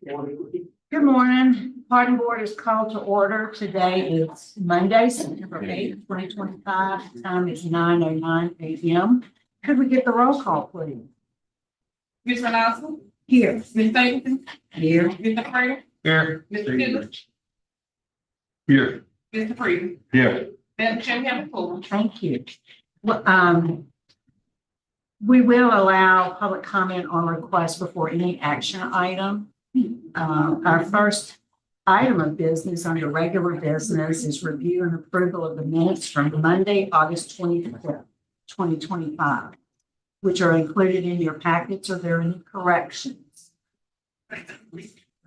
Good morning. Pardon board is called to order. Today is Monday, September 8th, 2025. The time is 9:09 a.m. Could we get the roll call, please? Ms. McLaughlin, Here. Ms. Davidson, Here. Mr. Prater, Here. Mr. Phillips, Here. Mr. Freeman. Here. Madam Chair, we have a full. Thank you. Well, we will allow public comment on requests before any action item. Our first item of business under regular business is review and approval of the minutes from Monday, August 25th, 2025, which are included in your packets. Are there any corrections?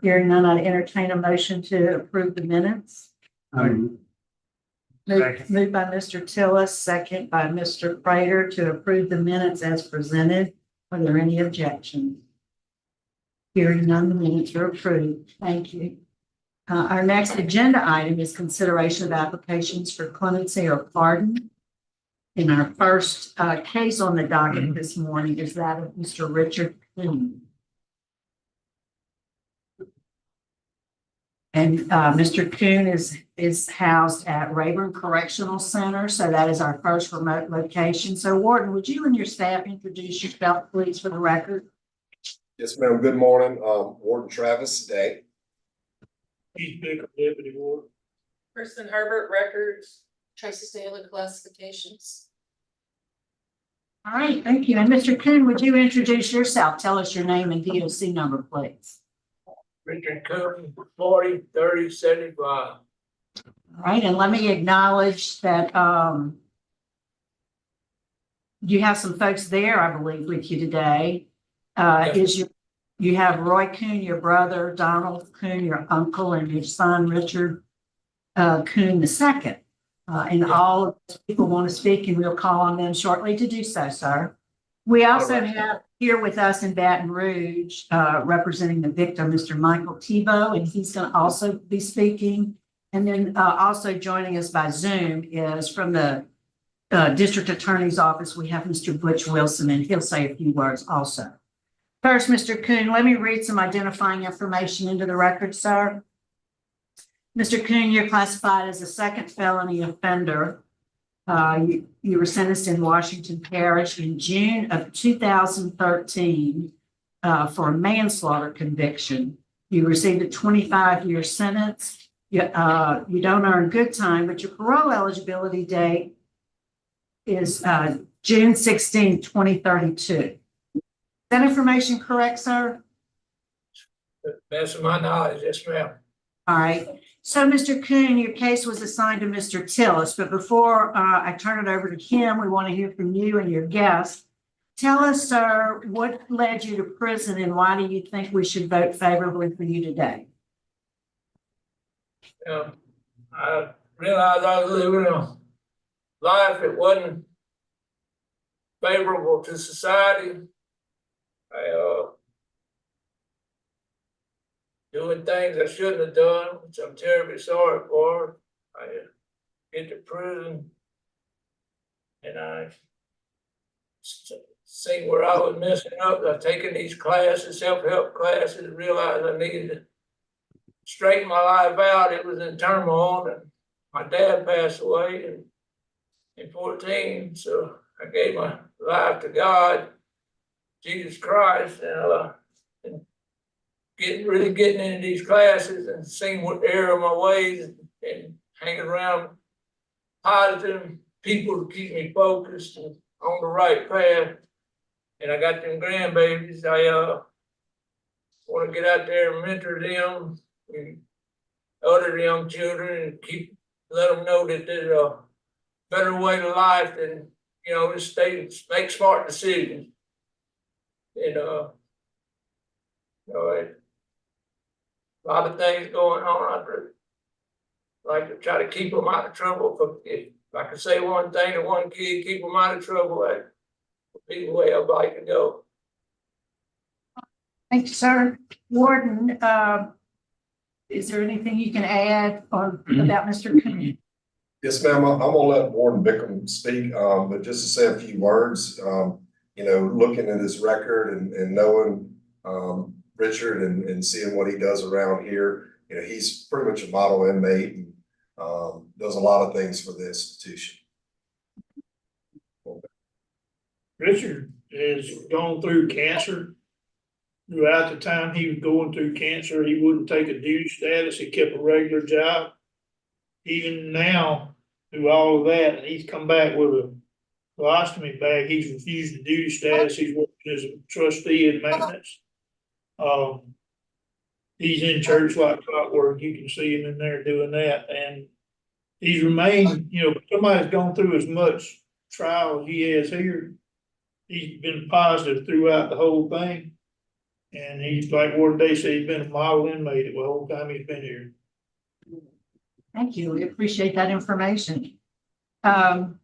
Hearing none, I'd entertain a motion to approve the minutes. Moved by Mr. Tillis, second by Mr. Prater to approve the minutes as presented. Are there any objections? Hearing none, the minutes are approved. Thank you. Our next agenda item is consideration of applications for clemency or pardon. And our first case on the docket this morning is that of Mr. Richard Coon. And Mr. Coon is housed at Rayburn Correctional Center. So that is our first remote location. So Warden, would you and your staff introduce yourself, please, for the record? Yes, ma'am. Good morning. Warden Travis Day. Keith Baker, Deputy Warden. Kristen Herbert, records. Tracy Staley, classifications. All right, thank you. And Mr. Coon, would you introduce yourself? Tell us your name and DOC number, please. Richard Coon, 40-30-75. All right, and let me acknowledge that you have some folks there, I believe, with you today. You have Roy Coon, your brother, Donald Coon, your uncle, and your son, Richard Coon II. And all of those people want to speak, and we'll call on them shortly to do so, sir. We also have here with us in Baton Rouge, representing the victim, Mr. Michael Tebow, and he's going to also be speaking. And then also joining us by Zoom is from the District Attorney's Office. We have Mr. Butch Wilson, and he'll say a few words also. First, Mr. Coon, let me read some identifying information into the record, sir. Mr. Coon, you're classified as a second felony offender. You were sentenced in Washington Parish in June of 2013 for a manslaughter conviction. You received a 25-year sentence. You don't earn good time, but your parole eligibility date is June 16, 2032. Is that information correct, sir? Best of my knowledge, yes, ma'am. All right. So, Mr. Coon, your case was assigned to Mr. Tillis, but before I turn it over to him, we want to hear from you and your guest. Tell us, sir, what led you to prison and why do you think we should vote favorably for you today? I realized I was living a life that wasn't favorable to society. Doing things I shouldn't have done, which I'm terribly sorry for. I get to prison and I seen where I was messing up. I've taken these classes, self-help classes, realized I needed to straighten my life out. It was in turmoil and my dad passed away in 14. So I gave my life to God, Jesus Christ, and getting into these classes and seeing what error of my ways and hanging around positive people to keep me focused and on the right path. And I got them grandbabies. I want to get out there and mentor them and other young children and let them know that there's a better way to life than, just make smart decisions. And a lot of things going on. I'd like to try to keep them out of trouble. If I could say one thing to one kid, keep them out of trouble, that would be the way I'd like to go. Thank you, sir. Warden, is there anything you can add about Mr. Coon? Yes, ma'am. I'm gonna let Warden Bickham speak, but just to say a few words, looking at his record and knowing Richard and seeing what he does around here. You know, he's pretty much a model inmate and, does a lot of things for the institution. Richard has gone through cancer. Throughout the time he was going through cancer, he wouldn't take a duty status. He kept a regular job. Even now, through all of that, he's come back with a colostomy bag. He's refused the duty status. He's working as a trustee in maintenance. He's in church like clockwork. You can see him in there doing that. And he's remained, you know, somebody's gone through as much trial as he has here. He's been positive throughout the whole thing. And he's like what they say, he's been a model inmate the whole time he's been here. Thank you. We appreciate that information. So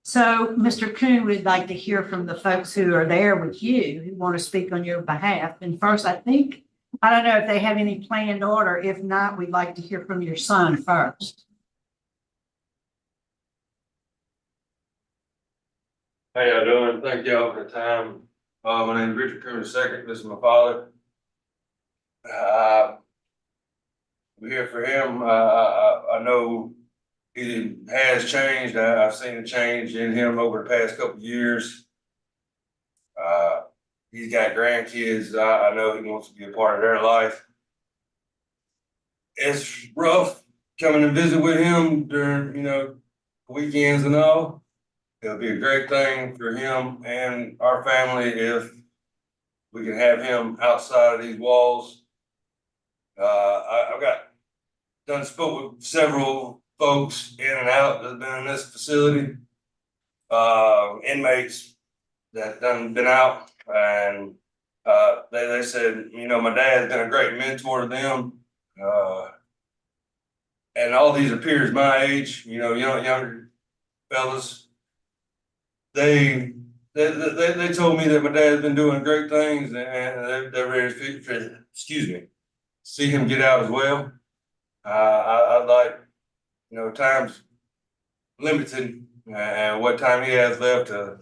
Mr. Coon, we'd like to hear from the folks who are there with you, who want to speak on your behalf. And first, I don't know if they have any planned order. If not, we'd like to hear from your son first. How y'all doing? Thank y'all for the time. My name is Richard Coon II. This is my father. We're here for him. I know he has changed. I've seen a change in him over the past couple of years. He's got grandkids. I know he wants to be a part of their life. It's rough coming to visit with him during, you know, weekends and all. It'll be a great thing for him and our family if we can have him outside of these walls. I've spoke with several folks in and out that have been in this facility, inmates that done been out, and they said, you know, my dad's been a great mentor to them. And all these are peers my age, you know, younger fellas. They told me that my dad's been doing great things and they're ready to, see him get out as well. I'd like, you know, time's limited and what time he has left to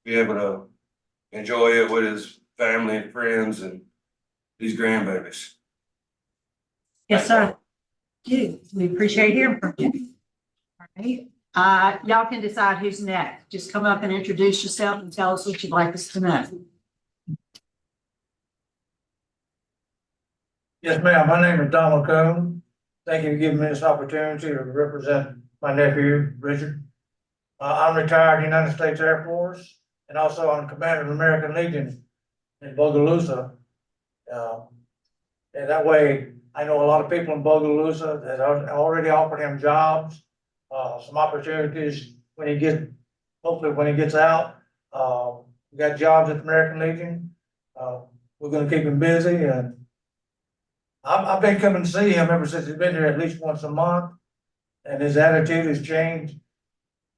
be able to enjoy it with his family and friends and these grandbabies. Yes, sir. We appreciate hearing from you. All right. Y'all can decide who's next. Just come up and introduce yourself and tell us what you'd like us to know. Yes, ma'am. My name is Donald Coon. Thank you for giving me this opportunity to represent my nephew, Richard. I'm retired United States Air Force, and also I'm commander of the American Legion in Bogalusa. And that way, I know a lot of people in Bogalusa that already offered him jobs, some opportunities when he hopefully when he gets out. We got jobs at the American Legion. We're gonna keep him busy, and I've been coming to see him ever since he's been here at least once a month. And his attitude has changed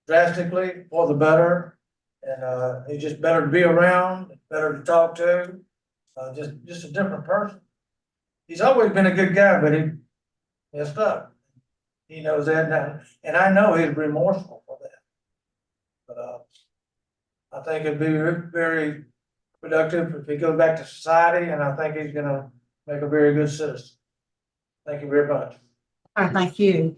drastically for the better. And he's just better to be around, better to talk to, just a different person. He's always been a good guy, but he messed up. He knows that now, and I know he's remorseful for that. But I think it'd be very productive if he goes back to society, and I think he's gonna make a very good citizen. Thank you very much. All right, thank you.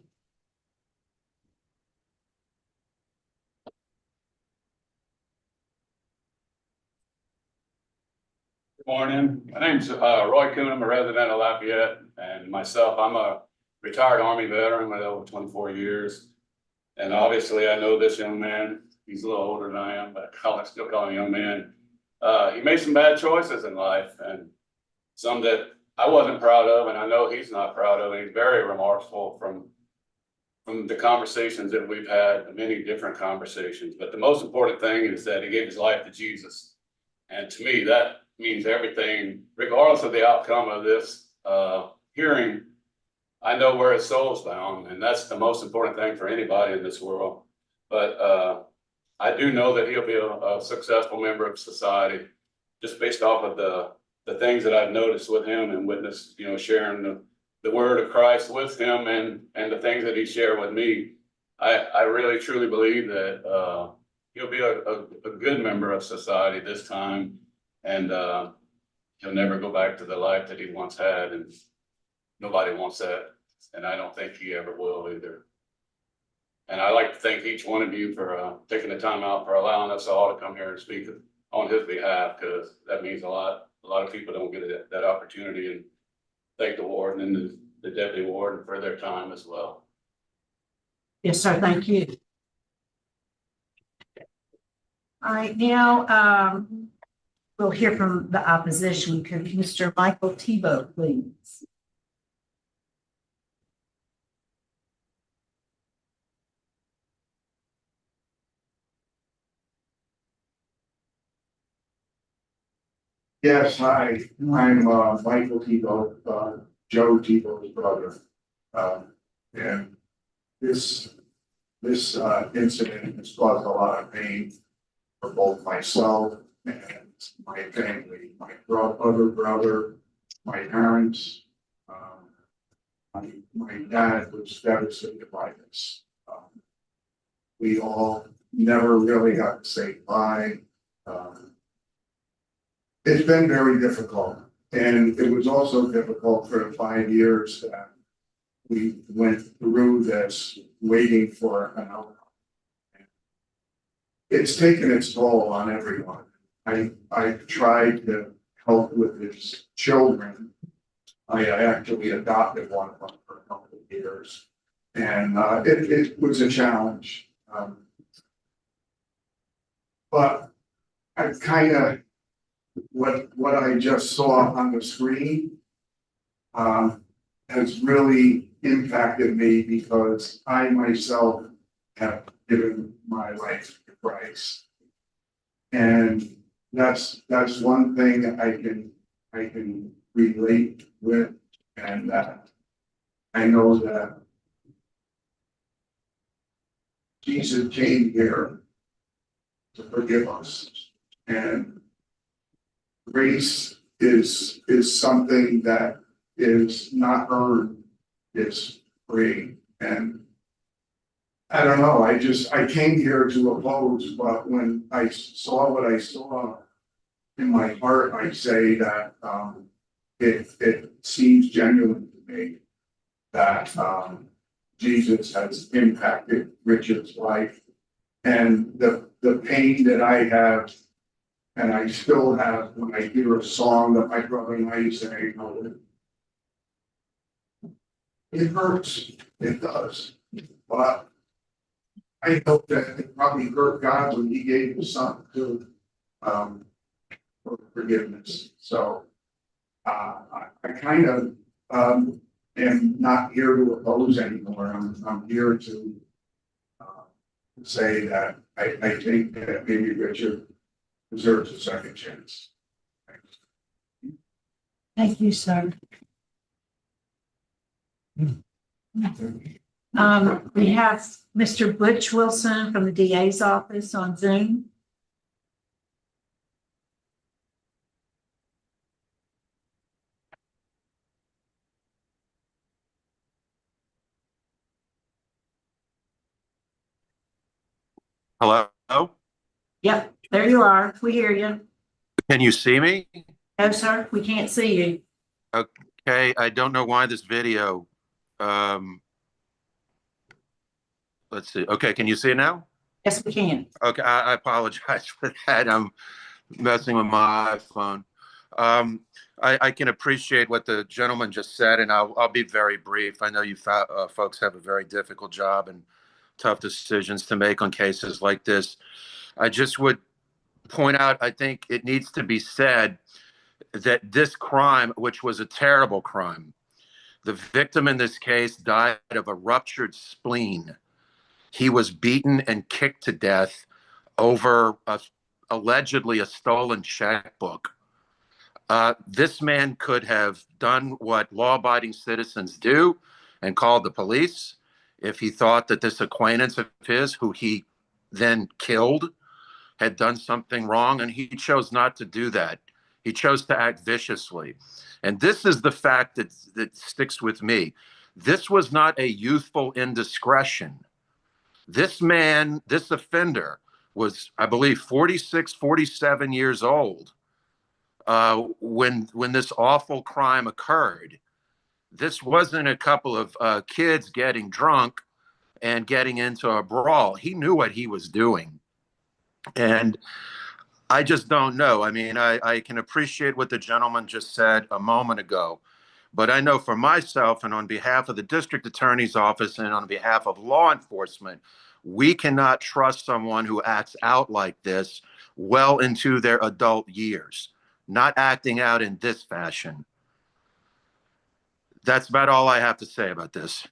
Good morning. My name's Roy Coon. I'm a resident of Lafayette, and myself, I'm a retired Army veteran with over 24 years. And obviously, I know this young man. He's a little older than I am, but I still call him a young man. He made some bad choices in life, and some that I wasn't proud of, and I know he's not proud of. And he's very remorseful from the conversations that we've had, many different conversations. But the most important thing is that he gave his life to Jesus, and to me, that means everything, regardless of the outcome of this hearing. I know where his soul's bound, and that's the most important thing for anybody in this world. But I do know that he'll be a successful member of society, just based off of the things that I've noticed with him and witnessed, you know, sharing the word of Christ with him and the things that he shared with me. I really truly believe that he'll be a good member of society this time, and he'll never go back to the life that he once had, and nobody wants that, and I don't think he ever will either. And I'd like to thank each one of you for taking the time out, for allowing us all to come here and speak on his behalf, because that means a lot. A lot of people don't get that opportunity, and thank the warden and the deputy warden for their time as well. Yes, sir. Thank you. All right, now, we'll hear from the opposition. Could Mr. Michael Tebow, please? Yes, hi, I'm Michael Tebow, Joe Tebow's brother. And this incident has caused a lot of pain for both myself and my family, my other brother, my parents. My dad was devastated by this. We all never really got to say bye. It's been very difficult, and it was also difficult for the 5 years that we went through this, waiting for an outcome. It's taken its toll on everyone. I tried to help with his children. I actually adopted one of them for a couple of years, and it was a challenge. But I kind of, what I just saw on the screen has really impacted me, because I myself have given my life to Christ. And that's one thing I can relate with, and I know that Jesus came here to forgive us, and grace is something that is not earned, it's free. And I don't know, I came here to oppose, but when I saw what I saw in my heart, I say that it seems genuine to me that Jesus has impacted Richard's life, and the pain that I have, and I still have, when I hear a song that my brother and I say, it hurts, it does. But I hope that it probably hurt God when he gave his son to for forgiveness. So I kind of am not here to oppose anymore. I'm here to say that I think that maybe Richard deserves a second chance. Thanks. Thank you, sir. We have Mr. Butch Wilson from the DA's office on Zoom. Hello? Yep, there you are. We hear you. Can you see me? No, sir, we can't see you. Okay, I don't know why this video, let's see. Okay, can you see it now? Yes, we can. Okay, I apologize for that. I'm messing with my iPhone. I can appreciate what the gentleman just said, and I'll be very brief. I know you folks have a very difficult job and tough decisions to make on cases like this. I just would point out, I think it needs to be said that this crime, which was a terrible crime, the victim in this case died of a ruptured spleen. He was beaten and kicked to death over allegedly a stolen checkbook. This man could have done what law-abiding citizens do and called the police if he thought that this acquaintance of his, who he then killed, had done something wrong, and he chose not to do that. He chose to act viciously. And this is the fact that sticks with me. This was not a youthful indiscretion. This man, this offender, was, I believe, 46, 47 years old. when this awful crime occurred. This wasn't a couple of kids getting drunk and getting into a brawl. He knew what he was doing. And I just don't know. I mean, I can appreciate what the gentleman just said a moment ago, but I know for myself and on behalf of the district attorney's office and on behalf of law enforcement, we cannot trust someone who acts out like this well into their adult years, not acting out in this fashion. That's about all I have to say about this.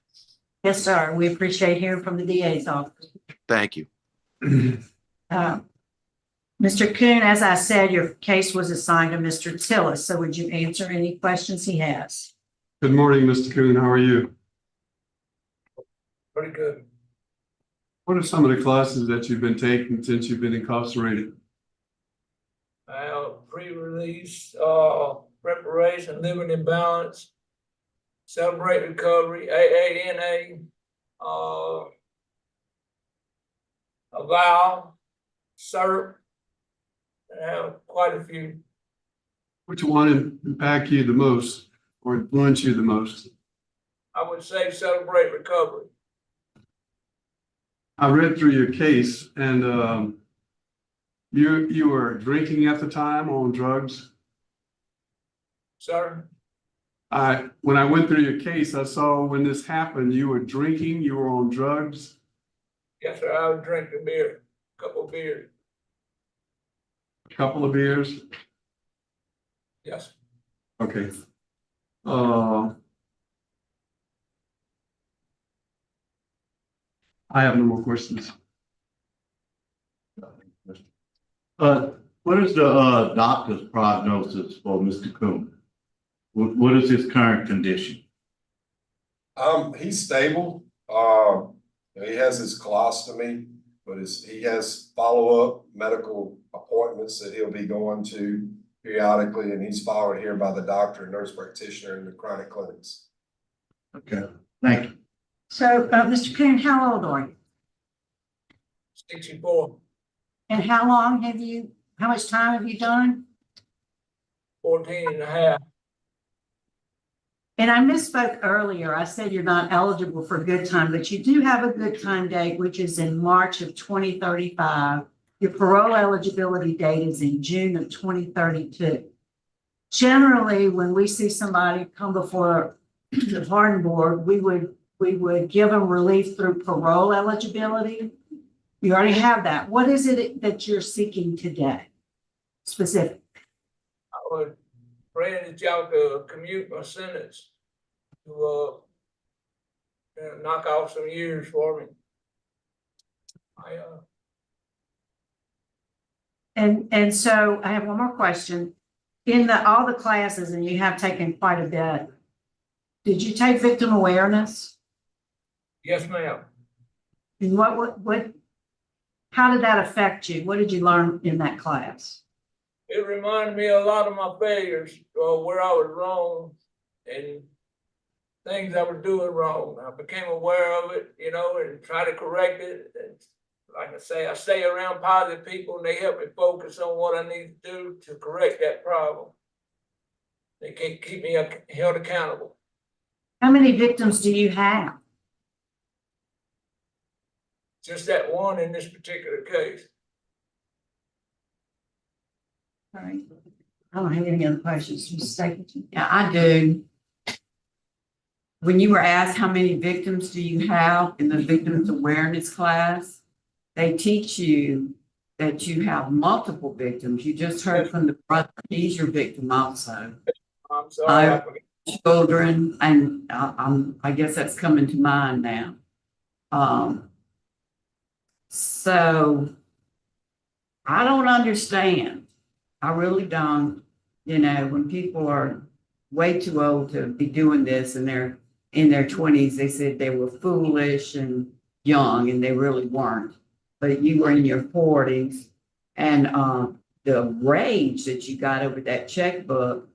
Yes, sir. We appreciate hearing from the DA's office. Thank you. Mr. Coon, as I said, your case was assigned to Mr. Tillis, so would you answer any questions he has? Good morning, Mr. Coon. How are you? Pretty good. What are some of the classes that you've been taking since you've been incarcerated? Pre-release, preparation, living in balance, celebrate recovery, AANA, a vow, CERP. I have quite a few. Which one impact you the most or influence you the most? I would say celebrate recovery. I read through your case and you were drinking at the time or on drugs? Sir? When I went through your case, I saw when this happened, you were drinking, you were on drugs. Yes, sir. I was drinking beer, a couple of beers. A couple of beers. Yes. Okay. I have no more questions. What is the doctor's prognosis for Mr. Coon? What is his current condition? He's stable. He has his colostomy, but he has follow-up medical appointments that he'll be going to periodically, and he's followed here by the doctor and nurse practitioner in the chronic clinics. Okay, thank you. So, Mr. Coon, how old are you? 64, And how much time have you done? 14 and a half. And I misspoke earlier. I said you're not eligible for good time, but you do have a good time date, which is in March of 2035. Your parole eligibility date is in June of 2032. Generally, when we see somebody come before the pardon board, we would give them relief through parole eligibility. You already have that. What is it that you're seeking today? Specific. I would pray that y'all could commute my sentence to knock off some years for me. And so I have one more question. In all the classes, and you have taken quite a bit, did you take victim awareness? Yes, ma'am. And how did that affect you? What did you learn in that class? It reminded me a lot of my failures, where I was wrong and things I was doing wrong. I became aware of it, and try to correct it. And like I say, I stay around positive people and they help me focus on what I need to do to correct that problem. They can't keep me held accountable. How many victims do you have? Just that one in this particular case. All right. I don't have any other questions. Yeah, I do. When you were asked how many victims do you have in the victims awareness class, they teach you that you have multiple victims. You just heard from the brother, he's your victim also. I'm sorry. Children, and I guess that's coming to mind now. So I don't understand. I really don't. When people are way too old to be doing this and they're in their 20s, they said they were foolish and young, and they really weren't. But you were in your 40s, and the rage that you got over that checkbook,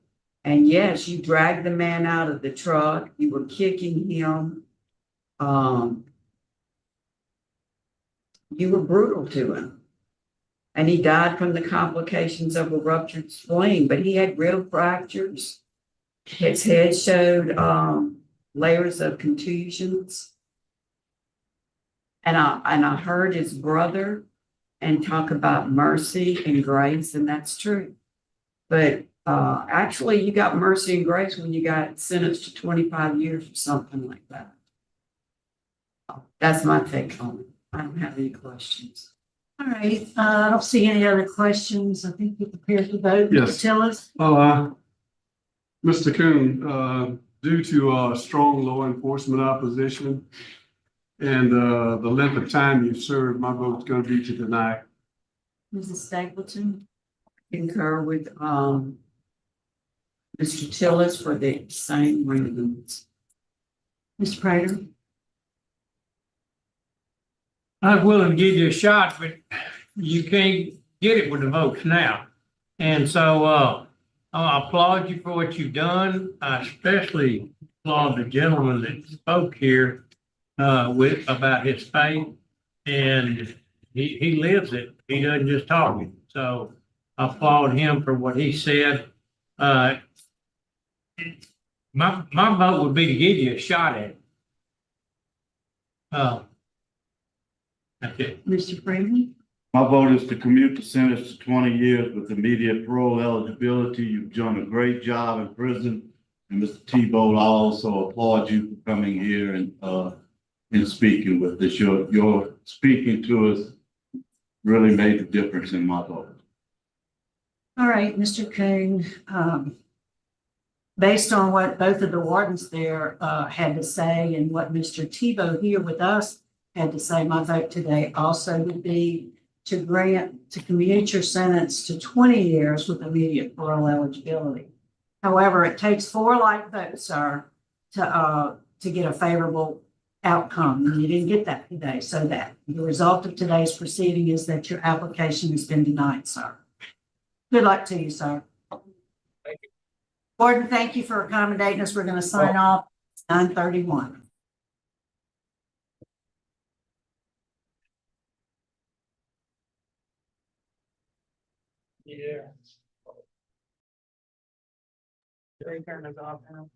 and yes, you dragged the man out of the truck. You were kicking him. You were brutal to him. And he died from the complications of a ruptured spleen, but he had real fractures. His head showed layers of contusions. And I heard his brother and talk about mercy and grace, and that's true. But actually, you got mercy and grace when you got sentenced to 25 years or something like that. That's my take on it. I don't have any questions. All right, I don't see any other questions. I think we're prepared to vote. Yes. Mr. Tillis? Mr. Coon, due to strong law enforcement opposition and the length of time you've served, my vote's going to be to deny. Mrs. Stapleton? Concur with Mr. Tillis for the same reasons. Mr. Prater? I'm willing to give you a shot, but you can't get it with the votes now. And so I applaud you for what you've done. I especially applaud the gentleman that spoke here about his faith. And he lives it. He doesn't just talk it. So I applaud him for what he said. My vote would be to give you a shot at it. That's it. Mr. Freeman? My vote is to commute the sentence to 20 years with immediate parole eligibility. You've done a great job in prison. And Mr. Tebow, I also applaud you for coming here and speaking with us. Your speaking to us really made the difference in my vote. All right, Mr. Coon, based on what both of the wardens there had to say and what Mr. Tebow here with us had to say, my vote today also would be to commute your sentence to 20 years with immediate parole eligibility. However, it takes 4 light votes, sir, to get a favorable outcome. And you didn't get that today, so that the result of today's proceeding is that your application has been denied, sir. Good luck to you, sir. Thank you. Warden, thank you for accommodating us. We're going to sign off 9:31. Yeah. Turn us off now.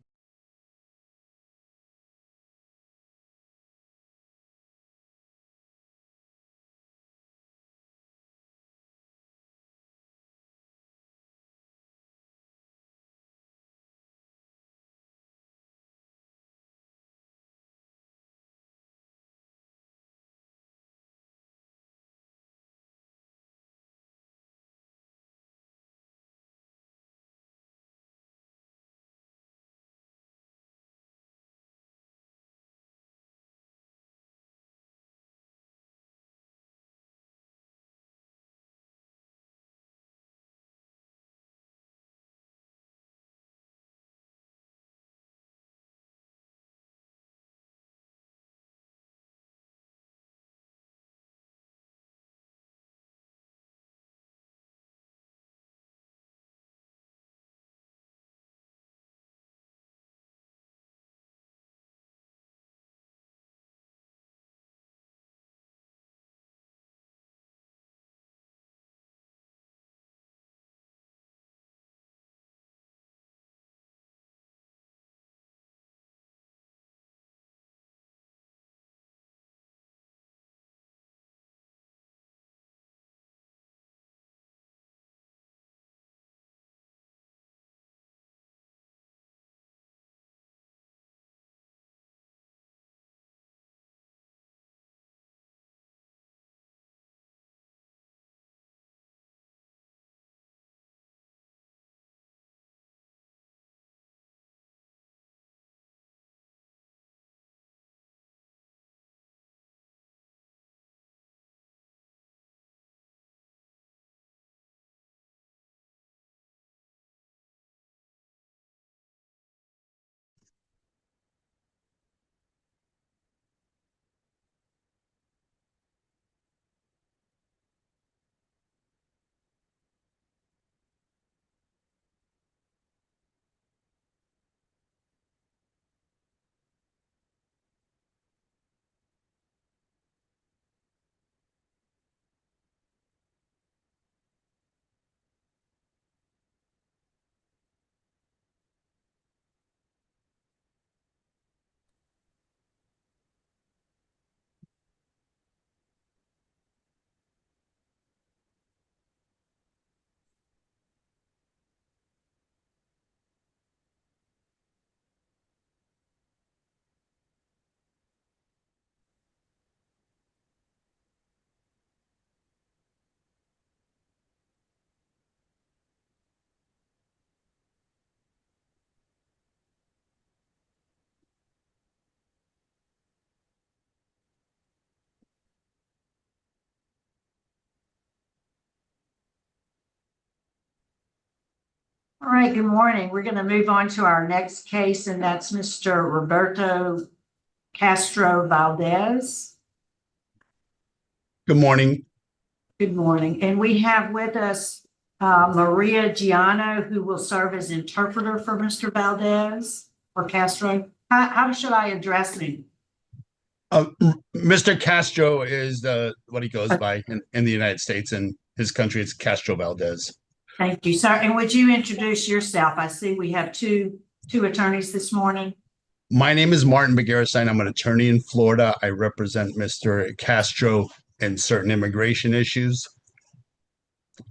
All right, good morning. We're going to move on to our next case, and that's Mr. Roberto Castro Valdez. Good morning. Good morning. And we have with us Maria Giano, who will serve as interpreter for Mr. Valdez or Castro. How should I address him? Mr. Castro is what he goes by in the United States. In his country, it's Castro Valdez. Thank you, sir. And would you introduce yourself? I see we have two attorneys this morning. My name is Martin Begarstein. I'm an attorney in Florida. I represent Mr. Castro in certain immigration issues,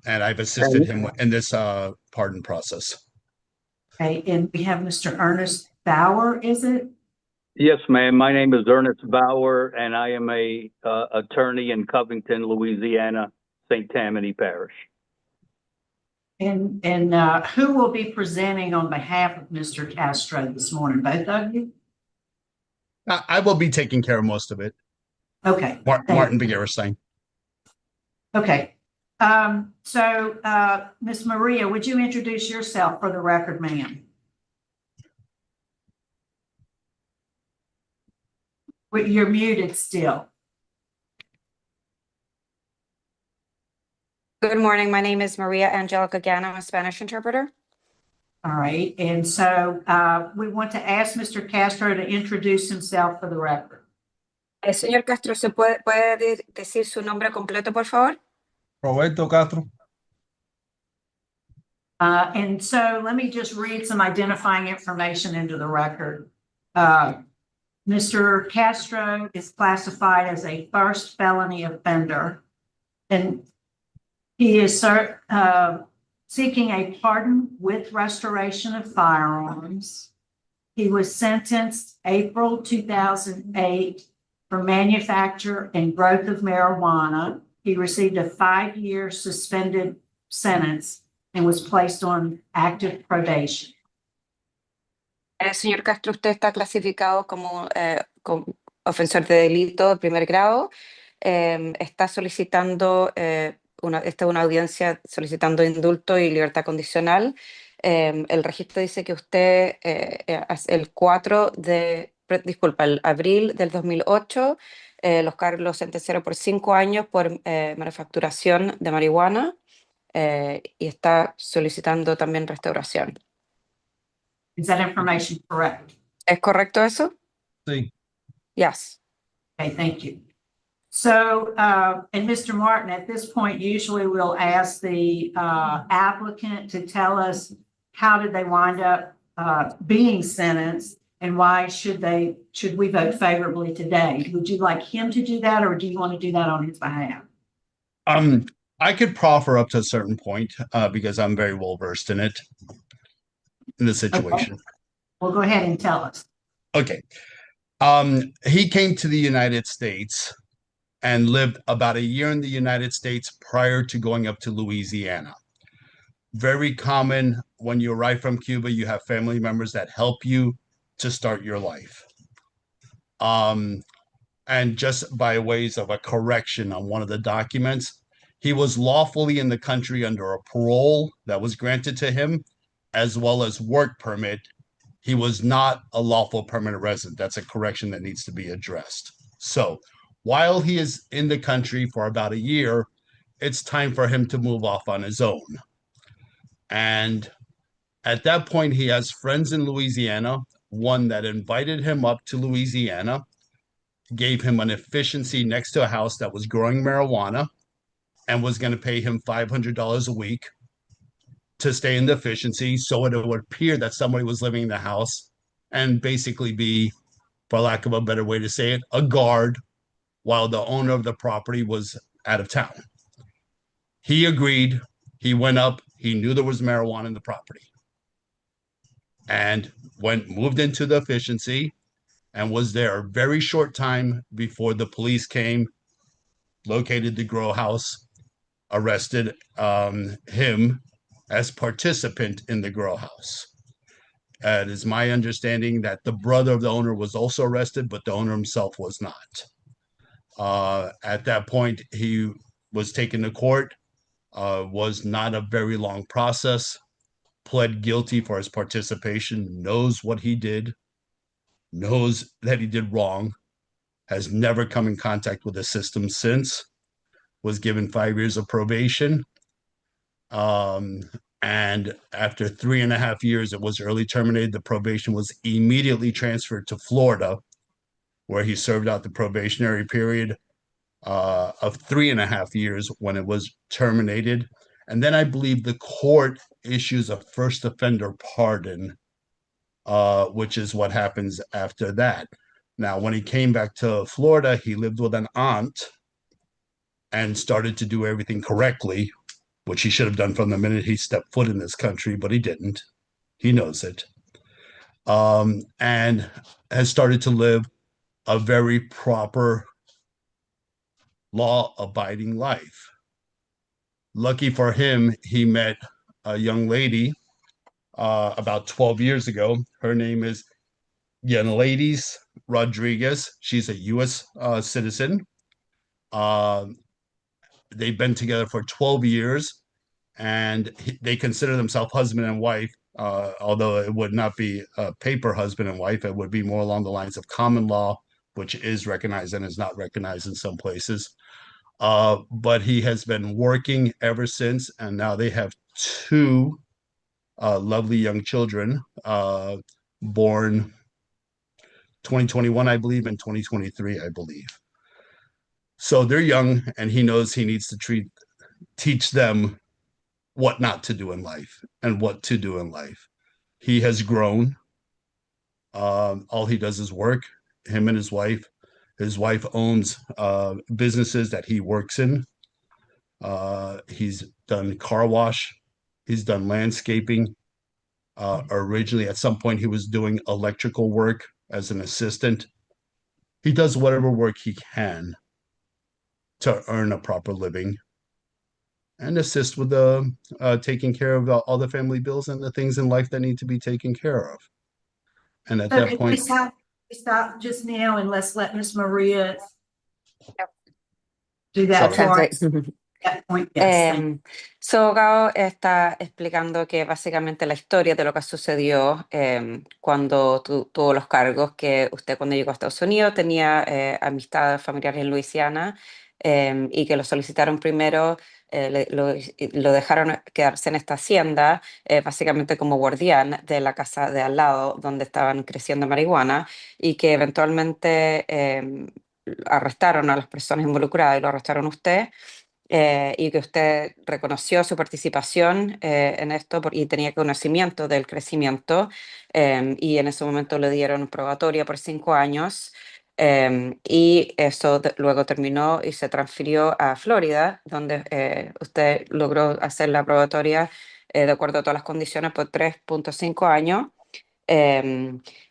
and I've assisted him in this pardon process. Okay, and we have Mr. Ernest Bauer, is it? Yes, ma'am. My name is Ernest Bauer, and I am a attorney in Covington, Louisiana, St. Tammany Parish. And who will be presenting on behalf of Mr. Castro this morning? Both of you? I will be taking care of most of it. Okay. Martin Begarstein. Okay. So Ms. Maria, would you introduce yourself for the record, ma'am? You're muted still. Good morning. My name is Maria Angelica Gano. I'm a Spanish interpreter. All right. And so we want to ask Mr. Castro to introduce himself for the record. Señor Castro, ¿se puede decir su nombre completo, por favor? Roberto Castro. And so let me just read some identifying information into the record. Mr. Castro is classified as a first felony offender, and he is seeking a pardon with restoration of firearms. He was sentenced April 2008 for manufacture and growth of marijuana. He received a 5-year suspended sentence and was placed on active probation. Señor Castro, usted está clasificado como ofensor de delito de primer grado. Está solicitando esta es una audiencia solicitando indulto y libertad condicional. El registro dice que usted el abril del 2008 los sentenciaron por 5 años por manufacturación de marihuana y está solicitando también restauración. Is that information correct? ¿Es correcto eso? Sí. Yes. Okay, thank you. So, and Mr. Martin, at this point, usually we'll ask the applicant to tell us how did they wind up being sentenced and why should we vote favorably today? Would you like him to do that, or do you want to do that on his behalf? I could proffer up to a certain point because I'm very well versed in it, in the situation. Okay. Well, go ahead and tell us. Okay. He came to the United States and lived about a year in the United States prior to going up to Louisiana. Very common when you arrive from Cuba, you have family members that help you to start your life. And just by ways of a correction on one of the documents, he was lawfully in the country under a parole that was granted to him, as well as work permit. He was not a lawful permanent resident. That's a correction that needs to be addressed. So while he is in the country for about a year, it's time for him to move off on his own. And at that point, he has friends in Louisiana, one that invited him up to Louisiana, gave him an efficiency next to a house that was growing marijuana and was going to pay him $500 a week to stay in the efficiency, so it would appear that somebody was living in the house and basically be, for lack of a better way to say it, a guard while the owner of the property was out of town. He agreed. He went up. He knew there was marijuana in the property and moved into the efficiency and was there a very short time before the police came, located the grow house, arrested him as participant in the grow house. It is my understanding that the brother of the owner was also arrested, but the owner himself was not. At that point, he was taken to court. Was not a very long process. pled guilty for his participation, knows what he did, knows that he did wrong, has never come in contact with the system since, was given 5 years of probation. And after 3.5 years, it was early terminated. The probation was immediately transferred to Florida, where he served out the probationary period of 3.5 years when it was terminated. And then I believe the court issues a first offender pardon, which is what happens after that. Now, when he came back to Florida, he lived with an aunt and started to do everything correctly, which he should have done from the minute he stepped foot in this country, but he didn't. He knows it. And has started to live a very proper, law-abiding life. Lucky for him, he met a young lady about 12 years ago. Her name is Yanladies Rodriguez. She's a U.S. Citizen. They've been together for 12 years, and they consider themselves husband and wife, although it would not be a paper husband and wife. It would be more along the lines of common law, which is recognized and is not recognized in some places. But he has been working ever since, and now they have two lovely young children, born 2021, I believe, and 2023, I believe. So they're young, and he knows he needs to teach them what not to do in life and what to do in life. He has grown. All he does is work, him and his wife. His wife owns businesses that he works in. He's done car wash. He's done landscaping. Originally, at some point, he was doing electrical work as an assistant. He does whatever work he can to earn a proper living and assist with the taking care of all the family bills and the things in life that need to be taken care of. And at that point, stop just now and let's let Miss Maria do that for us. That point, yes, So Gao está explicando que básicamente la historia de lo que sucedió cuando tuvo los cargos, que usted cuando llegó a Estados Unidos tenía amistades familiares en Luisiana, y que lo solicitaron primero, lo dejaron quedarse en esta hacienda, básicamente como guardián de la casa de al lado donde estaban creciendo marihuana, y que eventualmente arrestaron a las personas involucradas y lo arrestaron a usted. Y que usted reconoció su participación en esto y tenía conocimiento del crecimiento, y en ese momento le dieron probatoria por 5 años, y eso luego terminó y se transfirió a Florida, donde usted logró hacer la probatoria de acuerdo a todas las condiciones por 3.5 años.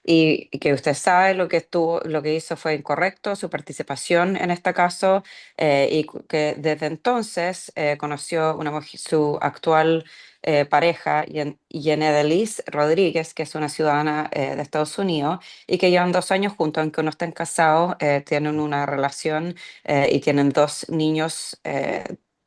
Y que usted sabe lo que hizo fue incorrecto, su participación en este caso, y que desde entonces conoció su actual pareja, Yanladies Rodríguez, que es una ciudadana de Estados Unidos, y que llevan 2 años juntos, aunque no estén casados, tienen una relación y tienen 2 niños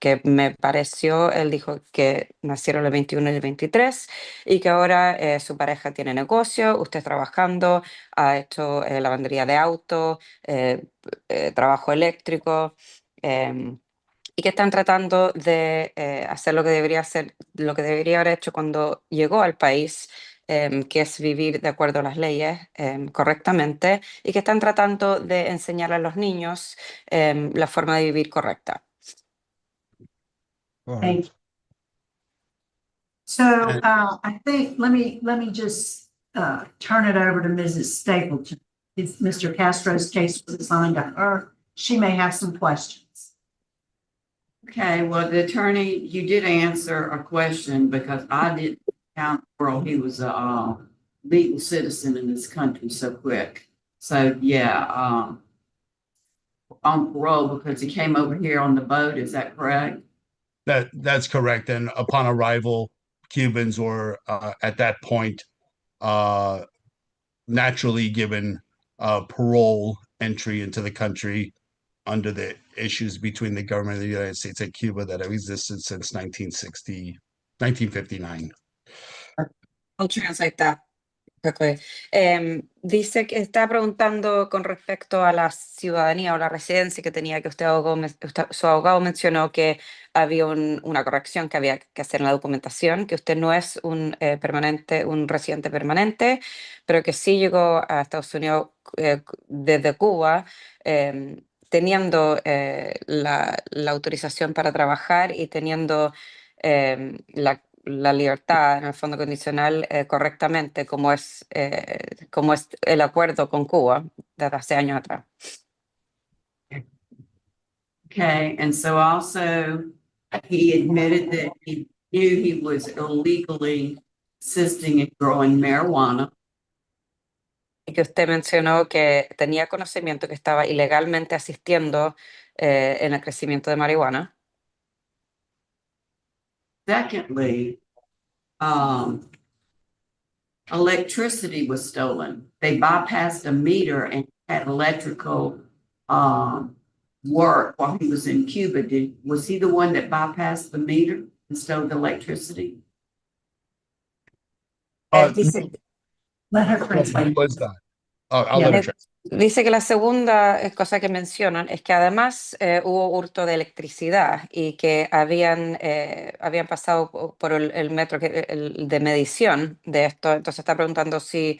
que me pareció, él dijo que nacieron el 21 y el 23, y que ahora su pareja tiene negocio, usted trabajando, ha hecho lavandería de auto, trabajo eléctrico, y que están tratando de hacer lo que debería haber hecho cuando llegó al país, que es vivir de acuerdo a las leyes correctamente, y que están tratando de enseñar a los niños la forma de vivir correcta. Thank you. So I think let me just turn it over to Mrs. Stapleton. It's Mr. Castro's case was assigned to her. She may have some questions. Okay, well, the attorney, you did answer a question because I didn't count world he was a legal citizen in this country so quick. So yeah, on parole because he came over here on the boat. Is that correct? That's correct. And upon arrival, Cubans were at that point naturally given parole entry into the country under the issues between the government of the United States and Cuba that have existed since 1959. I'll translate that quickly. Dice que está preguntando con respecto a la ciudadanía o la residencia que tenía, que su abogado mencionó que había una corrección que había que hacer en la documentación, que usted no es un permanente, un residente permanente, pero que sí llegó a Estados Unidos desde Cuba, teniendo la autorización para trabajar y teniendo la libertad en el fondo condicional correctamente, como es el acuerdo con Cuba desde hace años atrás. Okay, and so also he admitted that he knew he was illegally assisting in growing marijuana. Y que usted mencionó que tenía conocimiento que estaba ilegalmente asistiendo en el crecimiento de marihuana. Secondly, electricity was stolen. They bypassed a meter and had electrical work while he was in Cuba. Was he the one that bypassed the meter and stole the electricity? Let her translate. Was that? I'll let her translate. Dice que la segunda cosa que mencionan es que además hubo hurto de electricidad y que habían pasado por el metro de medición de esto. Entonces está preguntando si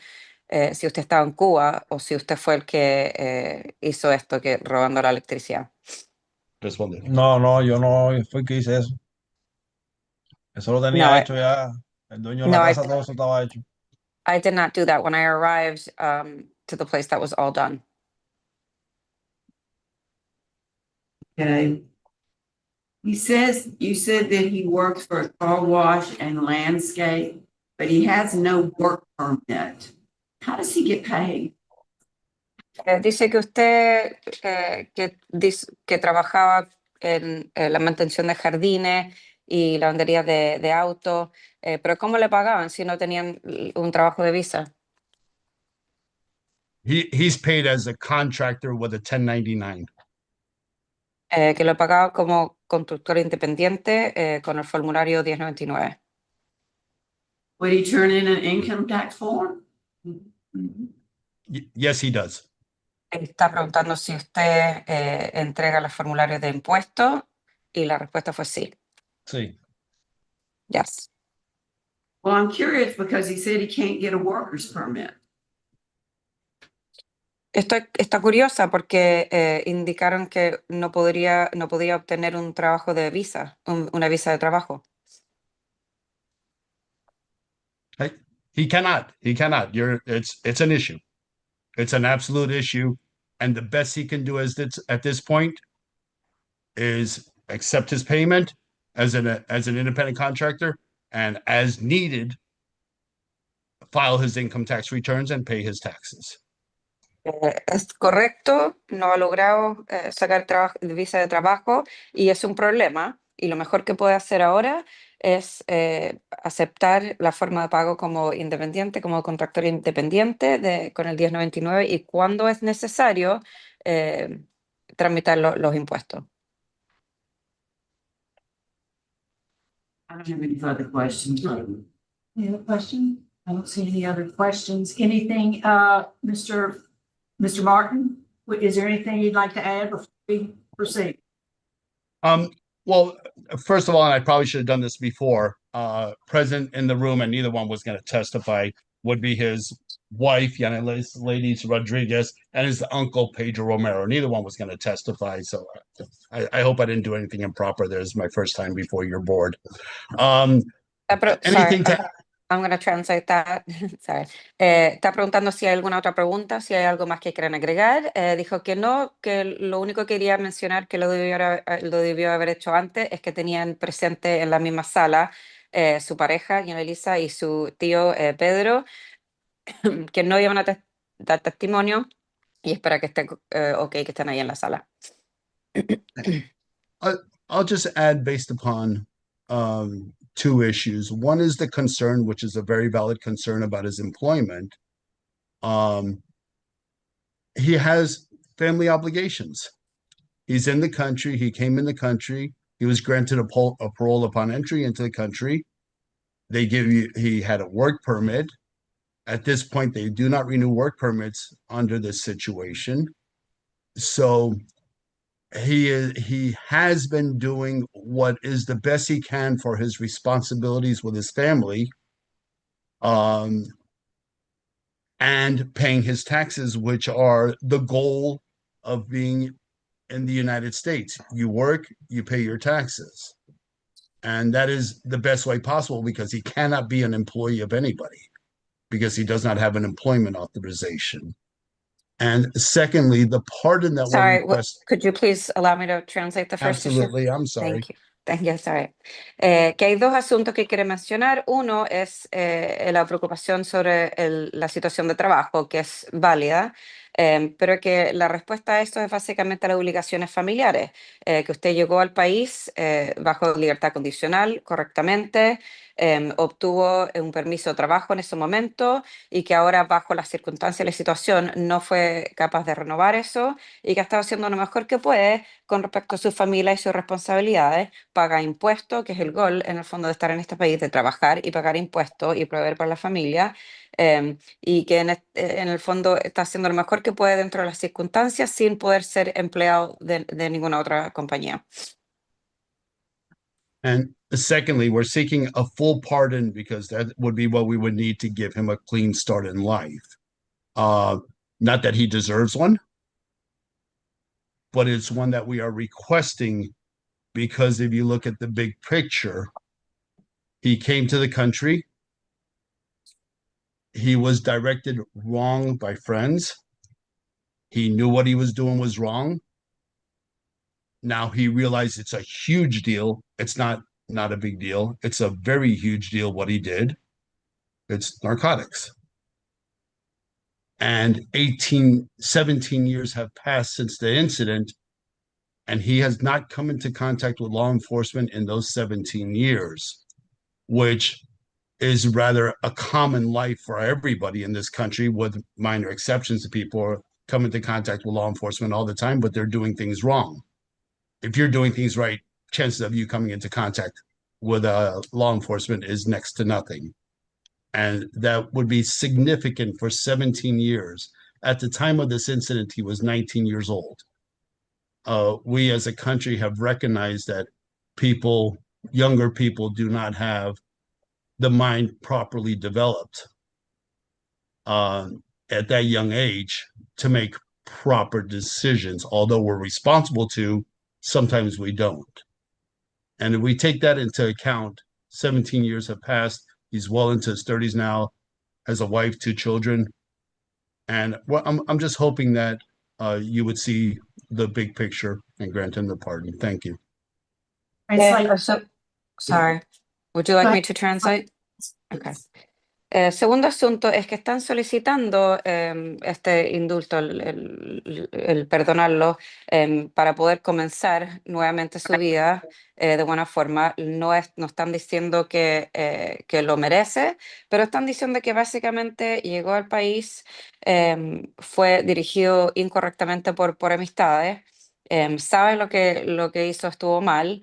usted estaba en Cuba o si usted fue el que hizo esto, que robando la electricidad. Responde. No, yo no fui el que hice eso. Eso lo tenía No, hecho ya. El dueño de la no, casa, todo eso estaba hecho. I did not do that. When I arrived to the place, that was all done. Okay. You said that he works for a car wash and landscape, but he has no work permit. How does he get paid? Dice que usted que trabajaba en la mantención de jardines y lavandería de autos, pero ¿cómo le pagaban si no tenían un trabajo de visa? He's paid as a contractor with a 1099. Que lo pagaba como constructor independiente con el formulario 1099. Would he turn in an income tax form? Yes, he does. Está preguntando si usted entrega los formularios de impuestos y la respuesta fue sí. Sí. Yes. Well, I'm curious because he said he can't get a worker's permit. Está curiosa porque indicaron que no podía obtener un trabajo de visa, una visa de trabajo. He cannot. It's an issue. It's an absolute issue. And the best he can do at this point is accept his payment as an independent contractor, and as needed, file his income tax returns and pay his taxes. Es correcto, no ha logrado sacar visa de trabajo y es un problema. Y lo mejor que puede hacer ahora es aceptar la forma de pago como independiente, como contractor independiente con el 1099 y cuando es necesario tramitar los impuestos. I don't have any further questions. Any other questions? I don't see any other questions. Anything, Mr. Martin, is there anything you'd like to add before we proceed? Well, first of all, and I probably should have done this before, present in the room, and neither one was going to testify, would be his wife, Ladies Rodriguez, and his uncle, Pedro Romero. Neither one was going to testify, so I hope I didn't do anything improper. This is my first time before your board. Anything Sorry, I'm going to translate that. Sorry. Está preguntando si hay alguna otra pregunta, si hay algo más que quieran agregar. Dijo que no, que lo único que quería mencionar que lo debió haber hecho antes es que tenían presente en la misma sala su pareja, Elisa, y su tío Pedro, que no iban a dar testimonio y espera que esté ok, que estén ahí en la sala. I'll just add based upon two issues. One is the concern, which is a very valid concern about his employment. He has family obligations. He's in the country. He came in the country. He was granted a parole upon entry into the country. he had a work permit. At this point, they do not renew work permits under this situation. So he has been doing what is the best he can for his responsibilities with his family, and paying his taxes, which are the goal of being in the United States. You work, you pay your taxes. And that is the best way possible because he cannot be an employee of anybody because he does not have an employment authorization. And secondly, the pardon that we're Sorry, requesting. could you please allow me to translate the first issue? Absolutely, I'm sorry. Thank you. Thank you, sorry. Que hay dos asuntos que quiere mencionar. Uno es la preocupación sobre la situación de trabajo, que es válida, pero que la respuesta a esto es básicamente las obligaciones familiares, que usted llegó al país bajo libertad condicional, correctamente, obtuvo un permiso de trabajo en ese momento y que ahora bajo las circunstancias y la situación no fue capaz de renovar eso y que ha estado haciendo lo mejor que puede con respecto a su familia y sus responsabilidades, paga impuestos, que es el gol en el fondo de estar en este país, de trabajar y pagar impuestos y proveer para la familia, y que en el fondo está haciendo lo mejor que puede dentro de las circunstancias sin poder ser empleado de ninguna otra compañía. And secondly, we're seeking a full pardon because that would be what we would need to give him a clean start in life. Not that he deserves one, but it's one that we are requesting because if you look at the big picture, he came to the country, he was directed wrong by friends, he knew what he was doing was wrong. Now he realized it's a huge deal. It's not a big deal. It's a very huge deal what he did. It's narcotics. And 17 years have passed since the incident, and he has not come into contact with law enforcement in those 17 years, which is rather a common life for everybody in this country, with minor exceptions. People come into contact with law enforcement all the time, but they're doing things wrong. If you're doing things right, chances of you coming into contact with law enforcement is next to nothing. And that would be significant for 17 years. At the time of this incident, he was 19 years old. We as a country have recognized that younger people do not have the mind properly developed at that young age to make proper decisions. Although we're responsible to, sometimes we don't. And if we take that into account, 17 years have passed. He's well into his 30s now, has a wife, 2 children. And I'm just hoping that you would see the big picture and grant him the pardon. Thank you. Sorry, would you like me to translate? Okay. Segundo asunto es que están solicitando este indulto, el perdonarlo para poder comenzar nuevamente su vida de buena forma. No están diciendo que lo merece, pero están diciendo que básicamente llegó al país, fue dirigido incorrectamente por amistades, sabe lo que hizo estuvo mal,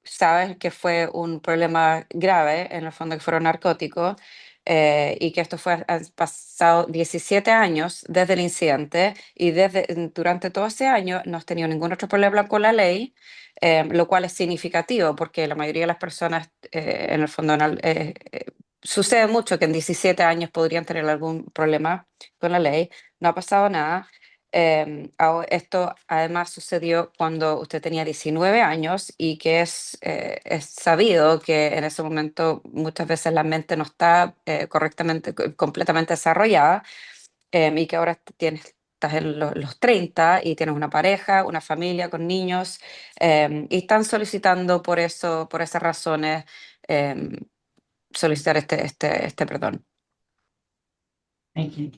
sabes que fue un problema grave, en el fondo que fueron narcóticos, y que esto han pasado 17 años desde el incidente y durante todo ese año no has tenido ningún otro problema con la ley, lo cual es significativo porque la mayoría de las personas en el fondo sucede mucho que en 17 años podrían tener algún problema con la ley, no ha pasado nada. Esto además sucedió cuando usted tenía 19 años y que es sabido que en ese momento muchas veces la mente no está completamente desarrollada, y que ahora estás en los 30 y tienes una pareja, una familia con niños, y están solicitando por esas razones solicitar este perdón. Thank you.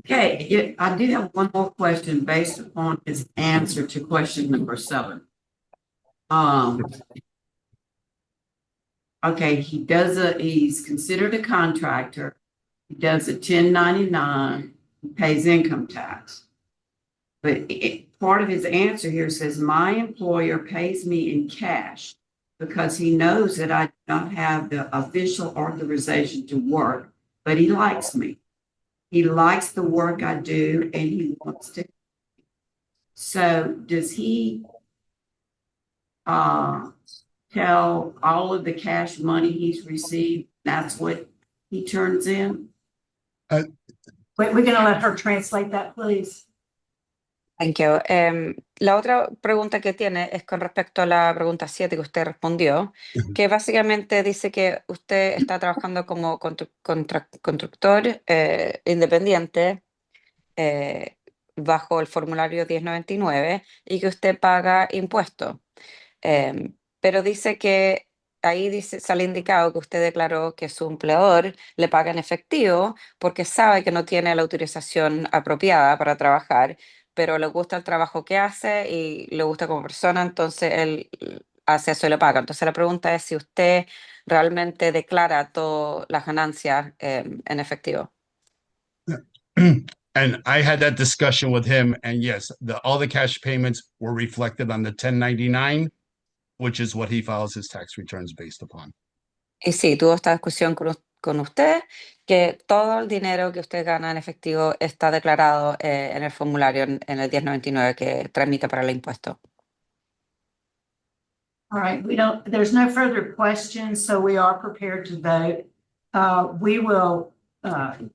Okay, I do have one more question based upon his answer to question number 7. Okay, he's considered a contractor. He does a 1099, he pays income tax. But part of his answer here says, my employer pays me in cash because he knows that I do not have the official authorization to work, but he likes me. He likes the work I do and he wants to. So does he tell all of the cash money he's received, that's what he turns in? Wait, we're gonna let her translate that, please. Thank you. La otra pregunta que tiene es con respecto a la pregunta 7 que usted respondió, que básicamente dice que usted está trabajando como constructor independiente bajo el formulario 1099 y que usted paga impuestos. Pero dice que ahí dice, sale indicado que usted declaró que su empleador le paga en efectivo porque sabe que no tiene la autorización apropiada para trabajar, pero le gusta el trabajo que hace y le gusta como persona, entonces él hace eso y le paga. Entonces la pregunta es si usted realmente declara todas las ganancias en efectivo. And I had that discussion with him, and yes, all the cash payments were reflected on the 1099, which is what he files his tax returns based upon. Y sí, tuvo esta discusión con usted, que todo el dinero que usted gana en efectivo está declarado en el formulario en el 1099 que tramita para el impuesto. All right, there's no further questions, so we are prepared to vote. We will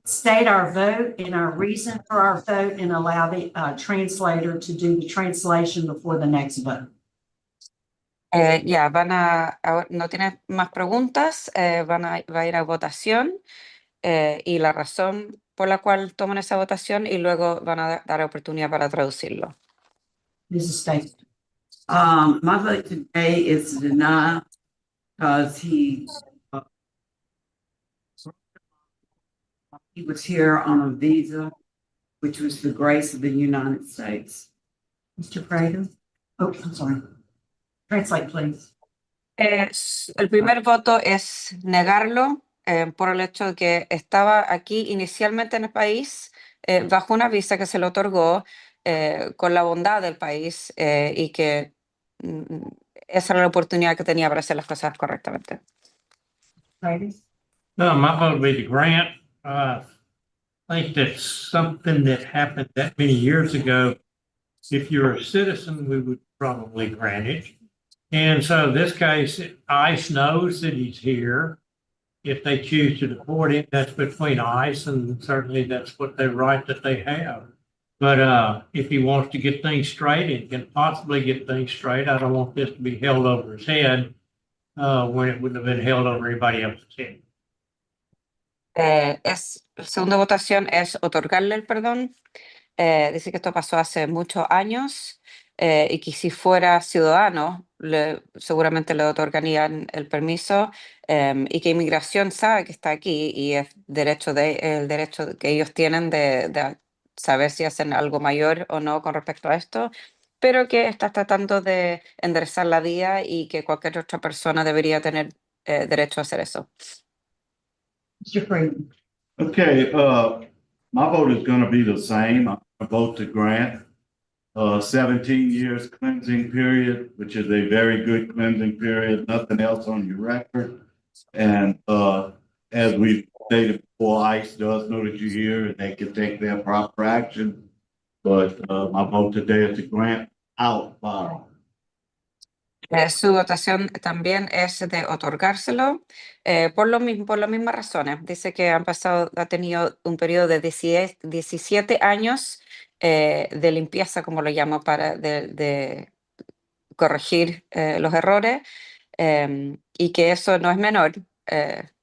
state our vote and our reason for our vote and allow the translator to do the translation before the next vote. Ya, no tiene más preguntas, va a ir a votación y la razón por la cual toman esa votación y luego van a dar oportunidad para traducirlo. Mrs. Stacy. My vote today is to deny because he was here on a visa, which was the grace of the United States. Mr. Prater? Oh, I'm sorry. Translate, please. El primer voto es negarlo por el hecho de que estaba aquí inicialmente en el país bajo una visa que se le otorgó con la bondad del país y que esa era la oportunidad que tenía para hacer las cosas correctamente. No, my vote would be to grant. I think that's something that happened that many years ago. If you're a citizen, we would probably grant it. And so in this case, ICE knows that he's here. If they choose to deport him, that's between ICE, and certainly that's what they right that they have. But if he wants to get things straight, it can possibly get things straight. I don't want this to be held over his head when it wouldn't have been held over anybody else's head. La segunda votación es otorgarle el perdón. Dice que esto pasó hace muchos años y que si fuera ciudadano seguramente le otorgarían el permiso y que inmigración sabe que está aquí y es el derecho que ellos tienen de saber si hacen algo mayor o no con respecto a esto, pero que está tratando de enderezar la vía y que cualquier otra persona debería tener derecho a hacer eso. Mr. Freeman. Okay, my vote is gonna be the same. I'm gonna vote to grant 17 years cleansing period, which is a very good cleansing period, nothing else on your record. And as we stated before, ICE does know that you're here and they can take their proper action. But my vote today is to grant out bar. Su votación también es de otorgárselo por las mismas razones. Dice que ha tenido un periodo de 17 años de limpieza, como lo llamo, de corregir los errores y que eso no es menor,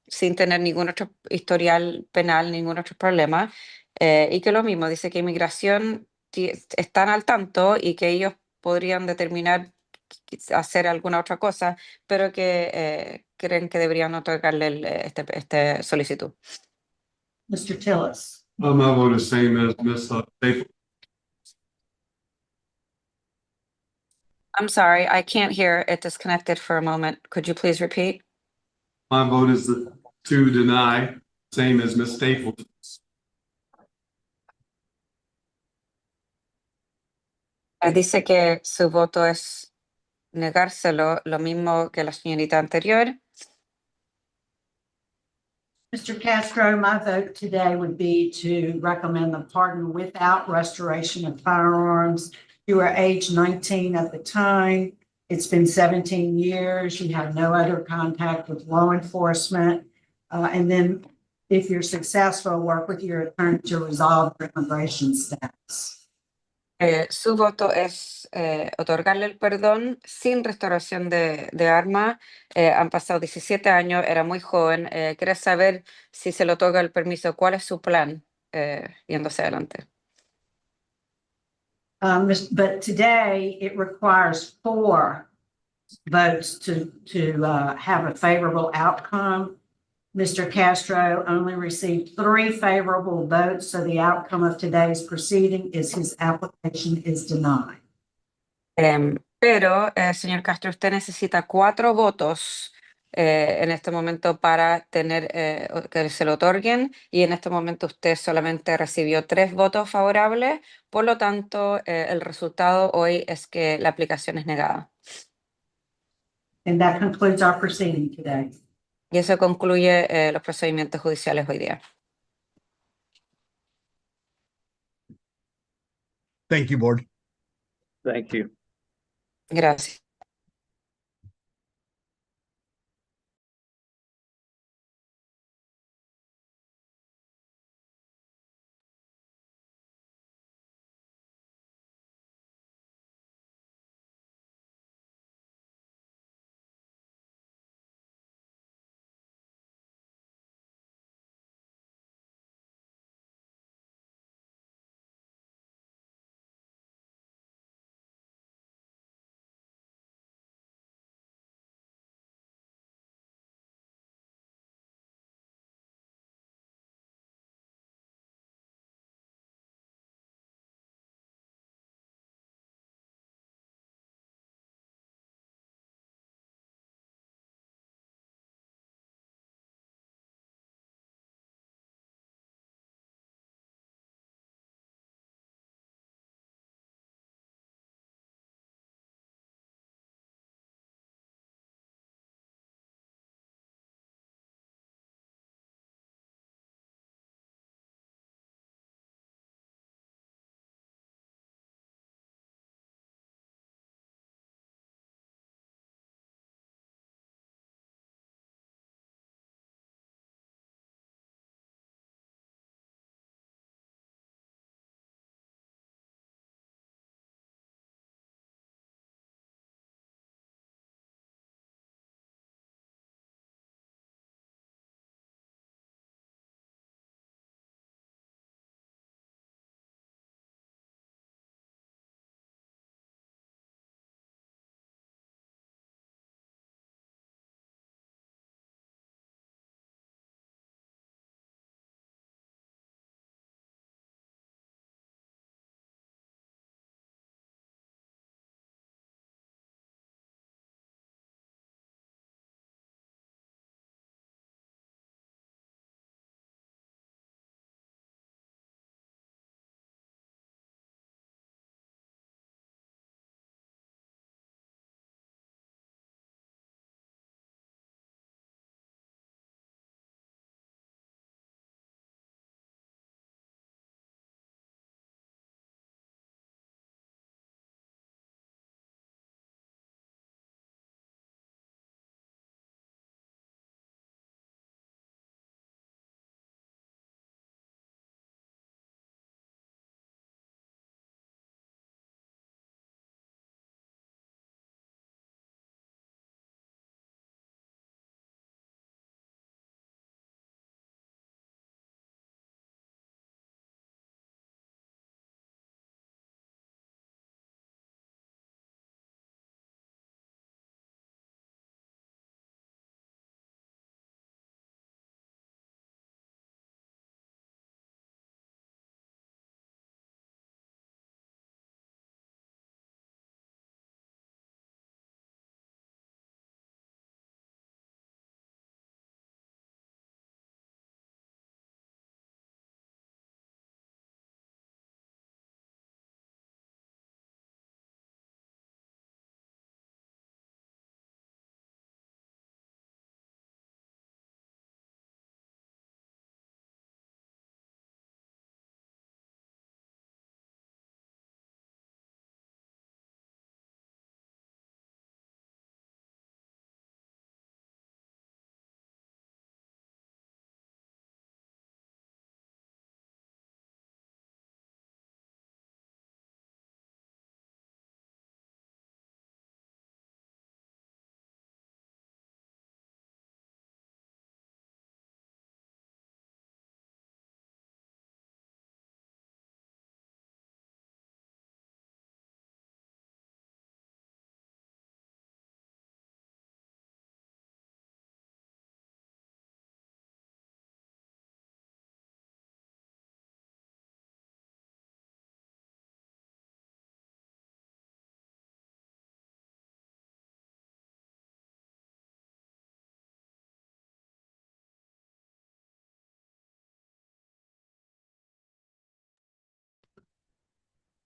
sin tener ningún otro historial penal, ningún otro problema. Y que lo mismo, dice que inmigración están al tanto y que ellos podrían determinar hacer alguna otra cosa, pero que creen que deberían otorgarle este solicitud. Mr. Tillis. My vote is same as Ms. Staples. I'm sorry, I can't hear. It disconnected for a moment. Could you please repeat? My vote is to deny, same as Ms. Staples. Dice que su voto es negárselo, lo mismo que la señorita anterior, Mr. Castro, my vote today would be to recommend the pardon without restoration of firearms. You were age 19 at the time. It's been 17 years. You have no other contact with law enforcement. And then if you're successful, work with your attorney to resolve your immigration status. Su voto es otorgarle el perdón sin restauración de armas. Han pasado 17 años, era muy joven. Quiere saber si se le otorga el permiso, cuál es su plan yendo hacia adelante. But today it requires 4 votes to have a favorable outcome. Mr. Castro only received 3 favorable votes, so the outcome of today's proceeding is his application is denied. Pero, señor Castro, usted necesita 4 votos en este momento para tener que se lo otorguen, y en este momento usted solamente recibió 3 votos favorables. Por lo tanto, el resultado hoy es que la aplicación es negada. And that concludes our proceeding today. Y eso concluye los procedimientos judiciales hoy día. Thank you, board. Thank you. Gracias.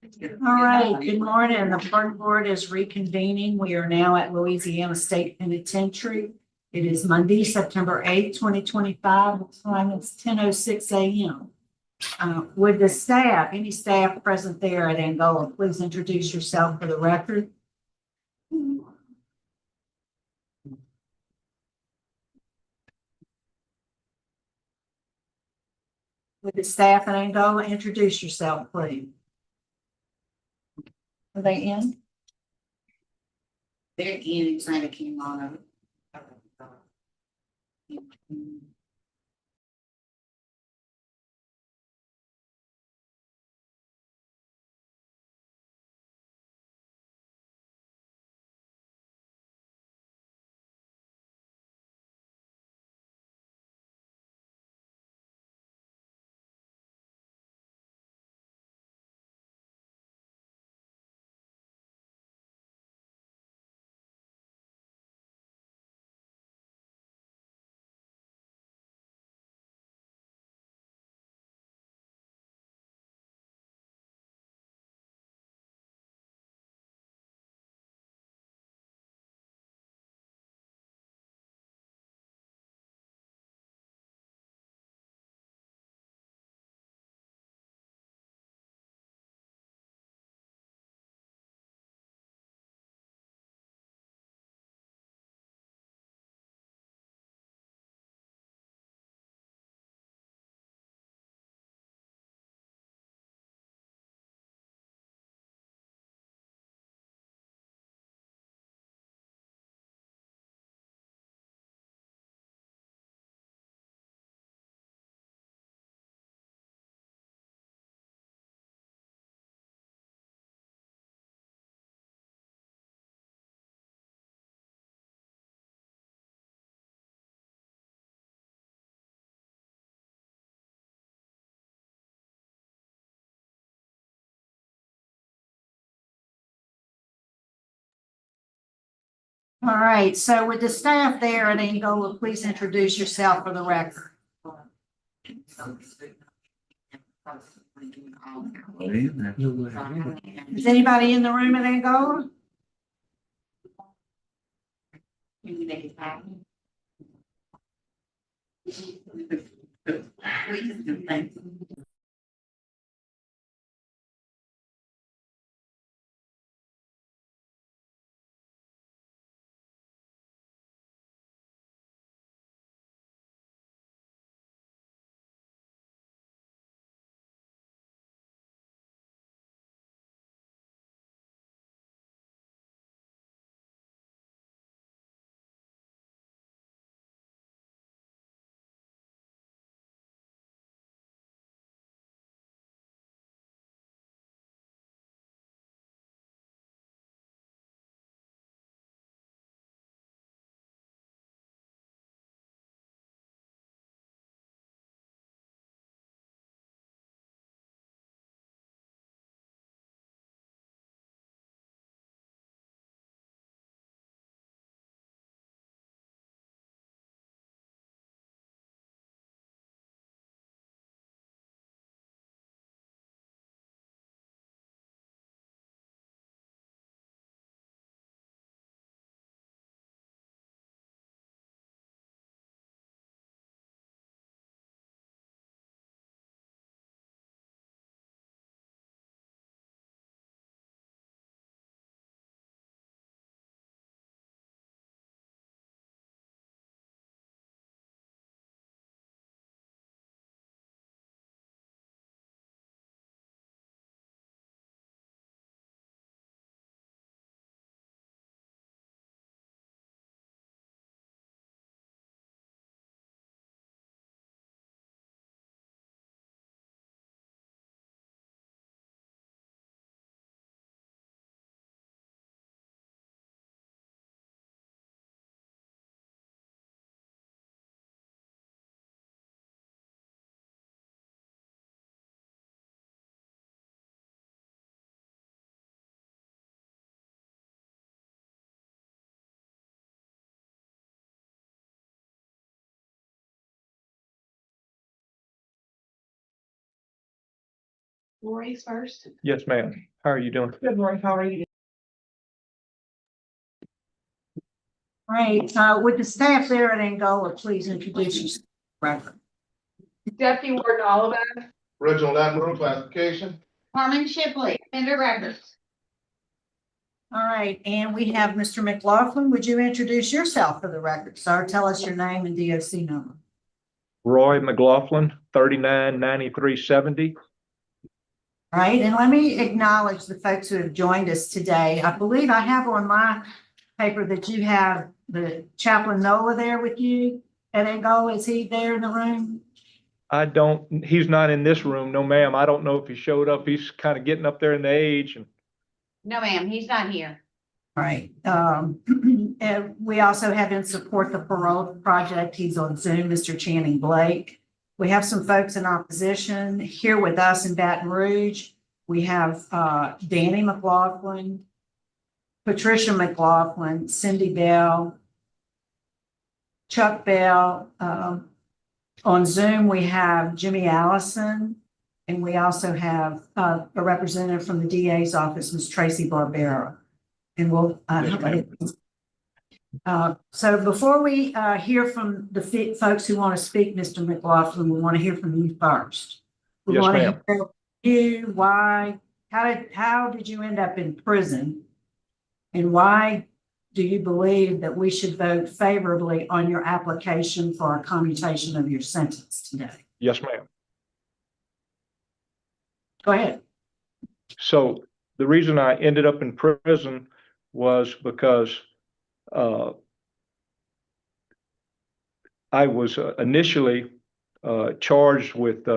All right, good morning. The Pardon Board is reconvening. We are now at Louisiana State Penitentiary. It is Monday, September 8th, 2025. The time is 10:06 a.m. Would the staff, any staff present there at Angola, please introduce yourself for the record? Would the staff at Angola introduce yourself, please? Are they in? They're in, trying to keep on. All right, so with the staff there at Angola, please introduce yourself for the record. Is anybody in the room at Angola? Lori's first. Yes, ma'am. How are you doing? Good, Lori, how are you? All right, would the staff there at Angola please introduce yourself? Record. Deputy Warden Oliver. Original Admiral classification. Carmen Shipley, Vendor Records. All right, and we have Mr. McLaughlin. Would you introduce yourself for the record, sir? Tell us your name and DOC number. Roy McLaughlin, 399370. All right, and let me acknowledge the folks who have joined us today. I believe I have on my paper that you have the Chaplain Nola there with you at Angola. Is he there in the room? He's not in this room. No, ma'am. I don't know if he showed up. He's kind of getting up there in the age. And No, ma'am, he's not here. All right. And we also have in support the parole project. He's on Zoom, Mr. Channing Blake. We have some folks in opposition here with us in Baton Rouge. We have Danny McLaughlin, Patricia McLaughlin, Cindy Bell, Chuck Bell. On Zoom, we have Jimmy Allison, and we also have a representative from the DA's office, Ms. Tracy Barbera. And we'll, so before we hear from the folks who want to speak, Mr. McLaughlin, we want to hear from you first. We Yes, want to ma'am. hear you, why, how did you end up in prison? And why do you believe that we should vote favorably on your application for a commutation of your sentence today? yes, ma'am. Go ahead. So the reason I ended up in prison was because I was initially charged with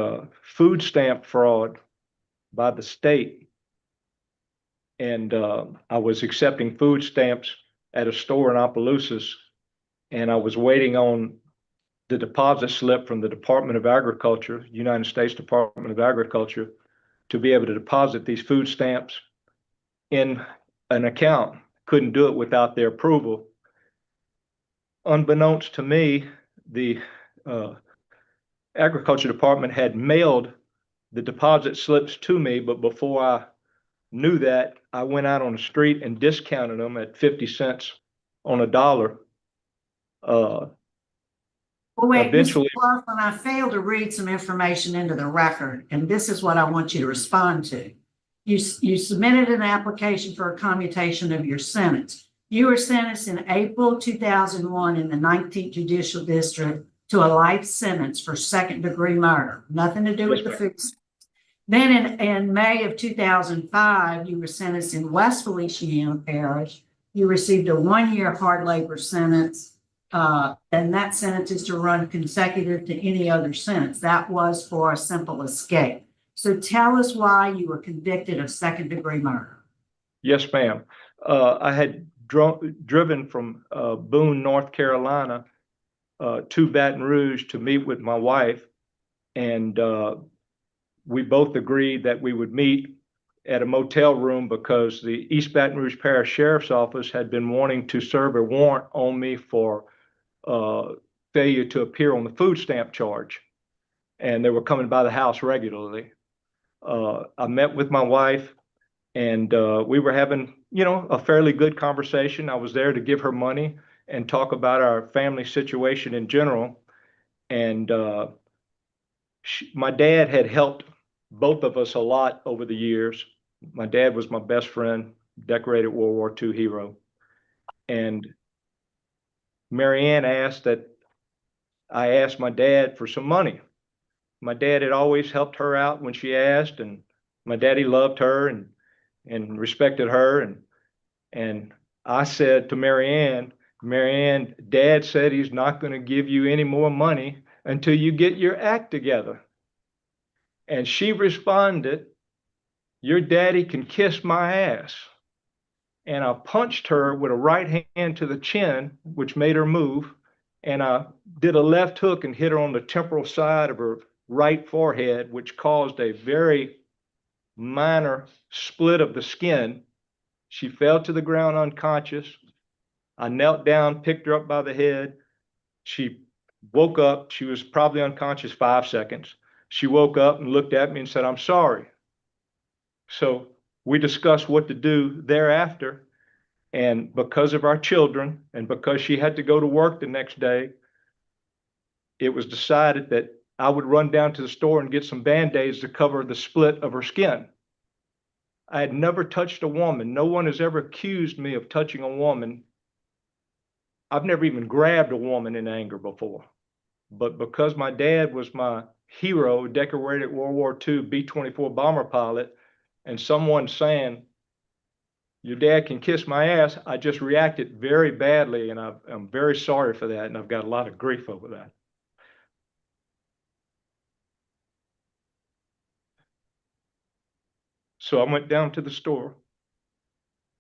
food stamp fraud by the state. And I was accepting food stamps at a store in Opelousas, and I was waiting on the deposit slip from the Department of Agriculture, United States Department of Agriculture, to be able to deposit these food stamps in an account. Couldn't do it without their approval. Unbeknownst to me, the Agriculture Department had mailed the deposit slips to me, but before I knew that, I went out on the street and discounted them at 50 cents on a dollar. Well, wait, Eventually, Mr. McLaughlin, I failed to read some information into the record, and this is what I want you to respond to. You submitted an application for a commutation of your sentence. You were sentenced in April 2001 in the 19th Judicial District to a life sentence for second-degree murder. Nothing to do with the food. Then in May of 2005, you were sentenced in West Feliciana Parish. You received a 1-year hard labor sentence. And that sentence is to run consecutive to any other sentence. That was for a simple escape. So tell us why you were convicted of second-degree murder. yes, ma'am. I had driven from Boone, North Carolina, to Baton Rouge to meet with my wife, and we both agreed that we would meet at a motel room because the East Baton Rouge Parish Sheriff's Office had been wanting to serve a warrant on me for failure to appear on the food stamp charge, and they were coming by the house regularly. I met with my wife, and we were having, a fairly good conversation. I was there to give her money and talk about our family situation in general. And my dad had helped both of us a lot over the years. My dad was my best friend, decorated World War II hero. And Marianne asked that I asked my dad for some money. My dad had always helped her out when she asked, and my daddy loved her and respected her. And I said to Marianne, Dad said he's not going to give you any more money until you get your act together. And she responded, your daddy can kiss my ass. And I punched her with a right hand to the chin, which made her move. And I did a left hook and hit her on the temporal side of her right forehead, which caused a very minor split of the skin. She fell to the ground unconscious. I knelt down, picked her up by the head. She woke up. She was probably unconscious 5 seconds. She woke up and looked at me and said, I'm sorry. So we discussed what to do thereafter. And because of our children and because she had to go to work the next day, it was decided that I would run down to the store and get some Band-Aids to cover the split of her skin. I had never touched a woman. No one has ever accused me of touching a woman. I've never even grabbed a woman in anger before. But because my dad was my hero, decorated World War II B-24 bomber pilot, and someone saying, your dad can kiss my ass, I just reacted very badly, and I'm very sorry for that, and I've got a lot of grief over that. So I went down to the store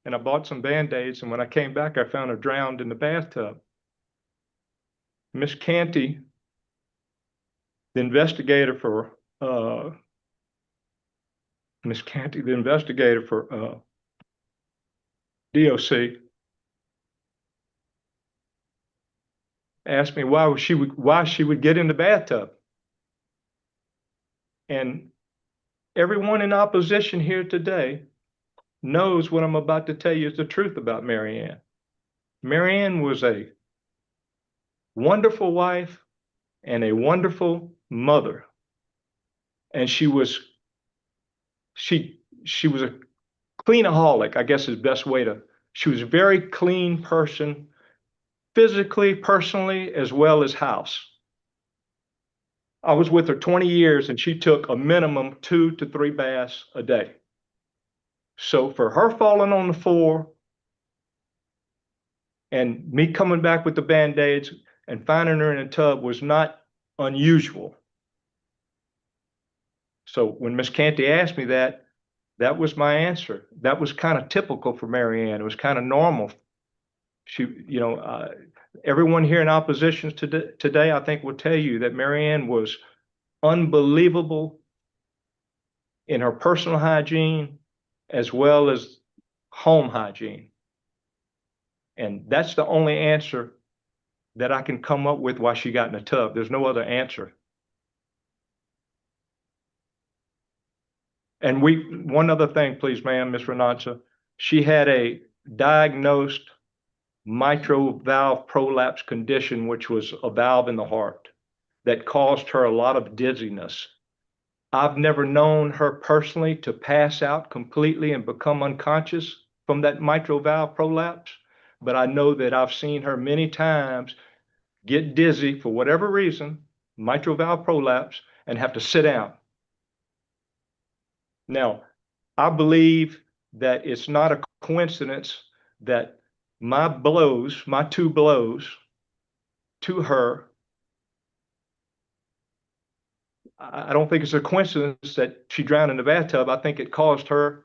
and I bought some Band-Aids, and when I came back, I found her drowned in the bathtub. Miss Canty, the investigator for DOC, asked me why she would get in the bathtub. And everyone in opposition here today knows what I'm about to tell you is the truth about Mary Ann. Mary Ann was a wonderful wife and a wonderful mother. And she was a cleanaholic, I guess is the best way to, she was a very clean person, physically, personally, as well as house. I was with her 20 years and she took a minimum 2 to 3 baths a day. So for her falling on the floor and me coming back with the Band-Aids and finding her in a tub was not unusual. So when Miss Canty asked me that, that was my answer. That was kind of typical for Mary Ann. It was kind of normal. She, everyone here in opposition today, I think, will tell you that Mary Ann was unbelievable in her personal hygiene as well as home hygiene. And that's the only answer that I can come up with why she got in a tub. There's no other answer. And one other thing, please, ma'am, Ms. Renata, she had a diagnosed mitral valve prolapse condition, which was a valve in the heart that caused her a lot of dizziness. I've never known her personally to pass out completely and become unconscious from that mitral valve prolapse, but I know that I've seen her many times get dizzy for whatever reason, mitral valve prolapse, and have to sit down. Now, I believe that it's not a coincidence that my 2 blows to her, I don't think it's a coincidence that she drowned in the bathtub. I think it caused her,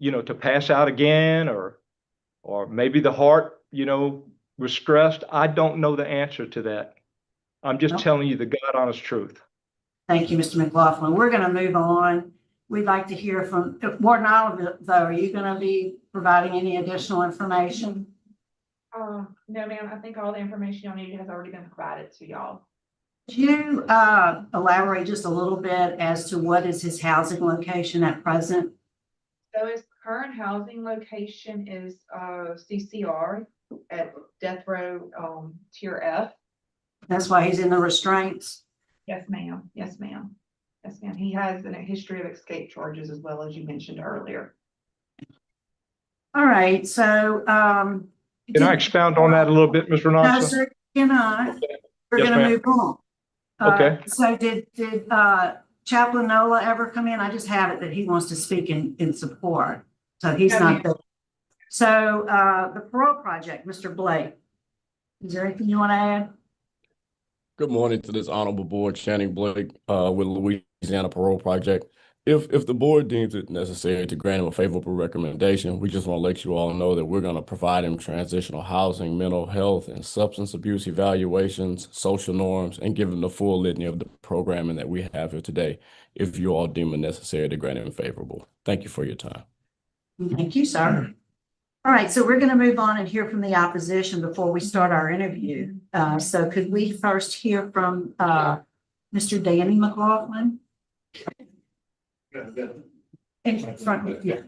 to pass out again, or maybe the heart, was stressed. I don't know the answer to that. I'm just telling you the God honest truth. Thank you, Mr. McLaughlin. We're going to move on. We'd like to hear from Warden Oliver, though. Are you going to be providing any additional information? No, ma'am. I think all the information y'all need has already been provided to y'all. Could you elaborate just a little bit as to what is his housing location at present? So his current housing location is CCR at Death Row Tier F. That's why he's in the restraints? Yes, ma'am. Yes, ma'am. Yes, ma'am. He has a history of escape charges as well, as you mentioned earlier. All right, so can I expound on that a little bit, Ms. Renata? No, sir, cannot. Okay. We're Yes, going to ma'am. move on. Okay. So did Chaplain Nola ever come in? I just have it that he wants to speak in support. So he's not there. So the parole project, Mr. Blake, is there anything you want to add? Good morning to this honorable board, Channing Blake with Louisiana Parole Project. If the board deems it necessary to grant him a favorable recommendation, we just want to let you all know that we're going to provide him transitional housing, mental health, and substance abuse evaluations, social norms, and give him the full litany of the programming that we have here today, if you all deem it necessary to grant him favorable. Thank you for your time. Thank you, sir. All right, so we're going to move on and hear from the opposition before we start our interview. So could we first hear from Mr. Danny McLaughlin? In front, yeah.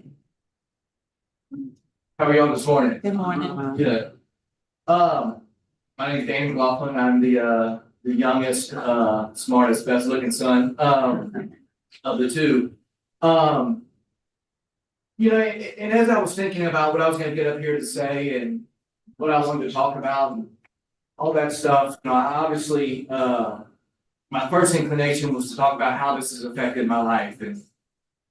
How are y'all this morning? Good morning. Good. My name is Dan McLaughlin. I'm the youngest, smartest, best looking son, of the two. You know, and as I was thinking about what I was gonna get up here to say and what I wanted to talk about and all that stuff, you know, I obviously, my first inclination was to talk about how this has affected my life, and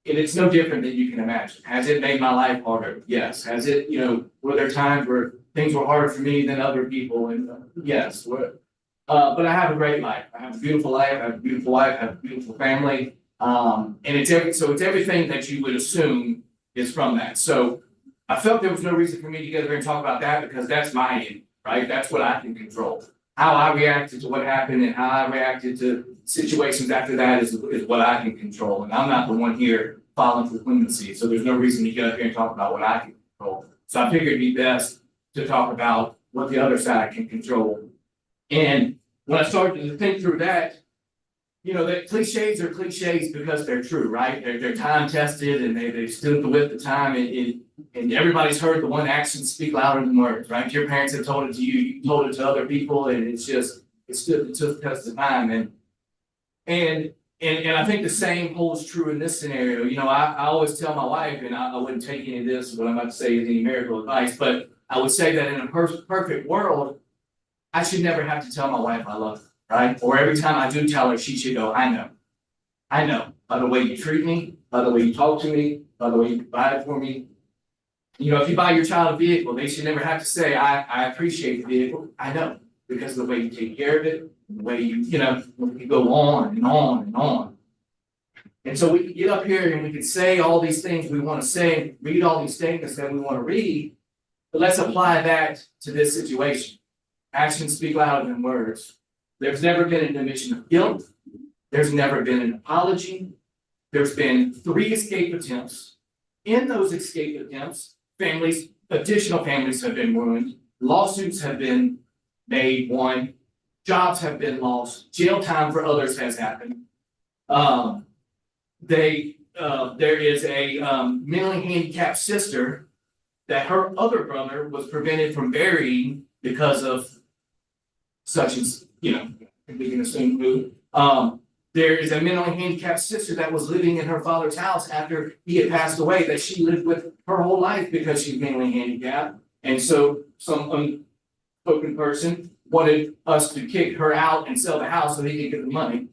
it's no different than you can imagine. Has it made my life harder? Yes. Has it, you know, were there times where things were harder for me than other people? And yes, but I have a great life. I have a beautiful life. I have a beautiful wife. I have a beautiful family. And it's everything that you would assume is from that. So I felt there was no reason for me to get up here and talk about that because that's my end, right? That's what I can control. How I reacted to what happened and how I reacted to situations after that is what I can control. And I'm not the one here filing for clemency. So there's no reason to get up here and talk about what I can control. So I figured it'd be best to talk about what the other side can control. And when I started to think through that, you know, that cliches are cliches because they're true, right? They're time tested and they stood the width of time and everybody's heard the one actions speak louder than words, right? Your parents have told it to you, you told it to other people, and it stood the test of time. And I think the same holds true in this scenario. You know, I always tell my wife, and I wouldn't take any of this, what I'm about to say is any miracle advice, but I would say that in a perfect world, I should never have to tell my wife I love her. Right? Or every time I do tell her, she should go, I know, by the way you treat me, by the way you talk to me, by the way you provide for me. You know, if you buy your child a vehicle, they should never have to say, I appreciate the vehicle. I know, because of the way you take care of it, the way you know, you go on and on and on. And so we can get up here and we can say all these things we want to say, read all these statements that we want to read, but let's apply that to this situation. Actions speak louder than words. There's never been an admission of guilt. There's never been an apology. There's been 3 escape attempts. In those escape attempts, additional families have been ruined. Lawsuits have been won. Jobs have been lost. Jail time for others has happened. There is a mentally handicapped sister that her other brother was prevented from burying because of such as, you know, we can assume who. There is a mentally handicapped sister that was living in her father's house after he had passed away, that she lived with her whole life because she's mentally handicapped. And so some unspoken person wanted us to kick her out and sell the house so he could get the money.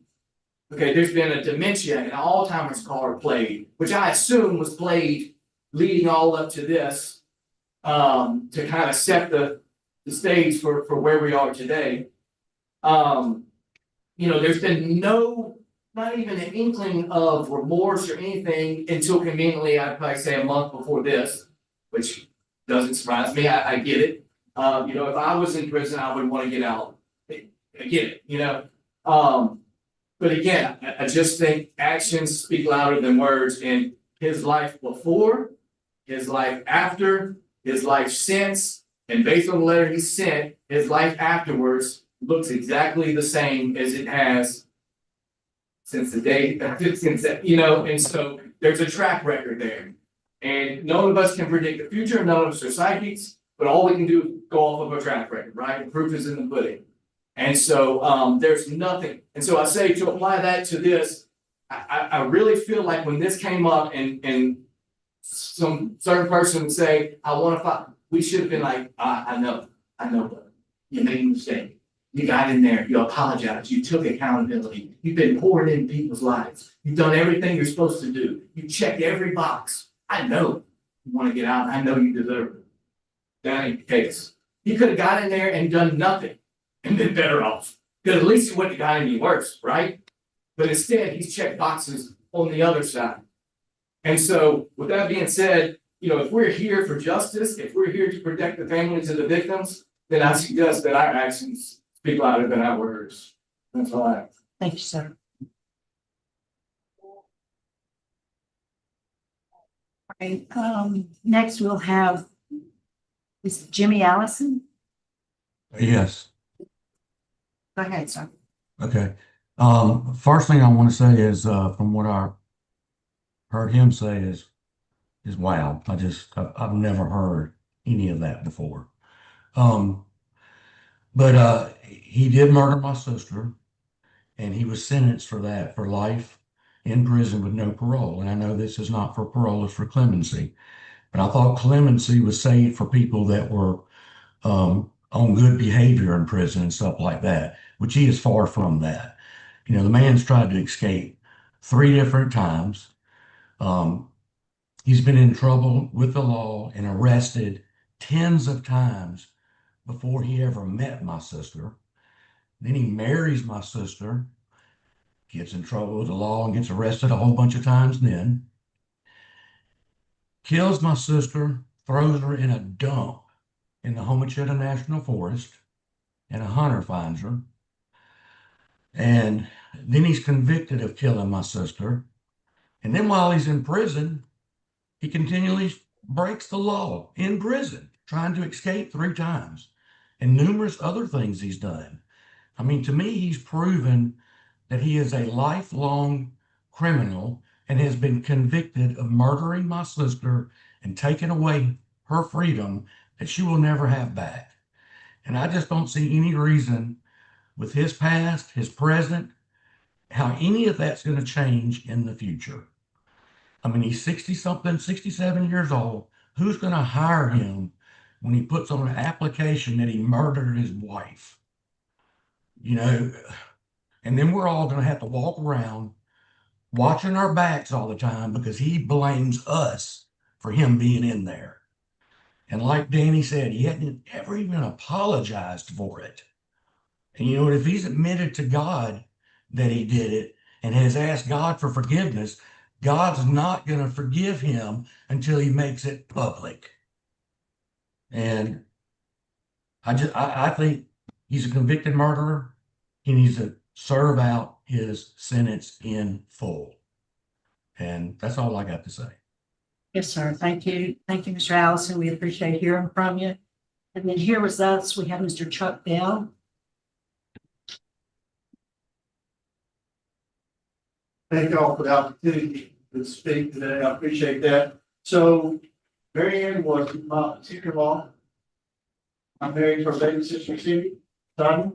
Okay, there's been a dementia and Alzheimer's card played, which I assume was played leading all up to this, to kind of set the stage for where we are today. You know, there's been not even an inkling of remorse or anything until conveniently, I'd probably say a month before this, which doesn't surprise me. I get it. You know, if I was in prison, I would want to get out. I get it, you know. But again, I just think actions speak louder than words, and his life before, his life after, his life since, and based on the letter he sent, his life afterwards looks exactly the same as it has since the day, you know, and so there's a track record there. And none of us can predict the future, none of us are psychics, but all we can do is go off of a track record, right? The proof is in the pudding. And so there's nothing. And so I say to apply that to this, I really feel like when this came up and some certain person would say, I want to fight, we should have been like, I know, but you made a mistake. You got in there, you apologized, you took accountability, you've been pouring in people's lives, you've done everything you're supposed to do, you checked every box. I know you want to get out, I know you deserve it. That ain't the case. He could have got in there and done nothing and been better off. Because at least he wouldn't have got any worse, right? But instead, he's checked boxes on the other side. And so, with that being said, you know, if we're here for justice, if we're here to protect the families of the victims, then I suggest that our actions speak louder than our words. That's all I have. Thank you, sir. Okay, next we'll have is Jimmy Allison. Yes. Go ahead, sir. Okay. First thing I want to say is from what our heard him say is wow. I've never heard any of that before. But he did murder my sister, and he was sentenced for that, for life in prison with no parole. And I know this is not for parole, it's for clemency. But I thought clemency was saved for people that were on good behavior in prison and stuff like that, which he is far from that. You know, the man's tried to escape 3 different times. He's been in trouble with the law and arrested tens of times before he ever met my sister. Then he marries my sister, gets in trouble with the law and gets arrested a whole bunch of times then. Kills my sister, throws her in a dump in the Homachetta National Forest, and a hunter finds her. And then he's convicted of killing my sister. And then while he's in prison, he continually breaks the law in prison, trying to escape 3 times, and numerous other things he's done. I mean, to me, he's proven that he is a lifelong criminal and has been convicted of murdering my sister and taking away her freedom that she will never have back. And I just don't see any reason with his past, his present, how any of that's going to change in the future. I mean, he's 60-something, 67 years old. Who's going to hire him when he puts on an application that he murdered his wife? You know, and then we're all going to have to walk around watching our backs all the time because he blames us for him being in there. And like Danny said, he hadn't ever even apologized for it. And you know, if he's admitted to God that he did it and has asked God for forgiveness, God's not going to forgive him until he makes it public. And I think he's a convicted murderer. He needs to serve out his sentence in full. And that's all I got to say. Yes, sir. Thank you. Thank you, Mr. Allison. We appreciate hearing from you. And then here with us, we have Mr. Chuck Bell. Thank y'all for the opportunity to speak today. I appreciate that. So Mary Ann was my sister-in-law. I'm married to her baby sister, Cindy. I've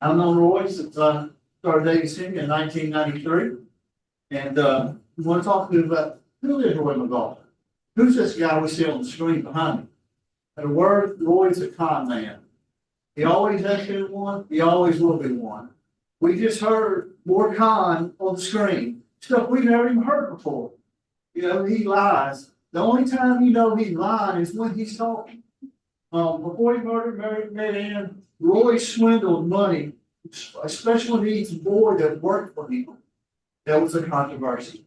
known Roy since I started dating Cindy in 1993. And we want to talk to you about who is Roy McLaughlin? Who's this guy we see on the screen behind me? And the word, Roy's a con man. He always has been one. He always will be one. We just heard more con on the screen. Stuff we've never even heard before. You know, he lies. The only time you know he's lying is when he's talking. Before he murdered Mary Ann, Roy swindled money, especially when he's a boy that worked for him. That was a controversy.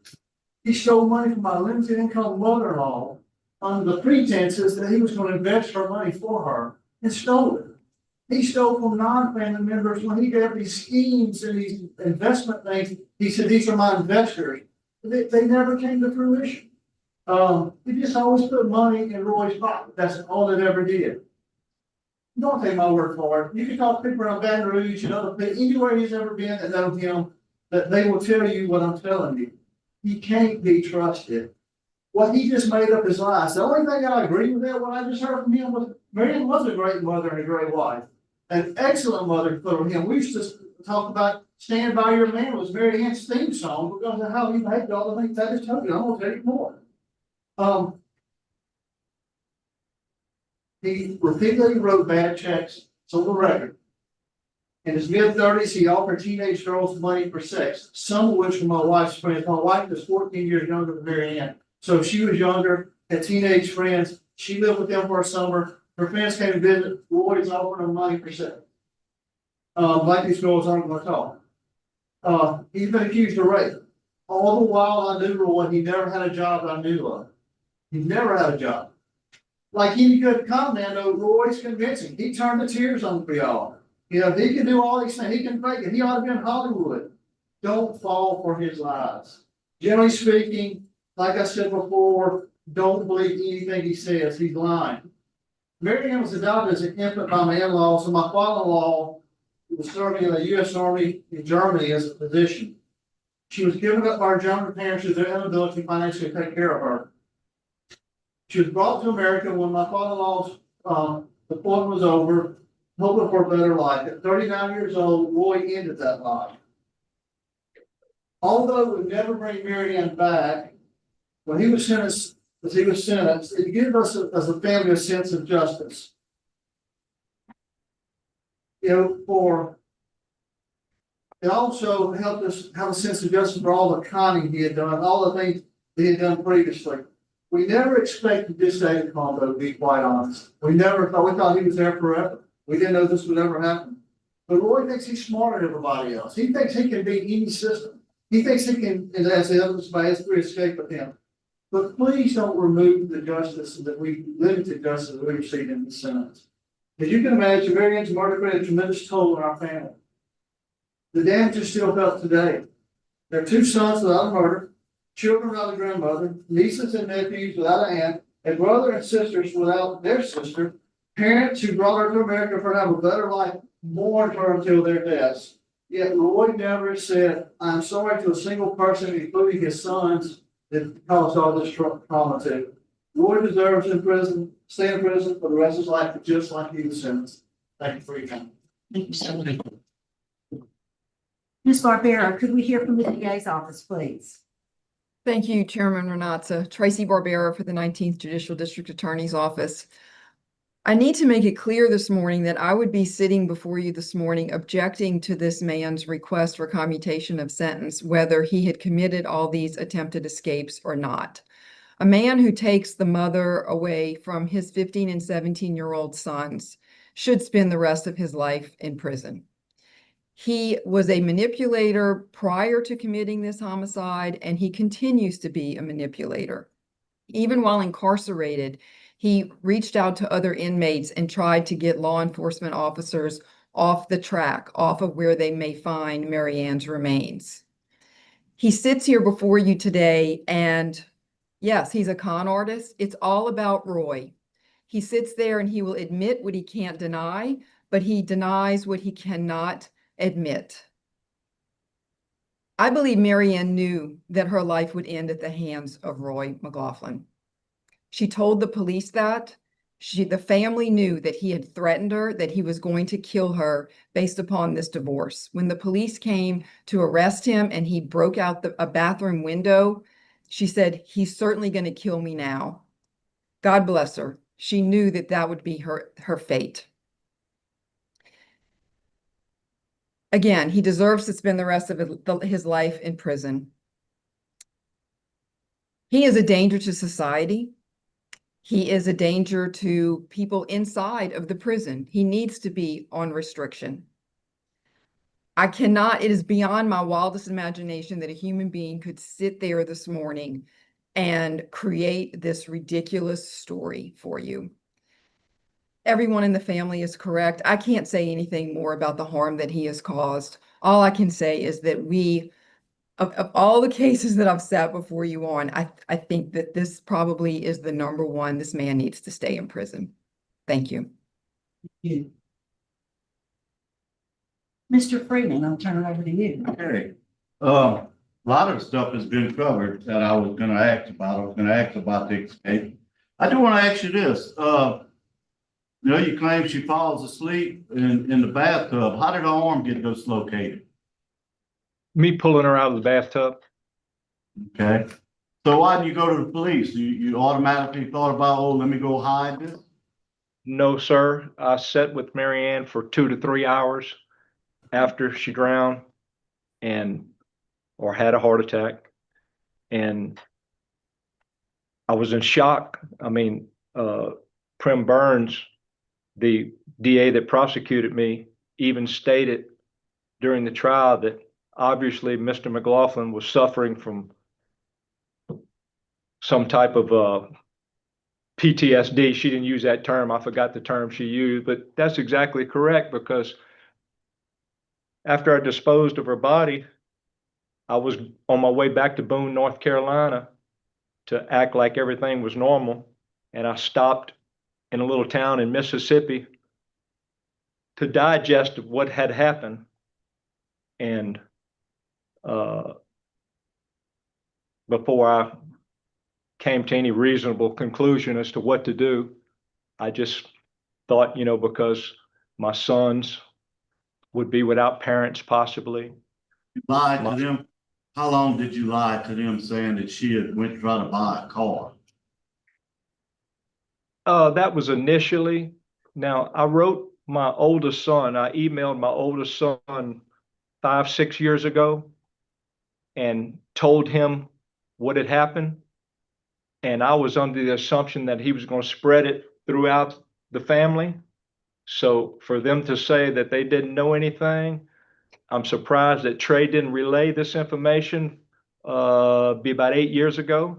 He stole money from my limited income mother-in-law on the pretenses that he was going to invest her money for her and stole it. He stole from non-family members when he gave these schemes and these investment things. He said, these are my investors. They never came to fruition. He just always put money in Roy's pocket. That's all it ever did. Don't take my word for it. You can talk to people around Baton Rouge and other places, anywhere he's ever been that know him, that they will tell you what I'm telling you. He can't be trusted. What he just made up his lies. The only thing that I agree with that, what I just heard from him was, Marianne was a great mother and a great wife. An excellent mother for him. We used to talk about Stand By Your Man was Mary Ann's theme song because of how he behaved all the things I just told you. I'm going to tell you more. He repeatedly wrote bad checks, so the record. In his mid-30s, he offered teenage girls money for sex, some of which were my wife's friends. My wife was 14 years younger than Mary Ann. So she was younger, had teenage friends. She lived with them for a summer. Her friends came to visit. Roy's offering them money for sex. Like these girls aren't going to talk. He's been accused of rape. All the while I knew Roy, he never had a job I knew of. He never had a job. Like any good con man, though, Roy's convincing. He turned the tears on for y'all. You know, he can do all these things. He can fake it. He ought to be in Hollywood. Don't fall for his lies. Generally speaking, like I said before, don't believe anything he says. He's lying. Mary Ann was adopted as an infant by my in-law, so my father-in-law was serving in the U.S. Army in Germany as a physician. She was given up by her German parents due to their inability financially to take care of her. She was brought to America when my father-in-law's deployment was over, hoping for a better life. At 39 years old, Roy ended that life. Although we never bring Mary Ann back, when he was sentenced, it gives us as a family a sense of justice. It also helped us have a sense of justice for all the conning he had done, all the things he had done previously. We never expected this day to come, though, to be quite honest. We thought he was there forever. We didn't know this would ever happen. But Roy thinks he's smarter than everybody else. He thinks he can beat any system. He thinks he can, as evidenced by his three escape with him. But please don't remove the justice that limited justice that we received in the sentence. As you can imagine, Mary Ann's murder created a tremendous toll on our family. The damage is still felt today. There are two sons without a murder, children without a grandmother, nieces and nephews without an aunt, a brother and sisters without their sister, parents who brought her to America for to have a better life mourned her until their deaths. Yet Roy never said, "I'm sorry" to a single person, including his sons, that caused all this trauma to. Roy deserves stay in prison for the rest of his life, just like he was sentenced. Thank you for your time. Thank you so much. Ms. Barbera, could we hear from the DA's office, please? Thank you, Chairman Renatza. Tracy Barbera for the 19th Judicial District Attorney's Office. I need to make it clear this morning that I would be sitting before you this morning objecting to this man's request for commutation of sentence, whether he had committed all these attempted escapes or not. A man who takes the mother away from his 15 and 17-year-old sons should spend the rest of his life in prison. He was a manipulator prior to committing this homicide, and he continues to be a manipulator. Even while incarcerated, he reached out to other inmates and tried to get law enforcement officers off the track, off of where they may find Mary Ann's remains. He sits here before you today, and yes, he's a con artist. It's all about Roy. He sits there and he will admit what he can't deny, but he denies what he cannot admit. I believe Mary Ann knew that her life would end at the hands of Roy McLaughlin. She told the police that. The family knew that he had threatened her, that he was going to kill her based upon this divorce. When the police came to arrest him and he broke out a bathroom window, she said, "He's certainly going to kill me now." God bless her. She knew that that would be her fate. Again, he deserves to spend the rest of his life in prison. He is a danger to society. He is a danger to people inside of the prison. He needs to be on restriction. It is beyond my wildest imagination that a human being could sit there this morning and create this ridiculous story for you. Everyone in the family is correct. I can't say anything more about the harm that he has caused. All I can say is that of all the cases that I've sat before you on, I think that this probably is the number one. This man needs to stay in prison. Thank you. Thank you. Mr. Freeman, I'll turn it over to you. Okay. A lot of stuff has been covered that I was going to ask about. I was going to ask about the escape. I do want to ask you this. You claim she falls asleep in the bathtub. How did her arm get dislocated? Me pulling her out of the bathtub. Okay. So why did you go to the police? You automatically thought about, oh, let me go hide this? No, sir. I sat with Mary Ann for 2 to 3 hours after she drowned or had a heart attack. And I was in shock. I mean, Prim Burns, the DA that prosecuted me, even stated during the trial that obviously Mr. McLaughlin was suffering from some type of PTSD. She didn't use that term. I forgot the term she used, but that's exactly correct, because after I disposed of her body, I was on my way back to Boone, North Carolina to act like everything was normal. And I stopped in a little town in Mississippi to digest what had happened. And before I came to any reasonable conclusion as to what to do. I just thought, because my sons would be without parents possibly. You lied to them. How long did you lie to them saying that she had went to try to buy a car? That was initially. Now, I wrote my oldest son, I emailed my oldest son 5-6 years ago and told him what had happened. And I was under the assumption that he was going to spread it throughout the family. So for them to say that they didn't know anything, I'm surprised that Trey didn't relay this information, be about 8 years ago.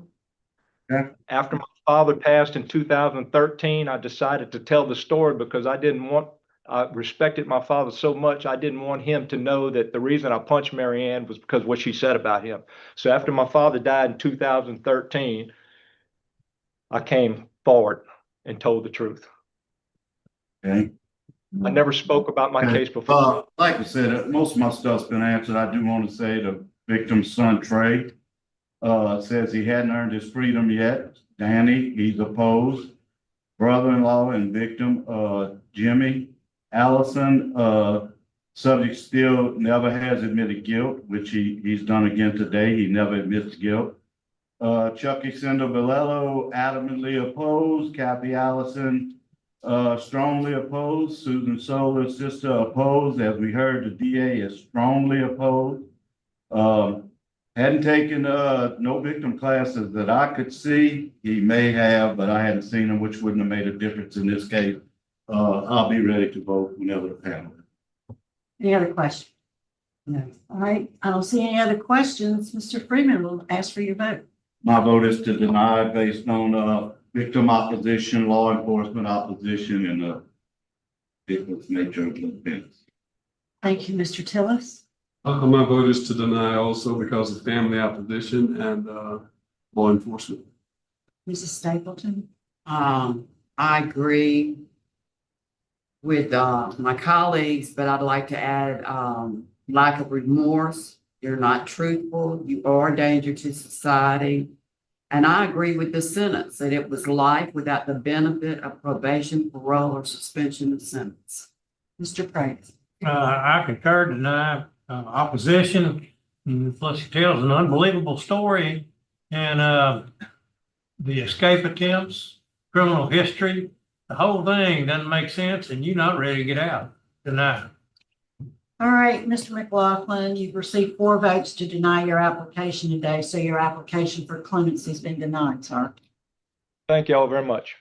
Yeah. After my father passed in 2013, I decided to tell the story because I respected my father so much. I didn't want him to know that the reason I punched Mary Ann was because of what she said about him. So after my father died in 2013, I came forward and told the truth. Okay. I never spoke about my case before. Like I said, most of my stuff's been answered. I do want to say the victim's son, Trey, says he hadn't earned his freedom yet. Danny, he's opposed. Brother-in-law and victim, Jimmy, Allison, subject still never has admitted guilt, which he's done again today. He never admits guilt. Chucky Cindervilello adamantly opposed. Kathy Allison, strongly opposed. Susan Solar's sister opposed. As we heard, the DA is strongly opposed. Hadn't taken no victim classes that I could see. He may have, but I hadn't seen them, which wouldn't have made a difference in this case. I'll be ready to vote whenever the panel. Any other questions? No. All right, I don't see any other questions. Mr. Freeman will ask for your vote. My vote is to deny based on victim opposition, law enforcement opposition, and victim's nature of the offense. Thank you, Mr. Tillis. My vote is to deny also because of family opposition and law enforcement. Mrs. Stapleton. I agree with my colleagues, but I'd like to add lack of remorse. You're not truthful. You are a danger to society. And I agree with the sentence that it was life without the benefit of probation, parole, or suspension of sentence. Mr. Price. I concur, deny, opposition. Plus he tells an unbelievable story and the escape attempts, criminal history, the whole thing doesn't make sense and you're not ready to get out. Deny. All right, Mr. McLaughlin, you've received 4 votes to deny your application today, so your application for clemency has been denied, sir. Thank you all very much.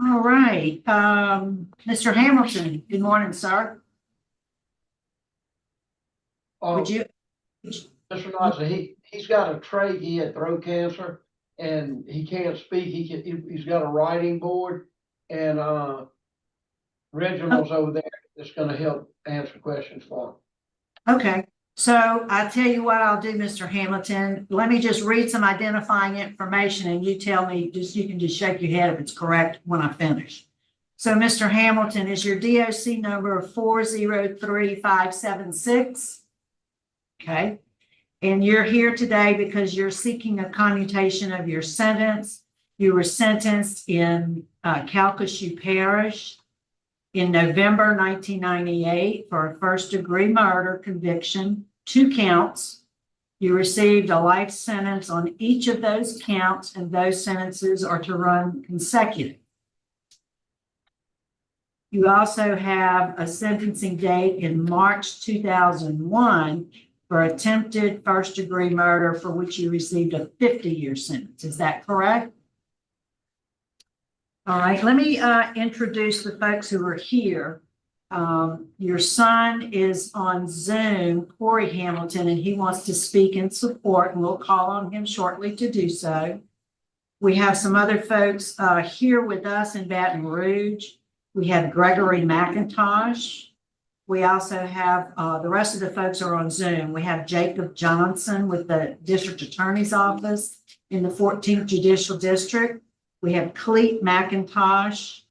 All right, Mr. Hamilton, good morning, sir. Would you? Mr. Knotson, he's got a trach, he had throat cancer, and he can't speak, he's got a writing board, and, Reginald's over there that's gonna help answer questions for him. Okay, so I tell you what I'll do, Mr. Hamilton. Let me just read some identifying information and you tell me, you can just shake your head if it's correct when I finish. So Mr. Hamilton, is your DOC number 403576? Okay, and you're here today because you're seeking a commutation of your sentence. You were sentenced in Calcasieu Parish in November 1998 for a first-degree murder conviction, 2 counts. You received a life sentence on each of those counts, and those sentences are to run consecutive. You also have a sentencing date in March 2001 for attempted first-degree murder for which you received a 50-year sentence. Is that correct? All right, let me introduce the folks who are here. Your son is on Zoom, Corey Hamilton, and he wants to speak in support, and we'll call on him shortly to do so. We have some other folks here with us in Baton Rouge. We have Gregory McIntosh. We also have, the rest of the folks are on Zoom. We have Jacob Johnson with the District Attorney's Office in the 14th Judicial District. We have Cleet McIntosh,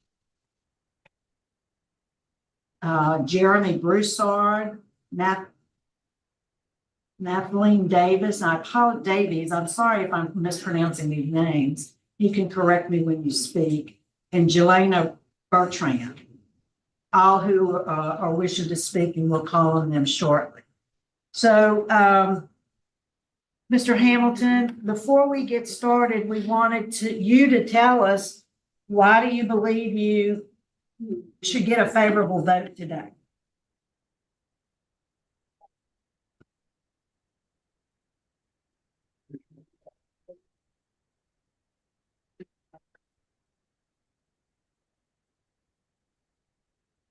Jeremy Broussard, Nathalie Davis. I apologize, Davies. I'm sorry if I'm mispronouncing these names. You can correct me when you speak. And Jelena Bertrand. All who are wishing to speak, and we'll call on them shortly. So, Mr. Hamilton, before we get started, we wanted you to tell us, why do you believe you should get a favorable vote today?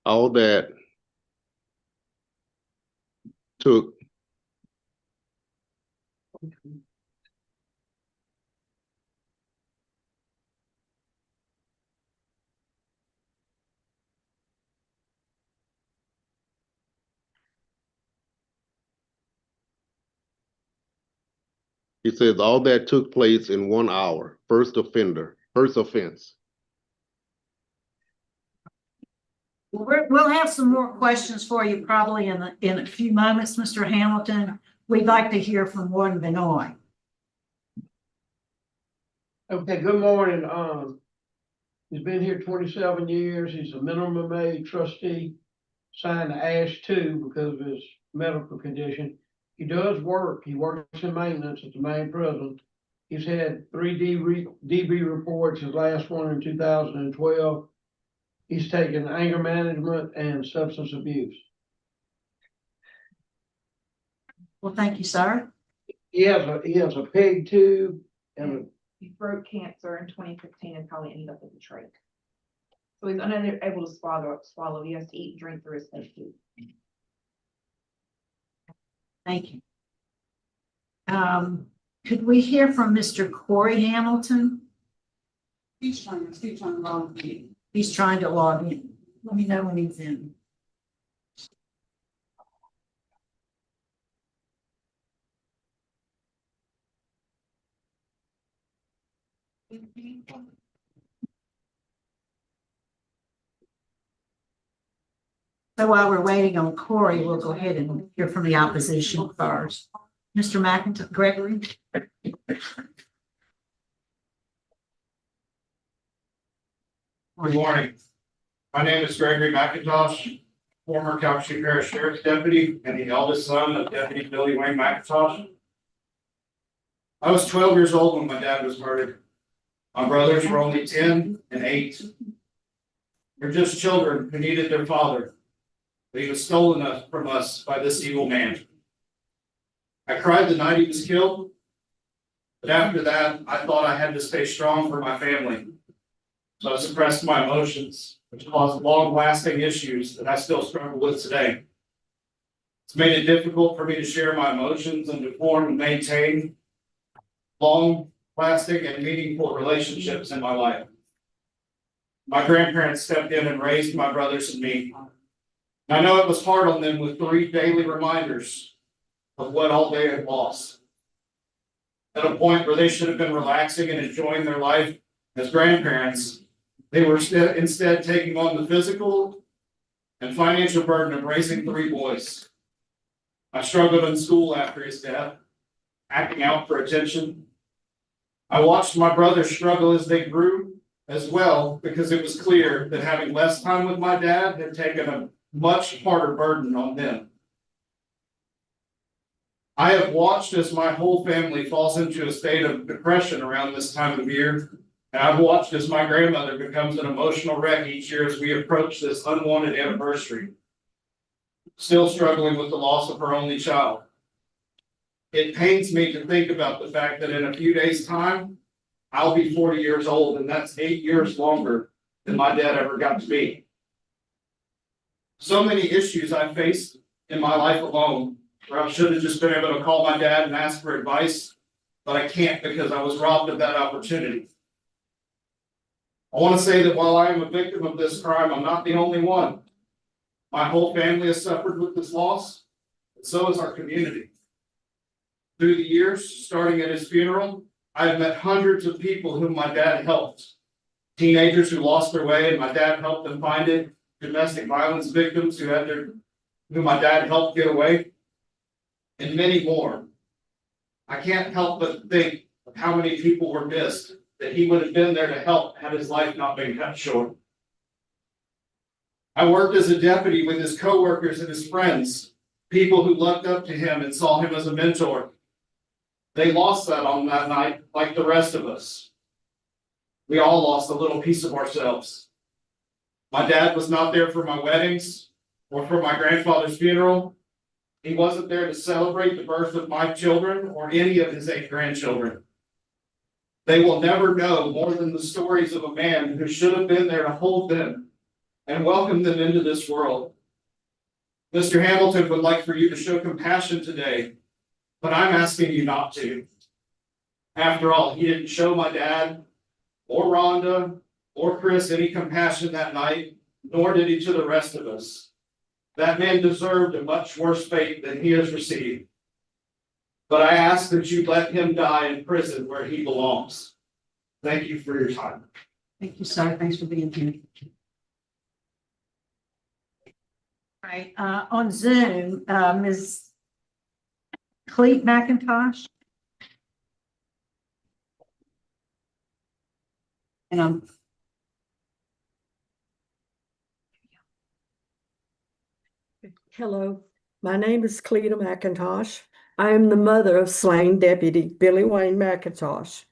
All that took he says all that took place in 1 hour. First offense. We'll have some more questions for you probably in a few moments, Mr. Hamilton. We'd like to hear from Warden Benoit. Okay, good morning. He's been here 27 years. He's a minimum age trustee, signed to Ash 2 because of his medical condition. He does work. He works in maintenance at the main prison. He's had 3 DB reports, his last one in 2012. He's taken anger management and substance abuse. Well, thank you, sir. He has a peg tube and He broke cancer in 2015 and probably ended up with a trach. So he's unable to swallow. He has to eat and drink through his peg tube. Thank you. Could we hear from Mr. Corey Hamilton? He's trying to log in. He's trying to log in. Let me know when he's in. So while we're waiting on Corey, we'll go ahead and hear from the opposition first. Mr. McIntosh, Gregory. Good morning. My name is Gregory McIntosh, former Calcasieu Parish Sheriff's Deputy and the eldest son of Deputy Billy Wayne McIntosh. I was 12 years old when my dad was murdered. My brothers were only 10 and 8. We're just children who needed their father, but he was stolen from us by this evil man. I cried the night he was killed, but after that, I thought I had to stay strong for my family. So I suppressed my emotions, which caused long-lasting issues that I still struggle with today. It's made it difficult for me to share my emotions and to form and maintain long-lasting and meaningful relationships in my life. My grandparents stepped in and raised my brothers and me. I know it was hard on them with 3 daily reminders of what all they had lost. At a point where they should have been relaxing and enjoying their life as grandparents, they were instead taking on the physical and financial burden of raising 3 boys. I struggled in school after his death, acting out for attention. I watched my brothers struggle as they grew as well, because it was clear that having less time with my dad had taken a much harder burden on them. I have watched as my whole family falls into a state of depression around this time of year. And I've watched as my grandmother becomes an emotional wreck each year as we approach this unwanted anniversary. Still struggling with the loss of her only child. It pains me to think about the fact that in a few days' time, I'll be 40 years old, and that's 8 years longer than my dad ever got to be. So many issues I faced in my life alone, where I should have just been able to call my dad and ask for advice, but I can't because I was robbed of that opportunity. I want to say that while I am a victim of this crime, I'm not the only one. My whole family has suffered with this loss, and so has our community. Through the years, starting at his funeral, I have met hundreds of people whom my dad helped. Teenagers who lost their way and my dad helped them find it. Domestic violence victims who my dad helped get away. And many more. I can't help but think of how many people were missed, that he would have been there to help had his life not been cut short. I worked as a deputy with his coworkers and his friends, people who looked up to him and saw him as a mentor. They lost that on that night, like the rest of us. We all lost a little piece of ourselves. My dad was not there for my weddings or for my grandfather's funeral. He wasn't there to celebrate the birth of my children or any of his 8 grandchildren. They will never know more than the stories of a man who should have been there to hold them and welcome them into this world. Mr. Hamilton would like for you to show compassion today, but I'm asking you not to. After all, he didn't show my dad or Rhonda or Chris any compassion that night, nor did he to the rest of us. That man deserved a much worse fate than he has received. But I ask that you let him die in prison where he belongs. Thank you for your time. Thank you, sir. Thanks for being here. All right, on Zoom, Ms. Cleet McIntosh. And Hello, my name is Cleta McIntosh. I am the mother of slain Deputy Billy Wayne McIntosh.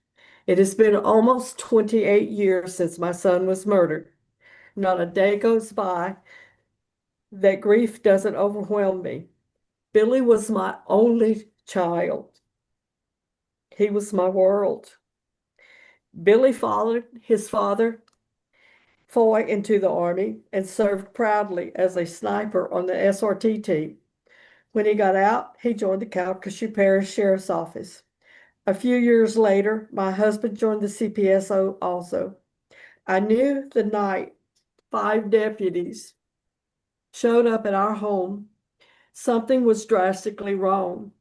It has been almost 28 years since my son was murdered. Not a day goes by that grief doesn't overwhelm me. Billy was my only child. He was my world. Billy followed his father, Foy, into the Army and served proudly as a sniper on the SRT team. When he got out, he joined the Calcasieu Parish Sheriff's Office. A few years later, my husband joined the CPSO also. I knew the night 5 deputies showed up at our home, something was drastically wrong.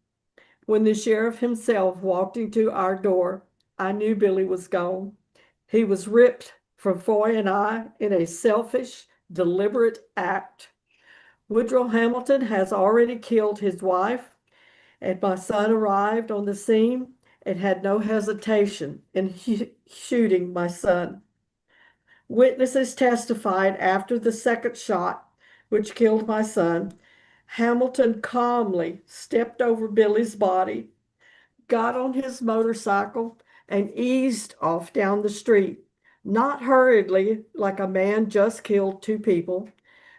When the sheriff himself walked into our door, I knew Billy was gone. He was ripped from Foy and I in a selfish, deliberate act. Woodrow Hamilton has already killed his wife, and my son arrived on the scene and had no hesitation in shooting my son. Witnesses testified after the second shot, which killed my son, Hamilton calmly stepped over Billy's body, got on his motorcycle, and eased off down the street, not hurriedly like a man just killed 2 people,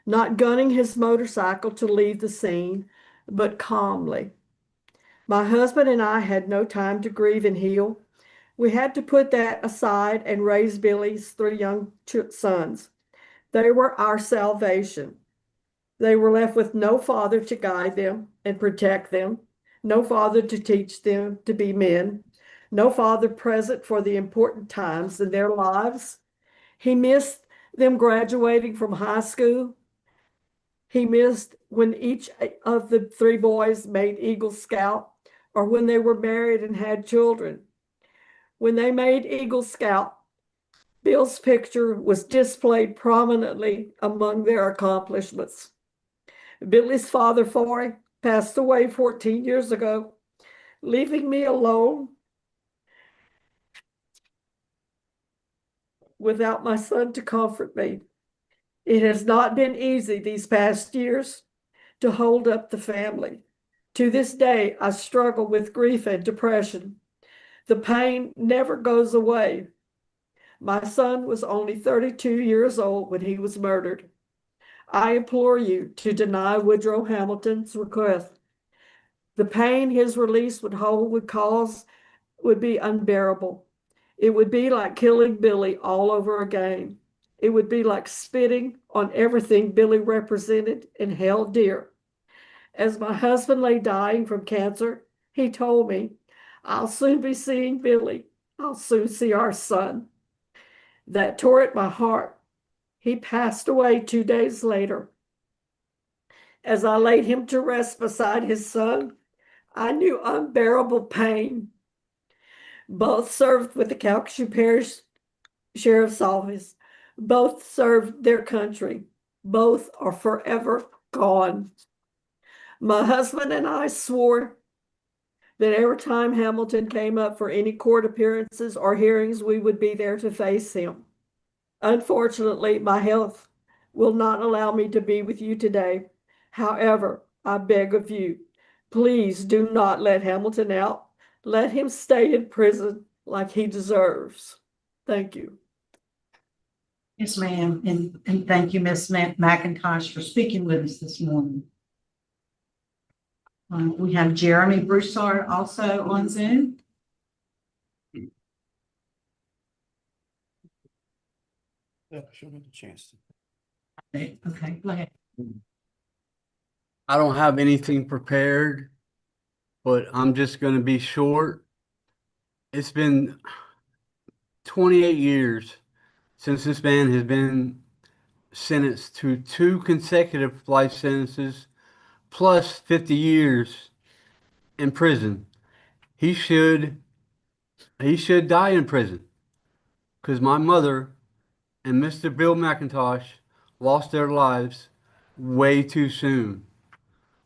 not gunning his motorcycle to leave the scene, but calmly. My husband and I had no time to grieve and heal. We had to put that aside and raise Billy's three young sons. They were our salvation. They were left with no father to guide them and protect them, no father to teach them to be men, no father present for the important times in their lives. He missed them graduating from high school. He missed when each of the three boys made Eagle Scout or when they were married and had children. When they made Eagle Scout, Bill's picture was displayed prominently among their accomplishments. Billy's father, Foy, passed away 14 years ago, leaving me alone without my son to comfort me. It has not been easy these past years to hold up the family. To this day, I struggle with grief and depression. The pain never goes away. My son was only 32 years old when he was murdered. I implore you to deny Woodrow Hamilton's request. The pain his release would cause would be unbearable. It would be like killing Billy all over again. It would be like spitting on everything Billy represented and held dear. As my husband lay dying from cancer, he told me, "I'll soon be seeing Billy. I'll soon see our son." That tore at my heart. He passed away 2 days later. As I laid him to rest beside his son, I knew unbearable pain. Both served with the Calcasieu Parish Sheriff's Office. Both served their country. Both are forever gone. My husband and I swore that every time Hamilton came up for any court appearances or hearings, we would be there to face him. Unfortunately, my health will not allow me to be with you today. However, I beg of you, please do not let Hamilton out. Let him stay in prison like he deserves. Thank you. Yes, ma'am. And thank you, Ms. McIntosh, for speaking with us this morning. We have Jeremy Broussard also on Zoom. Yeah, she'll get a chance Okay, go ahead. I don't have anything prepared, but I'm just going to be short. It's been 28 years since this man has been sentenced to 2 consecutive life sentences plus 50 years in prison. He should die in prison because my mother and Mr. Bill McIntosh lost their lives way too soon.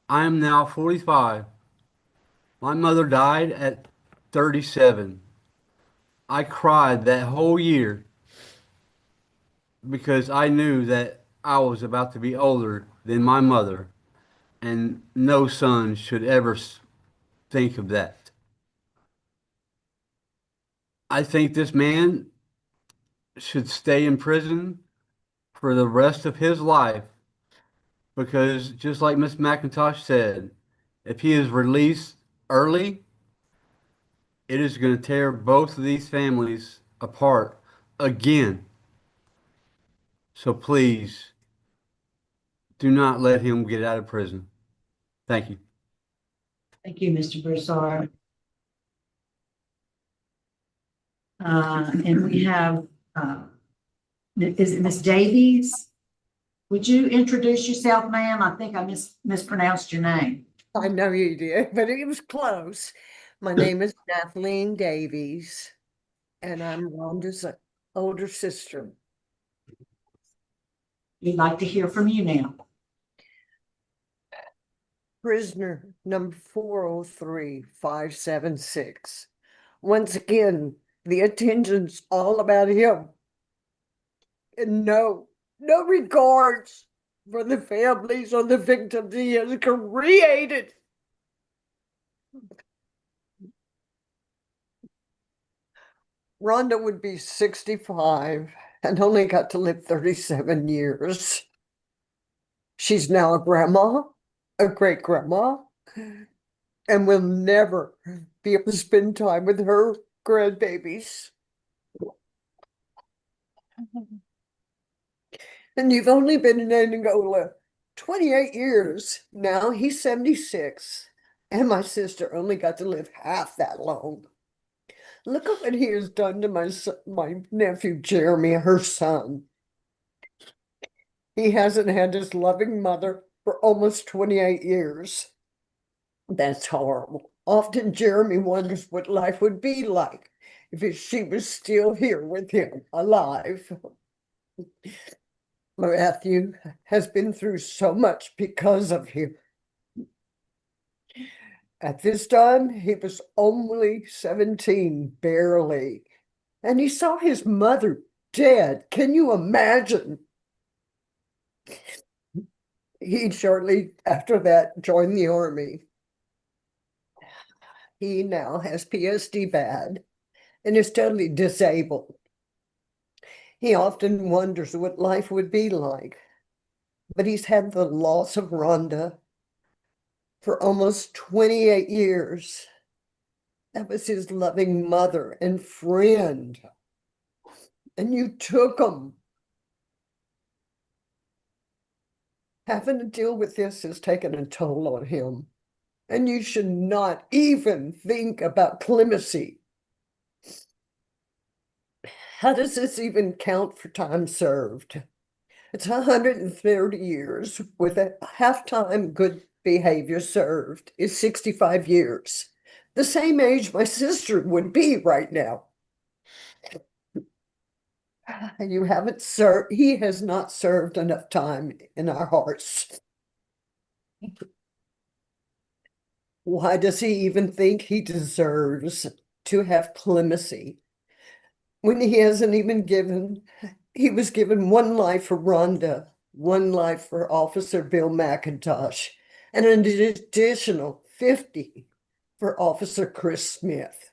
I am now 45. My mother died at 37. I cried that whole year because I knew that I was about to be older than my mother, and no son should ever think of that. I think this man should stay in prison for the rest of his life because, just like Miss McIntosh said, if he is released early, it is going to tear both of these families apart again. So please do not let him get out of prison. Thank you. Thank you, Mr. Broussard. And we have, is it Ms. Davies? Would you introduce yourself, ma'am? I think I mispronounced your name. I know you did, but it was close. My name is Kathleen Davies, and I'm Rhonda's older sister. We'd like to hear from you now. Prisoner number 403-576. Once again, the attention's all about him. And no regards for the families or the victims he has created. Rhonda would be 65 and only got to live 37 years. She's now a grandma, a great-grandma, and will never be able to spend time with her grandbabies. And you've only been in Angola 28 years. Now he's 76. And my sister only got to live half that long. Look at what he has done to my nephew, Jeremy, her son. He hasn't had his loving mother for almost 28 years. That's horrible. Often Jeremy wonders what life would be like if she was still here with him, alive. Matthew has been through so much because of him. At this time, he was only 17, barely. And he saw his mother dead. Can you imagine? He shortly after that joined the army. He now has PSD bad and is totally disabled. He often wonders what life would be like, but he's had the loss of Rhonda for almost 28 years. That was his loving mother and friend. And you took him. Having to deal with this has taken a toll on him. And you should not even think about clemency. How does this even count for time served? It's 130 years with a half-time good behavior served is 65 years. The same age my sister would be right now. You haven't served, he has not served enough time in our hearts. Why does he even think he deserves to have clemency when he hasn't even he was given one life for Rhonda, one life for Officer Bill McIntosh, and an additional 50 for Officer Chris Smith.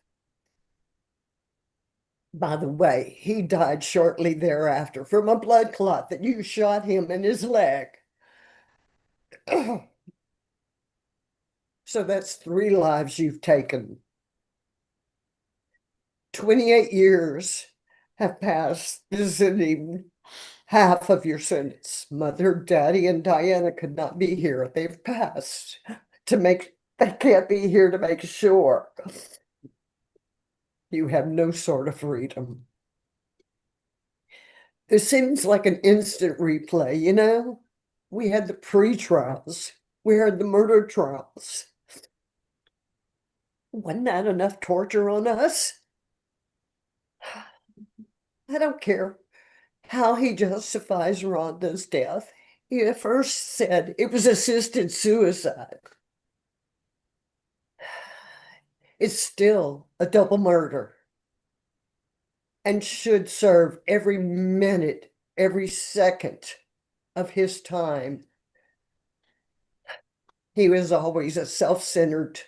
By the way, he died shortly thereafter from a blood clot that you shot him in his leg. So that's 3 lives you've taken. 28 years have passed visiting half of your sentence. Mother, Daddy, and Diana could not be here. They've passed they can't be here to make sure. You have no sort of freedom. This seems like an instant replay, you know? We had the pre-trials. We had the murder trials. Wasn't that enough torture on us? I don't care how he justifies Rhonda's death. He at first said it was assisted suicide. It's still a double murder and should serve every minute, every second of his time. He was always a self-centered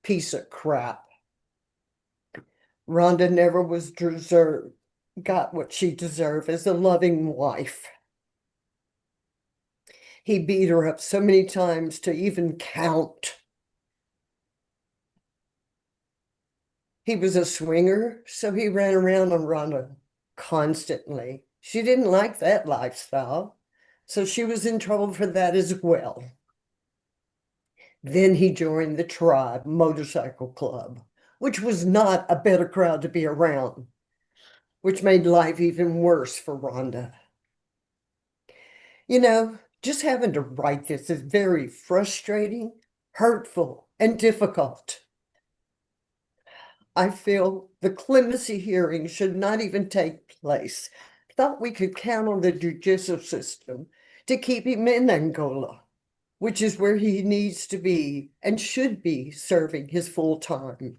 piece of crap. Rhonda never got what she deserved as a loving wife. He beat her up so many times to even count. He was a swinger, so he ran around on Rhonda constantly. She didn't like that lifestyle, so she was in trouble for that as well. Then he joined the Tribe Motorcycle Club, which was not a better crowd to be around, which made life even worse for Rhonda. You know, just having to write this is very frustrating, hurtful, and difficult. I feel the clemency hearing should not even take place. Thought we could count on the judicial system to keep him in Angola, which is where he needs to be and should be serving his full time.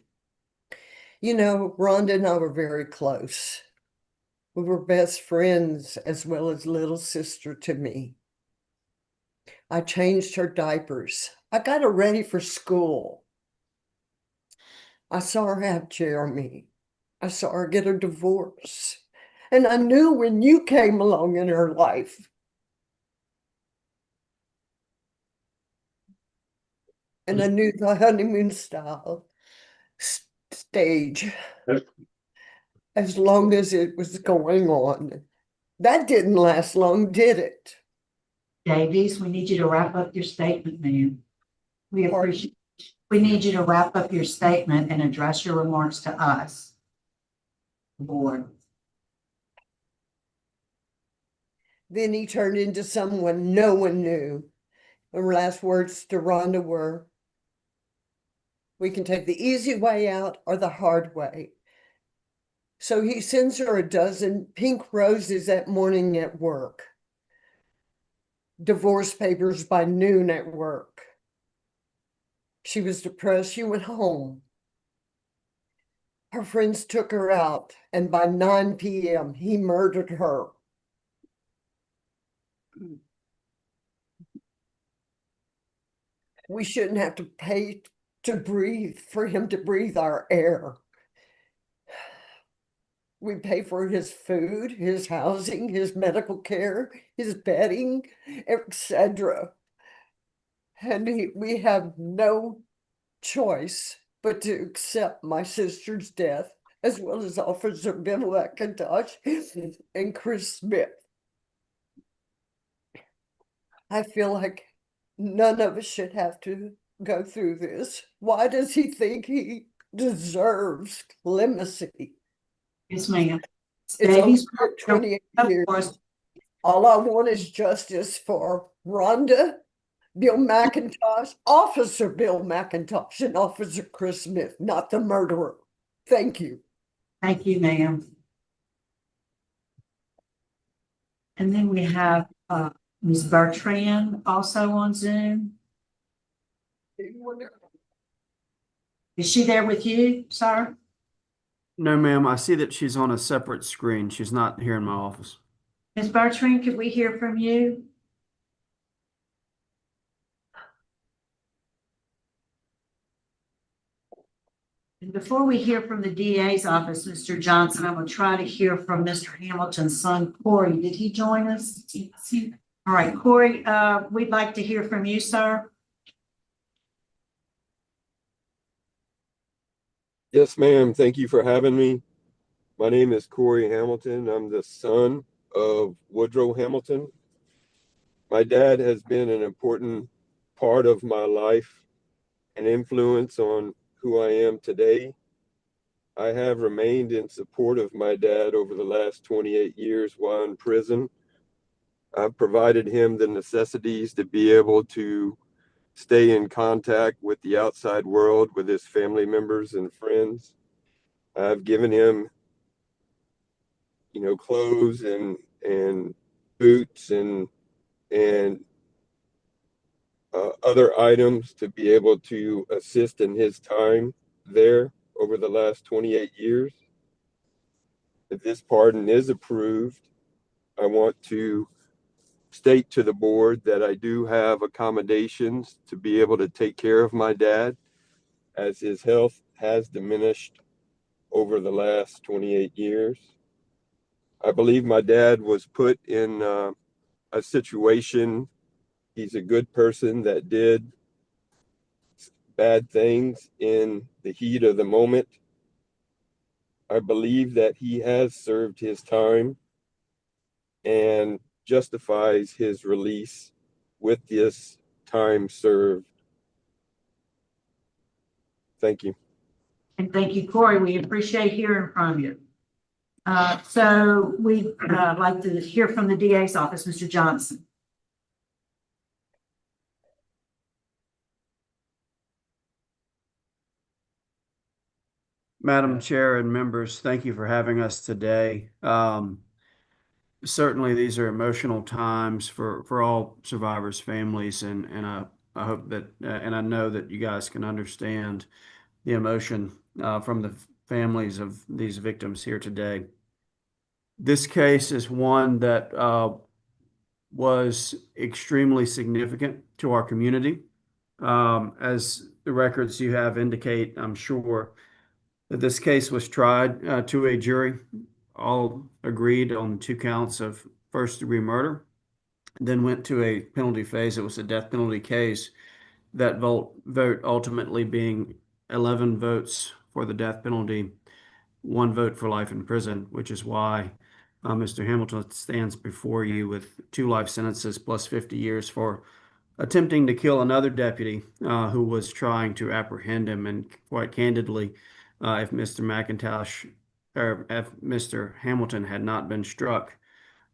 You know, Rhonda and I were very close. We were best friends as well as little sister to me. I changed her diapers. I got her ready for school. I saw her have Jeremy. I saw her get a divorce. And I knew when you came along in her life. And I knew the honeymoon style stage as long as it was going on. That didn't last long, did it? Davies, we need you to wrap up your statement, ma'am. We Pardon? appreciate, we need you to wrap up your statement and address your remarks to us. Board. Then he turned into someone no one knew. Her last words to Rhonda were, "We can take the easy way out or the hard way." So he sends her a dozen pink roses that morning at work. Divorce papers by noon at work. She was depressed. She went home. Her friends took her out, and by 9 p.m., he murdered her. We shouldn't have to pay to breathe for him to breathe our air. We pay for his food, his housing, his medical care, his bedding, etc. And we have no choice but to accept my sister's death, as well as Officer Bill McIntosh and Chris Smith. I feel like none of us should have to go through this. Why does he think he deserves clemency? Yes, ma'am. It's over 28 years. Course. All I want is justice for Rhonda, Bill McIntosh, Officer Bill McIntosh, and Officer Chris Smith, not the murderer. Thank you. Thank you, ma'am. And then we have Ms. Bertrand also on Zoom. Is she there with you, sir? No, ma'am. I see that she's on a separate screen. She's not here in my office. Ms. Bertrand, could we hear from you? And before we hear from the DA's office, Mr. Johnson, I'm going to try to hear from Mr. Hamilton's son, Corey. Did he join us? All right, Corey, we'd like to hear from you, sir. Yes, ma'am. Thank you for having me. My name is Corey Hamilton. I'm the son of Woodrow Hamilton. My dad has been an important part of my life and influence on who I am today. I have remained in support of my dad over the last 28 years while in prison. I've provided him the necessities to be able to stay in contact with the outside world, with his family members and friends. I've given him, clothes and boots and other items to be able to assist in his time there over the last 28 years. If this pardon is approved, I want to state to the board that I do have accommodations to be able to take care of my dad, as his health has diminished over the last 28 years. I believe my dad was put in a situation. He's a good person that did bad things in the heat of the moment. I believe that he has served his time and justifies his release with this time served. Thank you. And thank you, Corey. We appreciate hearing from you. So we'd like to hear from the DA's office, Mr. Johnson. Madam Chair and members, thank you for having us today. Certainly, these are emotional times for all survivors' families, and I hope that and I know that you guys can understand the emotion from the families of these victims here today. This case is one that was extremely significant to our community. As the records you have indicate, I'm sure that this case was tried to a jury. All agreed on 2 counts of first-degree murder, then went to a penalty phase. It was a death penalty case. That vote ultimately being 11 votes for the death penalty 1 vote for life in prison, which is why Mr. Hamilton stands before you with 2 life sentences plus 50 years for attempting to kill another deputy who was trying to apprehend him. And quite candidly, if Mr. McIntosh or if Mr. Hamilton had not been struck,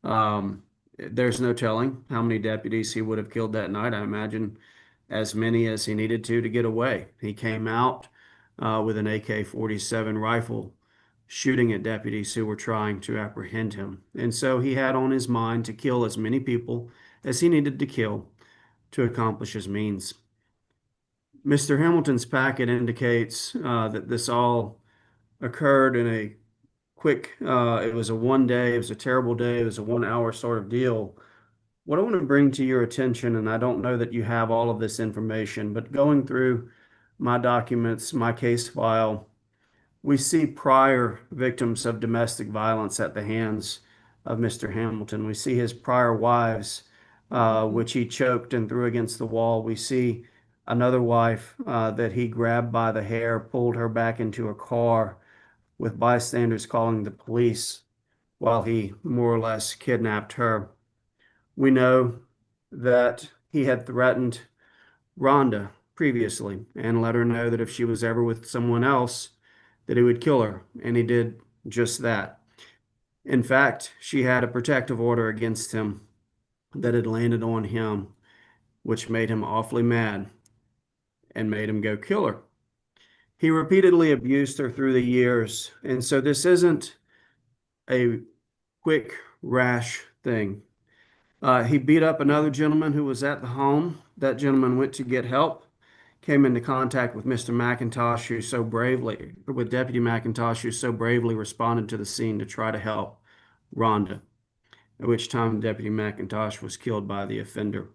there's no telling how many deputies he would have killed that night. I imagine as many as he needed to get away. He came out with an AK-47 rifle shooting at deputies who were trying to apprehend him. And so he had on his mind to kill as many people as he needed to kill to accomplish his means. Mr. Hamilton's packet indicates that this all occurred in a quick, it was a 1 day, it was a terrible day, it was a 1 hour sort of deal. What I want to bring to your attention, and I don't know that you have all of this information, but going through my documents, my case file, we see prior victims of domestic violence at the hands of Mr. Hamilton. We see his prior wives, which he choked and threw against the wall. We see another wife that he grabbed by the hair, pulled her back into a car with bystanders calling the police while he more or less kidnapped her. We know that he had threatened Rhonda previously and let her know that if she was ever with someone else, that he would kill her, and he did just that. In fact, she had a protective order against him that had landed on him, which made him awfully mad and made him go kill her. He repeatedly abused her through the years, and so this isn't a quick, rash thing. He beat up another gentleman who was at the home. That gentleman went to get help, came into contact with Mr. McIntosh, who so bravely, with Deputy McIntosh, who so bravely responded to the scene to try to help Rhonda, at which time Deputy McIntosh was killed by the offender.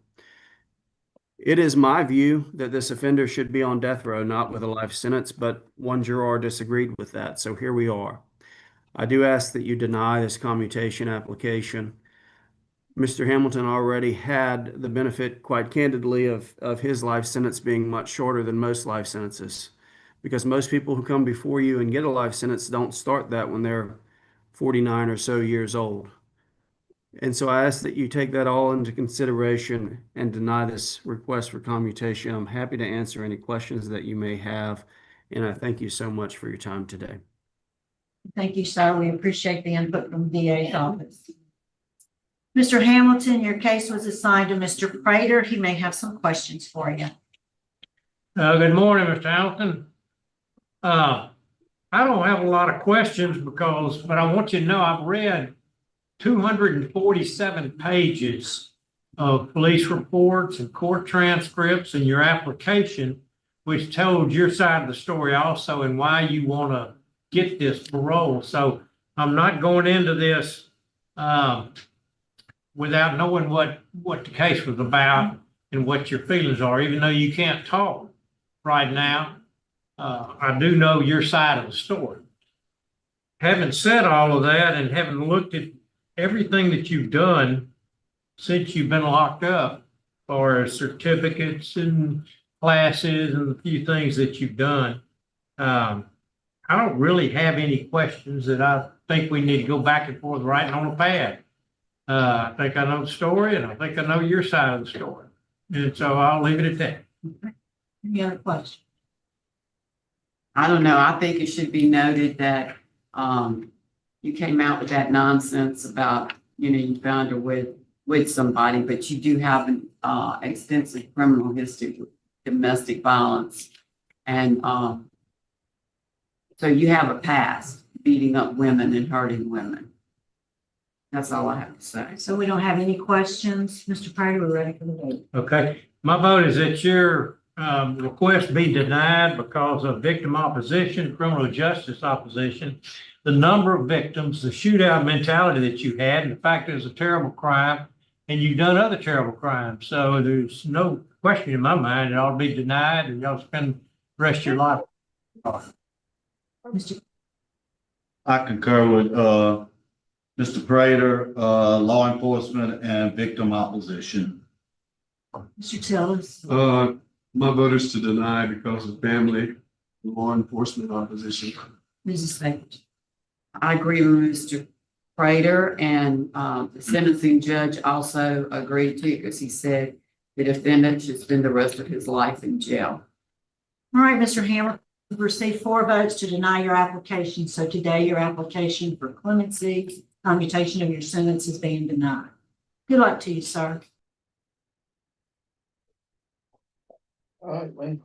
It is my view that this offender should be on death row, not with a life sentence, but one juror disagreed with that, so here we are. I do ask that you deny this commutation application. Mr. Hamilton already had the benefit, quite candidly, of his life sentence being much shorter than most life sentences, because most people who come before you and get a life sentence don't start that when they're 49 or so years old. And so I ask that you take that all into consideration and deny this request for commutation. I'm happy to answer any questions that you may have, and I thank you so much for your time today. Thank you, sir. We appreciate the input from the DA's office. Mr. Hamilton, your case was assigned to Mr. Prater. He may have some questions for you. Good morning, Mr. Hamilton. I don't have a lot of questions but I want you to know I've read 247 pages of police reports and court transcripts and your application, which told your side of the story also and why you want to get this parole. So I'm not going into this without knowing what the case was about and what your feelings are, even though you can't talk right now. I do know your side of the story. Having said all of that and having looked at everything that you've done since you've been locked up, or certificates and classes and the few things that you've done, I don't really have any questions that I think we need to go back and forth writing on a pad. I think I know the story, and I think I know your side of the story. And so I'll leave it at that. Any other questions? I don't know. I think it should be noted that you came out with that nonsense about, you found her with somebody, but you do have an extensive criminal history with domestic violence. And so you have a past beating up women and hurting women. That's all I have to say. So we don't have any questions. Mr. Prater, we're ready for the vote. Okay. My vote is that your request be denied because of victim opposition, criminal justice opposition, the number of victims, the shootout mentality that you had, and the fact that it was a terrible crime, and you've done other terrible crimes. So there's no question in my mind it ought to be denied, and y'all spend the rest of your life. I concur with Mr. Prater, law enforcement and victim opposition. Mr. Tillis. My vote is to deny because of family, law enforcement opposition. Mrs. Baker. I agree with Mr. Prater, and the sentencing judge also agreed to, because he said the defendant should spend the rest of his life in jail. All right, Mr. Hamilton, you've received 4 votes to deny your application. So today your application for clemency, commutation of your sentence is being denied. Good luck to you, sir. All right, man.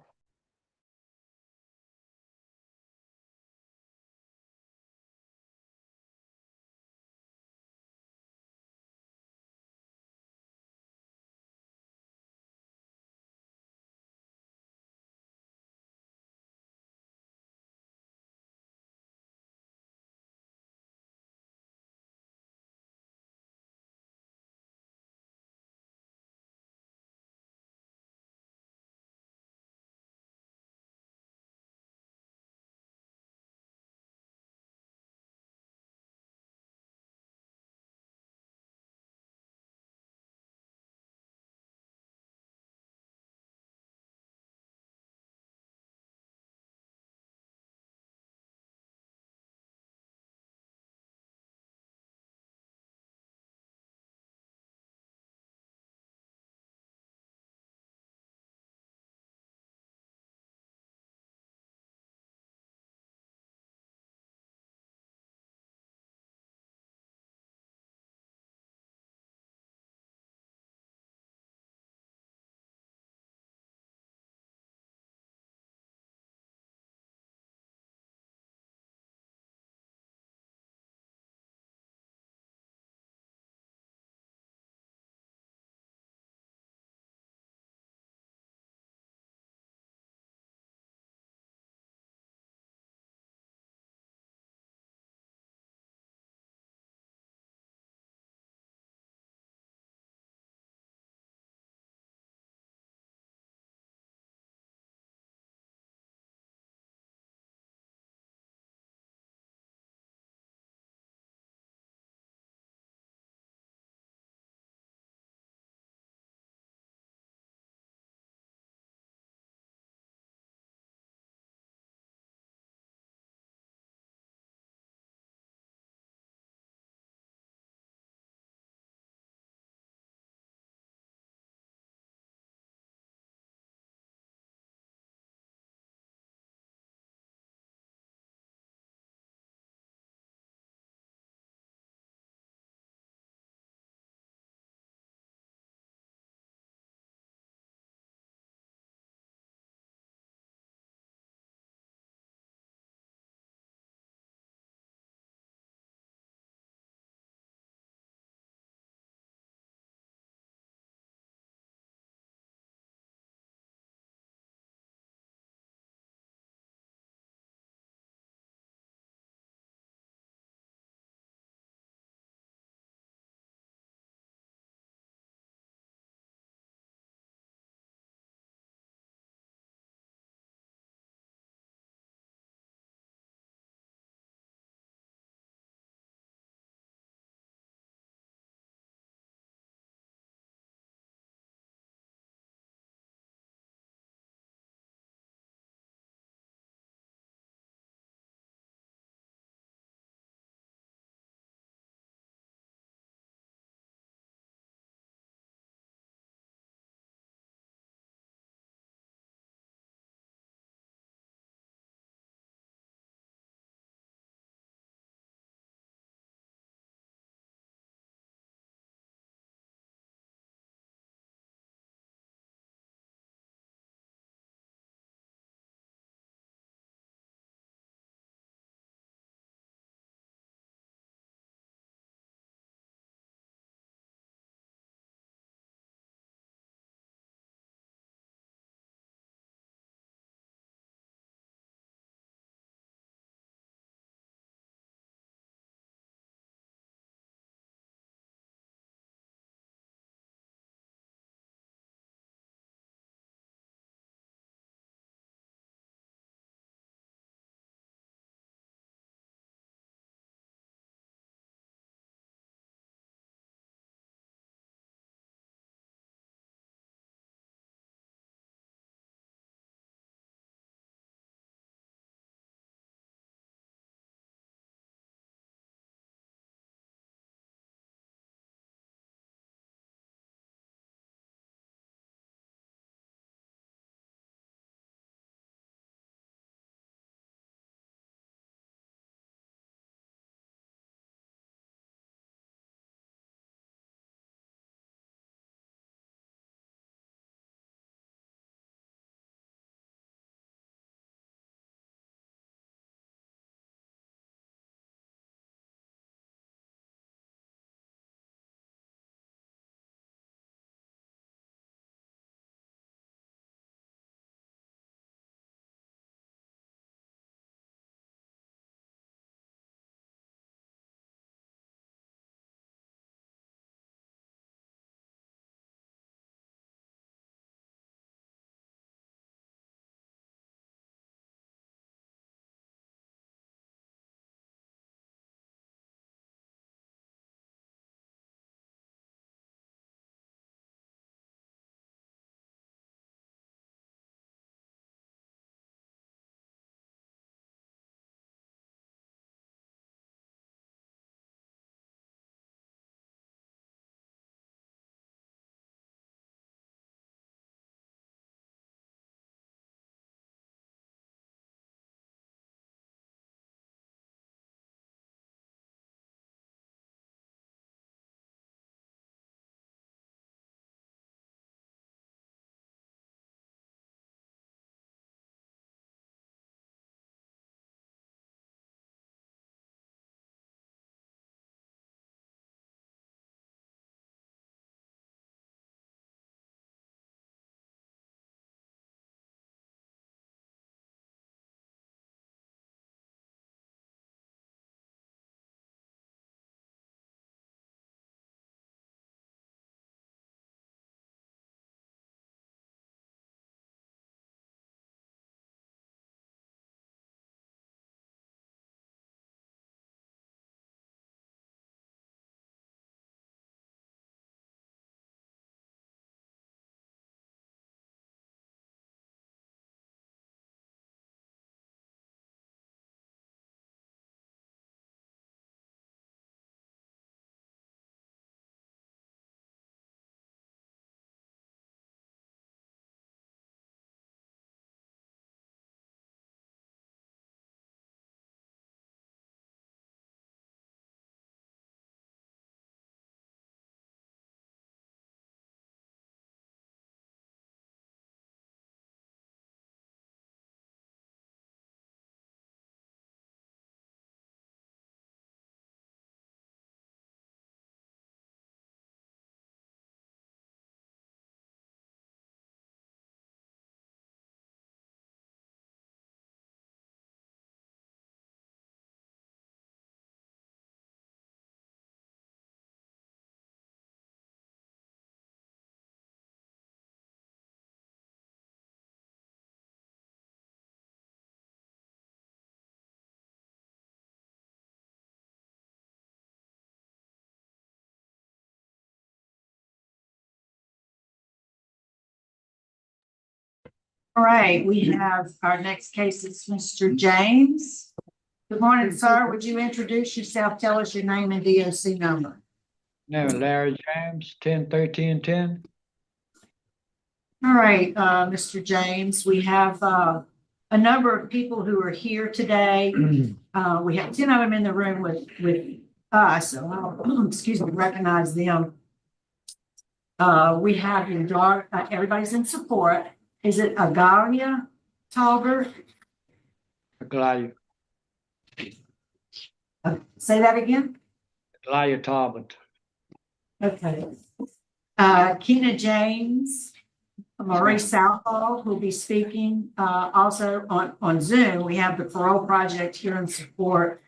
All right, we have our next case is Mr. James. Good morning, sir. Would you introduce yourself? Tell us your name and DOC number. No, Larry James, 101310. All right, Mr. James, we have a number of people who are here today. We have 10 of them in the room with us, so I'll, excuse me, recognize them. We have your daughter, everybody's in support. Is it Agalia Talbert? Agalia. Say that again? Agalia Talbot. Okay. Keena James, Marie Southall will be speaking. Also on Zoom, we have the Parole Project here in support.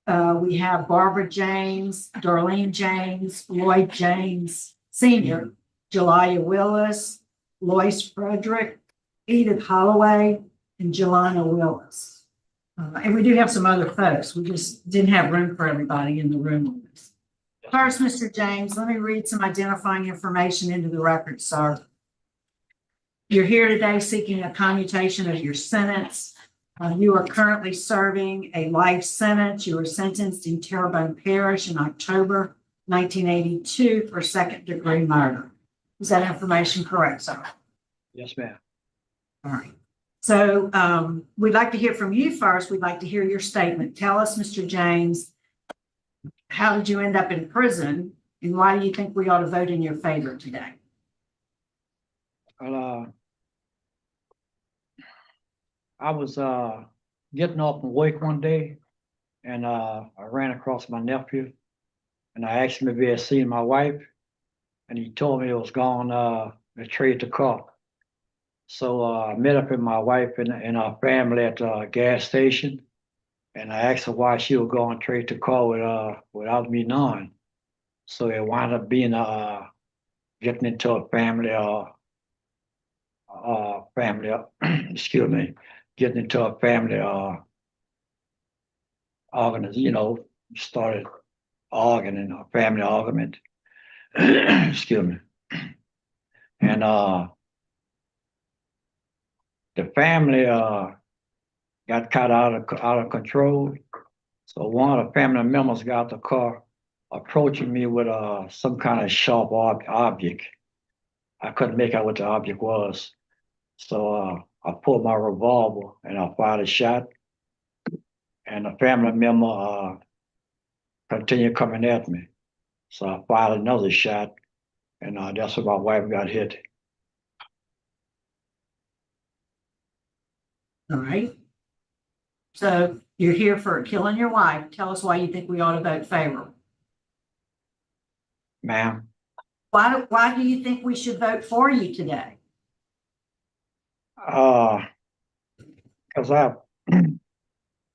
We have Barbara James, Darlene James, Lloyd James Sr., Jelia Willis, Lois Frederick, Edith Holloway, and Jelana Willis. And we do have some other folks. We just didn't have room for everybody in the room. First, Mr. James, let me read some identifying information into the record, sir. You're here today seeking a commutation of your sentence. You are currently serving a life sentence. You were sentenced in Terrebonne Parish in October 1982 for second-degree murder. Is that information correct, sir? Yes, ma'am. All right. So we'd like to hear from you first. We'd like to hear your statement. Tell us, Mr. James, how did you end up in prison, and why do you think we ought to vote in your favor today? Well, I was getting off from work one day, and I ran across my nephew, and I asked him if he had seen my wife, and he told me he was gone to trade the car. So I met up with my wife and our family at the gas station, and I asked her why she was going to trade the car without me knowing. So it wound up being getting into a family excuse me, getting into a family started arguing, a family argument. Excuse me. And the family got caught out of control. So one of the family members got the car approaching me with some kind of sharp object. I couldn't make out what the object was. So I pulled my revolver and I fired a shot. And the family member continued coming at me. So I fired another shot, and that's where my wife got hit. All right. So you're here for killing your wife. Tell us why you think we ought to vote favorable. Ma'am? Why do you think we should vote for you today? Because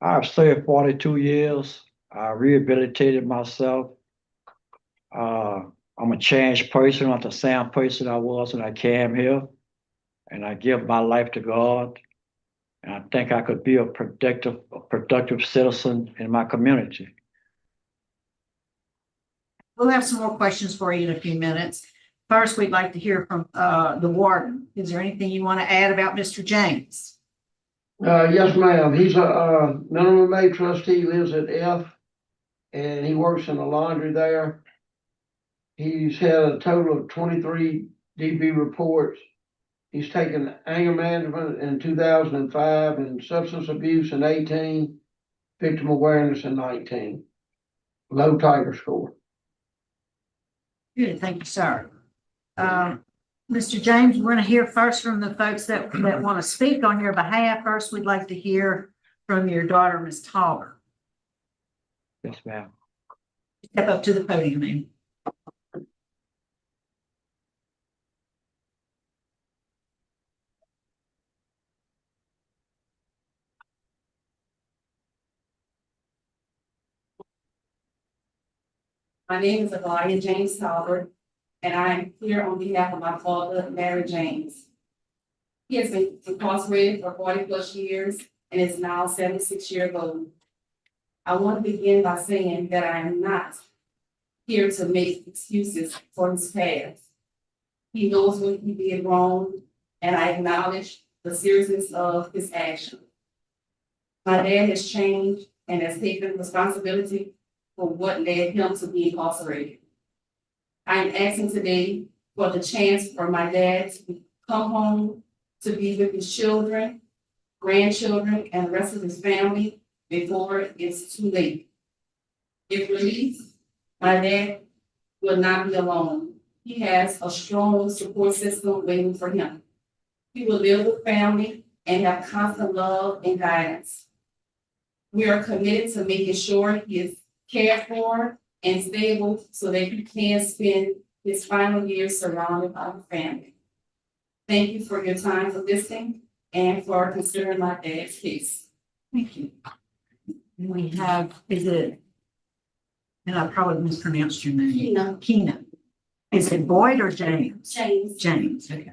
I've served 42 years. I rehabilitated myself. I'm a changed person. I'm not the same person I was when I came here. And I give my life to God. And I think I could be a productive citizen in my community. We'll have some more questions for you in a few minutes. First, we'd like to hear from the warden. Is there anything you want to add about Mr. James? Yes, ma'am. He's a minimum aid trustee, lives at F, and he works in the laundry there. He's had a total of 23 DB reports. He's taken anger management in 2005 and substance abuse in 18, victim awareness in 19. Low Tiger score. Good, thank you, sir. Mr. James, we're going to hear first from the folks that want to speak on your behalf. First, we'd like to hear from your daughter, Ms. Talbert. Yes, ma'am. Step up to the podium, ma'am. My name is Agalia James Talbert, and I am here on behalf of my father, Larry James. He has been incarcerated for 40+ years and is now 76 years old. I want to begin by saying that I am not here to make excuses for his past. He knows what he did wrong, and I acknowledge the seriousness of his action. My dad has changed and has taken responsibility for what led him to be incarcerated. I am asking today for the chance for my dad to come home to be with his children, grandchildren, and the rest of his family before it's too late. If released, my dad will not be alone. He has a strong support system waiting for him. He will live with family and have constant love and guidance. We are committed to making sure he is cared for and stable so that he can spend his final years surrounded by the family. Thank you for your time for listening and for considering my dad's case. Thank you. And we have, is it, and I probably mispronounced your name. Keena. Keena. Is it Boyd or James? James. James, okay.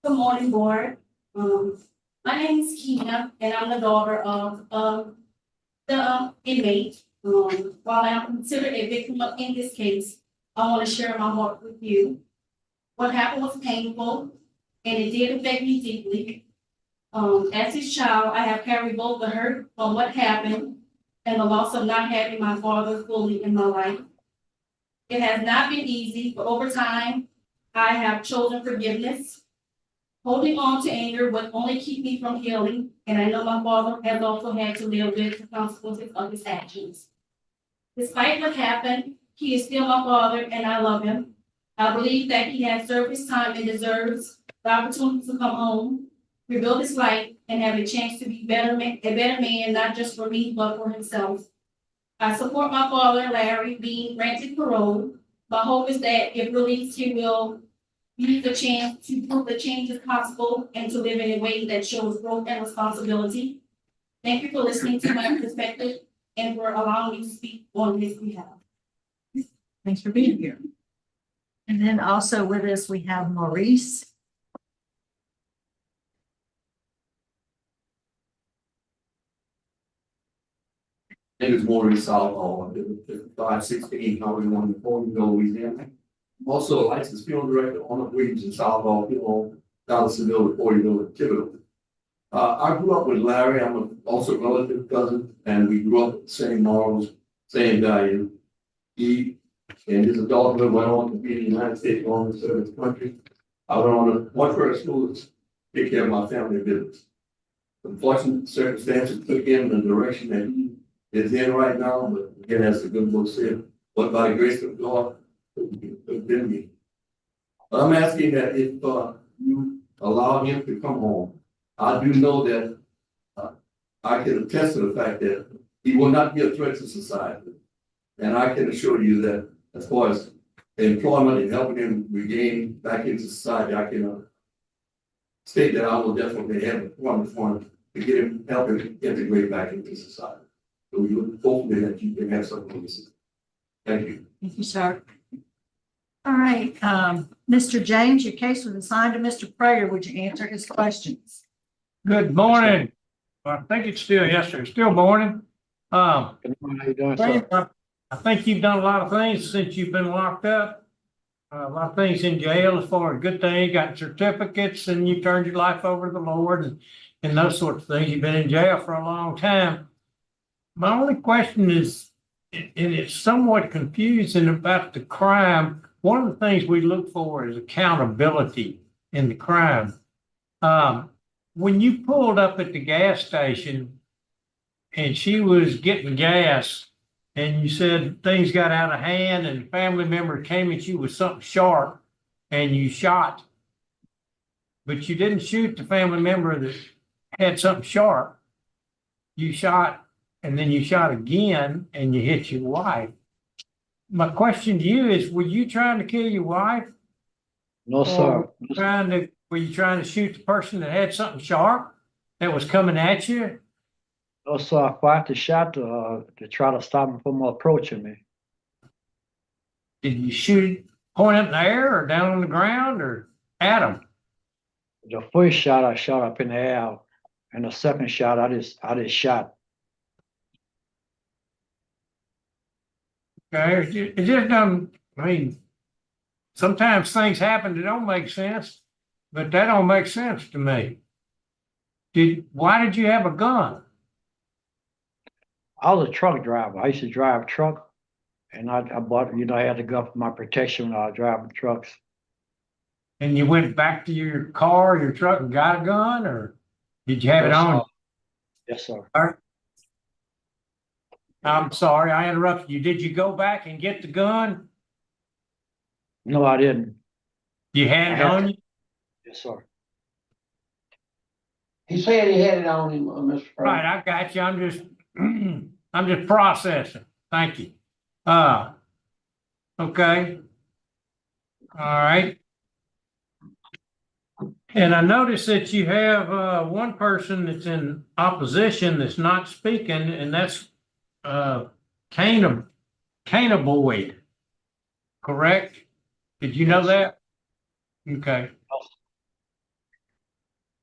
Good morning, board. My name is Keena, and I'm the daughter of the inmate. While I'm considered a victim in this case, I want to share my heart with you. What happened was painful, and it did affect me deeply. As his child, I have carried both the hurt from what happened and the loss of not having my father fully in my life. It has not been easy, but over time, I have chosen forgiveness. Holding on to anger would only keep me from healing, and I know my father has also had to live with the consequences of his actions. Despite what happened, he is still my father, and I love him. I believe that he has served his time and deserves the opportunity to come home, rebuild his life, and have a chance to be a better man, not just for me, but for himself. I support my father, Larry, being granted parole. My hope is that if released, he will use the chance to prove the change is possible and to live in a way that shows growth and responsibility. Thank you for listening to my perspective and for allowing me to speak on his behalf. Thanks for being here. And then also with us, we have Maurice. Name is Maurice Salvo, 516 Highway 140, Louisiana. Also a licensed funeral director on the Williams and Salvo, Dallasville, 40 Thibodeau. I grew up with Larry. I'm also a relative cousin, and we grew up with the same morals, same value. He and his adulthood went on to be in the United States Army to serve his country. I went on to much further school to take care of my family business. Unfortunate circumstances took him in the direction that he is in right now, but again, as the good book said, but by the grace of God, it's been me. But I'm asking that if you allow him to come home, I do know that I can attest to the fact that he will not be a threat to society. And I can assure you that as far as employment and helping him regain back into society, I can state that I will definitely have a form for him to get him, help him integrate back into society. So we look hopefully that you can have something to listen. Thank you. Thank you, sir. All right, Mr. James, your case was assigned to Mr. Prager. Would you answer his questions? Good morning. Well, I think it's still, yes, sir, still morning. How you doing, sir? I think you've done a lot of things since you've been locked up. A lot of things in jail as far as good things, got certificates, and you turned your life over to the Lord and those sorts of things. You've been in jail for a long time. My only question is, and it's somewhat confusing about the crime. One of the things we look for is accountability in the crime. When you pulled up at the gas station and she was getting gas and you said things got out of hand and a family member came at you with something sharp and you shot, but you didn't shoot the family member that had something sharp. You shot and then you shot again and you hit your wife. My question to you is, were you trying to kill your wife? No, sir. Were you trying to shoot the person that had something sharp that was coming at you? No, sir. I fired the shot to try to stop him from approaching me. Did you shoot it point up in the air or down on the ground or at him? The first shot I shot up in the air, and the second shot I just shot. Okay, it just doesn't, I mean, sometimes things happen that don't make sense, but that don't make sense to me. Why did you have a gun? I was a truck driver. I used to drive a truck, and I bought, I had to go for my protection when I was driving trucks. And you went back to your car, your truck, and got a gun, or did you have it on? Yes, sir. All right. I'm sorry, I interrupted you. Did you go back and get the gun? No, I didn't. You had it on you? Yes, sir. He said he had it on him, Mr. President. Right, I got you. I'm just, I'm just processing. Thank you. Okay. All right. And I noticed that you have one person that's in opposition that's not speaking, and that's Kana Boyd. Correct? Did you know that? Okay.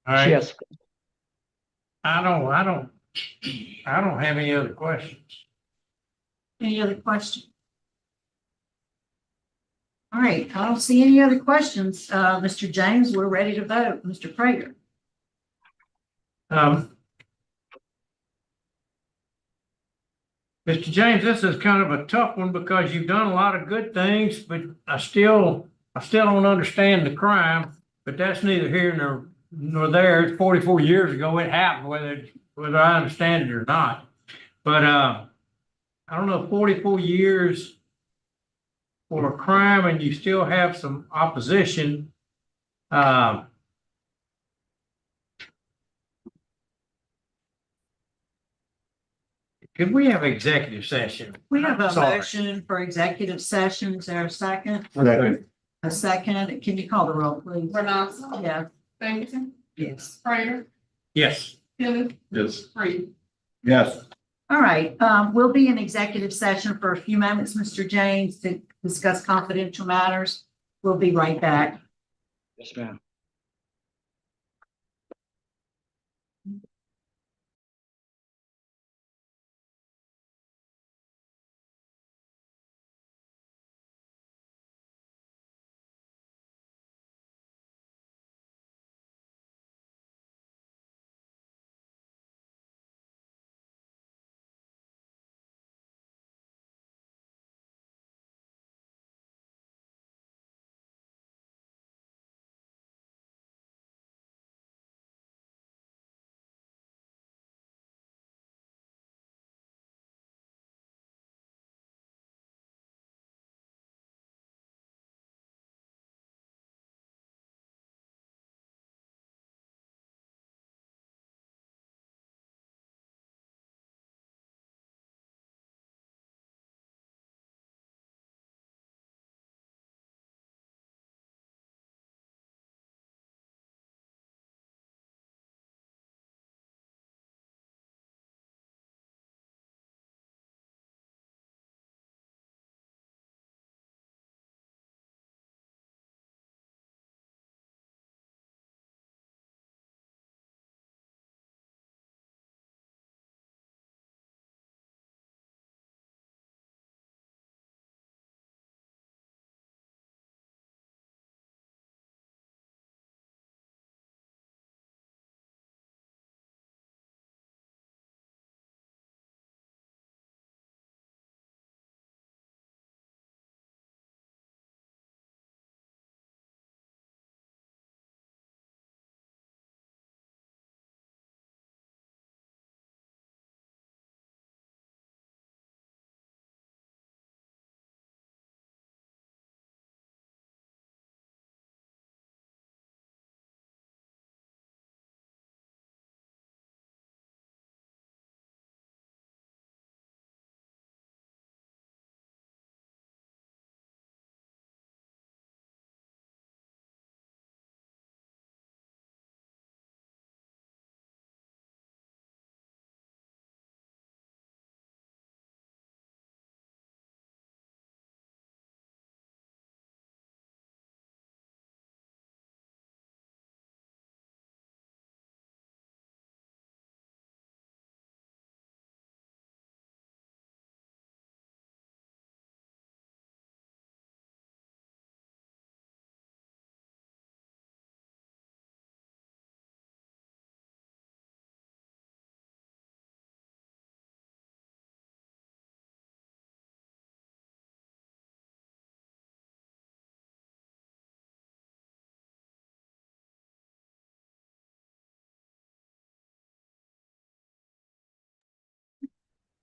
All right. Yes. I don't have any other questions. Any other questions? All right, I don't see any other questions. Mr. James, we're ready to vote. Mr. Prager. Mr. James, this is kind of a tough one because you've done a lot of good things, but I still don't understand the crime, but that's neither here nor there. It's 44 years ago. It happened, whether I understand it or not. But I don't know, 44 years for a crime and you still have some opposition. Could we have executive session? We have a Sorry. motion for executive session. Is there a second? Second. A second. Can you call the roll, please? Renata. Yeah. Singleton. Yes. Prater. Yes. Phillips. Yes. Reed. Yes. All right, we'll be in executive session for a few moments, Mr. James, to discuss confidential matters. We'll be right back. Yes, ma'am.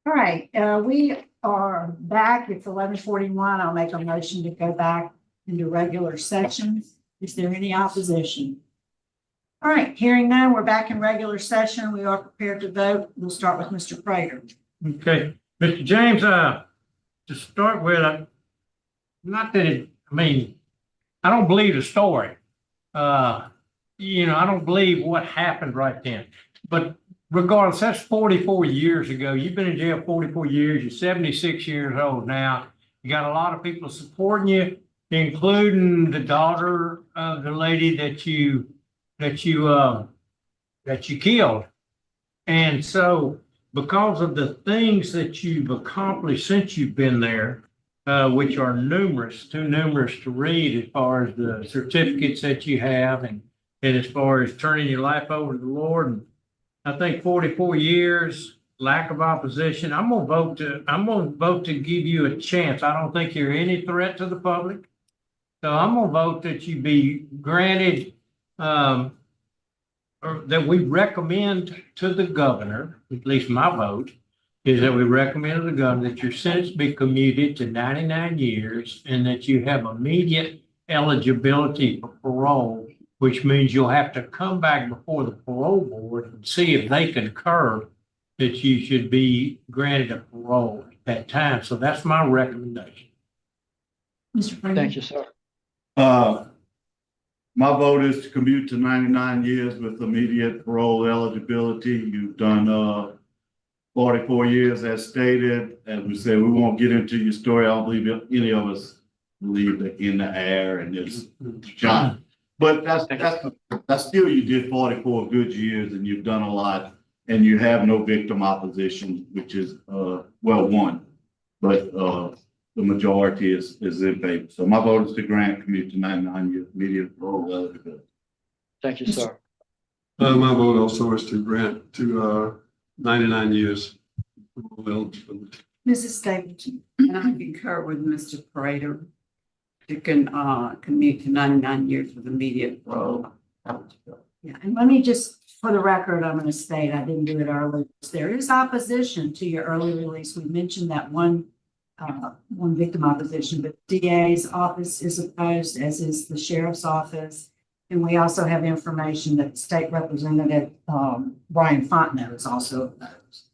All right, we are back. It's 11:41. I'll make a motion to go back into regular sessions. Is there any opposition? All right, hearing none, we're back in regular session. We are prepared to vote. We'll start with Mr. Prater. Okay, Mr. James, to start with, not that I don't believe the story. I don't believe what happened right then. But regardless, that's 44 years ago. You've been in jail 44 years. You're 76 years old now. You got a lot of people supporting you, including the daughter of the lady that you killed. And so because of the things that you've accomplished since you've been there, which are too numerous to read as far as the certificates that you have and as far as turning your life over to the Lord. And I think 44 years, lack of opposition. I'm gonna vote to give you a chance. I don't think you're any threat to the public. So I'm gonna vote that you be granted, or that we recommend to the governor, at least my vote, is that we recommend to the governor that your sentence be commuted to 99 years and that you have immediate eligibility for parole, which means you'll have to come back before the parole board and see if they concur that you should be granted a parole at that time. So that's my recommendation. Mr. Prater. Thank you, sir. My vote is to commute to 99 years with immediate parole eligibility. You've done 44 years as stated. As we said, we won't get into your story. I don't believe any of us believe that in the air and it's shot. But that's still, you did 44 good years and you've done a lot and you have no victim opposition, which is one. But the majority is in favor. So my vote is to grant commute to 99 years immediate parole eligibility. Thank you, sir. My vote also is to grant to 99 years. Eligibility. Mrs. Stapleton. And I concur with Mr. Prater. You can commute to 99 years with immediate parole eligibility. Yeah, and let me just, for the record, I'm going to state, I didn't do it earlier. There is opposition to your early release. We mentioned that one victim opposition, but DA's office is opposed, as is the sheriff's office. And we also have information that State Representative Brian Fontenot is also opposed.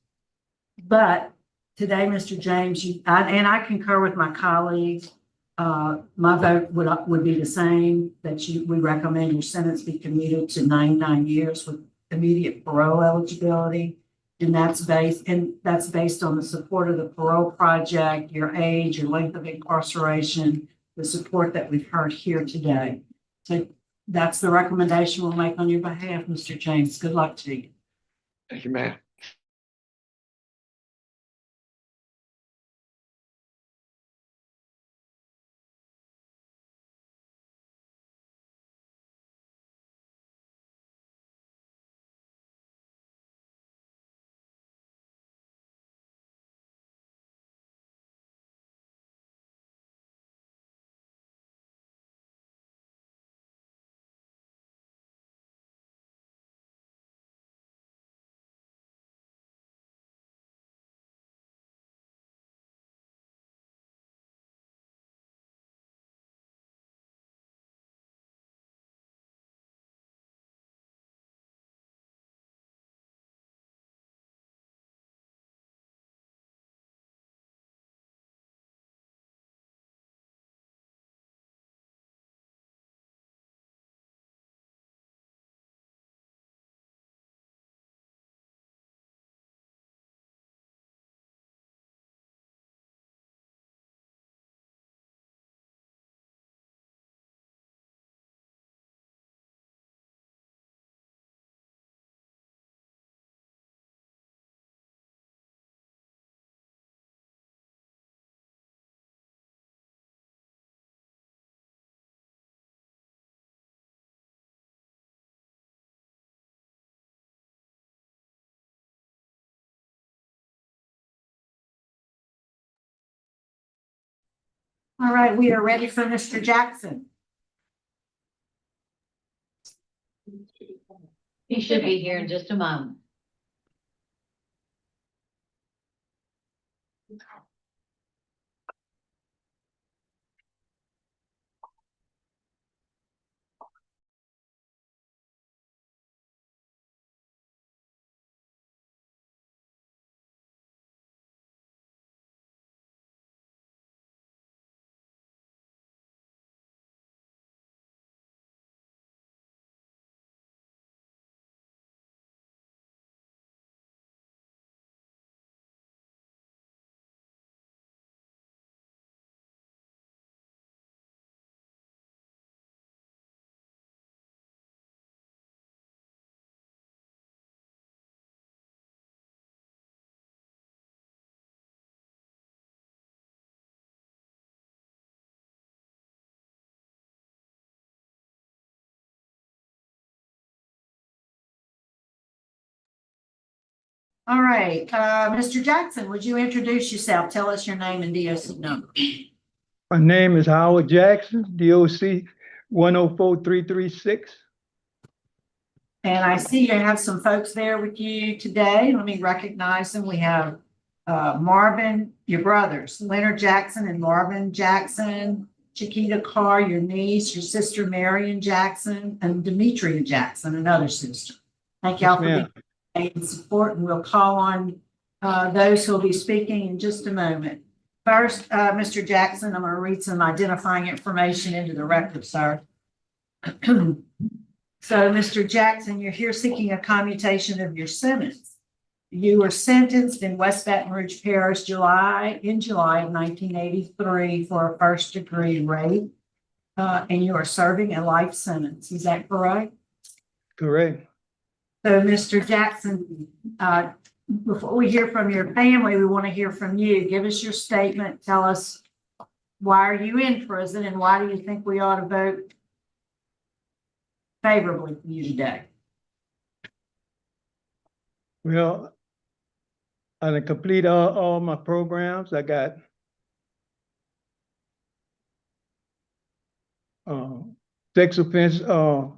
But today, Mr. James, I concur with my colleagues. My vote would be the same, that we recommend your sentence be commuted to 99 years with immediate parole eligibility. And that's based on the support of the parole project, your age, your length of incarceration, the support that we've heard here today. So that's the recommendation we'll make on your behalf, Mr. James. Good luck to you. Thank you, ma'am. All right, we are ready for Mr. Jackson. He should be here in just a moment. All right, Mr. Jackson, would you introduce yourself? Tell us your name and DOC number. My name is Howard Jackson, DOC 104336. And I see you have some folks there with you today. Let me recognize them. We have Marvin, your brothers, Leonard Jackson and Marvin Jackson, Chiquita Carr, your niece, your sister Marion Jackson, and Demetria Jackson, another sister. Thank y'all for being support, and we'll call on those who will be speaking in just a moment. First, Mr. Jackson, I'm going to read some identifying information into the record, sir. So, Mr. Jackson, you're here seeking a commutation of your sentence. You were sentenced in West Baton Rouge Parish in July of 1983 for a first-degree rape, and you are serving a life sentence. Is that correct? Correct. So, Mr. Jackson, before we hear from your family, we want to hear from you. Give us your statement. Tell us, why are you in prison, and why do you think we ought to vote favorably for you today? Well, I done complete all my programs. I got sex offense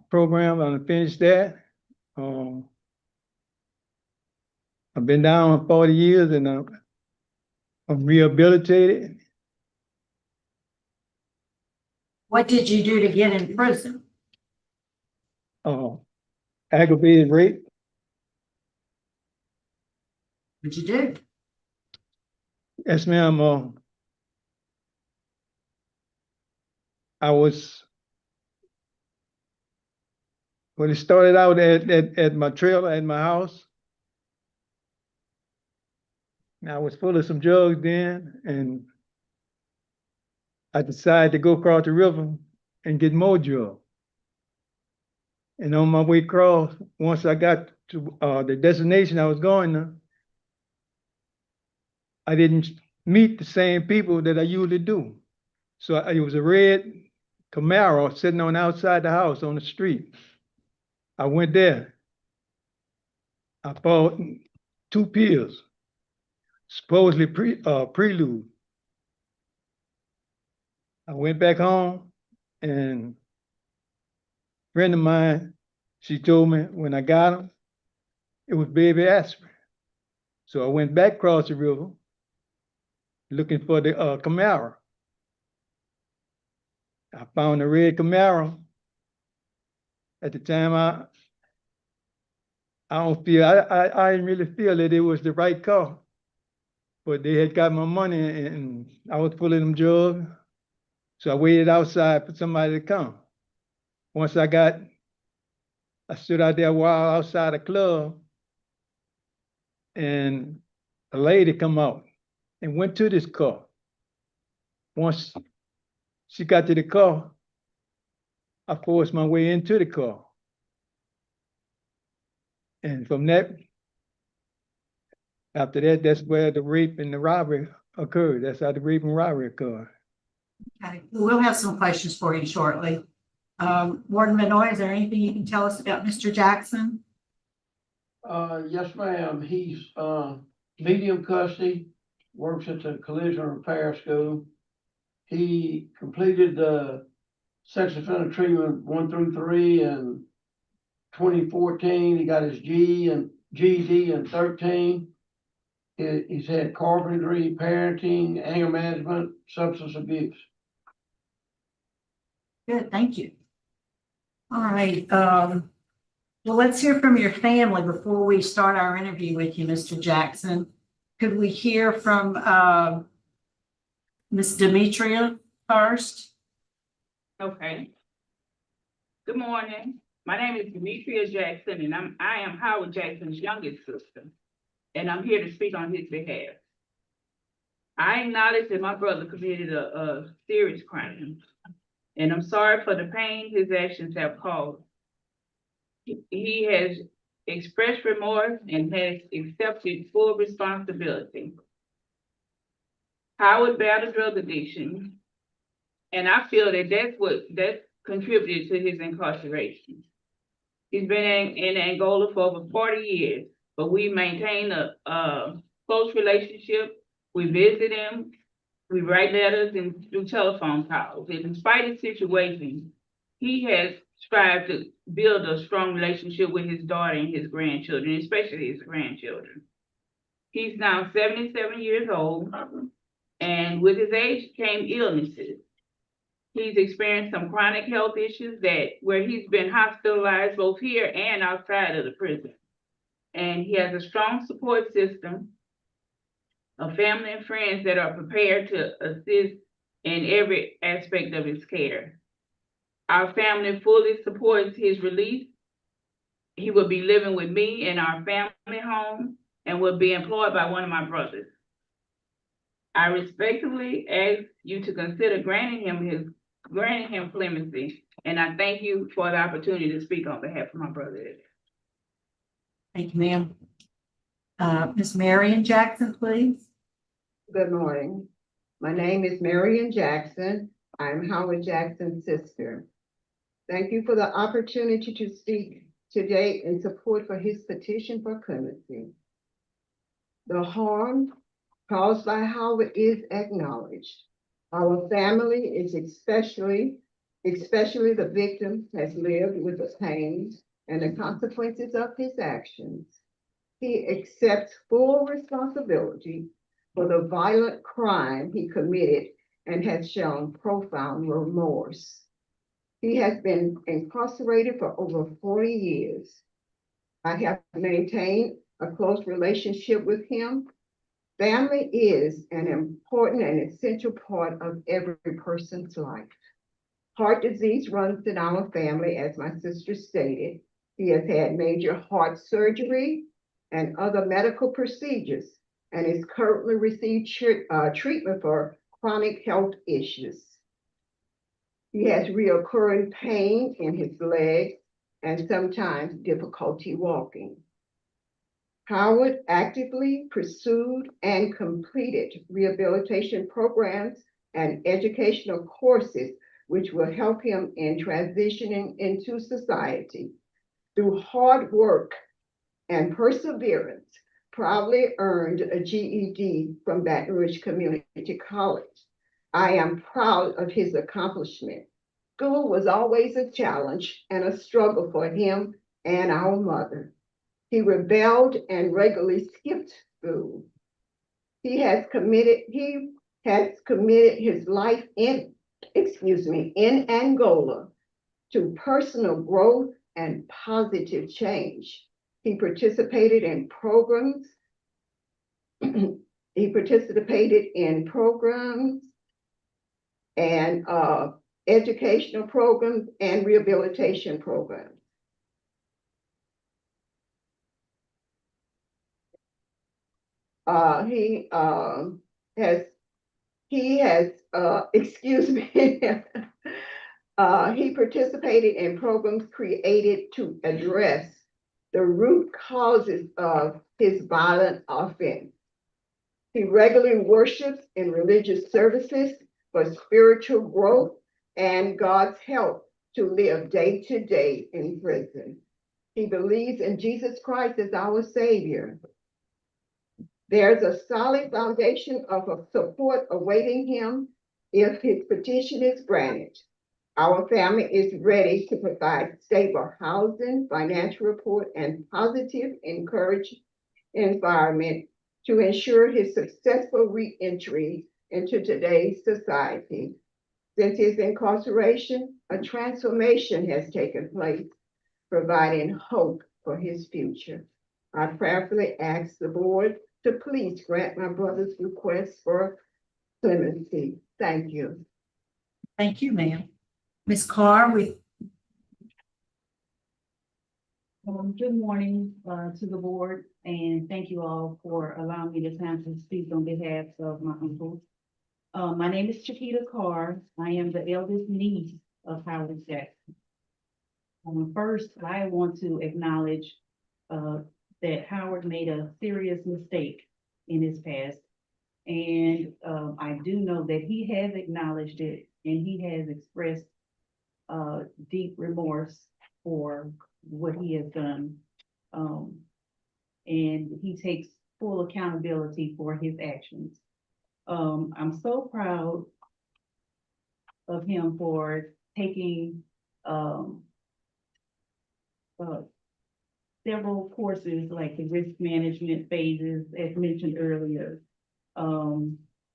program. I done finished that. I've been down 40 years and I'm rehabilitated. What did you do to get in prison? Aggravated rape. What'd you do? Yes, ma'am. When it started out at my trailer at my house, I was full of some drugs then, and I decided to go across the river and get more drugs. And on my way across, once I got to the destination I was going to, I didn't meet the same people that I usually do. So it was a red Camaro sitting on outside the house on the street. I went there. I bought 2 pills, supposedly prelude. I went back home, and a friend of mine, she told me when I got them, it was baby aspirin. So I went back across the river looking for the Camaro. I found a red Camaro. At the time, I didn't really feel that it was the right car, but they had got my money and I was full of them drugs. So I waited outside for somebody to come. Once I stood out there a while outside the club, and a lady come out and went to this car. Once she got to the car, I forced my way into the car. And from that, after that, that's where the rape and the robbery occurred. That's how the rape and robbery occurred. Okay, we'll have some questions for you shortly. Warden Benoit, is there anything you can tell us about Mr. Jackson? Yes, ma'am. He's medium custody, works at the collision repair school. He completed the sex offender treatment 1 through 3 in 2014. He got his GED in 13. He's had carpentry, parenting, anger management, substance abuse. Good, thank you. All right, well, let's hear from your family before we start our interview with you, Mr. Jackson. Could we hear from Miss Demetria first? Okay. Good morning. My name is Demetria Jackson, and I am Howard Jackson's youngest sister, and I'm here to speak on his behalf. I acknowledge that my brother committed a serious crime, and I'm sorry for the pain his actions have caused. He has expressed remorse and has accepted full responsibility. Howard battled drug addiction, and I feel that that's contributed to his incarceration. He's been in Angola for over 40 years, but we maintain a close relationship. We visit him, we write letters and do telephone calls. And in spite of the situation, he has strived to build a strong relationship with his daughter and his grandchildren, especially his grandchildren. He's now 77 years old, and with his age came illnesses. He's experienced some chronic health issues where he's been hospitalized both here and outside of the prison. And he has a strong support system of family and friends that are prepared to assist in every aspect of his care. Our family fully supports his release. He will be living with me in our family home and will be employed by one of my brothers. I respectfully ask you to consider granting him clemency, and I thank you for the opportunity to speak on behalf of my brother. Thank you, ma'am. Ms. Marion Jackson, please. Good morning. My name is Marion Jackson. I'm Howard Jackson's sister. Thank you for the opportunity to speak today in support for his petition for clemency. The harm caused by Howard is acknowledged. Our family is especially the victim, has lived with the pain and the consequences of his actions. He accepts full responsibility for the violent crime he committed and has shown profound remorse. He has been incarcerated for over 40 years. I have maintained a close relationship with him. Family is an important and essential part of every person's life. Heart disease runs in our family, as my sister stated. He has had major heart surgery and other medical procedures and is currently receiving treatment for chronic health issues. He has recurring pain in his legs and sometimes difficulty walking. Howard actively pursued and completed rehabilitation programs and educational courses which will help him in transitioning into society. Through hard work and perseverance, proudly earned a GED from Baton Rouge Community College. I am proud of his accomplishment. School was always a challenge and a struggle for him and our mother. He rebelled and regularly skipped school. He has committed his life in Angola to personal growth and positive change. He participated in programs. And educational programs and rehabilitation programs. He participated in programs created to address the root causes of his violent offense. He regularly worships in religious services for spiritual growth and God's help to live day to day in prison. He believes in Jesus Christ as our Savior. There's a solid foundation of support awaiting him if his petition is granted. Our family is ready to provide stable housing, financial support, and positive encouraging environment to ensure his successful re-entry into today's society. Since his incarceration, a transformation has taken place, providing hope for his future. I prayerfully ask the board to please grant my brother's request for clemency. Thank you. Thank you, ma'am. Ms. Carr, Good morning to the board, and thank you all for allowing me the time to speak on behalf of my uncle. My name is Chiquita Carr. I am the eldest niece of Howard Jackson. First, I want to acknowledge that Howard made a serious mistake in his past. And I do know that he has acknowledged it and he has expressed deep remorse for what he has done. And he takes full accountability for his actions. I'm so proud of him for taking several courses like the risk management phases, as mentioned earlier,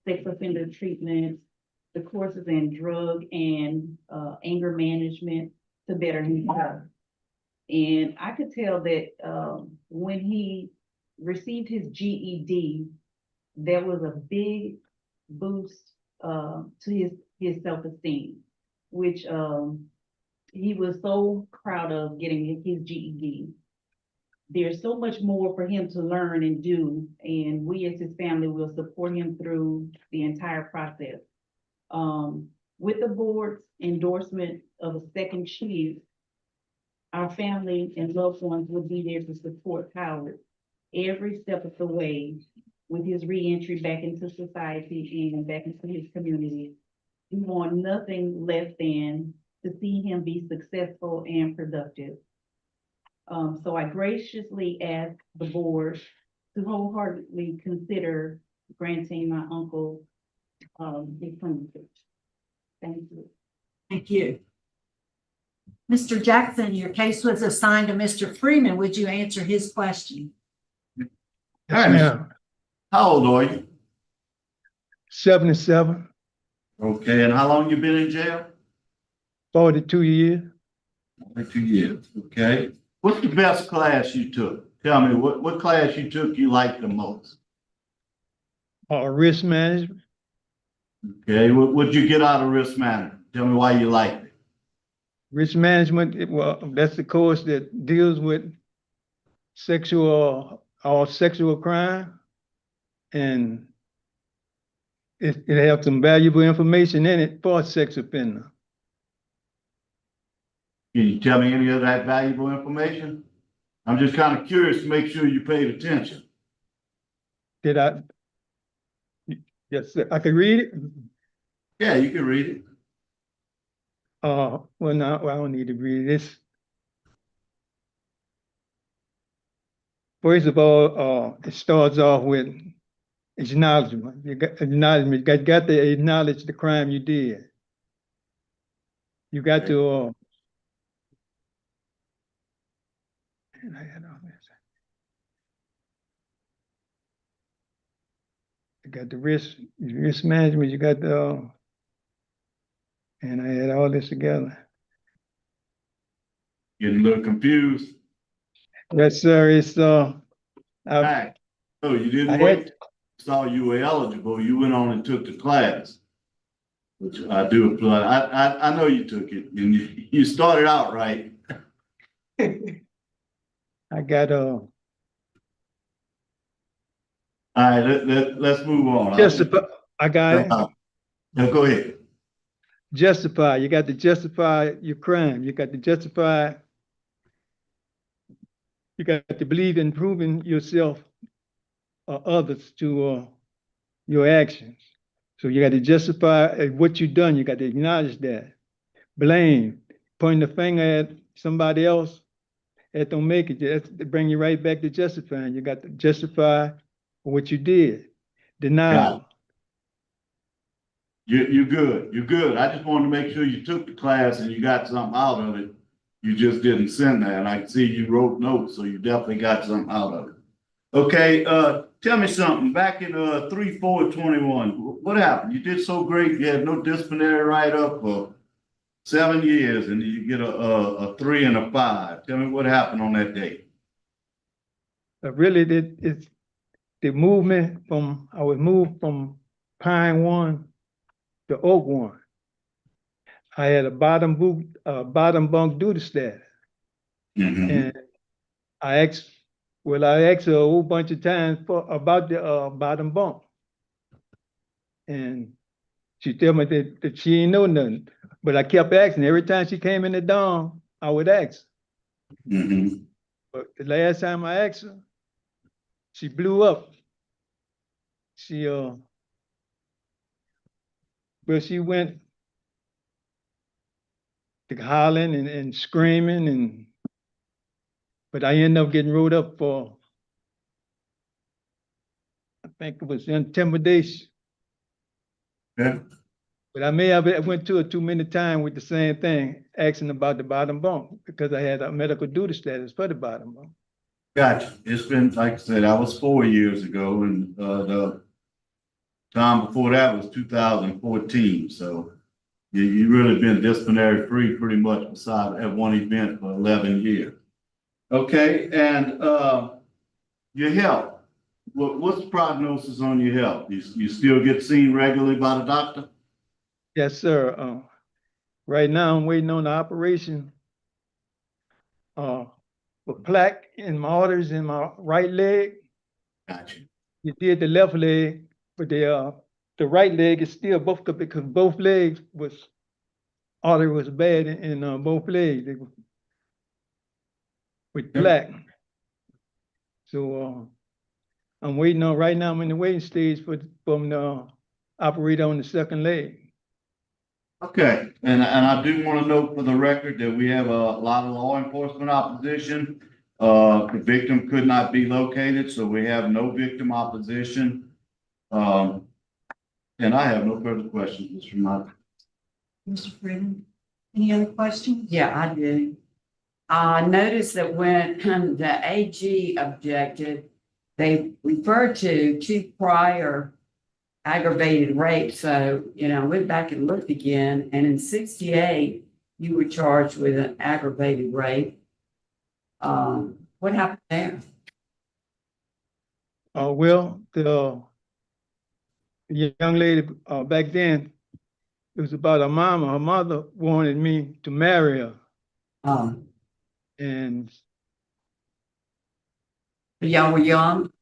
sex offender treatment, the courses in drug and anger management to better himself. And I could tell that when he received his GED, there was a big boost to his self-esteem, which he was so proud of getting his GED. There's so much more for him to learn and do, and we as his family will support him through the entire process. With the board's endorsement of a second chief, our family and loved ones will be there to support Howard every step of the way with his reentry back into society and back into his community. We want nothing less than to see him be successful and productive. So I graciously ask the board to wholeheartedly consider granting my uncle his clemency. Thank you. thank you. Mr. Jackson, your case was assigned to Mr. Freeman. Would you answer his question? Hi, ma'am. How old are you? 77, Okay, and how long you been in jail? 42 years. 2 years, okay. What's the best class you took? Tell me, what class you took you liked the most? Risk management. Okay, what'd you get out of risk management? Tell me why you liked it. Risk management, well, that's the course that deals with all sexual crime. And it has some valuable information in it for a sex offender. Can you tell me any of that valuable information? I'm just kind of curious to make sure you paid attention. Did I? Yes, I can read it. Yeah, you can read it. Well, no, I don't need to read this. First of all, it starts off with acknowledgement. You got acknowledgement. You got to acknowledge the crime you did. You got to. And I had all this. You got the risk management. You got the. And I had all this together. Getting a little confused. Yes, sir. It's Right. So you didn't wait. Saw you were eligible. You went on and took the class, which I do applaud. I know you took it, and you started out right. I got All right, let's move on. Justify. I got it. Now go ahead. Justify. You got to justify your crime. You got to justify. You got to believe in proving yourself or others to your actions. So you got to justify what you've done. You got to acknowledge that. Blame, pointing the finger at somebody else that don't make it. That's to bring you right back to justifying. You got to justify what you did. Denial. You're good. You're good. I just wanted to make sure you took the class and you got something out of it. You just didn't send that. And I can see you wrote notes, so you definitely got something out of it. Okay, Tell me something, back in 3/4/21, what happened? You did so great, you had no disciplinary write-up for 7 years, and you get a 3 and a 5. Tell me what happened on that day. Really, it's the movement from, I was moved from Pine 1 to Oak 1. I had a bottom bunk duty status. And I asked her a whole bunch of times about the bottom bunk. And she told me that she ain't know nothing. But I kept asking. Every time she came in the dorm, I would ask. But the last time I asked her, she blew up. She went to hollering and screaming, but I ended up getting wrote up for, I think it was intimidation. Yeah. But I may have went to it too many times with the same thing, asking about the bottom bunk, because I had a medical duty status for the bottom bunk. Gotcha. It's been, like I said, that was 4 years ago, and the time before that was 2014. So you really been disciplinary free pretty much, besides that one event for 11 years. Okay, and your health. What's the prognosis on your health? You still get seen regularly by the doctor? Yes, sir. Right now, I'm waiting on the operation for plaque in my arteries in my right leg. Gotcha. You did the left leg, but the right leg is still because both legs artery was bad in both legs with plaque. So I'm waiting on, right now I'm in the waiting stage for them to operate on the second leg. Okay, and I do want to note for the record that we have a lot of law enforcement opposition. The victim could not be located, so we have no victim opposition. And I have no further questions, Mr. Mark. Mr. Freeman, any other questions? Yeah, I do. I noticed that when the AG objected, they referred to 2 prior aggravated rapes. So, I went back and looked again, and in 68, you were charged with an aggravated rape. What happened there? Well, the young lady back then, it was about her mama. Her mother wanted me to marry her. And y'all were young?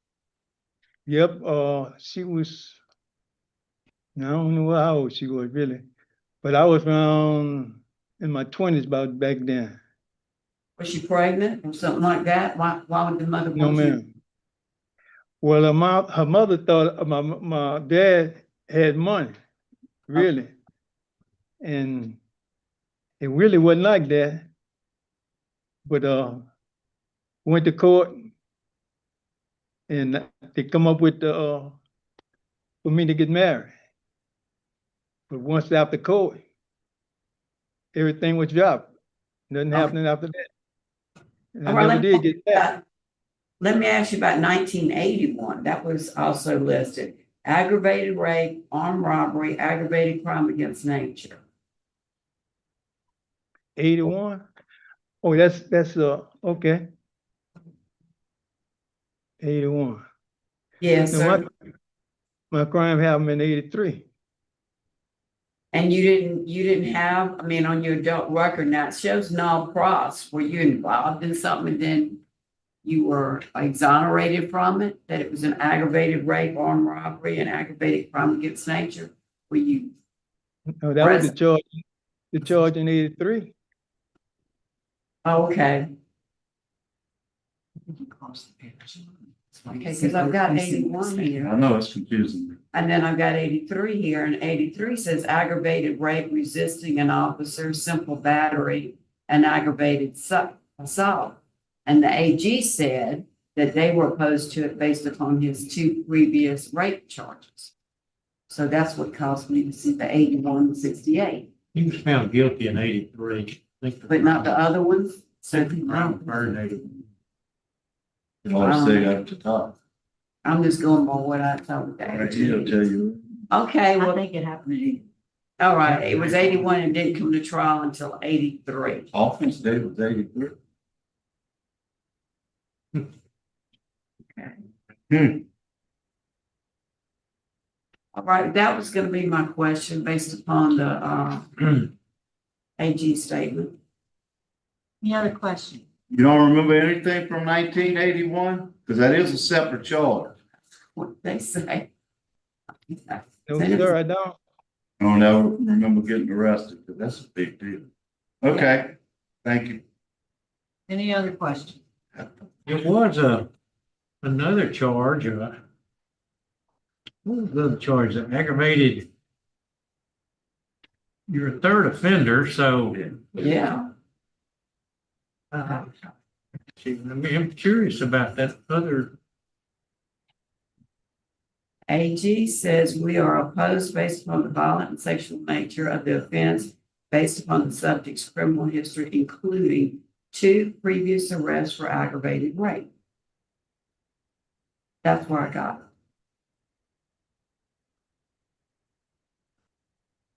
Yep. She was, I don't know how old she was really, but I was around in my 20s about back then. Was she pregnant or something like that? Why would the mother No, want you? ma'am. Well, her mother thought my dad had money, really. And it really wasn't like that. But went to court and they come up with for me to get married. But once after court, everything was dropped. Nothing happening after that. And I never did get back. Let me ask you about 1981. That was also listed. Aggravated rape, armed robbery, aggravated crime against nature. 81? Oh, that's okay. 81. Yes, sir. My crime happened in 83. And you didn't have, on your adult record now, it shows null pros. Were you involved in something and then you were exonerated from it? That it was an aggravated rape, armed robbery, and aggravated crime against nature? Were you? No, that was the charge in 83. Okay. Okay, because I've got 81 here. I know it's confusing. And then I've got 83 here, and 83 says aggravated rape, resisting an officer, simple battery, and aggravated assault. And the AG said that they were opposed to it based upon his 2 previous rape charges. So that's what caused me to see the 81 and 68. He was found guilty in 83. But not the other ones? So Brown preferred 81. You want to say at the top. I'm just going by what I told Dave. He'll tell you. Okay, I well, think it happened. all right, it was 81 and didn't come to trial until 83. Offense day was 83. Okay. All right, that was gonna be my question based upon the AG statement. Any other question? You don't remember anything from 1981? Because that is a separate charge. What they say. No, sir, I don't. I don't ever remember getting arrested, because that's a big deal. Okay, thank you. Any other question? It was another charge, what was the other charge that aggravated? You're a third offender, so. Yeah. I'm curious about that other. AG says we are opposed based upon the violent and sexual nature of the offense, based upon the subject's criminal history, including 2 previous arrests for aggravated rape. That's where I got it.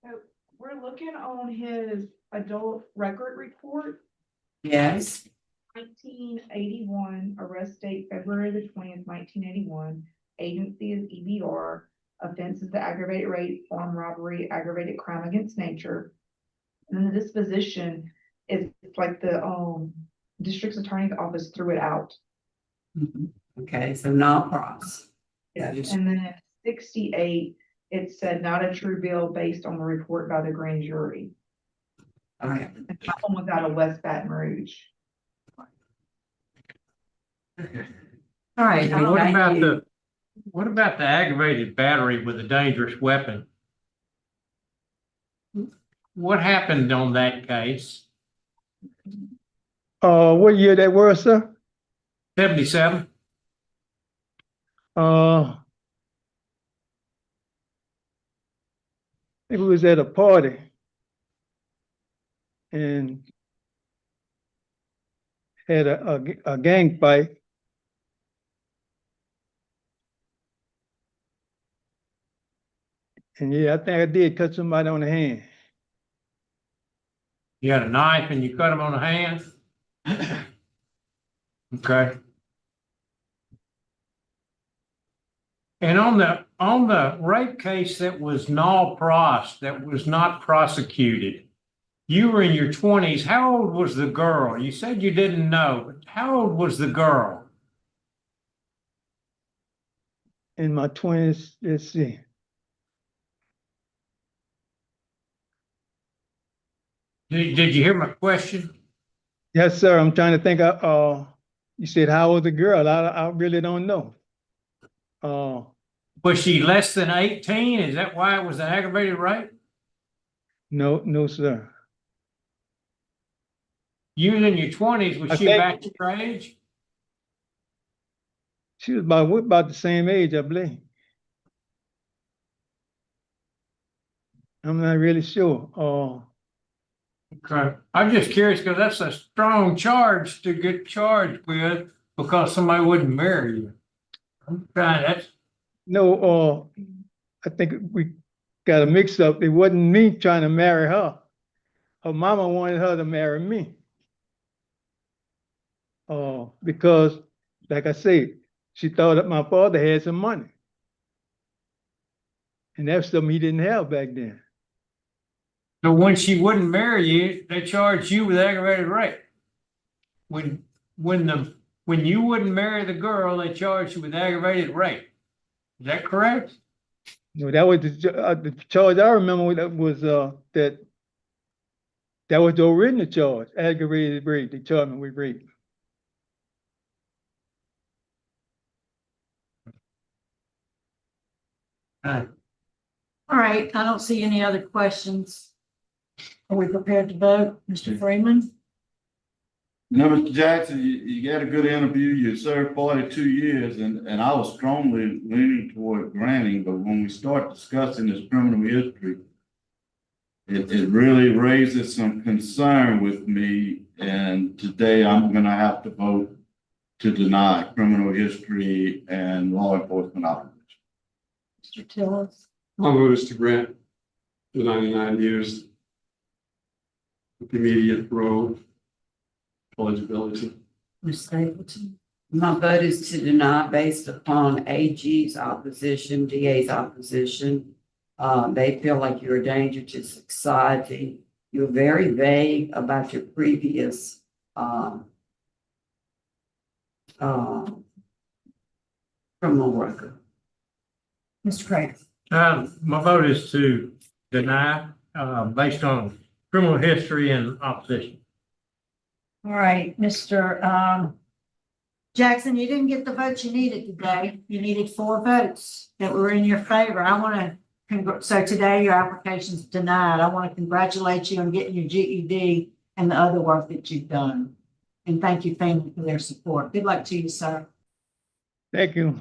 So we're looking on his adult record report. Yes. 1981, arrest date February the 20th, 1981. Agency is EBR. Offense is the aggravated rape, armed robbery, aggravated crime against nature. And then the disposition is like the district attorney's office threw it out. Okay, so not cross. Yes. And then 68, it said not a true bill based on the report by the grand jury. Okay. And that one was out of West Baton Rouge. All right. And what about the aggravated battery with a dangerous weapon? What happened on that case? What year that was, sir? 77? I think we was at a party and had a gang fight. And yeah, I think I did cut somebody on the hand. You had a knife and you cut him on the hand? Okay. And on the rape case that was null pros, that was not prosecuted, you were in your 20s. How old was the girl? You said you didn't know, but how old was the girl? In my 20s, let's see. Did you hear my question? Yes, sir. I'm trying to think. You said how old the girl? I really don't know. Was she less than 18? Is that why it was an aggravated rape? No, sir. You was in your 20s. Was she back your age? She was about the same age, I believe. I'm not really sure. Okay. I'm just curious because that's a strong charge to get charged with because somebody wouldn't marry you. I'm trying that's No, I think we got a mix up. It wasn't me trying to marry her. Her mama wanted her to marry me. Because, like I said, she thought that my father had some money. And that's something he didn't have back then. so when she wouldn't marry you, they charged you with aggravated rape. When you wouldn't marry the girl, they charged you with aggravated rape. Is that correct? No, that was the charge I remember was that was the original charge, aggravated rape. They charged me with rape. All right, I don't see any other questions. Are we prepared to vote, Mr. Freeman? No, Mr. Jackson, you got a good interview. You served 42 years, and I was strongly leaning toward granting, but when we start discussing this criminal history, it really raises some concern with me, and today I'm gonna have to vote to deny criminal history and law enforcement opposition. Mr. Tillis. My vote is to grant the 99 years with immediate parole eligibility. Ms. Stapleton. My vote is to deny based upon AG's opposition, DA's opposition. They feel like you're a danger to society. You're very vague about your previous criminal record. Mr. Craig. My vote is to deny, based on criminal history and opposition. All right, Mr. Jackson, you didn't get the votes you needed today. You needed 4 votes that were in your favor. I want to, so today your application's denied. I want to congratulate you on getting your GED and the other work that you've done. And thank you, family, for their support. Good luck to you, sir. Thank you.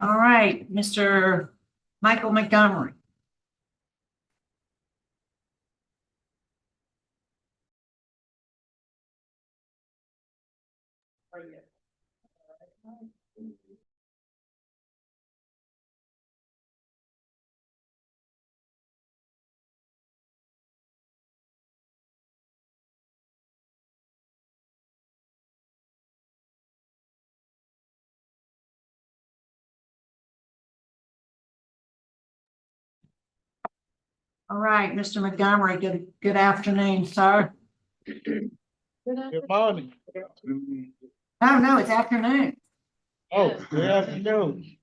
All right, Mr. Michael Montgomery. All right, Mr. Montgomery, good afternoon, sir. Good morning. No, it's afternoon. Oh, good afternoon.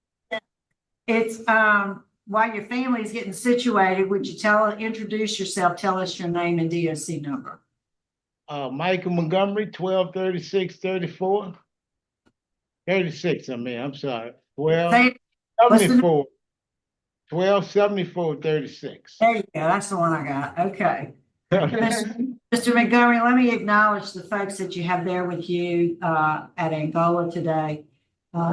It's while your family is getting situated, would you introduce yourself, tell us your name and DOC number? Michael Montgomery, 123634. 36, I'm sorry. 1274. 127436. There you go. That's the one I got. Okay. Mr. Montgomery, let me acknowledge the folks that you have there with you at Angola today.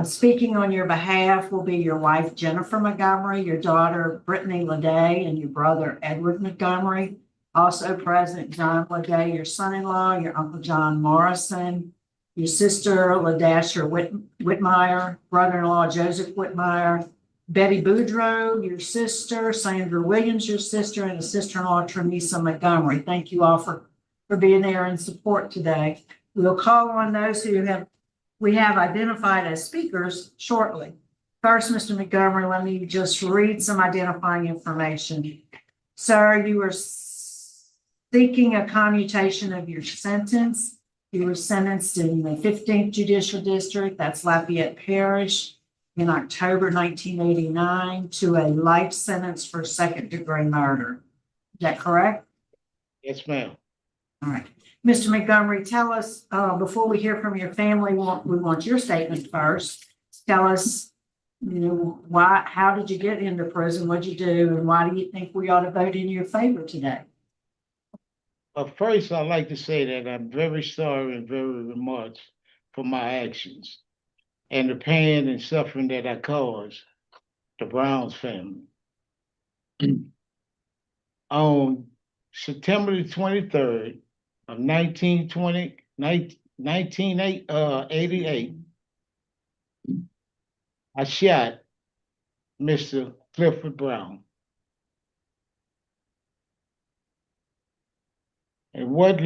Speaking on your behalf will be your wife, Jennifer Montgomery, your daughter, Brittany Leday, and your brother, Edward Montgomery. Also present, John Leday, your son-in-law, your Uncle John Morrison, your sister, Ladasher Whitmire, brother-in-law, Joseph Whitmire, Betty Boudreaux, your sister, Sandra Williams, your sister, and a sister-in-law, Tremisa Montgomery. Thank you all for being there in support today. We'll call on those we have identified as speakers shortly. First, Mr. Montgomery, let me just read some identifying information. Sir, you are seeking a commutation of your sentence. You were sentenced in the 15th Judicial District, that's Lafayette Parish, in October 1989 to a life sentence for second-degree murder. Is that correct? Yes, ma'am. All right. Mr. Montgomery, tell us, before we hear from your family, we want your statement first. Tell us, how did you get into prison? What'd you do? And why do you think we ought to vote in your favor today? First, I'd like to say that I'm very sorry and very remorse for my actions and the pain and suffering that I caused the Browns family. On September the 23rd of 1988, I shot Mr. Wilfred Brown. And what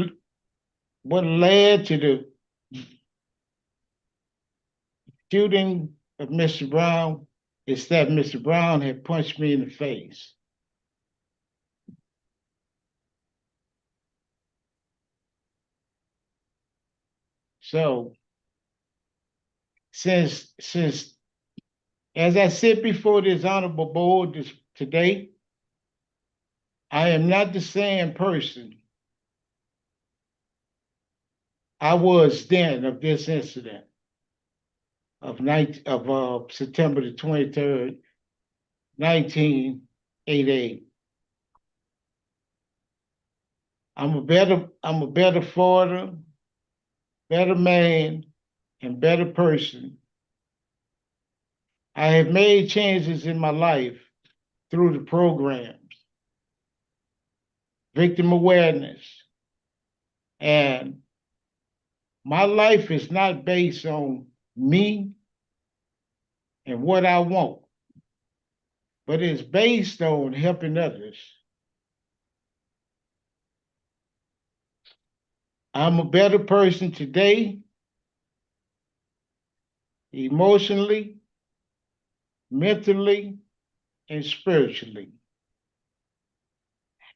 led to the shooting of Mr. Brown is that Mr. Brown had punched me in the face. So, since as I sit before this honorable board today, I am not the same person I was then of this incident of September the 23rd, 1988. I'm a better father, better man, and better person. I have made changes in my life through the programs, victim awareness, and my life is not based on me and what I want, but it's based on helping others. I'm a better person today, emotionally, mentally, and spiritually.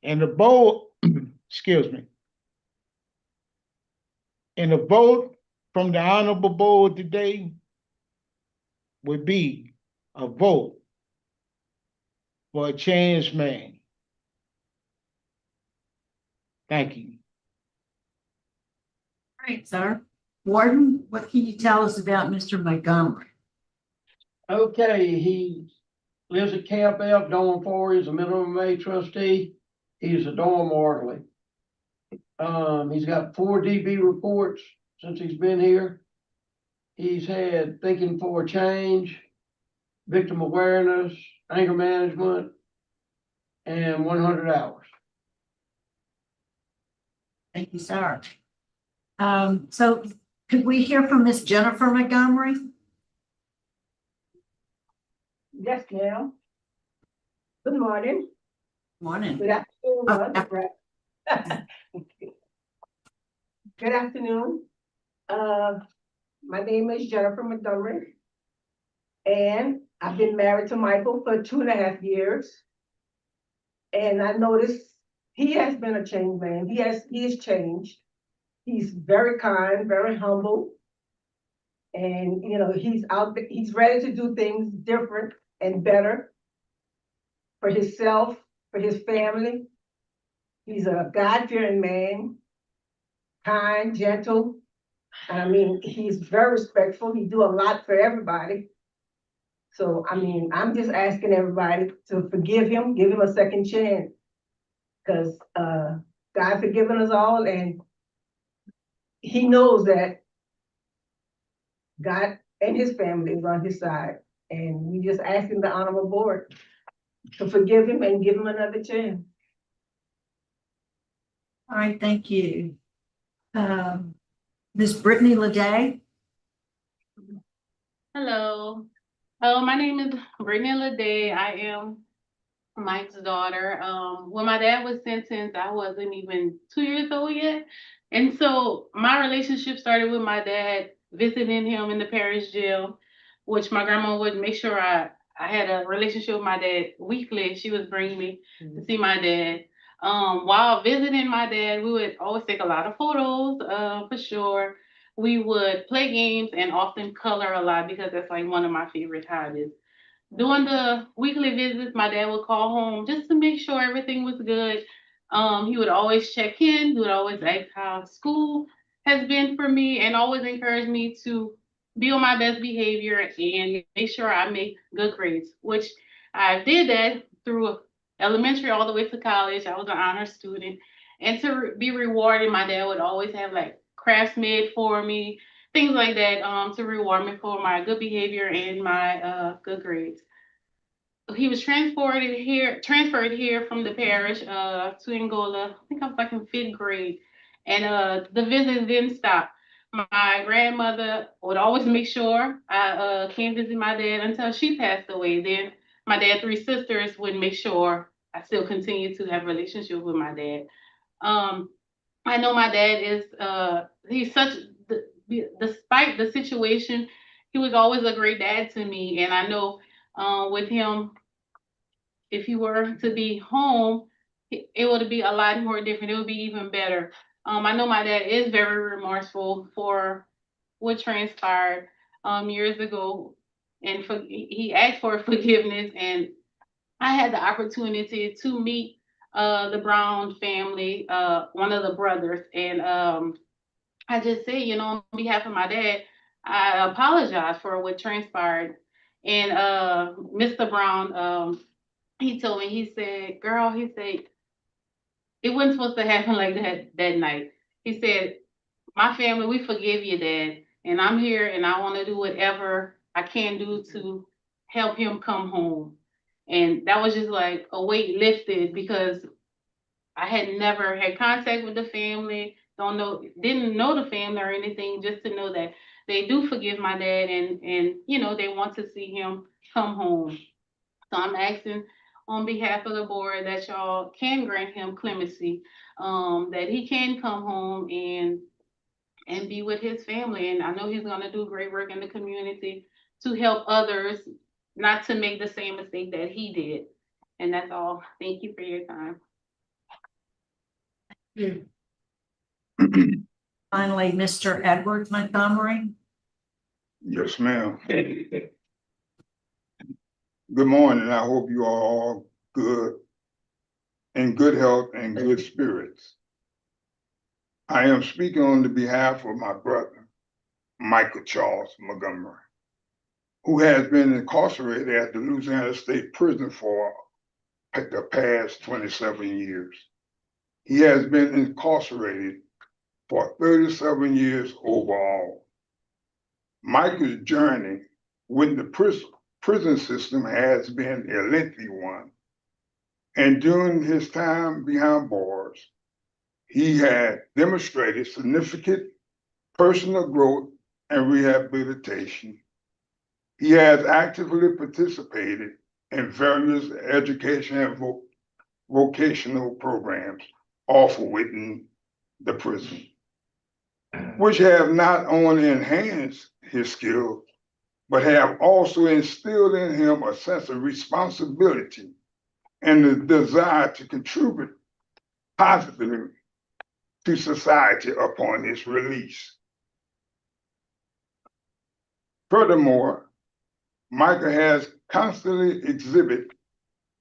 And the vote, excuse me, and the vote from the honorable board today would be a vote for a changed man. Thank you. All right, sir. Warden, what can you tell us about Mr. Montgomery? Okay, he lives at Camp F, Dorm 4. He's a minimum aid trustee. He's a dorm orderly. He's got 4 DB reports since he's been here. He's had Thinking for a Change, victim awareness, anger management, and 100 hours. Thank you, sir. So could we hear from Miss Jennifer Montgomery? Yes, ma'am. Good morning. Morning. Good afternoon. Good afternoon. My name is Jennifer Montgomery, and I've been married to Michael for 2.5 years. And I noticed he has been a changed man. He has changed. He's very kind, very humble. And he's ready to do things different and better for himself, for his family. He's a God-fearing man, kind, gentle. I mean, he's very respectful. He do a lot for everybody. So, I mean, I'm just asking everybody to forgive him, give him a second chance. Because God forgiven us all, and he knows that God and his family is on his side. And we just asking the honorable board to forgive him and give him another chance. All right, thank you. Ms. Brittany Leday. Hello. My name is Brittany Leday. I am Mike's daughter. When my dad was sentenced, I wasn't even 2 years old yet. And so my relationship started with my dad visiting him in the parish jail, which my grandma would make sure I had a relationship with my dad weekly. She was bringing me to see my dad. While visiting my dad, we would always take a lot of photos, for sure. We would play games and often color a lot because that's like one of my favorite hobbies. During the weekly visits, my dad would call home just to make sure everything was good. He would always check in. He would always ask how school has been for me and always encourage me to be on my best behavior and make sure I make good grades, which I did that through elementary all the way to college. I was an honor student. And to be rewarded, my dad would always have like crafts made for me, things like that, to reward me for my good behavior and my good grades. He was transferred here from the parish to Angola. I think I was like in 5th grade, and the visits didn't stop. My grandmother would always make sure I came visit my dad until she passed away. Then my dad's 3 sisters would make sure I still continue to have a relationship with my dad. I know my dad is he's such despite the situation, he was always a great dad to me, and I know with him, if he were to be home, it would be a lot more different. It would be even better. I know my dad is very remorseful for what transpired years ago, and he asked for forgiveness, and I had the opportunity to meet the Brown family, one of the brothers, and I just say, on behalf of my dad, I apologize for what transpired. And Mr. Brown, he told me, he said, girl, he said, it wasn't supposed to happen like that night. He said, my family, we forgive you, Dad. And I'm here and I want to do whatever I can do to help him come home. And that was just like a weight lifted because I had never had contact with the family, didn't know the family or anything, just to know that they do forgive my dad and they want to see him come home. So I'm asking on behalf of the board that y'all can grant him clemency, that he can come home and be with his family. And I know he's gonna do great work in the community to help others not to make the same mistake that he did. And that's all. Thank you for your time. Finally, Mr. Edwards Montgomery. Yes, ma'am. Good morning. I hope you are all good, in good health and good spirits. I am speaking on the behalf of my brother, Michael Charles Montgomery, who has been incarcerated at the Louisiana State Prison for the past 27 years. He has been incarcerated for 37 years overall. Michael's journey with the prison system has been a lengthy one. And during his time behind bars, he had demonstrated significant personal growth and rehabilitation. He has actively participated in various education and vocational programs offered within the prison, which have not only enhanced his skills, but have also instilled in him a sense of responsibility and the desire to contribute positively to society upon his release. Furthermore, Michael has constantly exhibited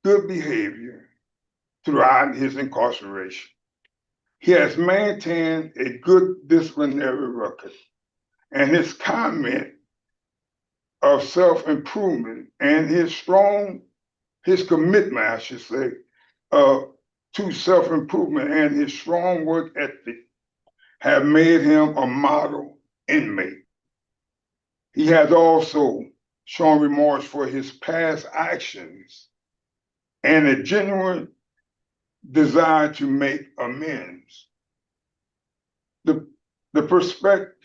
good behavior throughout his incarceration. He has maintained a good disciplinary record, and his comment of self-improvement and his commitment, I should say, to self-improvement and his strong work ethic have made him a model inmate. He has also shown remorse for his past actions and a genuine desire to make amends. The prospect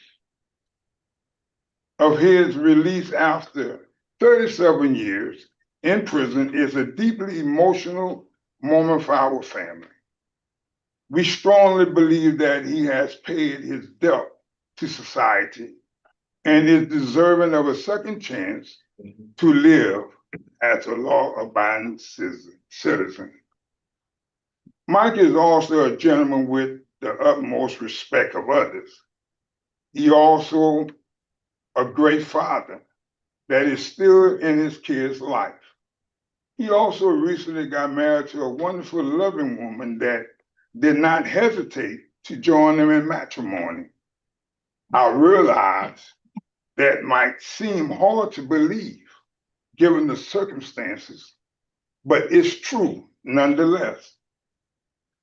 of his release after 37 years in prison is a deeply emotional moment for our family. We strongly believe that he has paid his debt to society and is deserving of a second chance to live as a law-abiding citizen. Mike is also a gentleman with the utmost respect of others. He also a great father that is still in his kid's life. He also recently got married to a wonderful, loving woman that did not hesitate to join him in matrimony. I realize that might seem hard to believe given the circumstances, but it's true nonetheless.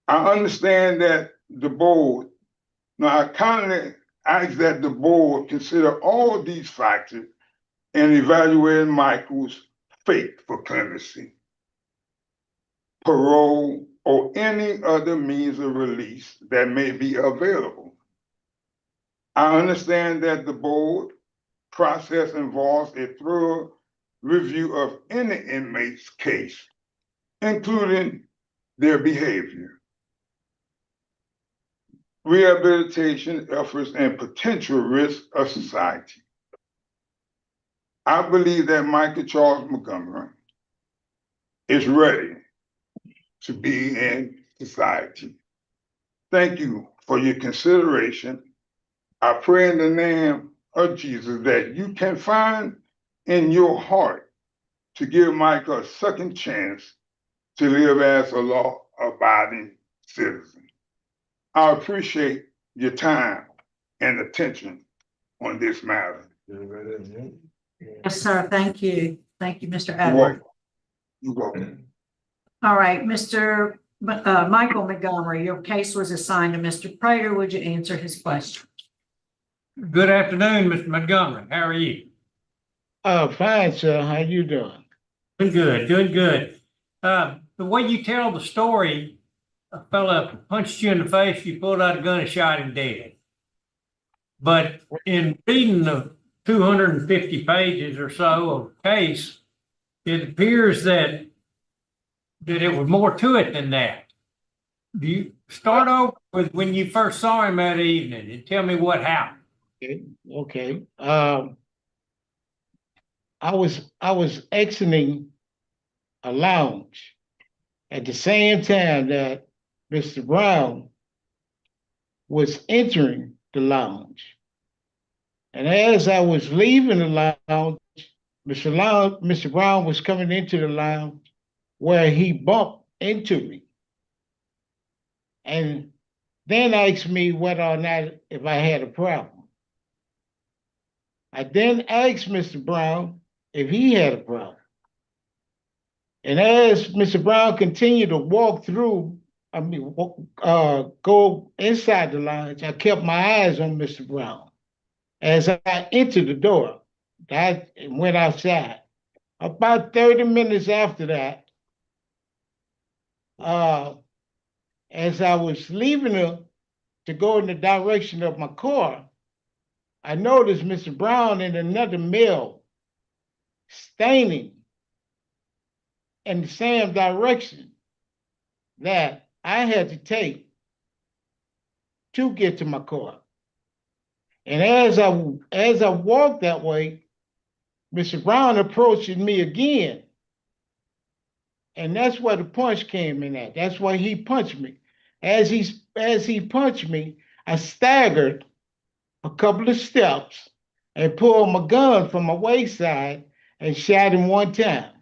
I understand that the board, now I kindly ask that the board consider all these factors in evaluating Michael's fate for clemency, parole, or any other means of release that may be available. I understand that the board process involves a thorough review of any inmate's case, including their behavior, rehabilitation efforts, and potential risk of society. I believe that Michael Charles Montgomery is ready to be in society. Thank you for your consideration. I pray in the name of Jesus that you can find in your heart to give Michael a second chance to live as a law-abiding citizen. I appreciate your time and attention on this matter. Yes, sir. Thank you. Thank you, Mr. Edwards. You're welcome. All right, Mr. Michael Montgomery, your case was assigned to Mr. Prater. Would you answer his question? Good afternoon, Mr. Montgomery. How are you? Fine, sir. How you doing? Doing good, doing good. The way you tell the story, a fella punched you in the face, you pulled out a gun and shot him dead. But in reading the 250 pages or so of case, it appears that it was more to it than that. Do you start over with when you first saw him that evening and tell me what happened? Okay. I was exiting a lounge at the same time that Mr. Brown was entering the lounge. And as I was leaving the lounge, Mr. Brown was coming into the lounge where he bumped into me. And then asked me whether or not if I had a problem. I then asked Mr. Brown if he had a problem. And as Mr. Brown continued to walk through, go inside the lounge, I kept my eyes on Mr. Brown. As I entered the door, I went outside. About 30 minutes after that, as I was leaving to go in the direction of my car, I noticed Mr. Brown in another mill standing in the same direction that I had to take to get to my car. And as I walked that way, Mr. Brown approached me again. And that's where the punch came in at. That's why he punched me. As he punched me, I staggered a couple of steps and pulled my gun from my wayside and shot him one time.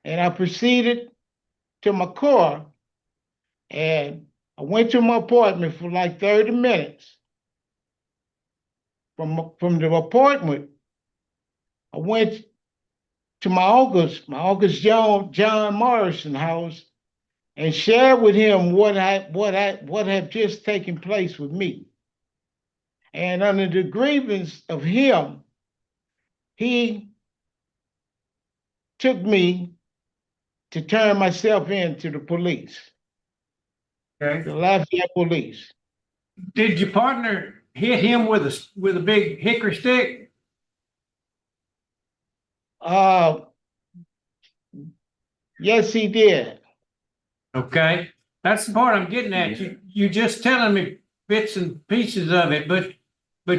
And I proceeded to my car and I went to my apartment for like 30 minutes. From the apartment, I went to my uncle's John Morrison house, and shared with him what had just taken place with me. And under the grievance of him, he took me to turn myself in to the police, Okay. the Lafayette police. Did your partner hit him with a big hickory stick? Yes, he did. Okay, that's the part I'm getting at. You just telling me bits and pieces of it, but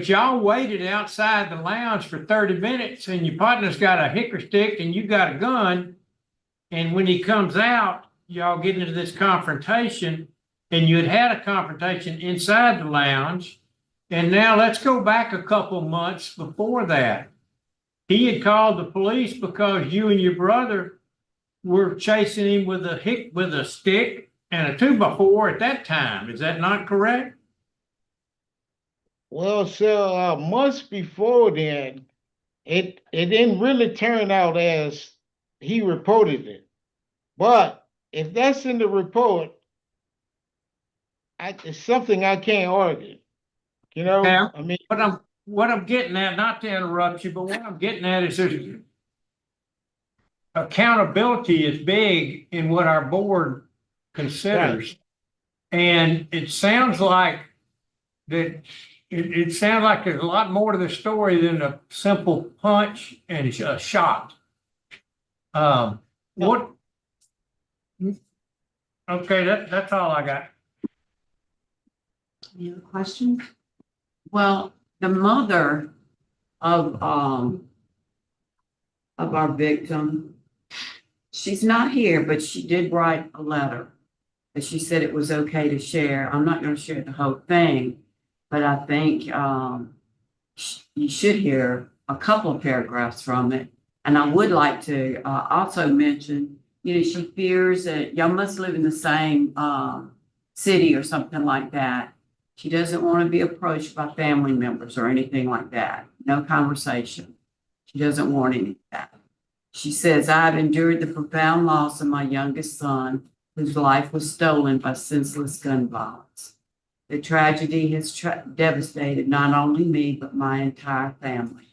y'all waited outside the lounge for 30 minutes and your partner's got a hickory stick and you got a gun. And when he comes out, y'all get into this confrontation and you had a confrontation inside the lounge. And now let's go back a couple months before that. He had called the police because you and your brother were chasing him with a stick and a 2x4 at that time. Is that not correct? Well, sir, months before then, it didn't really turn out as he reported it. But if that's in the report, it's something I can't argue. You know, Yeah, I mean, what I'm getting at, not to interrupt you, but what I'm getting at is there's accountability is big in what our board considers. And it sounds like that it sounds like there's a lot more to the story than a simple punch and a shot. What? Okay, that's all I got. Any other questions? Well, the mother of our victim, she's not here, but she did write a letter. And she said it was okay to share. I'm not going to share the whole thing, but I think you should hear a couple of paragraphs from it. And I would like to also mention, she fears that y'all must live in the same city or something like that. She doesn't want to be approached by family members or anything like that. No conversation. She doesn't want any of that. She says, I've endured the profound loss of my youngest son, whose life was stolen by senseless gun violence. The tragedy has devastated not only me, but my entire family.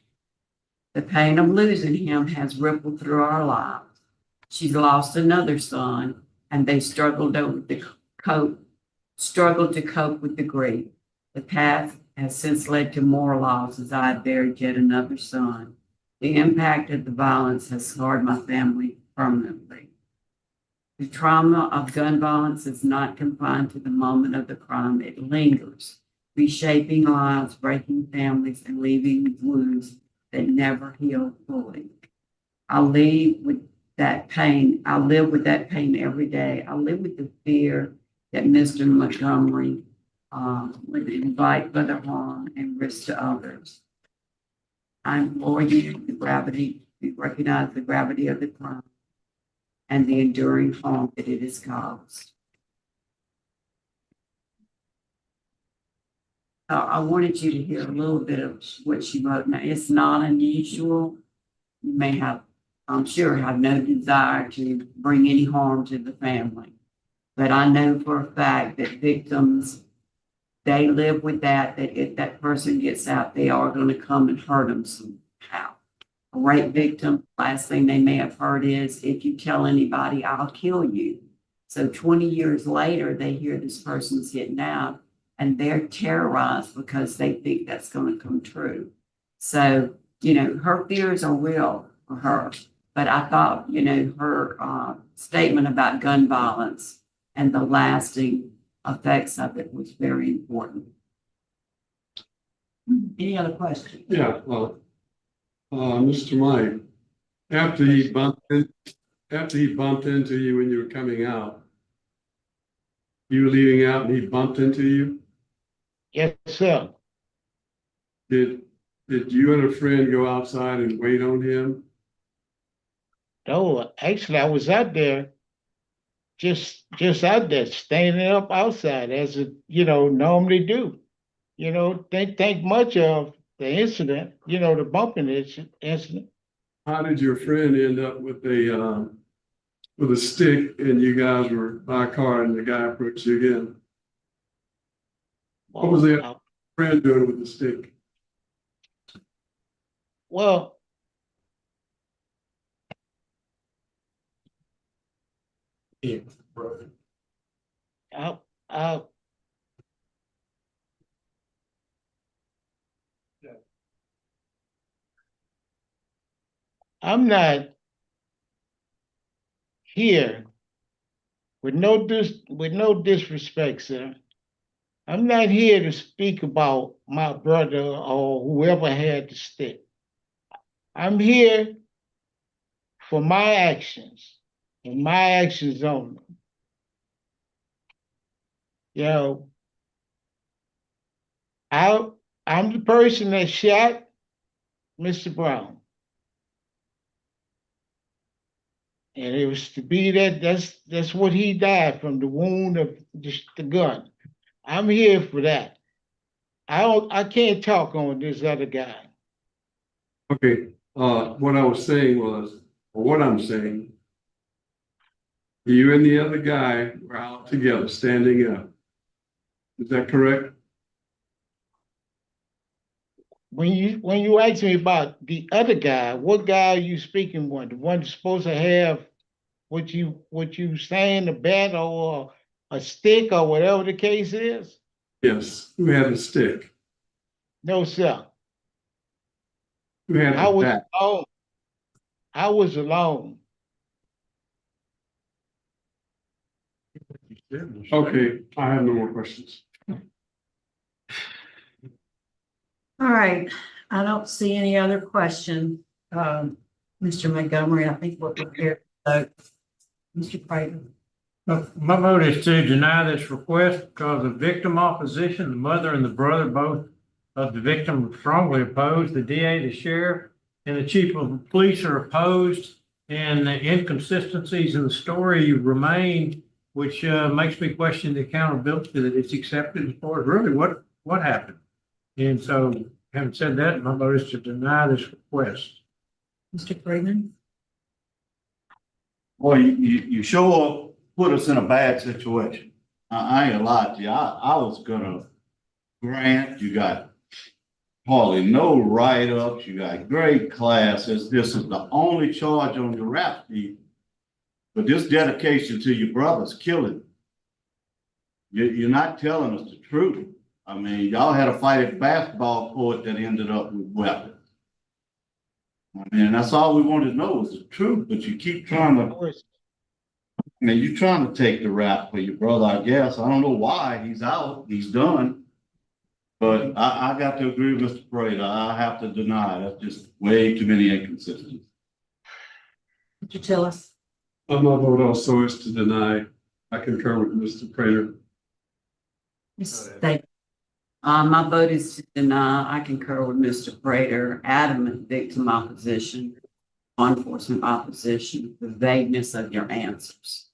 The pain of losing him has rippled through our lives. She's lost another son, and they struggled to cope with the grief. The path has since led to more loss as I have buried yet another son. The impact of the violence has scarred my family permanently. The trauma of gun violence is not confined to the moment of the crime. It lingers, reshaping lives, breaking families, and leaving wounds that never heal fully. I live with that pain every day. I live with the fear that Mr. Montgomery would invite further harm and risk to others. I implore you to recognize the gravity of the crime and the enduring harm that it has caused. I wanted you to hear a little bit of what she wrote. Now, it's not unusual. You may have, I'm sure, have no desire to bring any harm to the family. But I know for a fact that victims, they live with that if that person gets out, they are going to come and hurt them somehow. A rape victim, last thing they may have heard is, if you tell anybody, I'll kill you. So 20 years later, they hear this person's getting out and they're terrorized because they think that's going to come true. So, her fears are real for her. But I thought, her statement about gun violence and the lasting effects of it was very important. Any other questions? Yeah, well, Mr. Mike, after he bumped into you when you were coming out, you were leaving out and he bumped into you? Yes, sir. Did you and a friend go outside and wait on him? No, actually, I was out there, just out there, standing up outside as it, normally do. Didn't think much of the incident, the bumping incident. How did your friend end up with a stick and you guys were by a car and the guy approached you again? What was friend doing with the stick? Well, Yeah, brother. I, I'm not here with no disrespect, sir. I'm not here to speak about my brother or whoever had the stick. I'm here for my actions and my actions only. You know, I'm the person that shot Mr. Brown. And it was to be that's what he died from, the wound of the gun. I'm here for that. I can't talk on this other guy. Okay, what I was saying was, or what I'm saying, you and the other guy were out together, standing up. Is that correct? When you ask me about the other guy, what guy are you speaking on? The one that's supposed to have what you saying, a bat or a stick or whatever the case is? Yes, who had the stick? No, sir. Who had I the was bat? alone. I was alone. Okay, I have no more questions. All right, I don't see any other question. Mr. Montgomery, I think we're prepared to vote. Mr. Prater. My vote is to deny this request because of victim opposition. The mother and the brother, both of the victim, strongly opposed. The DA, the sheriff, and the chief of police are opposed, and the inconsistencies in the story remain, which makes me question the accountability that it's accepted as far as really what happened. And so, having said that, my vote is to deny this request. Mr. Freeman. Boy, you sure put us in a bad situation. I ain't gonna lie to you. I was gonna grant you got hardly no write-ups, you got great classes. This is the only charge on your rap sheet. But this dedication to your brother's killing. You're not telling us the truth. I mean, y'all had a fight at basketball court that ended up with weapons. I mean, that's all we wanted to know was the truth, but you keep trying to, you're trying to take the rap for your brother, I guess. I don't know why. He's out, he's done. But I got to agree with Mr. Prater. I have to deny. That's just way too many inconsistencies. Mr. Tillis. My vote also is to deny. I concur with Mr. Prater. My vote is to deny. I concur with Mr. Prater. Adamant victim opposition, law enforcement opposition, the vagueness of your answers.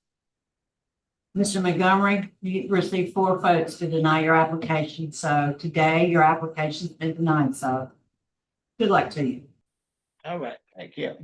Mr. Montgomery, you received 4 votes to deny your application. So today your application's been denied. So good luck to you. All right, thank you.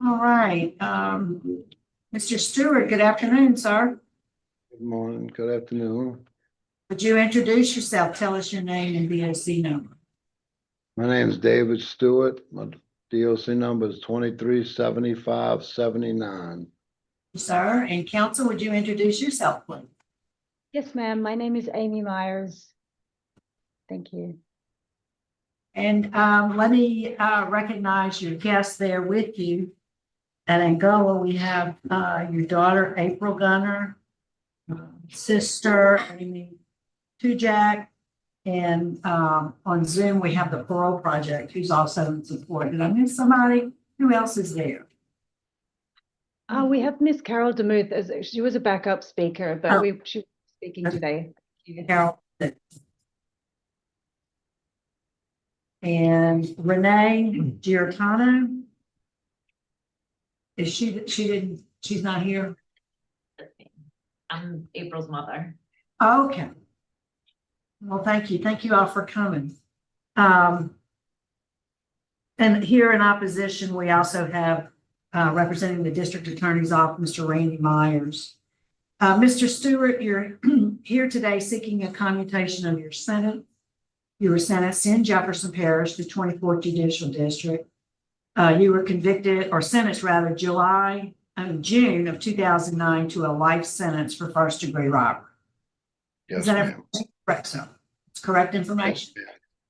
All right, Mr. Stewart, good afternoon, sir. Good morning, good afternoon. Would you introduce yourself? Tell us your name and DOC number. My name is David Stewart. My DOC number is 237579. Sir, and counsel, would you introduce yourself, please? Yes, ma'am. My name is Amy Myers. Thank you. And let me recognize your guests there with you. At Angola, we have your daughter, April Gunner, sister, Amy Tujak, and on Zoom, we have the Parole Project, who's also in support. Did I miss somebody? Who else is there? We have Miss Carol DeMuth. She was a backup speaker, but she was speaking today. Carol. And Renee Giordano. Is she's not here? I'm April's mother. Okay. Well, thank you. Thank you all for coming. And here in opposition, we also have representing the district attorney's office, Mr. Randy Myers. Mr. Stewart, you're here today seeking a commutation of your sentence. You were sentenced in Jefferson Parish, the 24th Judicial District. You were convicted, or sentenced rather, June of 2009 to a life sentence for first-degree robbery. Yes, Is that ma'am. correct, sir? It's correct information.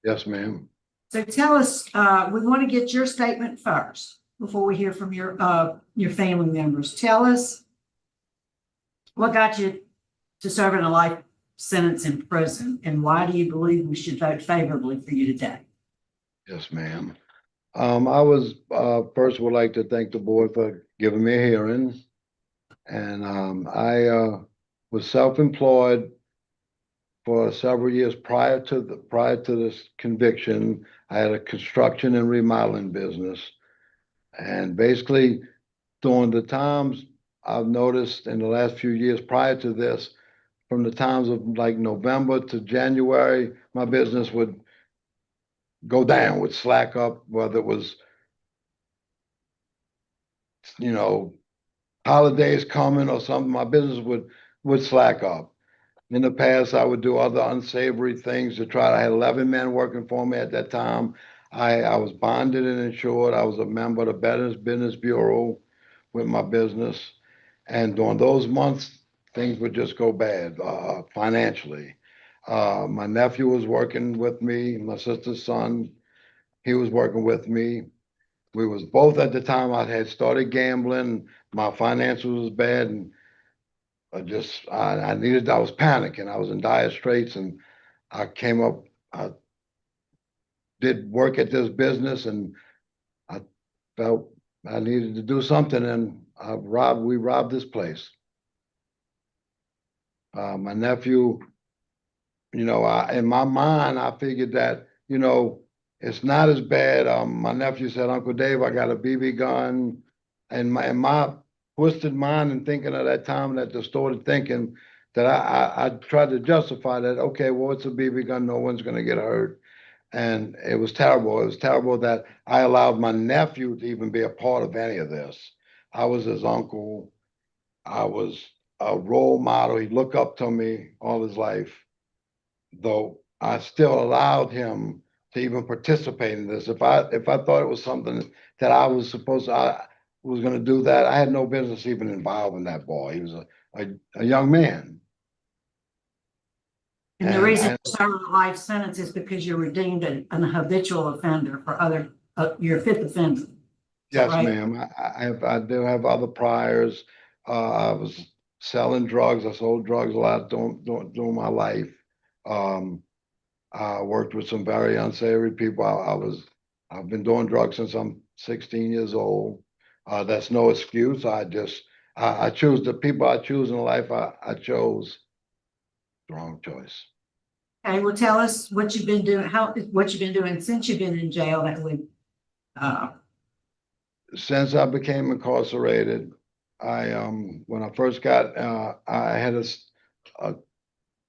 Yes, ma'am. So tell us, we want to get your statement first before we hear from your family members. Tell us what got you to serving a life sentence in prison, and why do you believe we should vote favorably for you today? Yes, ma'am. I was first would like to thank the board for giving me a hearing. And I was self-employed for several years prior to this conviction. I had a construction and remodeling business. And basically, during the times I've noticed in the last few years prior to this, from the times of like November to January, my business would go down, would slack up, whether it was, holidays coming or something, my business would slack up. In the past, I would do other unsavory things to try. I had 11 men working for me at that time. I was bonded and insured. I was a member of the Better Business Bureau with my business. And during those months, things would just go bad financially. My nephew was working with me, my sister's son, he was working with me. We was both at the time I had started gambling. My financials was bad, and I was panicking. I was in dire straits, and I did work at this business, and I felt I needed to do something, and we robbed this place. My nephew, in my mind, I figured that, it's not as bad. My nephew said, Uncle Dave, I got a BB gun. And my twisted mind and thinking at that time, that distorted thinking, that I tried to justify that, okay, well, it's a BB gun, no one's going to get hurt. And it was terrible. It was terrible that I allowed my nephew to even be a part of any of this. I was his uncle. I was a role model. He looked up to me all his life, though I still allowed him to even participate in this. If I thought it was something that I was going to do that, I had no business even involving that boy. He was a young man. And the reason you serve a life sentence is because you're redeemed an habitual offender for you're a fifth offender. Yes, right? ma'am. I do have other priors. I was selling drugs. I sold drugs a lot during my life. I worked with some very unsavory people. I've been doing drugs since I'm 16 years old. That's no excuse. I choose the people I choose in life. I chose the wrong choice. Okay, well, tell us what you've been doing, what you've been doing since you've been in jail that would. Since I became incarcerated, when I first got, I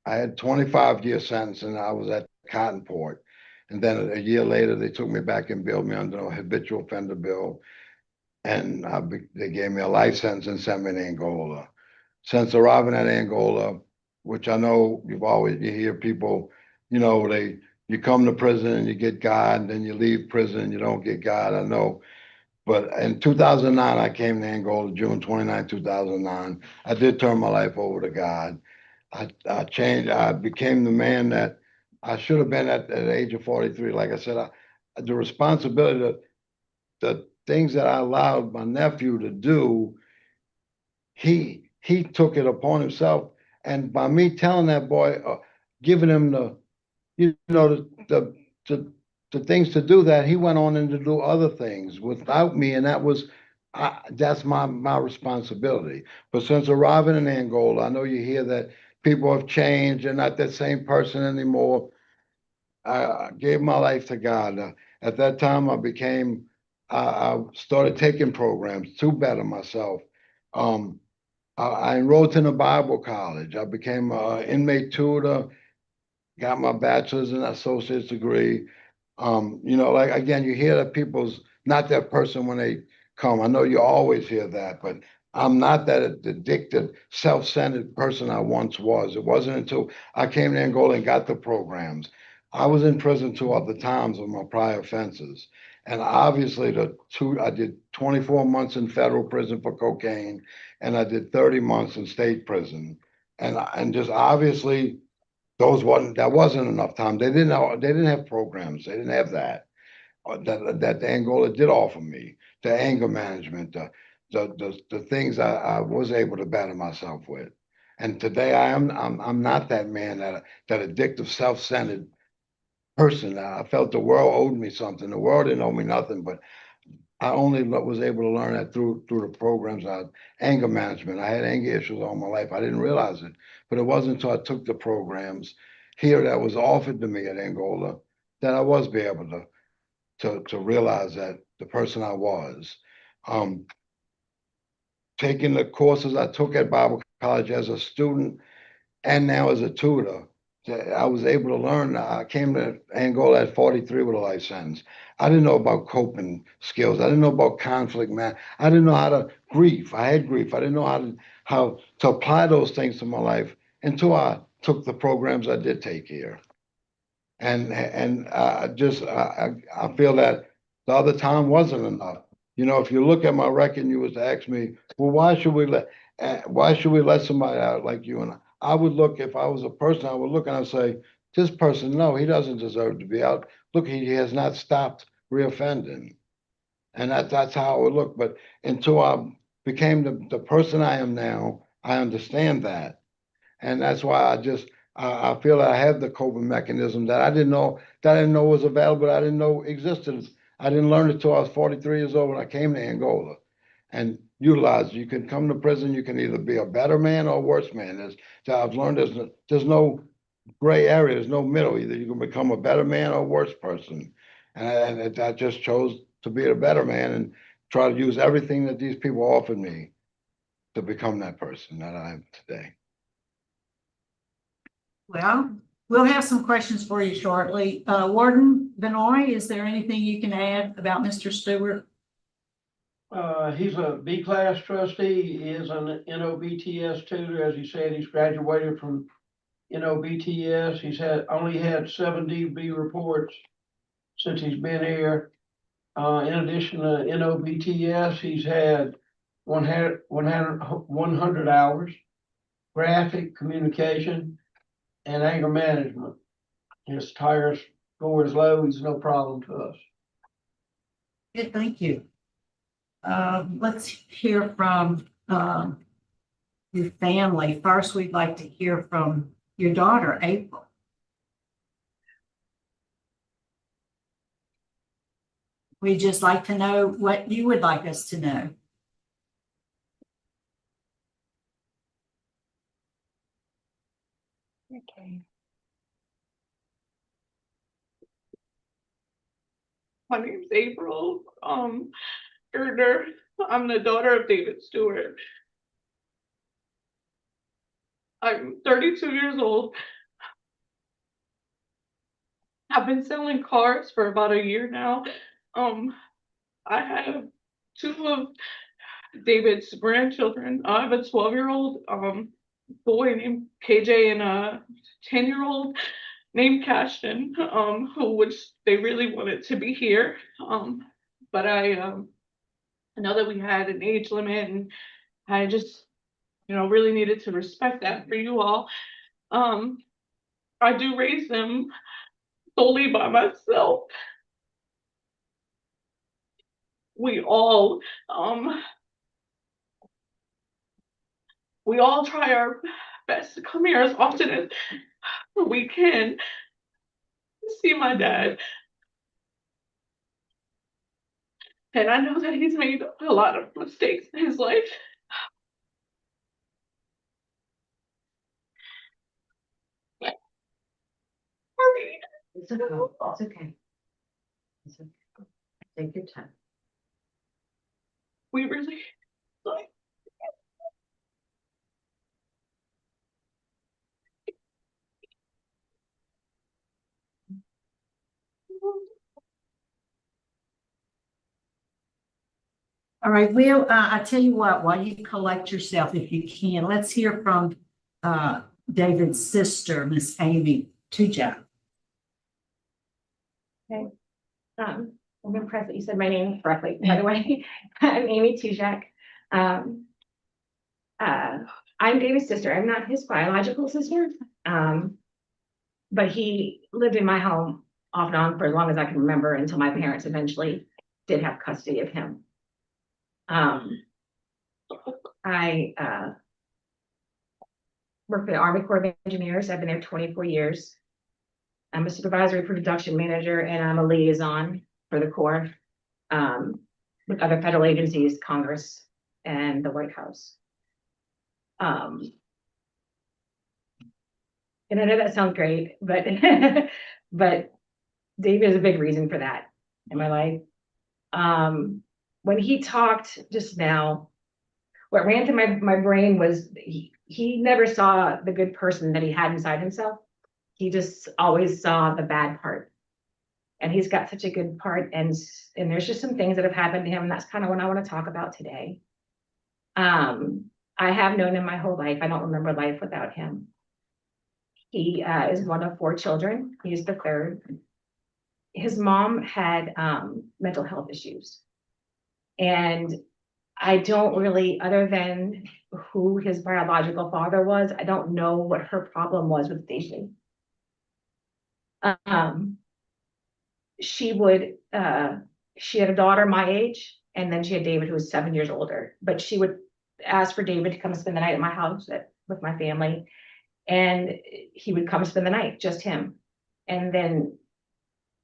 had 25-year sentence, and I was at Cottonport. And then a year later, they took me back and billed me under a habitual offender bill. And they gave me a life sentence and sent me to Angola. Since arriving at Angola, which I know you hear people, you come to prison and you get God, and then you leave prison and you don't get God. I know. But in 2009, I came to Angola, June 29, 2009. I did turn my life over to God. I changed. I became the man that I should have been at the age of 43. Like I said, the responsibility, the things that I allowed my nephew to do, he took it upon himself. And by me telling that boy, giving him the things to do that, he went on and to do other things without me, and that's my responsibility. But since arriving in Angola, I know you hear that people have changed, they're not that same person anymore. I gave my life to God. At that time, I started taking programs to better myself. I enrolled in a Bible college. I became an inmate tutor, got my bachelor's and associate's degree. Like again, you hear that people's not that person when they come. I know you always hear that, but I'm not that addicted, self-centered person I once was. It wasn't until I came to Angola and got the programs. I was in prison 2 other times of my prior offenses. And obviously I did 24 months in federal prison for cocaine, and I did 30 months in state prison. And just obviously that wasn't enough time. They didn't have programs. They didn't have that that Angola did offer me, the anger management, the things I was able to better myself with. And today I'm not that man, that addictive, self-centered person. I felt the world owed me something. The world didn't owe me nothing, but I only was able to learn that through the programs. Anger management. I had anger issues all my life. I didn't realize it, but it wasn't until I took the programs here that was offered to me at Angola that I was be able to realize that the person I was. Taking the courses I took at Bible College as a student and now as a tutor, I was able to learn. I came to Angola at 43 with a life sentence. I didn't know about coping skills. I didn't know about conflict, man. I didn't know how to grief. I had grief. I didn't know how to apply those things to my life until I took the programs I did take here. And I feel that the other time wasn't enough. If you look at my record and you was to ask me, well, why should we let somebody out like you? And I would look, if I was a person, I would look and I'd say, this person, no, he doesn't deserve to be out. Look, he has not stopped reoffending. And that's how I would look. But until I became the person I am now, I understand that. And that's why I feel that I have the coping mechanism that I didn't know was available, I didn't know existed. I didn't learn it till I was 43 years old when I came to Angola and utilized. You can come to prison, you can either be a better man or a worse man. I've learned there's no gray area, there's no middle. Either you can become a better man or a worse person. And I just chose to be a better man and try to use everything that these people offered me to become that person that I am today. Well, we'll have some questions for you shortly. Warden Benoit, is there anything you can add about Mr. Stewart? He's a B-class trustee. He is an NOBTS tutor. As he said, he's graduated from NOBTS. He's only had 7 DB reports since he's been here. In addition to NOBTS, he's had 100 hours, graphic communication, and anger management. His tire score is low. He's no problem to us. Good, thank you. Let's hear from your family. First, we'd like to hear from your daughter, April. We'd just like to know what you would like us to know. Okay. My name's April Gardner. I'm the daughter of David Stewart. I'm 32 years old. I've been selling cars for about a year now. I have two of David's grandchildren. I have a 12-year-old boy named KJ and a 10-year-old named Cashton, which they really wanted to be here. But I know that we had an age limit, and I just, really needed to respect that for you all. I do raise them solely by myself. We all try our best to come here as often as we can to see my dad. And I know that he's made a lot of mistakes in his life. It's okay. It's okay. It's okay. Take your time. We really like. All right, Will, I tell you what, while you collect yourself, if you can, let's hear from David's sister, Miss Amy Tujak. Okay. I'm impressed that you said my name correctly, by the way. I'm Amy Tujak. I'm David's sister. I'm not his biological sister. But he lived in my home off and on for as long as I can remember until my parents eventually did have custody of him. I work for the Army Corps of Engineers. I've been there 24 years. I'm a supervisory production manager, and I'm a liaison for the Corps with other federal agencies, Congress, and the White House. And I know that sounds great, but but David is a big reason for that in my life. When he talked just now, what ran through my brain was he never saw the good person that he had inside himself. He just always saw the bad part. And he's got such a good part, and there's just some things that have happened to him, and that's kind of what I want to talk about today. I have known him my whole life. I don't remember life without him. He is one of 4 children. He's the third. His mom had mental health issues. And I don't really, other than who his biological father was, I don't know what her problem was with David. She had a daughter my age, and then she had David, who was 7 years older. But she would ask for David to come spend the night at my house with my family. And he would come spend the night, just him. And then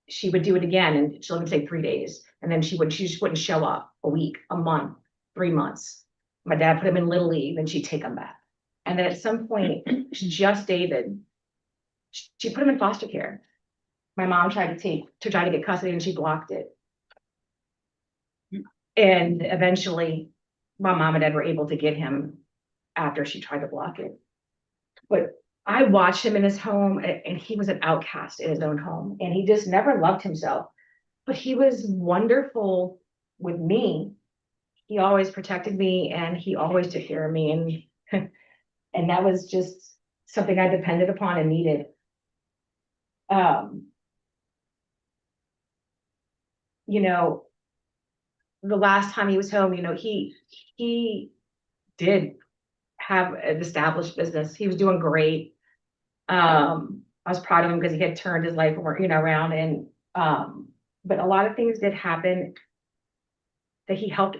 she would do it again, and she'll even say 3 days. And then she just wouldn't show up a week, a month, 3 months. My dad put him in Little League, then she'd take him back. And then at some point, just David, she put him in foster care. My mom tried to get custody, and she blocked it. And eventually my mom and dad were able to get him after she tried to block it. But I watched him in his home, and he was an outcast in his own home, and he just never loved himself. But he was wonderful with me. He always protected me, and he always took care of me, and that was just something I depended upon and needed. The last time he was home, he did have an established business. He was doing great. I was proud of him because he had turned his life around, and but a lot of things did happen that he helped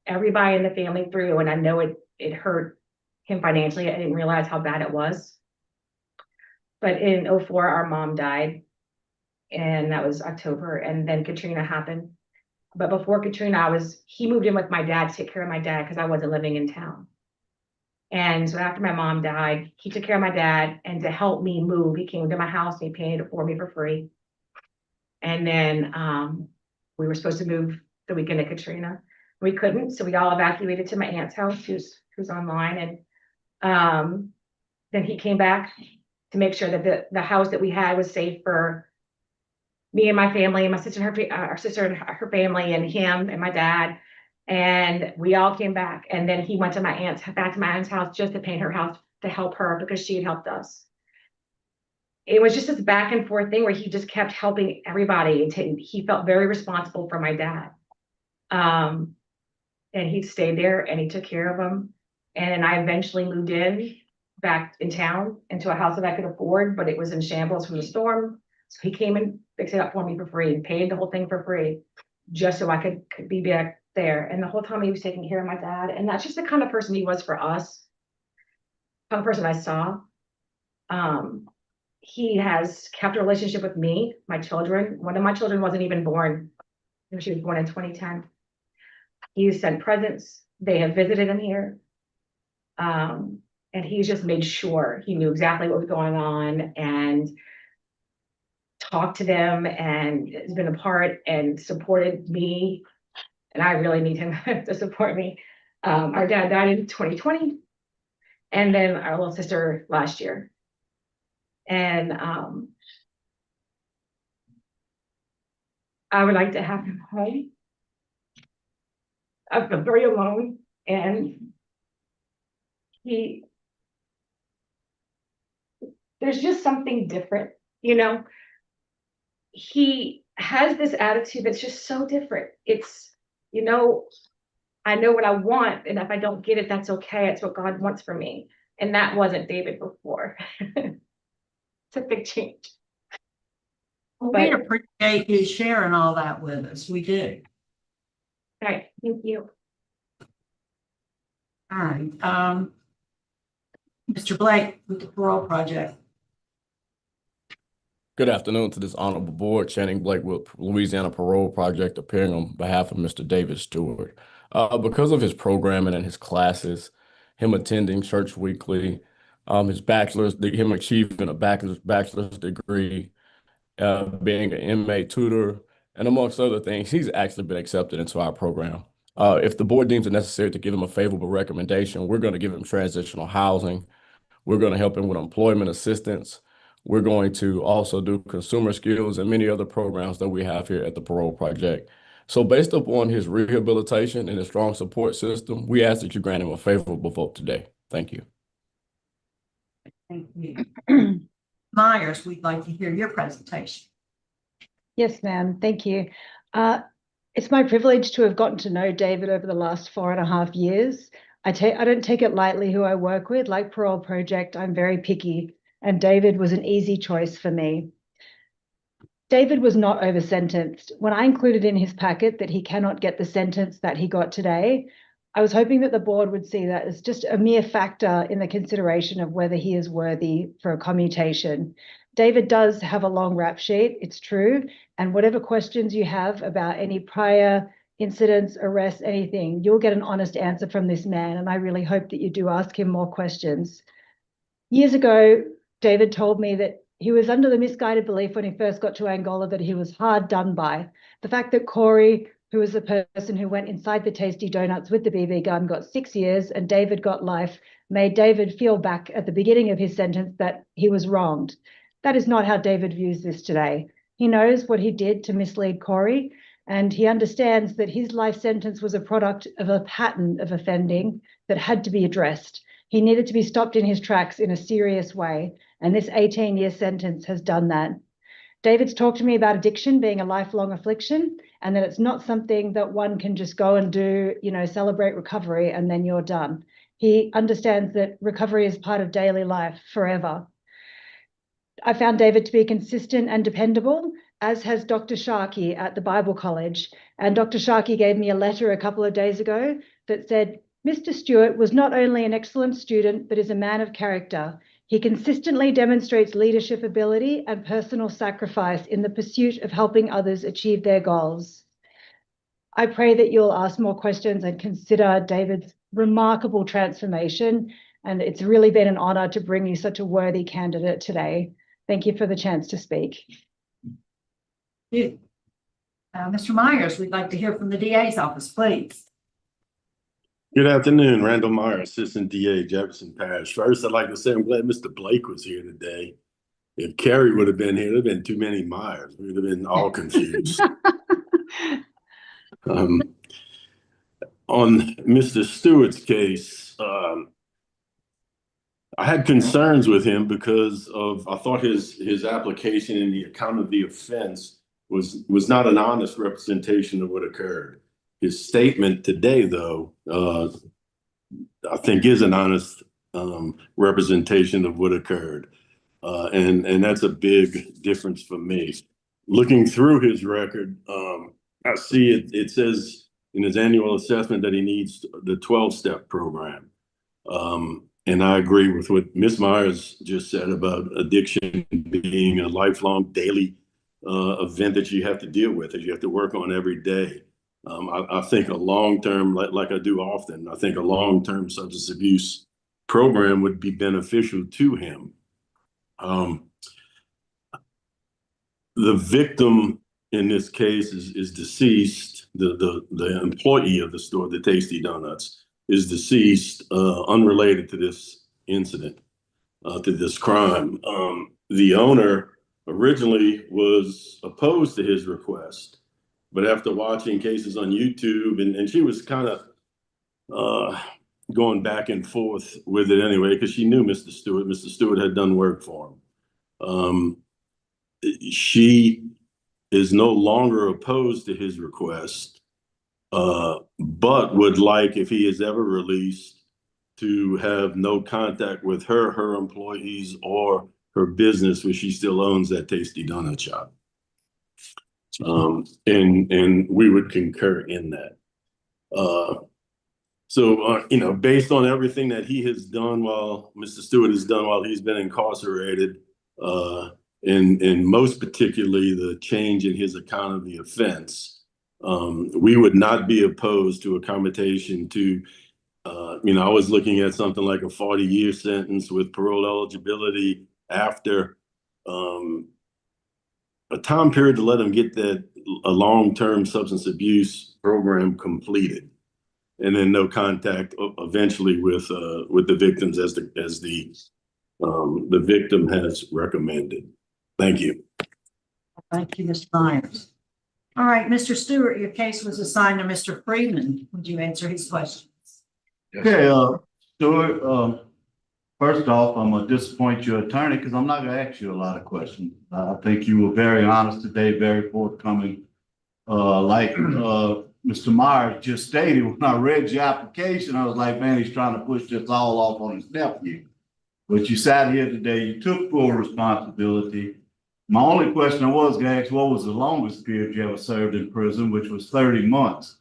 everybody in the family through, and I know it hurt him financially. I didn't realize how bad it was. But in 2004, our mom died, and that was October, and then Katrina happened. But before Katrina, he moved in with my dad to take care of my dad because I wasn't living in town. And so after my mom died, he took care of my dad, and to help me move, he came to my house and he painted it for me for free. And then we were supposed to move the weekend of Katrina. We couldn't, so we all evacuated to my aunt's house, who's online. And then he came back to make sure that the house that we had was safe for me and my family, and my sister and our sister and her family, and him and my dad. And we all came back, and then he went to back to my aunt's house just to paint her house to help her because she had helped us. It was just this back and forth thing where he just kept helping everybody. And he felt very responsible for my dad. And he stayed there and he took care of him. And I eventually moved back in town into a house that I could afford, but it was in shambles from the storm. So he came and fixed it up for me for free and paid the whole thing for free, just so I could be back there. And the whole time he was taking care of my dad. And that's just the kind of person he was for us, the kind of person I saw. He has kept a relationship with me, my children. One of my children wasn't even born. She was born in 2010. He sent presents. They have visited him here. And he's just made sure he knew exactly what was going on and talked to them and has been a part and supported me. And I really need him to support me. Our dad died in 2020, and then our little sister last year. And I would like to have him home. I feel very alone, and there's just something different, you know. He has this attitude that's just so different. It's, you know, I know what I want, and if I don't get it, that's okay. It's what God wants for me. And that wasn't David before. It's a big change. Well, we appreciate you sharing all that with us. We do. All right, thank you. All right. Mr. Blake with the Parole Project. Good afternoon to this honorable board. Channing Blake with Louisiana Parole Project, appearing on behalf of Mr. David Stewart. Because of his programming and his classes, him attending church weekly, his him achieving a bachelor's degree, being an inmate tutor, and amongst other things, he's actually been accepted into our program. If the board deems it necessary to give him a favorable recommendation, we're going to give him transitional housing. We're going to help him with employment assistance. We're going to also do consumer skills and many other programs that we have here at the Parole Project. So based upon his rehabilitation and his strong support system, we ask that you grant him a favorable vote today. Thank you. Thank you. Myers, we'd like to hear your presentation. Yes, ma'am. Thank you. It's my privilege to have gotten to know David over the last 4.5 years. I don't take it lightly who I work with. Like Parole Project, I'm very picky, and David was an easy choice for me. David was not over-sentenced. When I included in his packet that he cannot get the sentence that he got today, I was hoping that the board would see that as just a mere factor in the consideration of whether he is worthy for a commutation. David does have a long rap sheet, it's true, and whatever questions you have about any prior incidents, arrests, anything, you'll get an honest answer from this man, and I really hope that you do ask him more questions. Years ago, David told me that he was under the misguided belief when he first got to Angola that he was hard done by. The fact that Corey, who was the person who went inside the Tasty Donuts with the BB gun, got 6 years and David got life, made David feel back at the beginning of his sentence that he was wronged. That is not how David views this today. He knows what he did to mislead Corey, and he understands that his life sentence was a product of a pattern of offending that had to be addressed. He needed to be stopped in his tracks in a serious way, and this 18-year sentence has done that. David's talked to me about addiction being a lifelong affliction, and that it's not something that one can just go and do, you know, celebrate recovery and then you're done. He understands that recovery is part of daily life forever. I found David to be consistent and dependable, as has Dr. Sharkey at the Bible College. And Dr. Sharkey gave me a letter a couple of days ago that said, Mr. Stewart was not only an excellent student, but is a man of character. He consistently demonstrates leadership ability and personal sacrifice in the pursuit of helping others achieve their goals. I pray that you'll ask more questions and consider David's remarkable transformation. And it's really been an honor to bring you such a worthy candidate today. Thank you for the chance to speak. Mr. Myers, we'd like to hear from the DA's office, please. Good afternoon, Randall Meyer, Assistant DA, Jefferson Parish. First, I'd like to say I'm glad Mr. Blake was here today. If Carrie would have been here, there'd been too many Myers. We would have been all confused. On Mr. Stewart's case, I had concerns with him because I thought his application and the account of the offense was not an honest representation of what occurred. His statement today, though, I think is an honest representation of what occurred. And that's a big difference for me. Looking through his record, I see it says in his annual assessment that he needs the 12-step program. And I agree with what Ms. Myers just said about addiction being a lifelong daily event that you have to deal with, that you have to work on every day. I think a long-term, like I do often, I think a long-term substance abuse program would be beneficial to him. The victim in this case is deceased. The employee of the store, the Tasty Donuts, is deceased, unrelated to this incident, to this crime. The owner originally was opposed to his request, but after watching cases on YouTube, and she was kind of going back and forth with it anyway, because she knew Mr. Stewart. Mr. Stewart had done work for him. She is no longer opposed to his request, but would like, if he is ever released, to have no contact with her employees, or her business, which she still owns, that Tasty Donut Shop. And we would concur in that. So, based on everything that he has done while Mr. Stewart has done while he's been incarcerated, and most particularly the change in his account of the offense, we would not be opposed to a commutation to, I was looking at something like a 40-year sentence with parole eligibility after a time period to let him get a long-term substance abuse program completed, and then no contact eventually with the victims as the victim has recommended. Thank you. Thank you, Mr. Myers. All right, Mr. Stewart, your case was assigned to Mr. Freeman. Would you answer his questions? Okay, Stewart, first off, I'm gonna disappoint your attorney because I'm not gonna ask you a lot of questions. I think you were very honest today, very forthcoming. Like Mr. Myers just stated, when I read your application, I was like, man, he's trying to push this all off on his nephew. But you sat here today, you took full responsibility. My only question I was gonna ask, what was the longest period you ever served in prison, which was 30 months?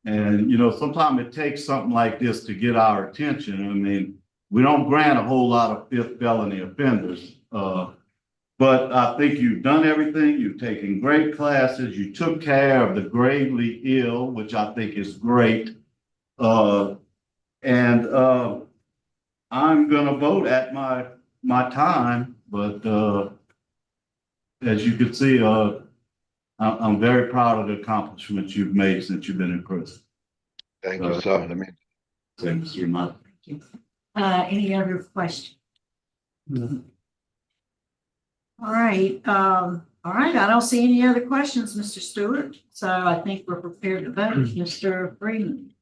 And, sometimes it takes something like this to get our attention. I mean, we don't grant a whole lot of fifth felony offenders. But I think you've done everything. You've taken great classes. You took care of the gravely ill, which I think is great. I'm gonna vote at my time, but as you can see, I'm very proud of the accomplishments you've made since you've been in prison. Thank you, sir. Thanks very much. Any other questions? All right. I don't see any other questions, Mr. Stewart. So I think we're prepared to vote. Mr. Freeman.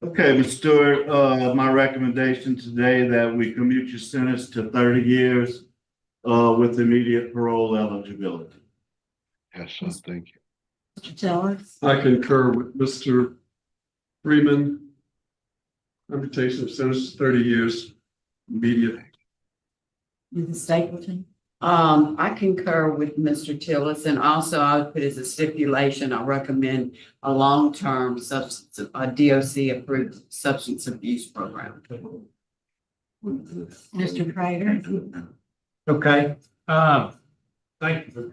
Okay, Mr. Stewart, my recommendation today that we commute your sentence to 30 years with immediate parole eligibility. Yes, sir. Thank you. Mr. Teller. I concur with Mr. Freeman. Commutation of sentence to 30 years, immediate. Mrs. Stapleton. I concur with Mr. Tillis, and also I would put as a stipulation, I recommend a long-term DOC approved substance abuse program. Mr. Prater. Okay, thank you for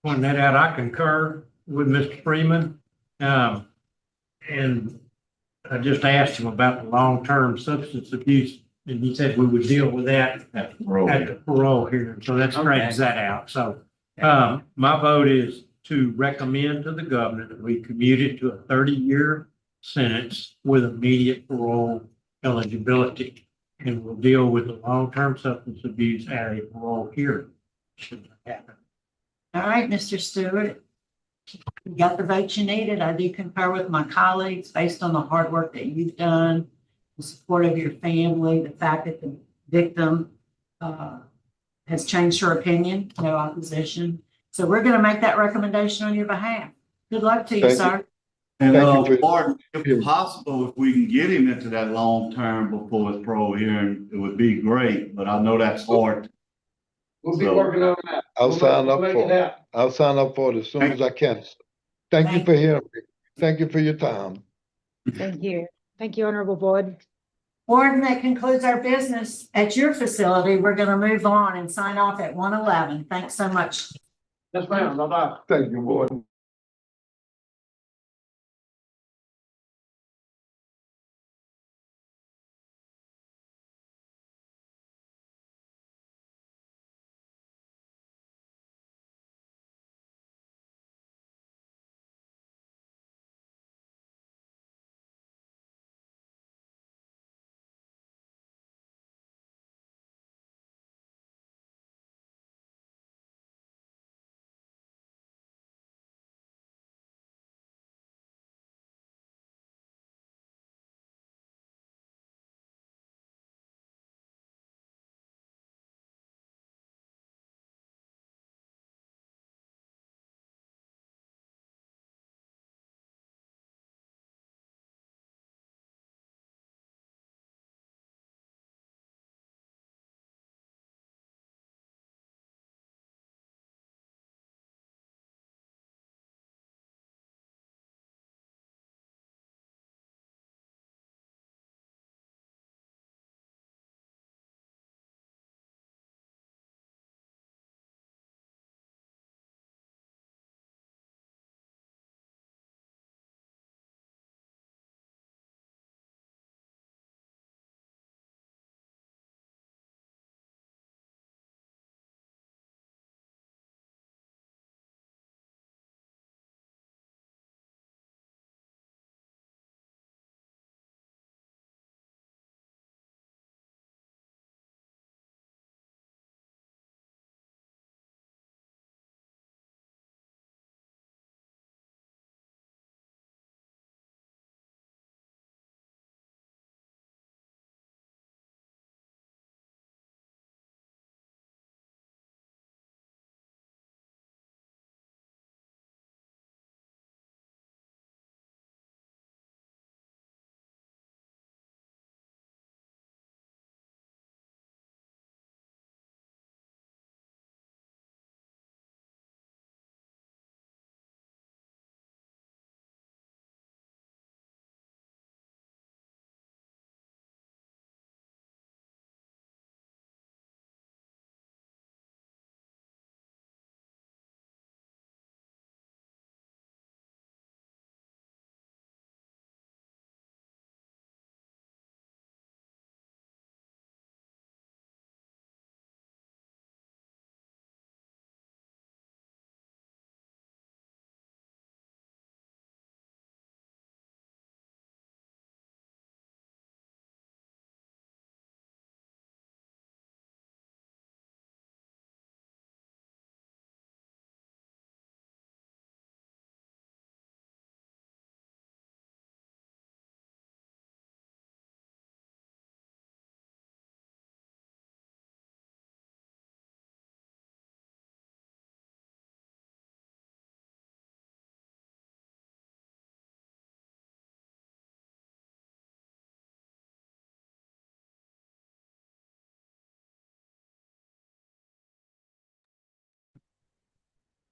pointing that out. I concur with Mr. Freeman. And I just asked him about the long-term substance abuse, and he said we would deal with that at the parole hearing. So that straightens that out. So my vote is to recommend to the governor that we commute it to a 30-year sentence with immediate parole eligibility. And we'll deal with the long-term substance abuse at a parole hearing. Should that happen. All right, Mr. Stewart. You got the votes you needed. I do concur with my colleagues based on the hard work that you've done, the support of your family, the fact that the victim has changed her opinion, no opposition. So we're going to make that recommendation on your behalf. Good luck to you, Thank you. sir. And, Thank you for- Martin, if possible, if we can get him into that long term before his parole hearing, it would be great, but I know that's hard. We'll be So- working on that. I'll We'll sign up make for it it. happen. I'll sign up for it as soon as I can. Thank you for hearing me. Thank you for your time. Thank you. Thank you, Honorable Board. Warden, that concludes our business at your facility. We're going to move on and sign off at 1:11. Thanks so much. Yes, ma'am. Bye-bye. Thank you, Warden.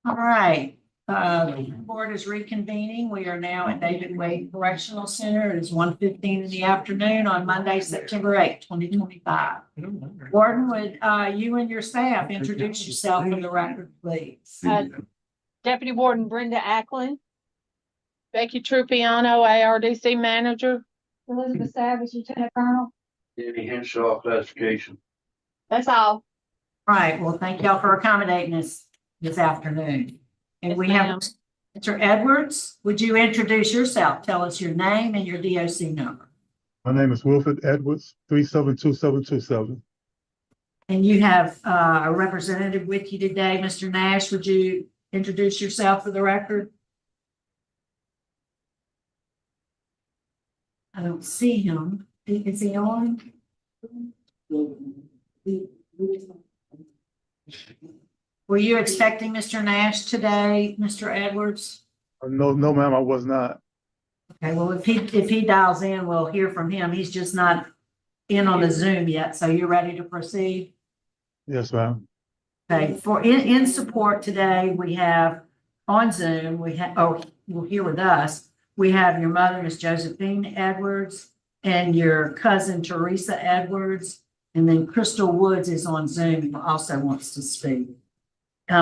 All right, the board is reconvening. We are now at David Wade Correctional Center. It is 1:15 in the afternoon on Monday, September 8th, 2025. Warden, would you and your staff introduce yourself for the record, please? Deputy Warden Brenda Ackland. Becky Trupiano, ARDC Manager. Elizabeth Savage, Lieutenant Colonel. Danny Henshaw, classification. That's all. Right, well, thank y'all for accommodating us this afternoon. And Yes, we have ma'am. Mr. Edwards. Would you introduce yourself? Tell us your name and your DOC number. My name is Wilfred Edwards, 372727. And you have a representative with you today, Mr. Nash. Would you introduce yourself for the record? I don't see him. Is he on? Were you expecting Mr. Nash today, Mr. Edwards? No, no, ma'am, I was not. Okay, well, if he dials in, we'll hear from him. He's just not in on the Zoom yet, so you're ready to proceed? Yes, ma'am. Okay, for in support today, we have on Zoom, well, here with us, we have your mother, Miss Josephine Edwards, and your cousin, Teresa Edwards, and then Crystal Woods is on Zoom and also wants to speak.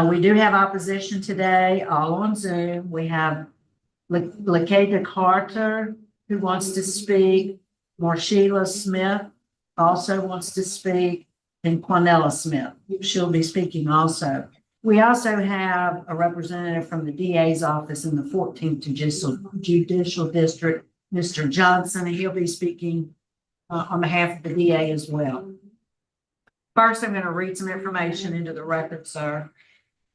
We do have opposition today, all on Zoom. We have Lakeda Carter, who wants to speak, Marshela Smith also wants to speak, and Quanella Smith. She'll be speaking also. We also have a representative from the DA's office in the 14th Judicial District, Mr. Johnson, and he'll be speaking on behalf of the DA as well. First, I'm going to read some information into the record, sir.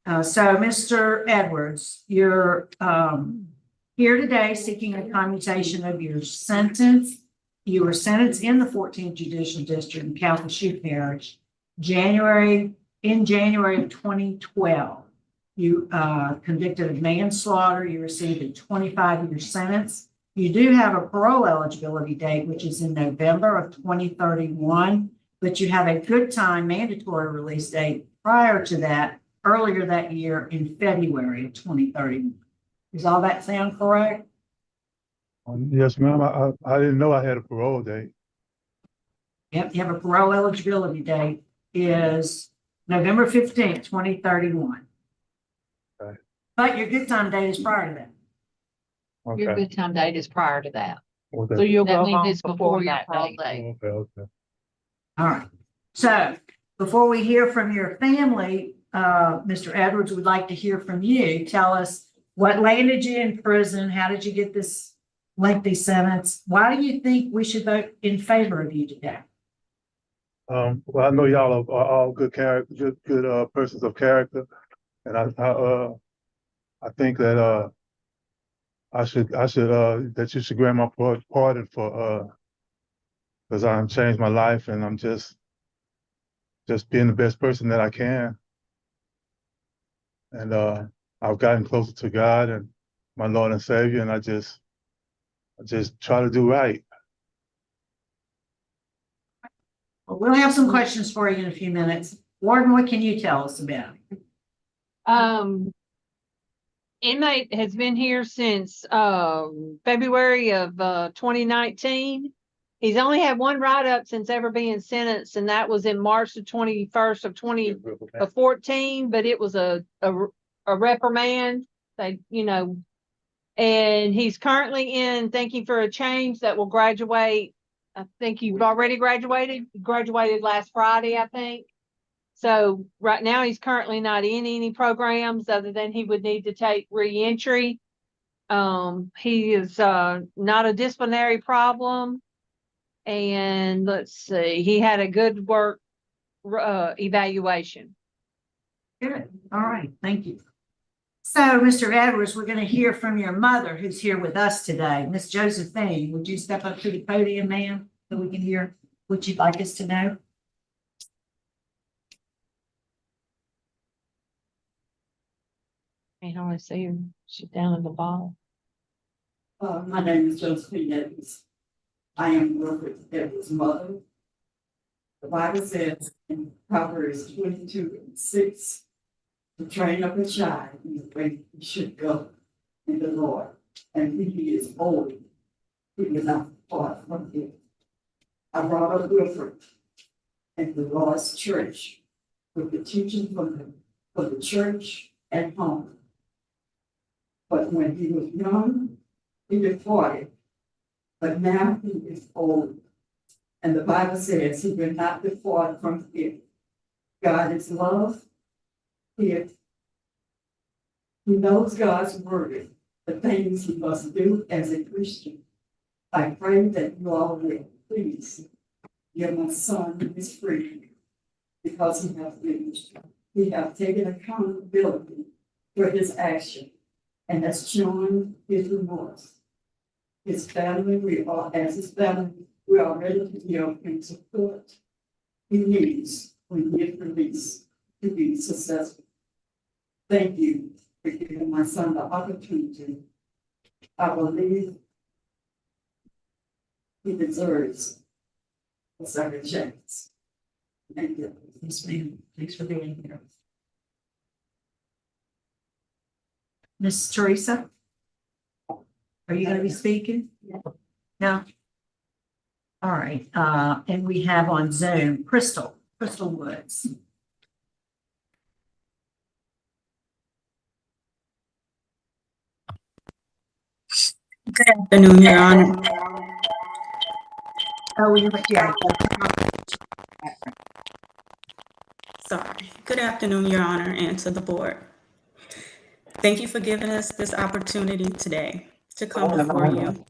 So, Mr. Edwards, you're here today seeking a commutation of your sentence. You were sentenced in the 14th Judicial District in Calcasieu Parish, January of 2012. You convicted of manslaughter. You received a 25-year sentence. You do have a parole eligibility date, which is in November of 2031, but you have a good time mandatory release date prior to that, earlier that year in February of 2031. Does all that sound correct? Yes, ma'am. I didn't know I had a parole date. Yep, you have a parole eligibility date is November 15th, 2031. Okay. But your good time date is prior to that. Okay. Your good time date is prior to that. Okay. So you'll That go means home it's before your that parole date. date. Okay. All right. So before we hear from your family, Mr. Edwards would like to hear from you. Tell us what landed you in prison. How did you get this lengthy sentence? Why do you think we should vote in favor of you today? Well, I know y'all are all good character, good persons of character, and I think that that you should grant my pardon for because I'm changed my life and I'm just being the best person that I can, and I've gotten closer to God and my Lord and Savior, and I just try to do right. Well, we'll have some questions for you in a few minutes. Warden, what can you tell us about it? Inmate has been here since February of 2019. He's only had one write-up since ever being sentenced, and that was in March the 21st of 2014, but it was a reprimand. And he's currently in Thinking for a Change that will graduate. I think you've already graduated. You graduated last Friday, I think. So right now he's currently not in any programs other than he would need to take reentry. He is not a disciplinary problem. And let's see, he had a good work evaluation. Good. All right. Thank you. So, Mr. Edwards, we're going to hear from your mother who's here with us today. Miss Josephine, would you step up to the podium, ma'am, so we can hear what you'd like us to know? I can only see her. She's down at the bottom. My name is Josephine Edwards. I am Wilfred Edwards' mother. The Bible says in Proverbs 22:6, to train up a child in the way he should go in the Lord, and when he is old, he will not depart from him. I brought up Wilfred in the Lord's church with the teaching from the church at home. But when he was young, he departed. But now he is old. And the Bible says he will not depart from it. God is love. He knows God's word, the things he must do as a Christian. I pray that you all will please give my son his freedom, because he has taken accountability for his action and has shown his remorse. his family, as his family, we are ready to give him support he needs when he is released to be successful. Thank you for giving my son the opportunity. I believe he deserves a second chance. Thank you. Yes, ma'am. Thanks for being here. Miss Teresa? Are you gonna be speaking? No? All right, and we have on Zoom, Crystal Woods. Good afternoon, Your Honor. Oh, yeah. Sorry. Good afternoon, Your Honor, and to the board. Thank you for giving us this opportunity today to come before you.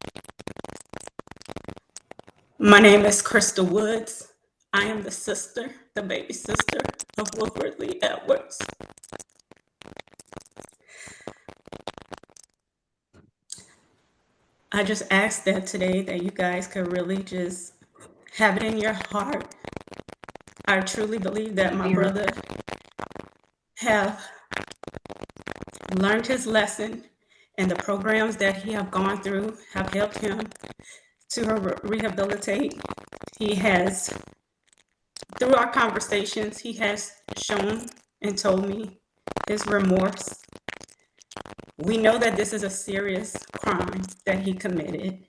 My name is Crystal Woods. I am the sister, the baby sister of Wilfred Edwards. I just ask that today that you guys could really just have it in your heart. I truly believe that my brother have learned his lesson, and the programs that he have gone through have helped him to rehabilitate. He has, through our conversations, he has shown and told me his remorse. We know that this is a serious crime that he committed,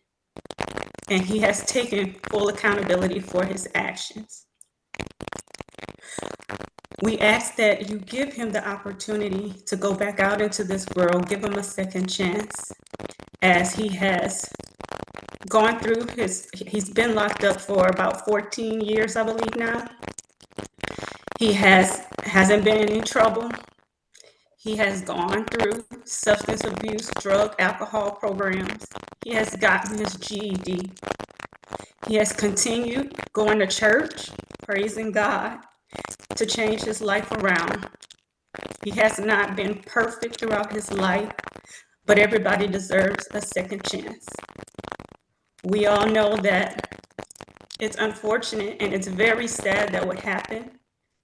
and he has taken full accountability for his actions. We ask that you give him the opportunity to go back out into this world, give him a second chance, as he has gone through he's been locked up for about 14 years, I believe now. He hasn't been in any trouble. He has gone through substance abuse, drug, alcohol programs. He has gotten his GED. He has continued going to church, praising God, to change his life around. He has not been perfect throughout his life, but everybody deserves a second chance. We all know that it's unfortunate and it's very sad that what happened.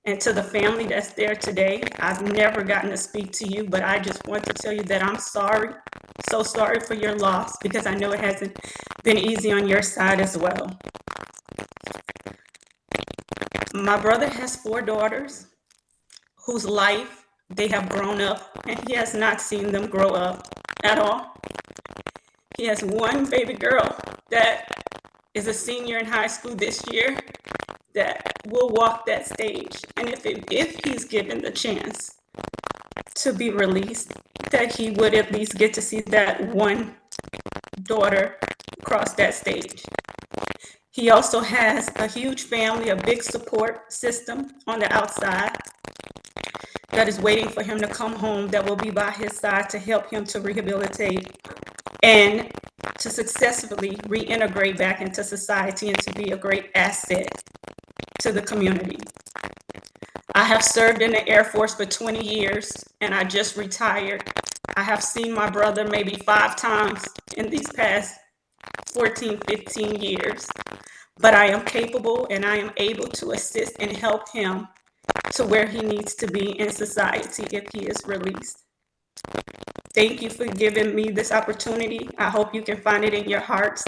And to the family that's there today, I've never gotten to speak to you, but I just want to tell you that I'm sorry, so sorry for your loss, because I know it hasn't been easy on your side as well. My brother has 4 daughters whose life they have grown up, and he has not seen them grow up at all. He has 1 baby girl that is a senior in high school this year that will walk that stage. And if he's given the chance to be released, that he would at least get to see that 1 daughter cross that stage. He also has a huge family, a big support system on the outside that is waiting for him to come home, that will be by his side to help him to rehabilitate and to successfully reintegrate back into society and to be a great asset to the community. I have served in the Air Force for 20 years and I just retired. I have seen my brother maybe 5 times in these past 14, 15 years, but I am capable and I am able to assist and help him to where he needs to be in society if he is released. Thank you for giving me this opportunity. I hope you can find it in your hearts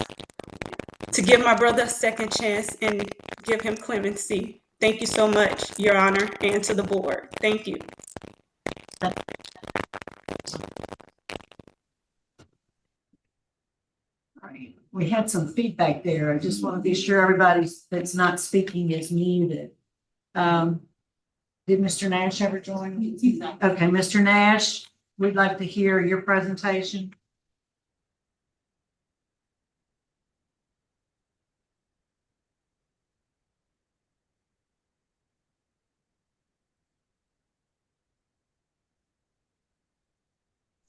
to give my brother a second chance and give him clemency. Thank you so much, Your Honor, and to the board. Thank you. All right. We had some feedback there. I just want to be sure everybody that's not speaking is muted. Did Mr. Nash ever join? Okay, Mr. Nash, we'd like to hear your presentation.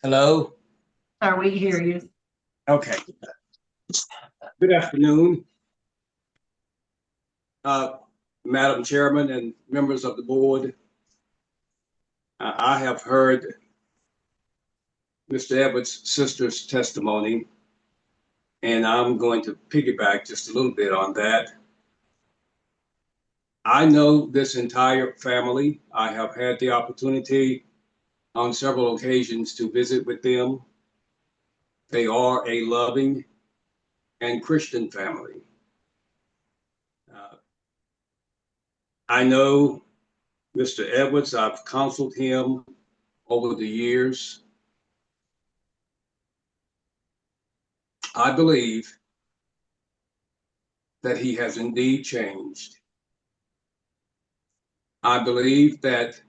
Hello? Sir, we hear you. Okay. Good afternoon. Madam Chairman and members of the board. I have heard Mr. Edwards' sister's testimony, And I'm going to piggyback just a little bit on that. I know this entire family. I have had the opportunity on several occasions to visit with them. They are a loving and Christian family. I know Mr. Edwards, I've counseled him over the years. I believe that he has indeed changed. I believe that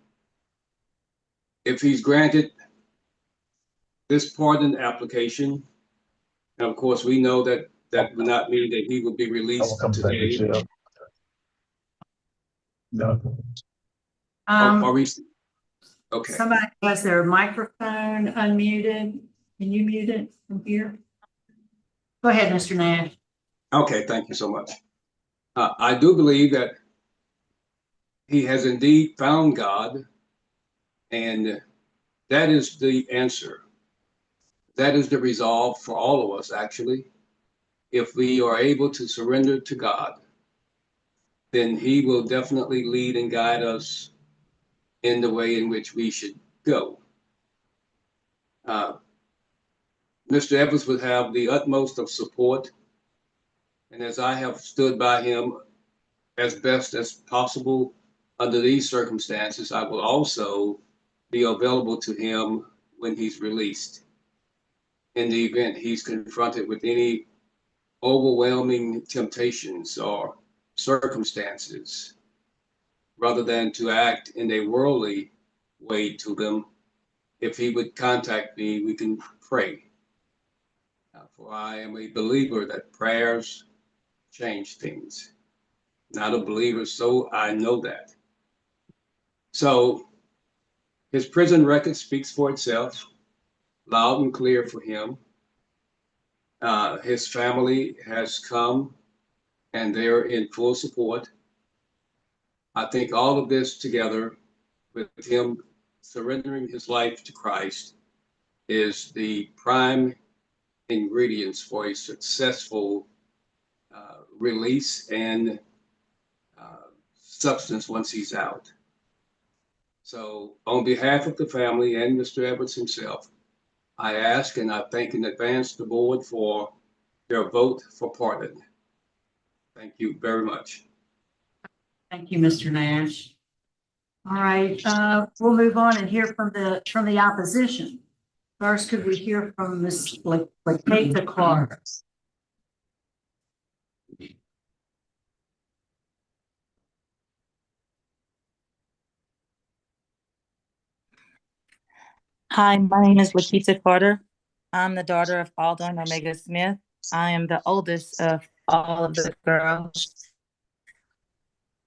if he's granted this pardon application, and of course we know that that would not mean that he will be released today. Are we? Okay. Somebody has their microphone unmuted. Can you mute it from here? Go ahead, Mr. Nash. Okay, thank you so much. I do believe that he has indeed found God, and that is the answer. That is the resolve for all of us, actually. If we are able to surrender to God, then he will definitely lead and guide us in the way in which we should go. Mr. Evans would have the utmost of support, and as I have stood by him as best as possible under these circumstances, I will also be available to him when he's released. In the event he's confronted with any overwhelming temptations or circumstances, rather than to act in a worldly way to them, if he would contact me, we can pray. For I am a believer that prayers change things. Not a believer, so I know that. So his prison record speaks for itself, loud and clear for him. His family has come and they're in full support. I think all of this together with him surrendering his life to Christ is the prime ingredients for a successful release and substance once he's out. So on behalf of the family and Mr. Edwards himself, I ask and I thank in advance the board for their vote for pardon. Thank you very much. Thank you, Mr. Nash. All right, we'll move on and hear from the opposition. First, could we hear from Ms. Laketa Carter? Hi, my name is Lakita Carter. I'm the daughter of Aldo and Omega Smith. I am the oldest of all of the girls.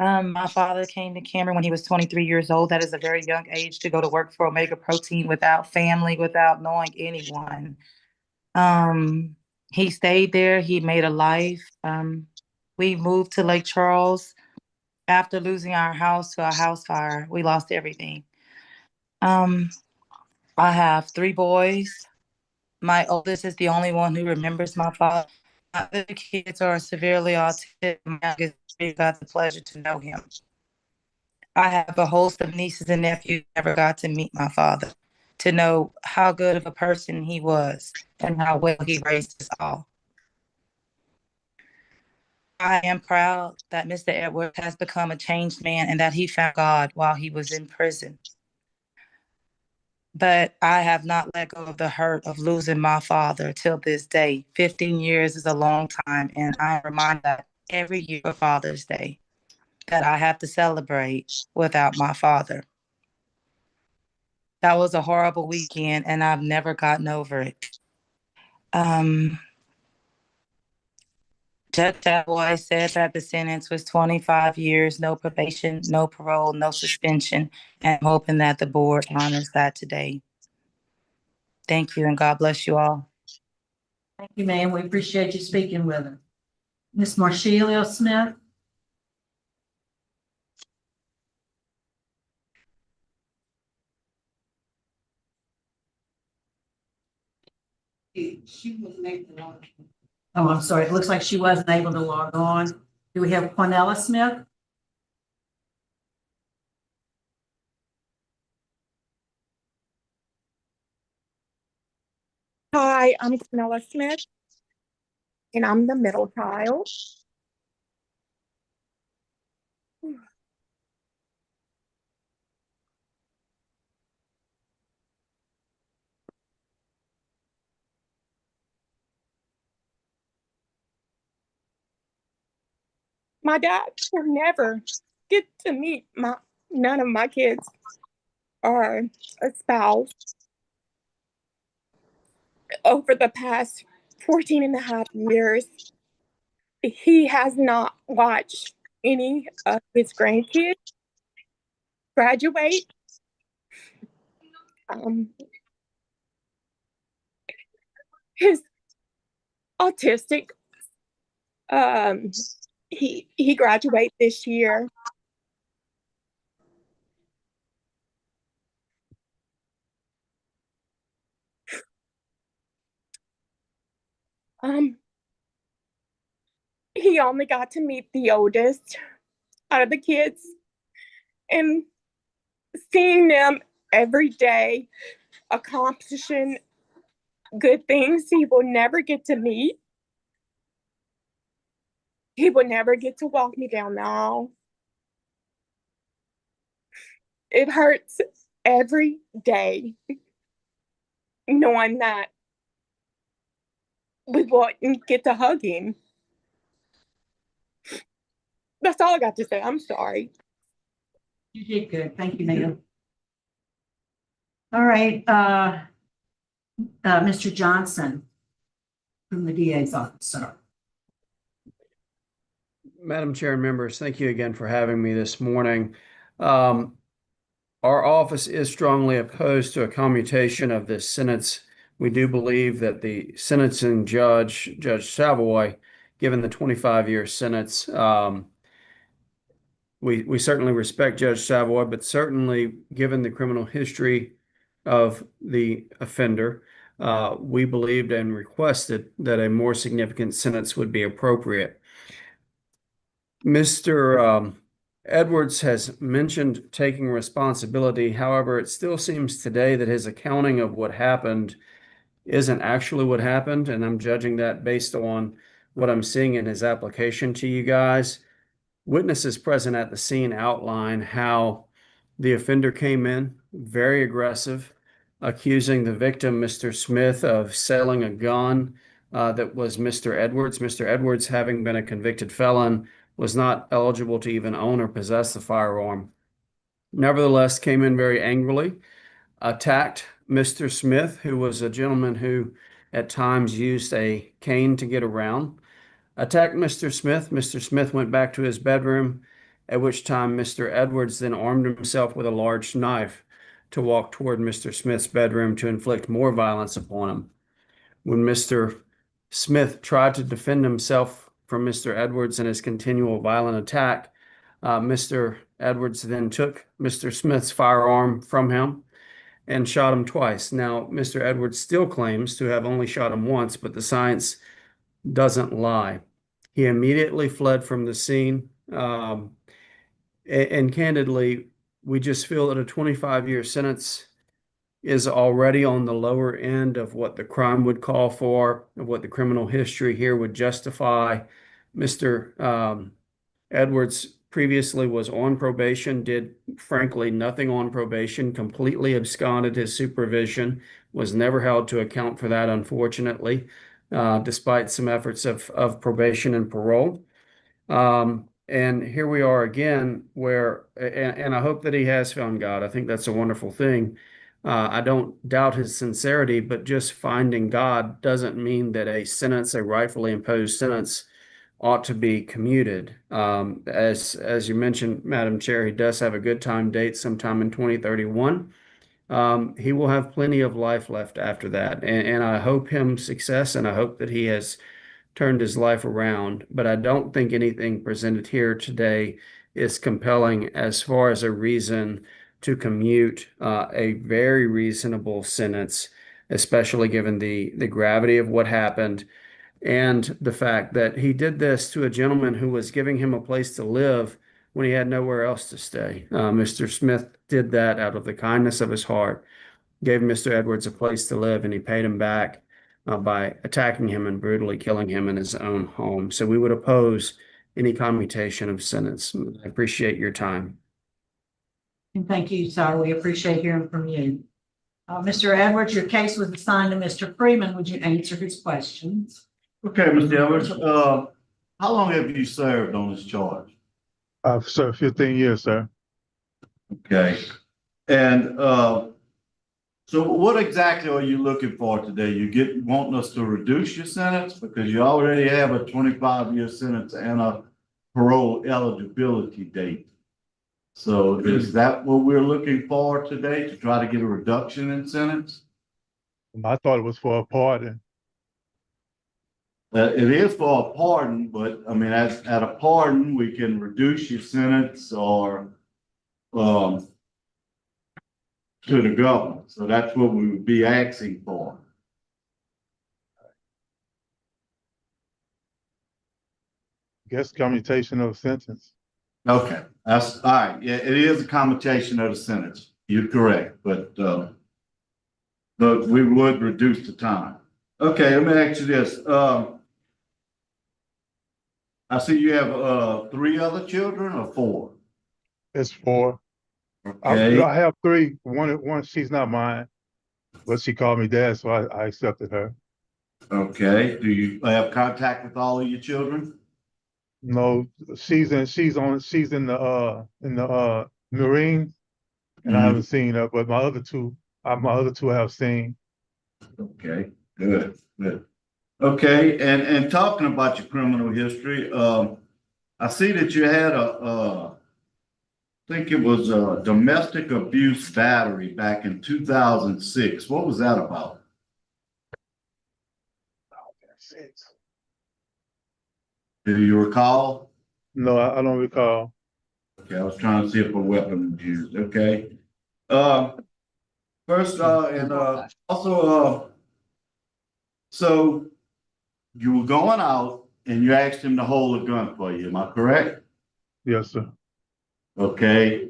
My father came to Cameron when he was 23 years old. That is a very young age to go to work for Omega Protein without family, without knowing anyone. He stayed there. He made a life. We moved to Lake Charles after losing our house to a house fire. We lost everything. I have 3 boys. My oldest is the only one who remembers my father. My other kids are severely autistic. My youngest got the pleasure to know him. I have a host of nieces and nephews who never got to meet my father, to know how good of a person he was and how well he raised us all. I am proud that Mr. Edwards has become a changed man and that he found God while he was in prison. But I have not let go of the hurt of losing my father till this day. 15 years is a long time, and I am reminded that every year for Father's Day that I have to celebrate without my father. That was a horrible weekend, and I've never gotten over it. Judge Savoy said that the sentence was 25 years, no probation, no parole, no suspension, and I'm hoping that the board honors that today. Thank you, and God bless you all. Thank you, ma'am. We appreciate you speaking with us. Ms. Marshelia Smith. She was making Oh, I'm sorry. It looks like she wasn't able to log on. Do we have Cornella Smith? Hi, I'm Camilla Smith, and I'm the middle child. My dad will never get to meet none of my kids or a spouse. Over the past 14 and a half years, he has not watched any of his grandkids graduate. His autistic, he graduated this year. He only got to meet the oldest out of the kids, and seeing them every day accomplishing good things he will never get to meet. He will never get to walk me down the aisle. It hurts every day knowing that we wouldn't get to hug him. That's all I got to say. I'm sorry. You did good. Thank you, ma'am. All right, Mr. Johnson from the DA's office, sir. Madam Chair and members, thank you again for having me this morning. Our office is strongly opposed to a commutation of this sentence. We do believe that the sentencing judge, Judge Savoy, given the 25-year sentence, we certainly respect Judge Savoy, but certainly given the criminal history of the offender, we believed and requested that a more significant sentence would be appropriate. Mr. Edwards has mentioned taking responsibility. However, it still seems today that his accounting of what happened isn't actually what happened, and I'm judging that based on what I'm seeing in his application to you guys. Witnesses present at the scene outline how the offender came in very aggressive, accusing the victim, Mr. Smith, of selling a gun that was Mr. Edwards. Mr. Edwards, having been a convicted felon, was not eligible to even own or possess the firearm. Nevertheless, came in very angrily, attacked Mr. Smith, who was a gentleman who at times used a cane to get around, attacked Mr. Smith. Mr. Smith went back to his bedroom, at which time Mr. Edwards then armed himself with a large knife to walk toward Mr. Smith's bedroom to inflict more violence upon him. When Mr. Smith tried to defend himself from Mr. Edwards and his continual violent attack, Mr. Edwards then took Mr. Smith's firearm from him and shot him twice. Now, Mr. Edwards still claims to have only shot him once, but the science doesn't lie. He immediately fled from the scene. And candidly, we just feel that a 25-year sentence is already on the lower end of what the crime would call for, of what the criminal history here would justify. Mr. Edwards previously was on probation, did frankly nothing on probation, completely absconded his supervision, was never held to account for that, unfortunately, despite some efforts of probation and parole. And here we are again, where, and I hope that he has found God. I think that's a wonderful thing. I don't doubt his sincerity, but just finding God doesn't mean that a sentence, a rightfully imposed sentence, ought to be commuted. As you mentioned, Madam Chair, he does have a good time date sometime in 2031. He will have plenty of life left after that. And I hope him success, and I hope that he has turned his life around. But I don't think anything presented here today is compelling as far as a reason to commute a very reasonable sentence, especially given the gravity of what happened and the fact that he did this to a gentleman who was giving him a place to live when he had nowhere else to stay. Mr. Smith did that out of the kindness of his heart, gave Mr. Edwards a place to live, and he paid him back by attacking him and brutally killing him in his own home. So we would oppose any commutation of sentence. I appreciate your time. And thank you, sir. We appreciate hearing from you. Mr. Edwards, your case was assigned to Mr. Freeman. Would you answer his questions? Okay, Mr. Edwards, how long have you served on this charge? I've served 15 years, sir. Okay. And so what exactly are you looking for today? You wanting us to reduce your sentence because you already have a 25-year sentence and a parole eligibility date. So is that what we're looking for today, to try to get a reduction in sentence? I thought it was for a pardon. It is for a pardon, but I mean, at a pardon, we can reduce your sentence or to the government. So that's what we would be asking for. Guess commutation of sentence. Okay, that's all right. Yeah, it is a commutation of the sentence. You're correct, but we would reduce the time. Okay, let me ask you this. I see you have 3 other children or 4? It's 4. Okay. I have 3. One, she's not mine, but she called me dad, so I accepted her. Okay. Do you have contact with all of your children? No, she's in the Marines, and I haven't seen her, but my other two I have seen. Okay, good. Okay, and talking about your criminal history, I see that you had I think it was a domestic abuse battery back in 2006. What was that about? Do you recall? No, I don't recall. Okay, I was trying to see if a weapon was used. Okay. First, and also, so you were going out and you asked him to hold a gun for you. Am I correct? Yes, sir. Okay.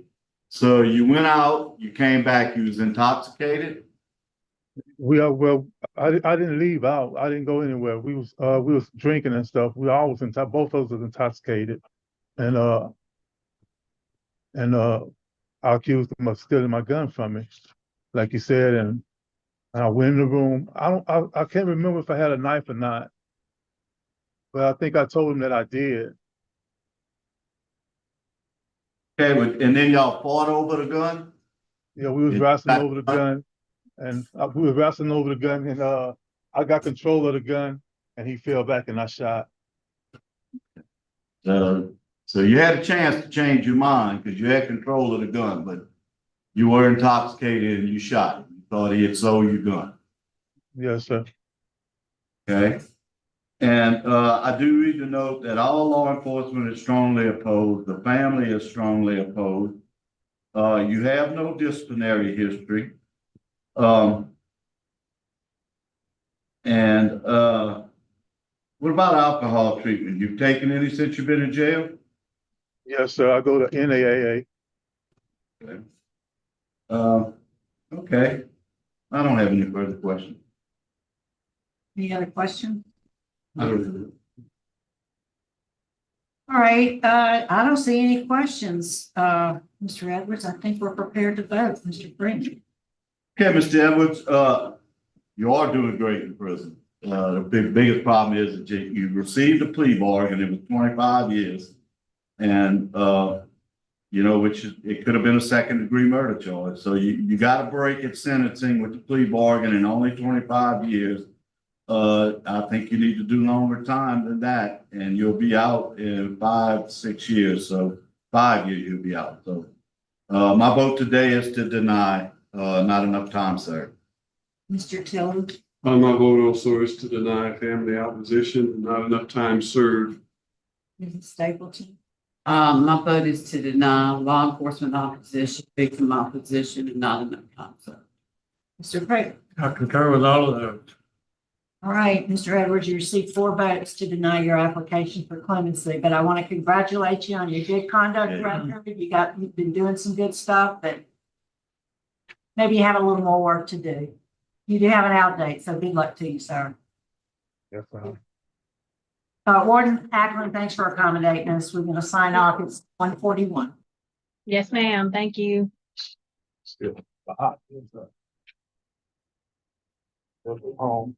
So you went out, you came back, you was intoxicated? Well, I didn't leave out. I didn't go anywhere. We was drinking and stuff. We always both of us was intoxicated, and I accused him of stealing my gun from me, like you said, and I went in the room. I can't remember if I had a knife or not, but I think I told him that I did. Okay, and then y'all fought over the gun? Yeah, we was wrestling over the gun, and we were wrestling over the gun, and I got control of the gun, and he fell back, and I shot. So you had a chance to change your mind because you had control of the gun, but you were intoxicated and you shot him. You thought he had sold your gun. Yes, sir. Okay. And I do read the note that all law enforcement is strongly opposed. The family is strongly opposed. You have no disciplinary history. What about alcohol treatment? You've taken any since you've been in jail? Yes, sir. I go to NAAA. Okay. Okay. I don't have any further questions. Any other questions? I don't. All right, I don't see any questions. Mr. Edwards, I think we're prepared to vote. Mr. Freeman. Okay, Mr. Edwards, you are doing great in prison. The biggest problem is that you received a plea bargain. It was 25 years. And, which it could have been a 2nd-degree murder charge. So you got a break at sentencing with the plea bargain in only 25 years. I think you need to do longer time than that, and you'll be out in 5-6 years. So 5 years you'll be out. So my vote today is to deny. Not enough time, sir. Mr. Tiller. My vote also is to deny family opposition, not enough time served. Mrs. Stapleton. My vote is to deny law enforcement opposition, victim opposition, and not enough time served. Mr. Craig. I concur with all of those. All right, Mr. Edwards, you received 4 votes to deny your application for clemency, but I want to congratulate you on your good conduct record. You've been doing some good stuff, but maybe you have a little more work to do. You do have an out date, so good luck to you, sir. Yes, sir. Warden Ackland, thanks for accommodating us. We're going to sign off. It's 1:41. Yes, ma'am. Thank you. Still. Home.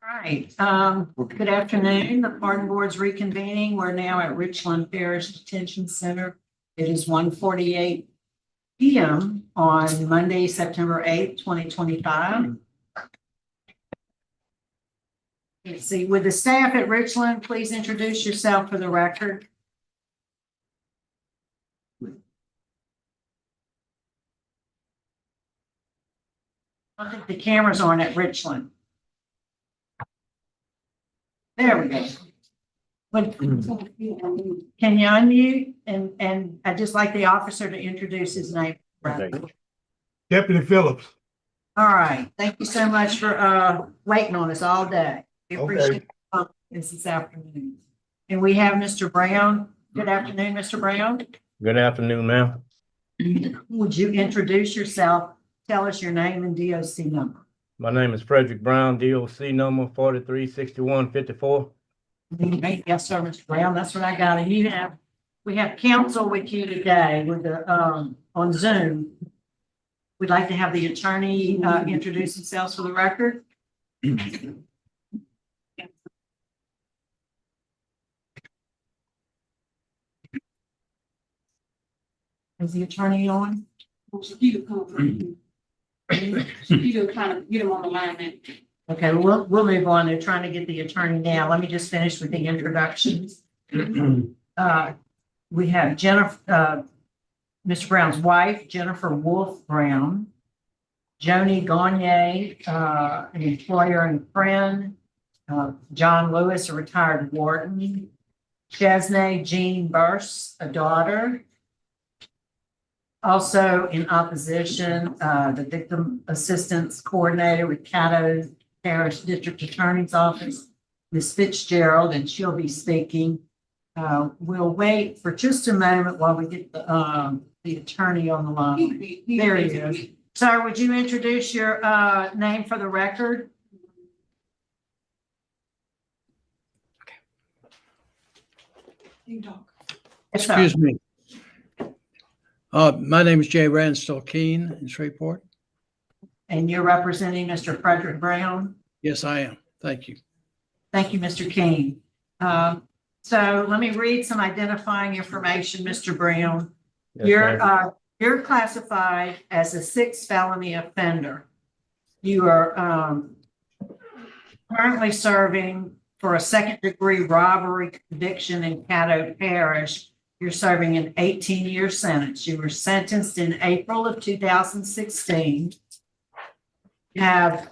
right, good afternoon. The pardon board's reconvening. We're now at Richland Parish Detention Center. It is 1:48 p.m. on Monday, September 8th, 2025. Let's see, with the staff at Richland, please introduce yourself for the record. I think the cameras aren't at Richland. There we go. Can you unmute and I'd just like the officer to introduce his name. Deputy Phillips. All right, thank you so much for waiting on us all day. We appreciate this afternoon. And we have Mr. Brown. Good afternoon, Mr. Brown. Good afternoon, ma'am. Would you introduce yourself? Tell us your name and DOC number. My name is Frederick Brown, DOC number 436154. Yes, sir, Mr. Brown. That's what I got. And we have counsel with you today with the on Zoom. We'd like to have the attorney introduce themselves for the record. Is the attorney on? You kind of get them on the line then. Okay, we'll move on. They're trying to get the attorney now. Let me just finish with the introductions. We have Jennifer, Mr. Brown's wife, Jennifer Wolf Brown, Joni Gagne, an employer and friend, John Lewis, a retired warden, Chesney Jean Burse, a daughter. Also in opposition, the victim assistance coordinator with Caddo Parish District Attorney's Office, Ms. Fitzgerald, and she'll be speaking. We'll wait for just a moment while we get the attorney on the line. There he is. Sir, would you introduce your name for the record? Excuse me. My name is Jay Ransdell Keene in Shreveport. And you're representing Mr. Frederick Brown? Yes, I am. Thank you. Thank you, Mr. Keene. So let me read some identifying information, Mr. Brown. Yes, You're classified as a 6th felony offender. You are currently serving for a 2nd-degree robbery conviction in Caddo Parish. You're serving an 18-year sentence. You were sentenced in April of 2016. You're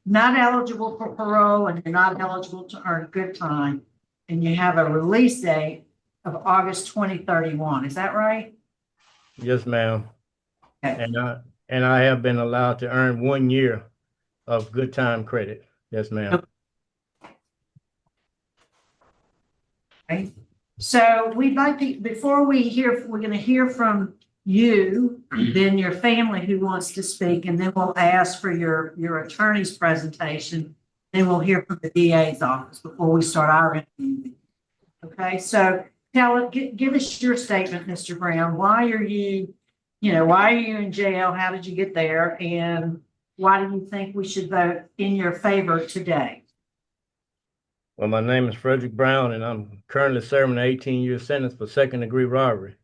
not eligible for parole and you're not eligible to earn good time. And you have a release date of August 2031. Is that right? Yes, ma'am. Okay. And I have been allowed to earn 1 year of good time credit. Yes, ma'am. Okay. So we'd like to, before we're going to hear from you, then your family who wants to speak, and then we'll ask for your attorney's presentation. Then we'll hear from the DA's office before we start our interview. Okay, so give us your statement, Mr. Brown. Why are you in jail? How did you get there? And why do you think we should vote in your favor today? Well, my name is Frederick Brown, and I'm currently serving an 18-year sentence for 2nd-degree robbery,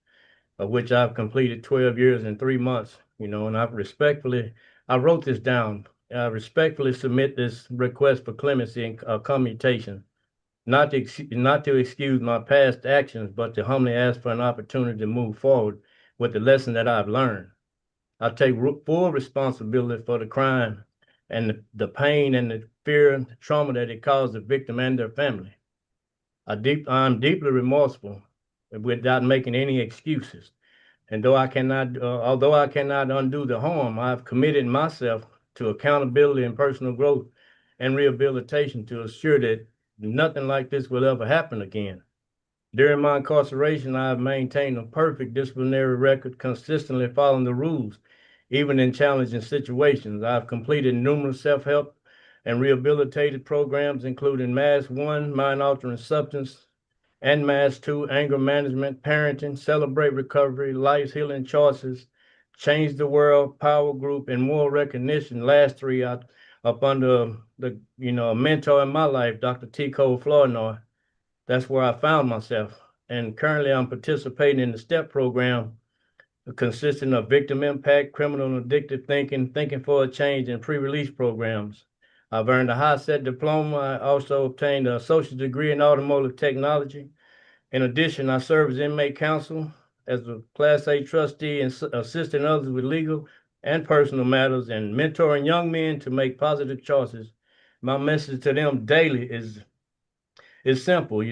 of which I've completed 12 years and 3 months. And I wrote this down. I respectfully submit this request for clemency and commutation, not to excuse my past actions, but to humbly ask for an opportunity to move forward with the lesson that I've learned. I take full responsibility for the crime and the pain and the fear and the trauma that it caused the victim and their family. I'm deeply remorseful without making any excuses. And although I cannot undo the harm, I've committed myself to accountability and personal growth and rehabilitation to assure that nothing like this will ever happen again. During my incarceration, I have maintained a perfect disciplinary record, consistently following the rules, even in challenging situations. I've completed numerous self-help and rehabilitative programs, including MAS 1, mind-altering substance, and MAS 2, anger management, parenting, celebrate recovery, life healing choices, change the world, power group, and moral recognition. Last 3, I up under the, a mentor in my life, Dr. T. Cole Flournoy. That's where I found myself. And currently I'm participating in the STEP program consisting of victim impact, criminal and addictive thinking, thinking for a change, and pre-release programs. I've earned a high-set diploma. I also obtained an associate's degree in automotive technology. In addition, I serve as inmate counsel, as a Class A trustee, and assisting others with legal and personal matters, and mentoring young men to make positive choices. My message to them daily is simple.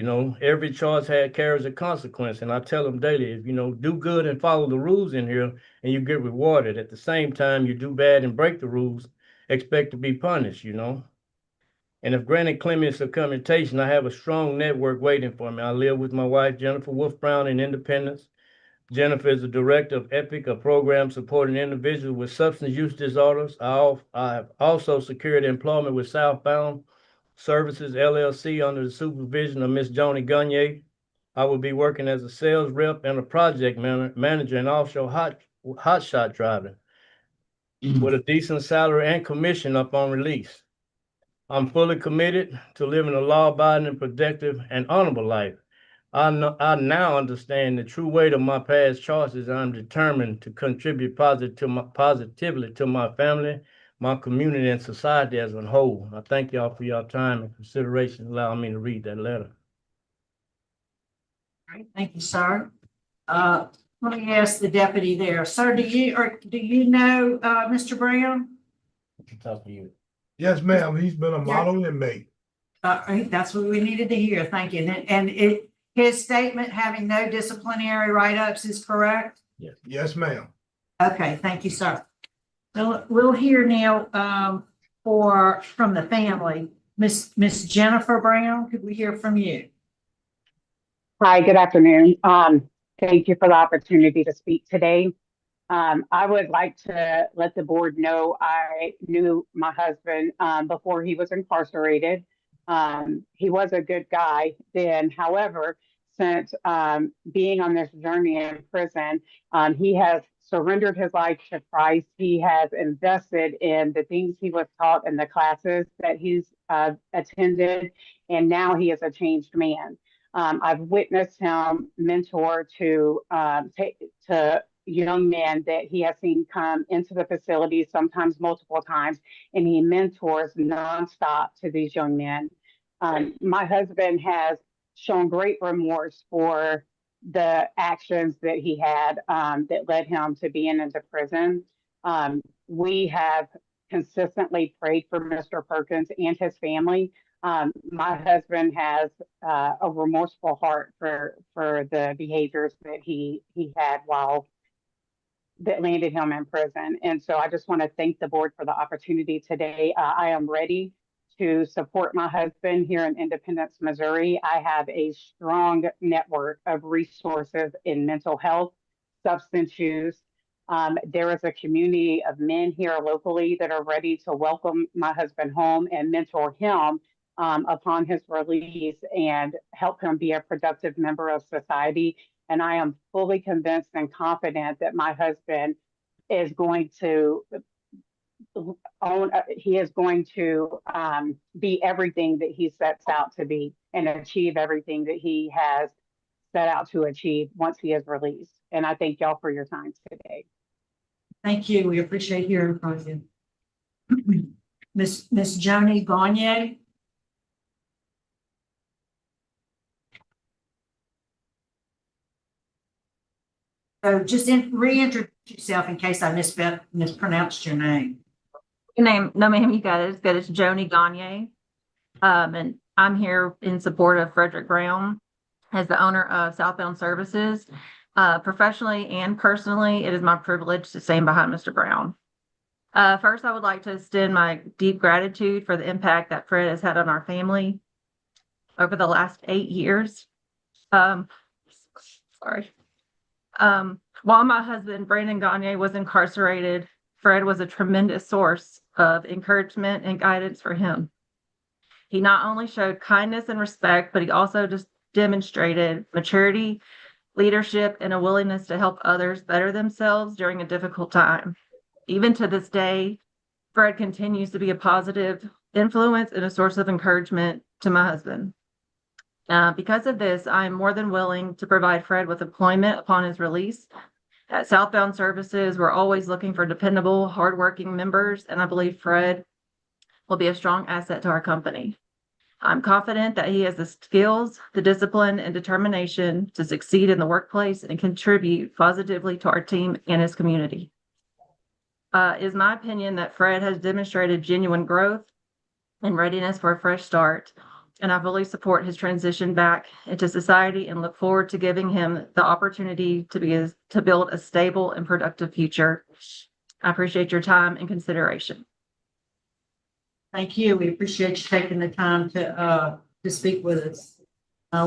Every choice carries a consequence, and I tell them daily, if do good and follow the rules in here, and you get rewarded. At the same time, you do bad and break the rules, expect to be punished. And if granted clemency or commutation, I have a strong network waiting for me. I live with my wife, Jennifer Wolf Brown, in Independence. Jennifer is the director of EPIC, a program supporting individuals with substance use disorders. I have also secured employment with Southbound Services LLC under the supervision of Miss Joni Gunye. I will be working as a sales rep and a project manager in offshore hotshot driving with a decent salary and commission upon release. I'm fully committed to living a law-abiding, productive, and honorable life. I now understand the true weight of my past choices. I'm determined to contribute positively to my family, my community, and society as a whole. I thank y'all for your time and consideration, allowing me to read that letter. All right, thank you, sir. Let me ask the deputy there. Sir, do you know Mr. Brown? Talk to you. Yes, ma'am. He's been a model inmate. That's what we needed to hear. Thank you. His statement having no disciplinary write-ups is correct? Yes. Yes, ma'am. Okay, thank you, sir. So we'll hear now from the family. Miss Jennifer Brown, could we hear from you? Hi, good afternoon. Thank you for the opportunity to speak today. I would like to let the board know I knew my husband before he was incarcerated. He was a good guy then. However, since being on this journey in prison, he has surrendered his life to Christ. He has invested in the things he was taught in the classes that he's attended, and now he is a changed man. I've witnessed him mentor to young men that he has seen come into the facility, sometimes multiple times, and he mentors nonstop to these young men. My husband has shown great remorse for the actions that he had that led him to being into prison. We have consistently prayed for Mr. Perkins and his family. My husband has a remorseful heart for the behaviors that he had that landed him in prison. And so I just want to thank the board for the opportunity today. I am ready to support my husband here in Independence, Missouri. I have a strong network of resources in mental health, substance use. There is a community of men here locally that are ready to welcome my husband home and mentor him upon his release and help him be a productive member of society. And I am fully convinced and confident that my husband is going to be everything that he sets out to be and achieve everything that he has set out to achieve once he is released. And I thank y'all for your time today. Thank you. We appreciate hearing from you. Miss Joni Gagne. So just reintroduce yourself in case I mispronounced your name. Your name? No, ma'am, you got it. It's good. It's Joni Gagne. And I'm here in support of Frederick Brown as the owner of Southbound Services. Professionally and personally, it is my privilege to stand behind Mr. Brown. First, I would like to extend my deep gratitude for the impact that Fred has had on our family over the last 8 years. While my husband, Brandon Gagne, was incarcerated, Fred was a tremendous source of encouragement and guidance for him. He not only showed kindness and respect, but he also just demonstrated maturity, leadership, and a willingness to help others better themselves during a difficult time. Even to this day, Fred continues to be a positive influence and a source of encouragement to my husband. Because of this, I am more than willing to provide Fred with employment upon his release. At Southbound Services, we're always looking for dependable, hardworking members, and I believe Fred will be a strong asset to our company. I'm confident that he has the skills, the discipline, and determination to succeed in the workplace and contribute positively to our team and his community. It is my opinion that Fred has demonstrated genuine growth and readiness for a fresh start, and I fully support his transition back into society and look forward to giving him the opportunity to build a stable and productive future. I appreciate your time and consideration. Thank you. We appreciate you taking the time to speak with us.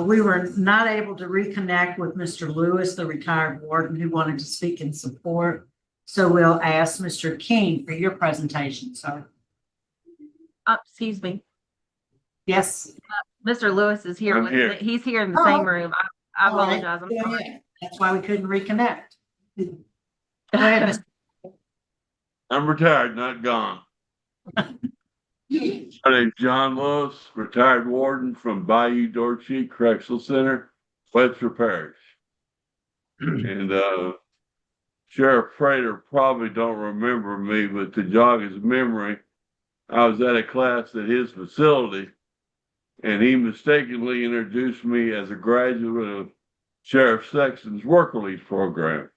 We were not able to reconnect with Mr. Lewis, the retired warden, who wanted to speak in support. So we'll ask Mr. King for your presentation, sir. Excuse me. Yes. Mr. Lewis is here. He's here in the same room. I apologize. I'm sorry. That's why we couldn't reconnect. Go ahead, Mr. I'm retired, not gone. My name's John Lewis, retired warden from Bayou Dorchie Correctional Center, Webster Parish. And Sheriff Prater probably don't remember me, but to jog his memory, I was at a class at his facility, and he mistakenly introduced me as a graduate of Sheriff Sexton's work release program.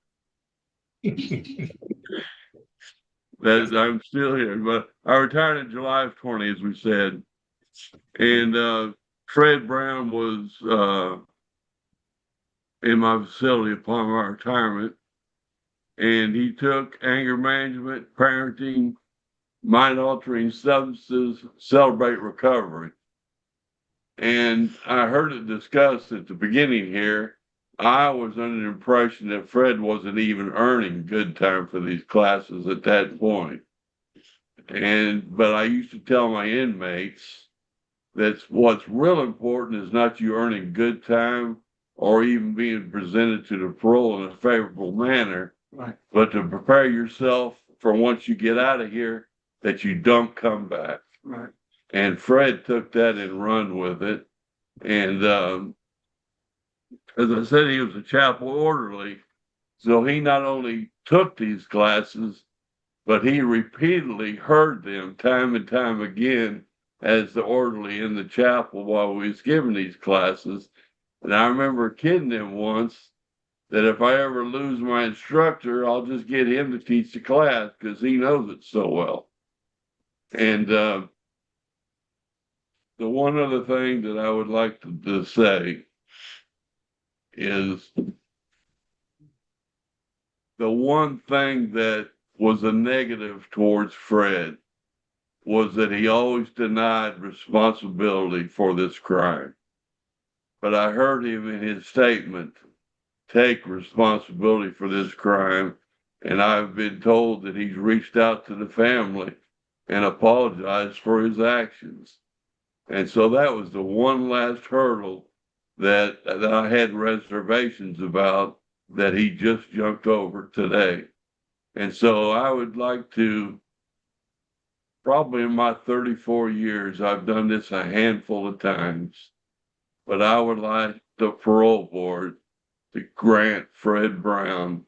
That I'm still here, but I retired in July of 20, as we said. And Fred Brown was in my facility upon my retirement. And he took anger management, parenting, mind-altering substances, celebrate recovery. And I heard it discussed at the beginning here. I was under the impression that Fred wasn't even earning good time for these classes at that point. But I used to tell my inmates that what's real important is not you earning good time or even being presented to the parole in a favorable manner, right, but to prepare yourself for once you get out of here that you don't come back. Right. And Fred took that and run with it. And as I said, he was a chapel orderly. So he not only took these classes, but he repeatedly heard them time and time again as the orderly in the chapel while we was giving these classes. And I remember kidding him once that if I ever lose my instructor, I'll just get him to teach the class because he knows it so well. And the one other thing that I would like to say is the one thing that was a negative towards Fred was that he always denied responsibility for this crime. But I heard him in his statement take responsibility for this crime, and I've been told that he's reached out to the family and apologized for his actions. And so that was the one last hurdle that I had reservations about that he just jumped over today. And so I would like to, probably in my 34 years, I've done this a handful of times, but I would like the parole board to grant Fred Brown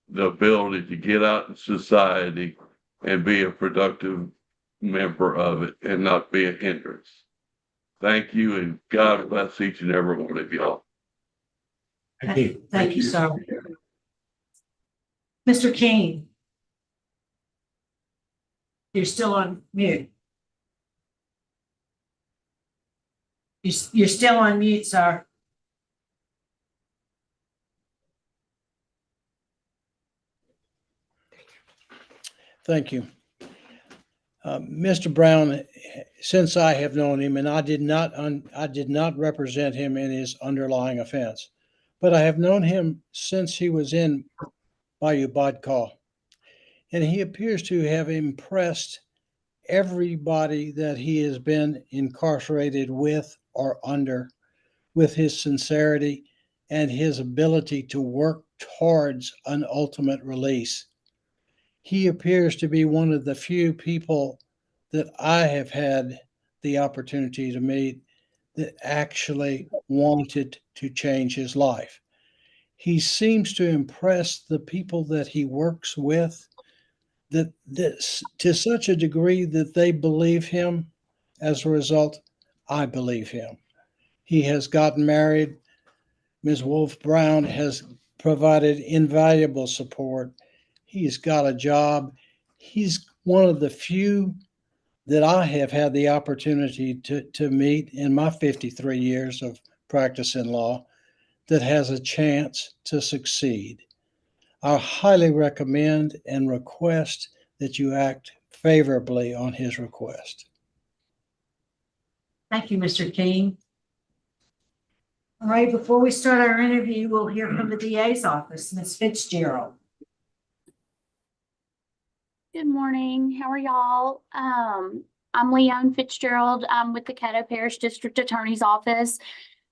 the ability to get out in society and be a productive member of it and not be a hindrance. Thank you, and God bless each and every one of y'all. Thank you, sir. Mr. King, you're still on mute. You're still on mute, sir. Thank you. Mr. Brown, since I have known him, and I did not represent him in his underlying offense, but I have known him since he was in Bayou Bodcaw, and he appears to have impressed everybody that he has been incarcerated with or under, with his sincerity and his ability to work towards an ultimate release. he appears to be one of the few people that I have had the opportunity to meet that actually wanted to change his life. He seems to impress the people that he works with that to such a degree that they believe him. As a result, I believe him. He has gotten married. Ms. Wolf Brown has provided invaluable support. He's got a job. He's one of the few that I have had the opportunity to meet in my 53 years of practice in law that has a chance to succeed. I highly recommend and request that you act favorably on his request. Thank you, Mr. King. All right, before we start our interview, we'll hear from the DA's office, Ms. Fitzgerald. Good morning. How are y'all? I'm Leon Fitzgerald. I'm with the Caddo Parish District Attorney's Office,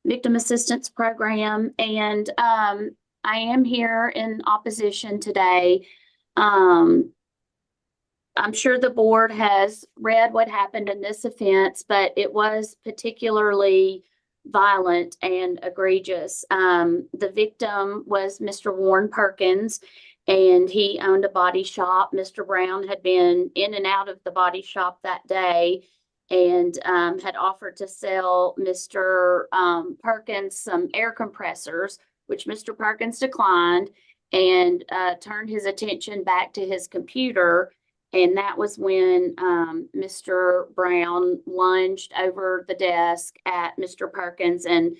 Victim Assistance Program, and I am here in opposition today. I'm sure the board has read what happened in this offense, but it was particularly violent and egregious. The victim was Mr. Warren Perkins, and he owned a body shop. Mr. Brown had been in and out of the body shop that day and had offered to sell Mr. Perkins some air compressors, which Mr. Perkins declined, and turned his attention back to his computer. And that was when Mr. Brown lunged over the desk at Mr. Perkins and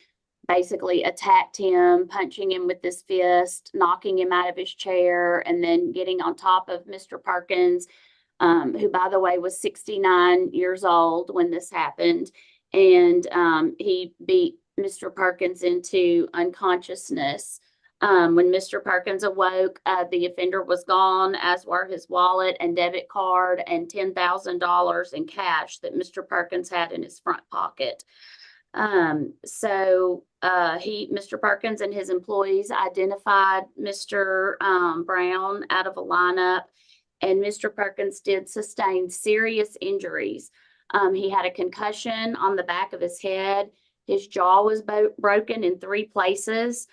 basically attacked him, punching him with his fist, knocking him out of his chair, and then getting on top of Mr. Perkins, who, by the way, was 69 years old when this happened. And he beat Mr. Perkins into unconsciousness. When Mr. Perkins awoke, the offender was gone, as were his wallet and debit card and $10,000 in cash that Mr. Perkins had in his front pocket. Mr. Perkins and his employees identified Mr. Brown out of a lineup, and Mr. Perkins did sustain serious injuries. He had a concussion on the back of his head. His jaw was broken in 3 places.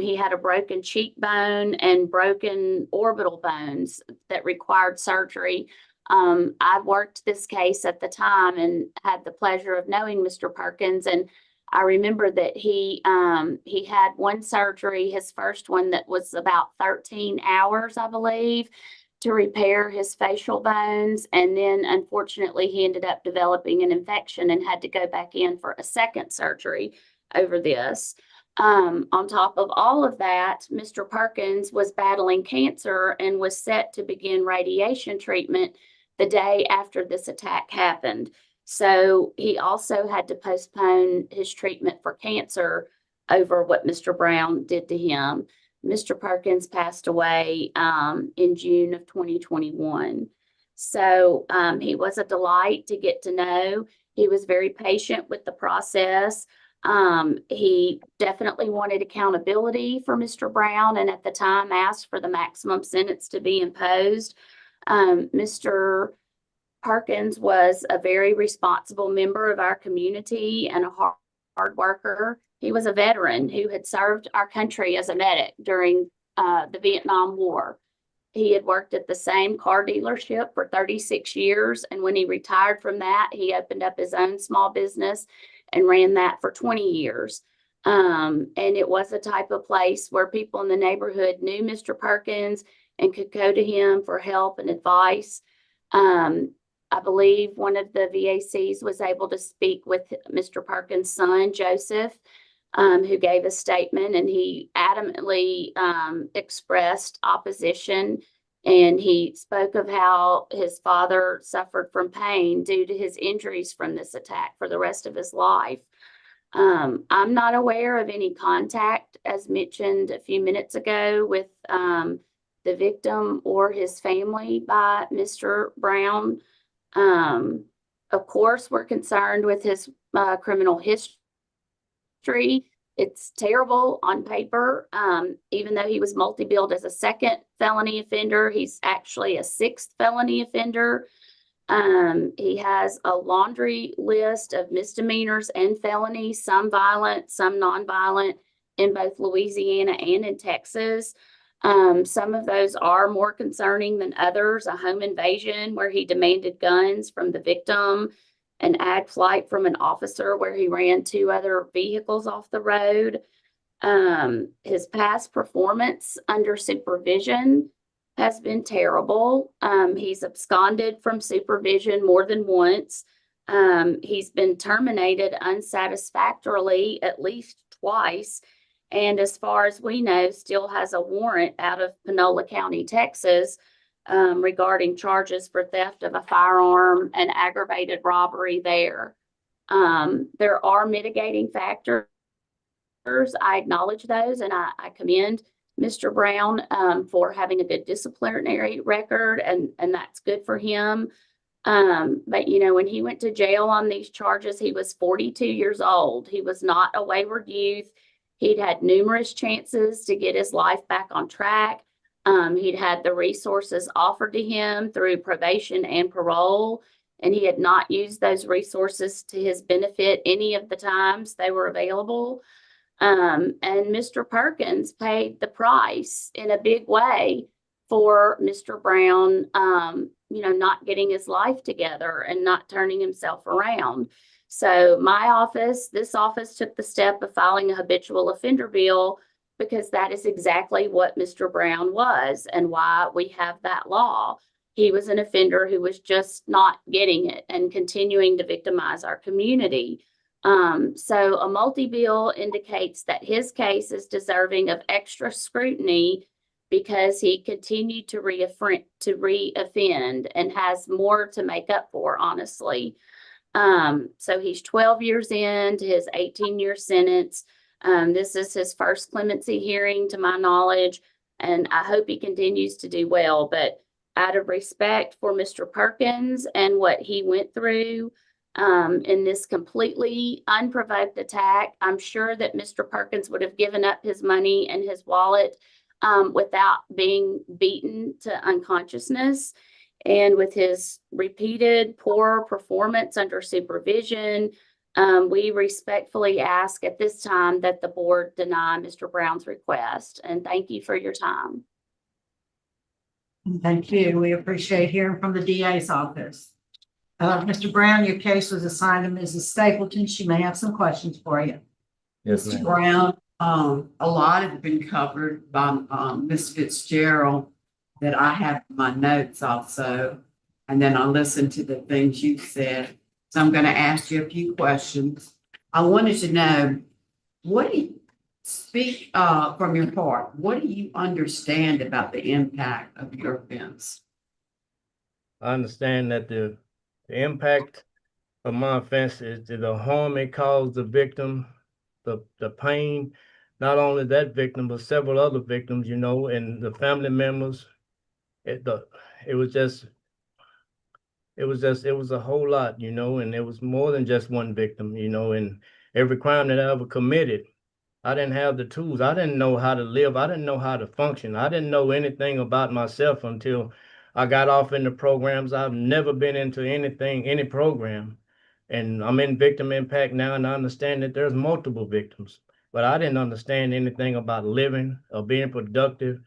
He had a broken cheekbone and broken orbital bones that required surgery. I worked this case at the time and had the pleasure of knowing Mr. Perkins. And I remember that he had one surgery, his first one that was about 13 hours, I believe, to repair his facial bones. And then unfortunately, he ended up developing an infection and had to go back in for a second surgery over this. On top of all of that, Mr. Perkins was battling cancer and was set to begin radiation treatment the day after this attack happened. So he also had to postpone his treatment for cancer over what Mr. Brown did to him. Mr. Perkins passed away in June of 2021. So he was a delight to get to know. He was very patient with the process. He definitely wanted accountability for Mr. Brown, and at the time asked for the maximum sentence to be imposed. Mr. Perkins was a very responsible member of our community and a hard worker. He was a veteran who had served our country as a medic during the Vietnam War. He had worked at the same car dealership for 36 years, and when he retired from that, he opened up his own small business and ran that for 20 years. And it was a type of place where people in the neighborhood knew Mr. Perkins and could go to him for help and advice. I believe one of the VACs was able to speak with Mr. Perkins' son, Joseph, who gave a statement, and he adamantly expressed opposition. And he spoke of how his father suffered from pain due to his injuries from this attack for the rest of his life. I'm not aware of any contact, as mentioned a few minutes ago, with the victim or his family by Mr. Brown. Of course, we're concerned with his criminal history. It's terrible on paper. Even though he was multi-billed as a second felony offender, he's actually a sixth felony offender. He has a laundry list of misdemeanors and felonies, some violent, some nonviolent, in both Louisiana and in Texas. Some of those are more concerning than others. A home invasion where he demanded guns from the victim, an ag flight from an officer where he ran 2 other vehicles off the road. His past performance under supervision has been terrible. He's absconded from supervision more than once. He's been terminated unsatisfactorily at least twice. And as far as we know, still has a warrant out of Panola County, Texas, regarding charges for theft of a firearm and aggravated robbery there. There are mitigating factors. I acknowledge those, and I commend Mr. Brown for having a good disciplinary record, and that's good for him. But, you know, when he went to jail on these charges, he was 42 years old. He was not a wayward youth. He'd had numerous chances to get his life back on track. He'd had the resources offered to him through probation and parole, and he had not used those resources to his benefit any of the times they were available. And Mr. Perkins paid the price in a big way for Mr. Brown, you know, not getting his life together and not turning himself around. So this office took the step of filing a habitual offender bill because that is exactly what Mr. Brown was and why we have that law. He was an offender who was just not getting it and continuing to victimize our community. So a multi-bill indicates that his case is deserving of extra scrutiny because he continued to re-offend and has more to make up for, honestly. So he's 12 years into his 18-year sentence. This is his first clemency hearing, to my knowledge, and I hope he continues to do well. But out of respect for Mr. Perkins and what he went through in this completely unprovoked attack, I'm sure that Mr. Perkins would have given up his money and his wallet without being beaten to unconsciousness. And with his repeated poor performance under supervision, we respectfully ask at this time that the board deny Mr. Brown's request. And thank you for your time. Thank you. We appreciate hearing from the DA's office. Mr. Brown, your case was assigned to Mrs. Stapleton. She may have some questions for you. Yes, Mr. ma'am. Brown, a lot has been covered by Ms. Fitzgerald that I have in my notes also. And then I listened to the things you said. So I'm going to ask you a few questions. I wanted to know, what do you speak from your heart? What do you understand about the impact of your offense? I understand that the impact of my offense is the harm it caused the victim, the pain, not only that victim, but several other victims, you know, and the family members. It was a whole lot, you know, and it was more than just one victim, you know, and every crime that I ever committed, I didn't have the tools. I didn't know how to live. I didn't know how to function. I didn't know anything about myself until I got off in the programs. I've never been into any program, and I'm in victim impact now, and I understand that there's multiple victims, but I didn't understand anything about living or being productive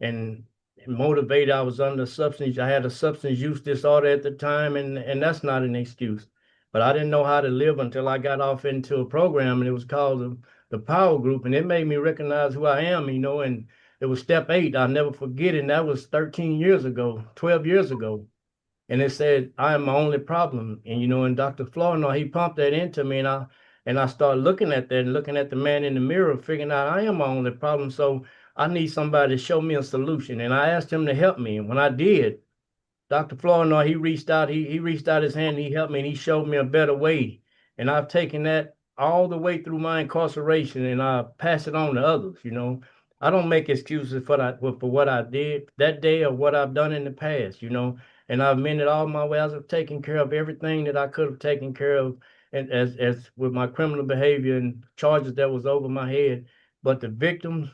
and motivated. I was under substance. I had a substance use disorder at the time, and that's not an excuse. But I didn't know how to live until I got off into a program, and it was called the Power Group, and it made me recognize who I am, you know, and it was step 8. I'll never forget it, and that was 13 years ago, 12 years ago. And it said, I am my only problem. And, you know, and Dr. Flournoy, he pumped that into me, and I started looking at that and looking at the man in the mirror, figuring out I am my only problem. So I need somebody to show me a solution. And I asked him to help me. And when I did, Dr. Flournoy, he reached out his hand, and he helped me, and he showed me a better way. And I've taken that all the way through my incarceration, and I pass it on to others, you know. I don't make excuses for what I did that day or what I've done in the past, you know. And I've mended all my ways. I've taken care of everything that I could have taken care of and as with my criminal behavior and charges that was over my head. But the victims,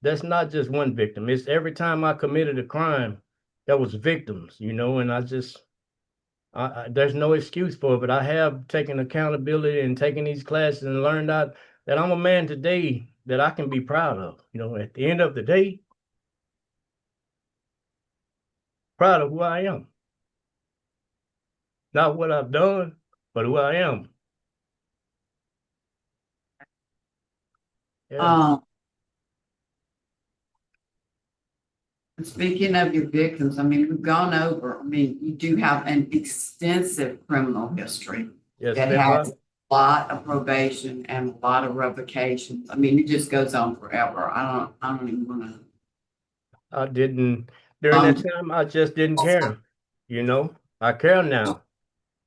that's not just one victim. It's every time I committed a crime, there was victims, you know, and there's no excuse for it, but I have taken accountability and taken these classes and learned out that I'm a man today that I can be proud of. You know, at the end of the day, proud of who I am. Not what I've done, but who I am. Yeah. Speaking of your victims, I mean, we've gone over, I mean, you do have an extensive criminal history Yes, that ma'am. has a lot of probation and a lot of revocations. I mean, it just goes on forever. I don't even wanna. I didn't, during that time, I just didn't care. You know, I care now.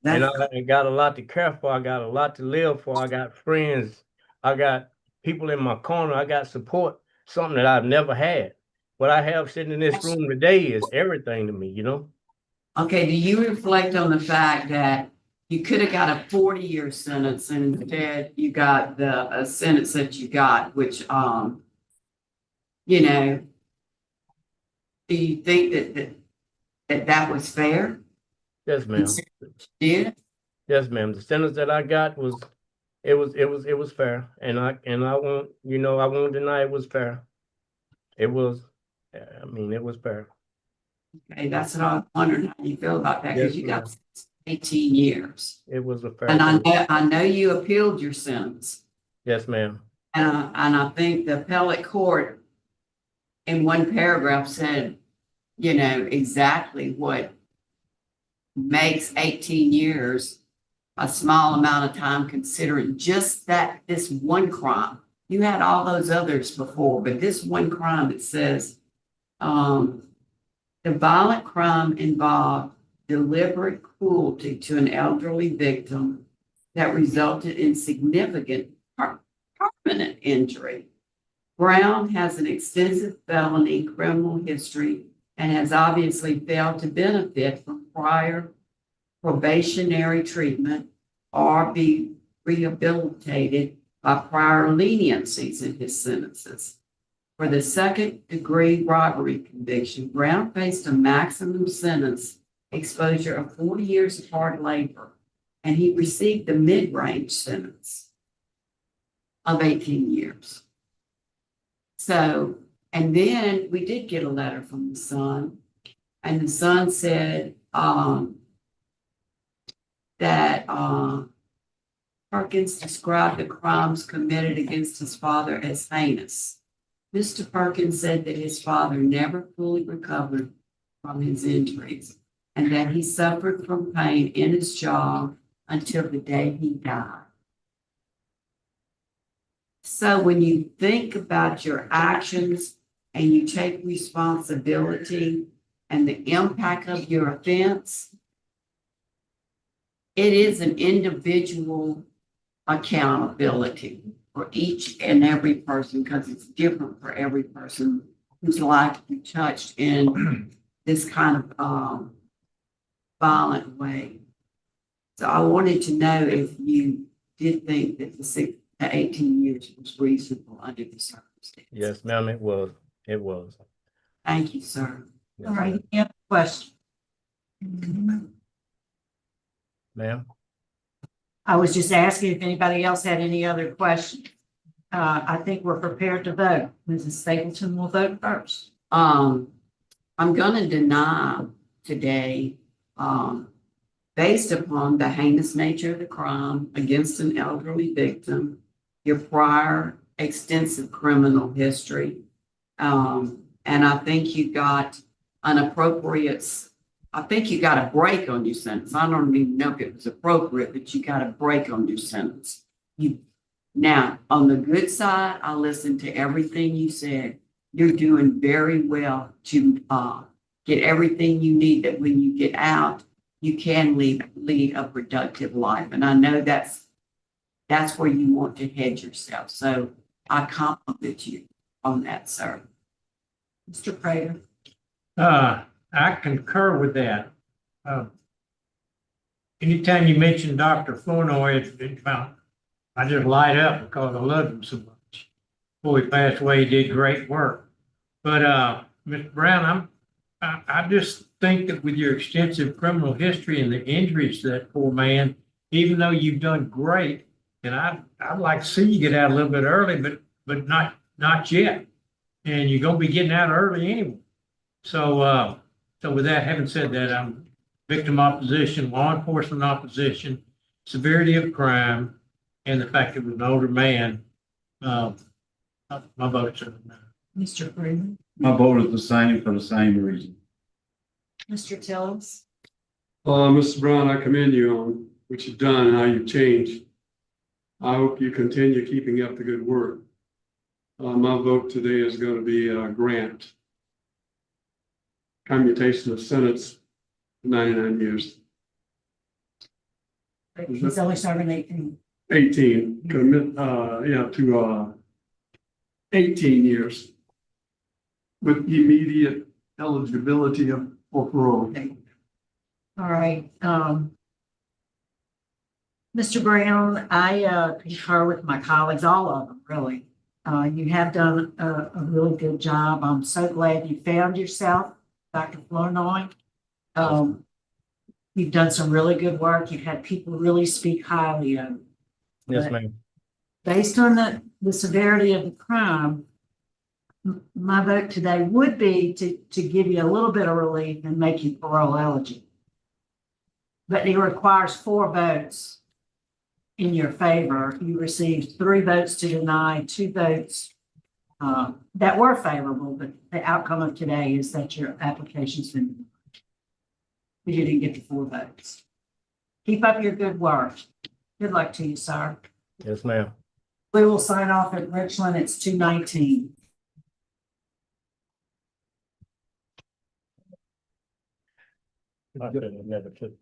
And I got a lot to care for. I got a lot to live for. I got friends. I got people in my corner. I got support, something that I've never had. What I have sitting in this room today is everything to me, you know? Okay, do you reflect on the fact that you could have got a 40-year sentence and instead you got a sentence that you got, which, you know, do you think that was fair? Yes, ma'am. Yeah. Yes, ma'am. The sentence that I got was fair. And I won't, you know, I won't deny it was fair. It was, I mean, it was fair. Okay, that's what I was wondering how you feel about that, because Yes, you got 18 years. It was a fair. And I know you appealed your sentence. Yes, ma'am. And I think the appellate court in one paragraph said, you know, exactly what makes 18 years a small amount of time considering just this one crime. You had all those others before, but this one crime, it says, the violent crime involved deliberate cruelty to an elderly victim that resulted in significant permanent injury. Brown has an extensive felony criminal history and has obviously failed to benefit from prior probationary treatment or be rehabilitated by prior leniencies in his sentences. For the second-degree robbery conviction, Brown faced a maximum sentence exposure of 40 years of hard labor, and he received the mid-range sentence of 18 years. So, and then we did get a letter from the son, and the son said that Perkins described the crimes committed against his father as heinous. Mr. Perkins said that his father never fully recovered from his injuries and that he suffered from pain in his jaw until the day he died. So when you think about your actions and you take responsibility and the impact of your offense, it is an individual accountability for each and every person, because it's different for every person whose life you touched in this kind of violent way. So I wanted to know if you did think that the 18 years was reasonable under the circumstances. Yes, ma'am, it was. It was. Thank you, sir. Yes, All right, any other questions? ma'am. I was just asking if anybody else had any other questions. I think we're prepared to vote. Mrs. Stapleton will vote first. I'm going to deny today, based upon the heinous nature of the crime against an elderly victim, your prior extensive criminal history, and I think you got an appropriate. I think you got a break on your sentence. I don't even know if it was appropriate, but you got a break on your sentence. Now, on the good side, I listened to everything you said. You're doing very well to get everything you need, that when you get out, you can lead a productive life. And I know that's where you want to head yourself. So I compliment you on that, sir. Mr. Prater. I concur with that. anytime you mention Dr. Flournoy, I just light up because I love him so much. Before he passed away, he did great work. But, Mr. Brown, I just think that with your extensive criminal history and the injuries to that poor man, even though you've done great, and I'd like to see you get out a little bit early, but not yet. And you're gonna be getting out early anyway. So, so with that, having said that, I'm victim opposition, law enforcement opposition, severity of crime, and the fact that it was an older man. My vote's a no. Mr. Freeman, My vote is the same for the same reason. Mr. Tillings, Mr. Brown, I commend you on what you've done and how you've changed. I hope you continue keeping up the good work. My vote today is going to be a grant. Commutation of sentence, 99 years. he's only serving 18. 18, commit, to 18 years with immediate eligibility for parole. All right, Mr. Brown, I concur with my colleagues, all of them, really. You have done a really good job. I'm so glad you found yourself, Dr. Flournoy. You've done some really good work. You've had people really speak highly of you. Yes, But ma'am. based on the severity of the crime, my vote today would be to give you a little bit of relief and make you parole eligible. But it requires 4 votes in your favor. You received 3 votes to deny, 2 votes that were favorable, but the outcome of today is that your application's been denied. But you didn't get the 4 votes. Keep up your good work. Good luck to you, sir. Yes, ma'am. We will sign off at Richland. It's 2:19. I could have never took.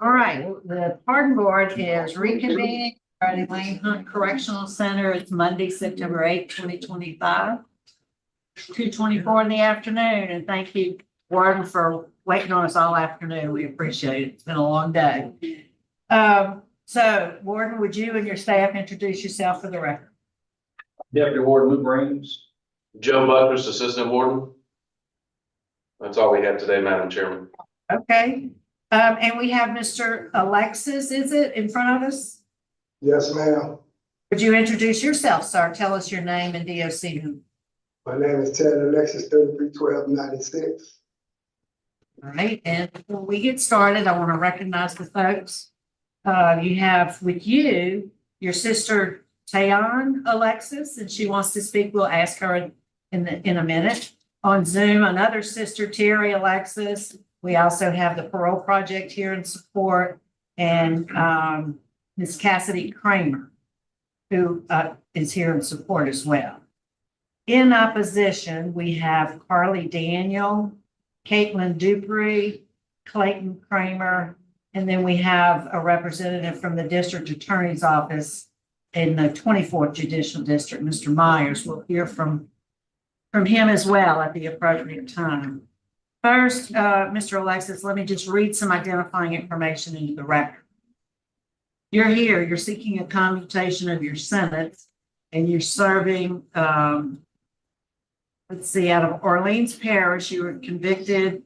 All right, the pardon board is reconvening Friday Lane Hunt Correctional Center. It's Monday, September 8th, 2025. 2:24 in the afternoon, and thank you, Warden, for waiting on us all afternoon. We appreciate it. It's been a long day. So Warden, would you and your staff introduce yourself for the record? Deputy Warden Lou Brings. Joe Buckner's Assistant Warden. That's all we have today, Madam Chairman. Okay, and we have Mr. Alexis, is it, in front of us? Yes, ma'am. Would you introduce yourself, sir? Tell us your name and DOC. My name is Ted Alexis, 331296. All right, and before we get started, I want to recognize the folks. You have with you your sister Tayon Alexis, and she wants to speak. We'll ask her in a minute. On Zoom, another sister, Terry Alexis. We also have the Parole Project here in support, and Ms. Cassidy Kramer, who is here in support as well. In opposition, we have Carly Daniel, Caitlin Dupree, Clayton Kramer, and then we have a representative from the District Attorney's Office in the 24th Judicial District, Mr. Myers. We'll hear from him as well at the appropriate time. First, Mr. Alexis, let me just read some identifying information into the record. You're here, you're seeking a commutation of your sentence, and you're serving, let's see, out of Orleans Parish. You were convicted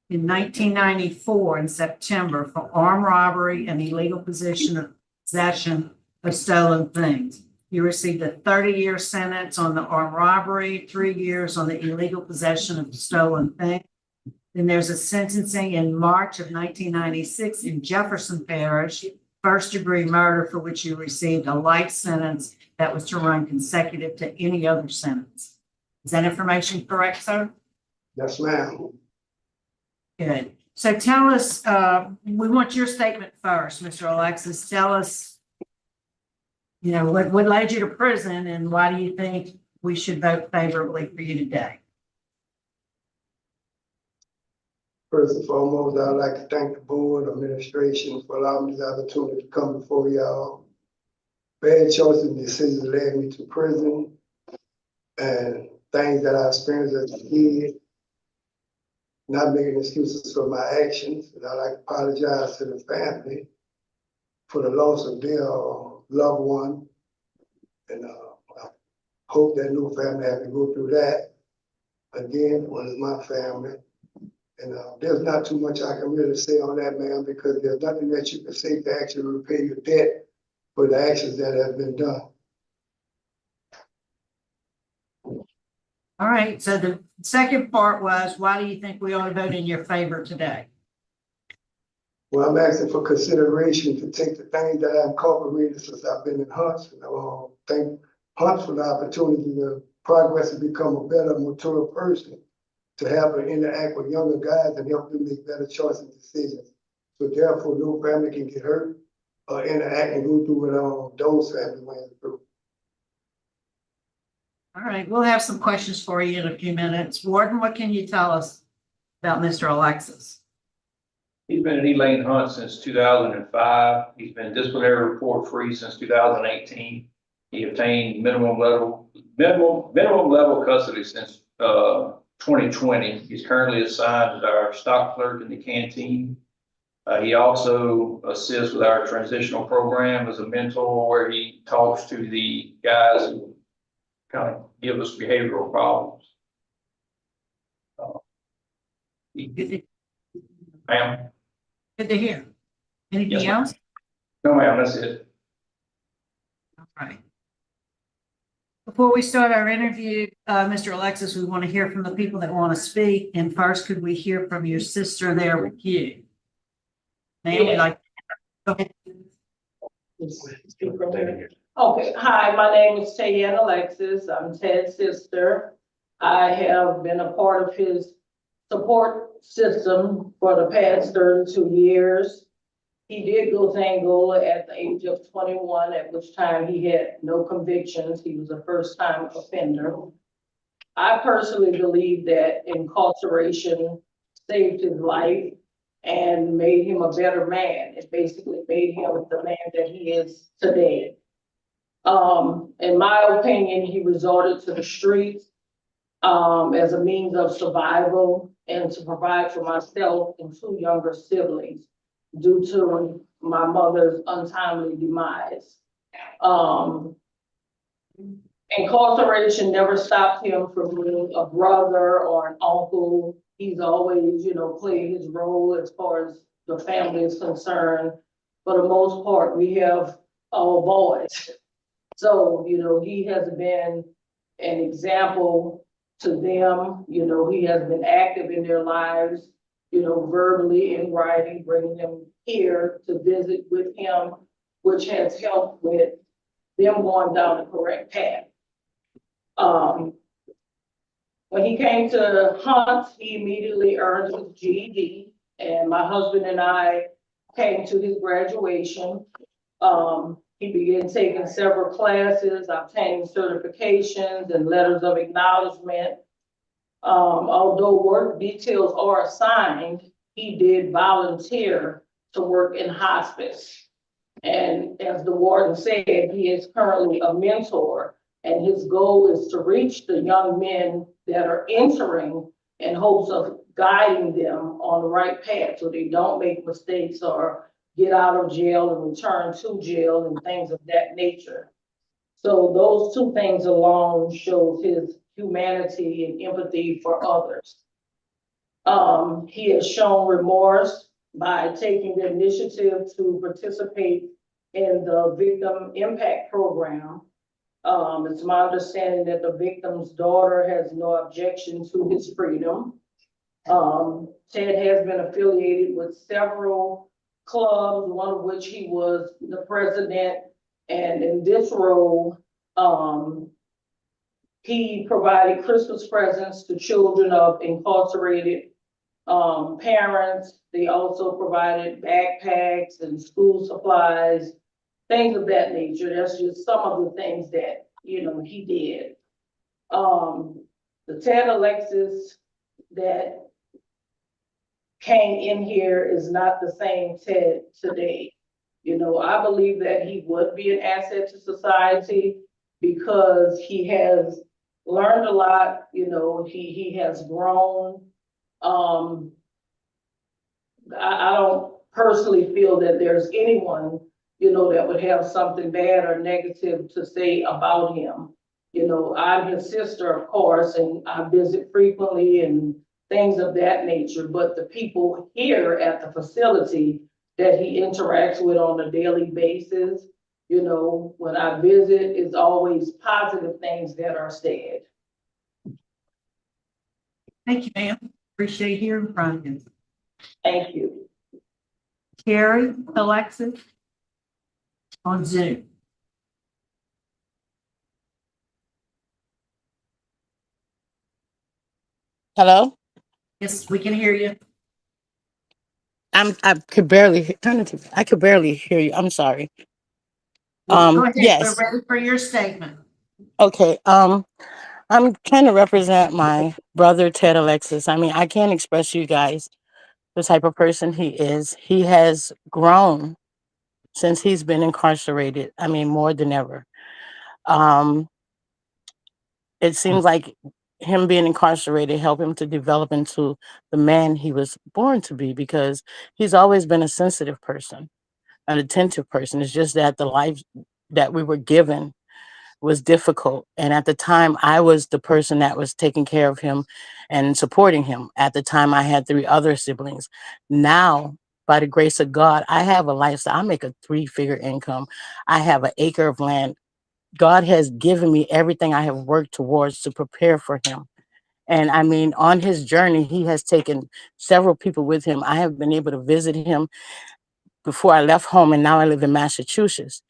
in 1994 in September for armed robbery and illegal possession of stolen things. You received a 30-year sentence on the armed robbery, 3 years on the illegal possession of stolen things. Then there's a sentencing in March of 1996 in Jefferson Parish, first-degree murder, for which you received a life sentence that was to run consecutive to any other sentence. Is that information correct, sir? Yes, ma'am. Good. So tell us, we want your statement first, Mr. Alexis. Tell us, you know, what led you to prison, and why do you think we should vote favorably for you today? First and foremost, I'd like to thank the board, administration for allowing me the opportunity to come before y'all. Bad choices and decisions led me to prison, and things that I experienced as a kid, not making excuses for my actions. And I'd like to apologize to the family for the loss of their loved one. And I hope that new family has to go through that again. What is my family? And there's not too much I can really say on that, ma'am, because there's nothing that you can say to actually repay your debt for the actions that have been done. All right, so the second part was, why do you think we ought to vote in your favor today? Well, I'm asking for consideration to take the things that I've incorporated since I've been in Hunts. And I want to thank Hunts for the opportunity to progress and become a better, mature person, to have and interact with younger guys and help them make better choices and decisions. So therefore, no family can get hurt or interact and go through what those families went through. All right, we'll have some questions for you in a few minutes. Warden, what can you tell us about Mr. Alexis? He's been in Elaine Hunt since 2005. He's been disciplinary report free since 2018. He obtained minimum level custody since 2020. He's currently assigned as our stock clerk in the canteen. He also assists with our transitional program as a mentor, where he talks to the guys who kind of give us behavioral problems. Ma'am? Good to hear. Anything else? No, ma'am, that's it. All right. Before we start our interview, Mr. Alexis, we want to hear from the people that want to speak. And first, could we hear from your sister there with you? Ma'am, would like go ahead. Okay, hi, my name is Tayan Alexis. I'm Ted's sister. I have been a part of his support system for the past 32 years. He did go to Angola at the age of 21, at which time he had no convictions. He was a first-time offender. I personally believe that incarceration saved his life. and made him a better man. It basically made him the man that he is today. In my opinion, he resorted to the streets as a means of survival and to provide for myself and two younger siblings due to my mother's untimely demise. Incarceration never stopped him from being a brother or an uncle. He's always, played his role as far as the family is concerned. For the most part, we have all boys. So, he has been an example to them. He has been active in their lives, verbally and writing, bringing them here to visit with him, which has helped with them going down the correct path. When he came to Hunt, he immediately earned his GED, and my husband and I came to his graduation. He began taking several classes, obtaining certifications and letters of acknowledgement. Although work details are assigned, he did volunteer to work in hospice. And as the warden said, he is currently a mentor, and his goal is to reach the young men that are entering in hopes of guiding them on the right path so they don't make mistakes or get out of jail and return to jail and things of that nature. So those two things alone shows his humanity and empathy for others. He has shown remorse by taking the initiative to participate in the Victim Impact Program. It's my understanding that the victim's daughter has no objection to his freedom. Ted has been affiliated with several clubs, one of which he was the president. And in this role, he provided Christmas presents to children of incarcerated parents. They also provided backpacks and school supplies, things of that nature. That's just some of the things that, he did. The Ted Alexis that came in here is not the same Ted today. I believe that he would be an asset to society because he has learned a lot, he has grown. I don't personally feel that there's anyone, that would have something bad or negative to say about him. I'm his sister, of course, and I visit frequently and things of that nature, but the people here at the facility that he interacts with on a daily basis, when I visit, it's always positive things that are said. Thank you, ma'am. Appreciate hearing from you. Thank you. Carrie, Alexis, on Zoom. Hello? Yes, we can hear you. I could barely I could barely hear you. I'm sorry. Go ahead. Yes. We're ready for your statement. Okay. I'm trying to represent my brother Ted Alexis. I mean, I can't express to you guys the type of person he is. He has grown since he's been incarcerated. I mean, more than ever. It seems like him being incarcerated helped him to develop into the man he was born to be, because he's always been a sensitive person, an attentive person. It's just that the life that we were given was difficult. And at the time, I was the person that was taking care of him and supporting him. At the time, I had 3 other siblings. Now, by the grace of God, I have a lifestyle. I make a 3-figure income. I have an acre of land. God has given me everything I have worked towards to prepare for him. And I mean, on his journey, he has taken several people with him. I have been able to visit him before I left home, and now I live in Massachusetts.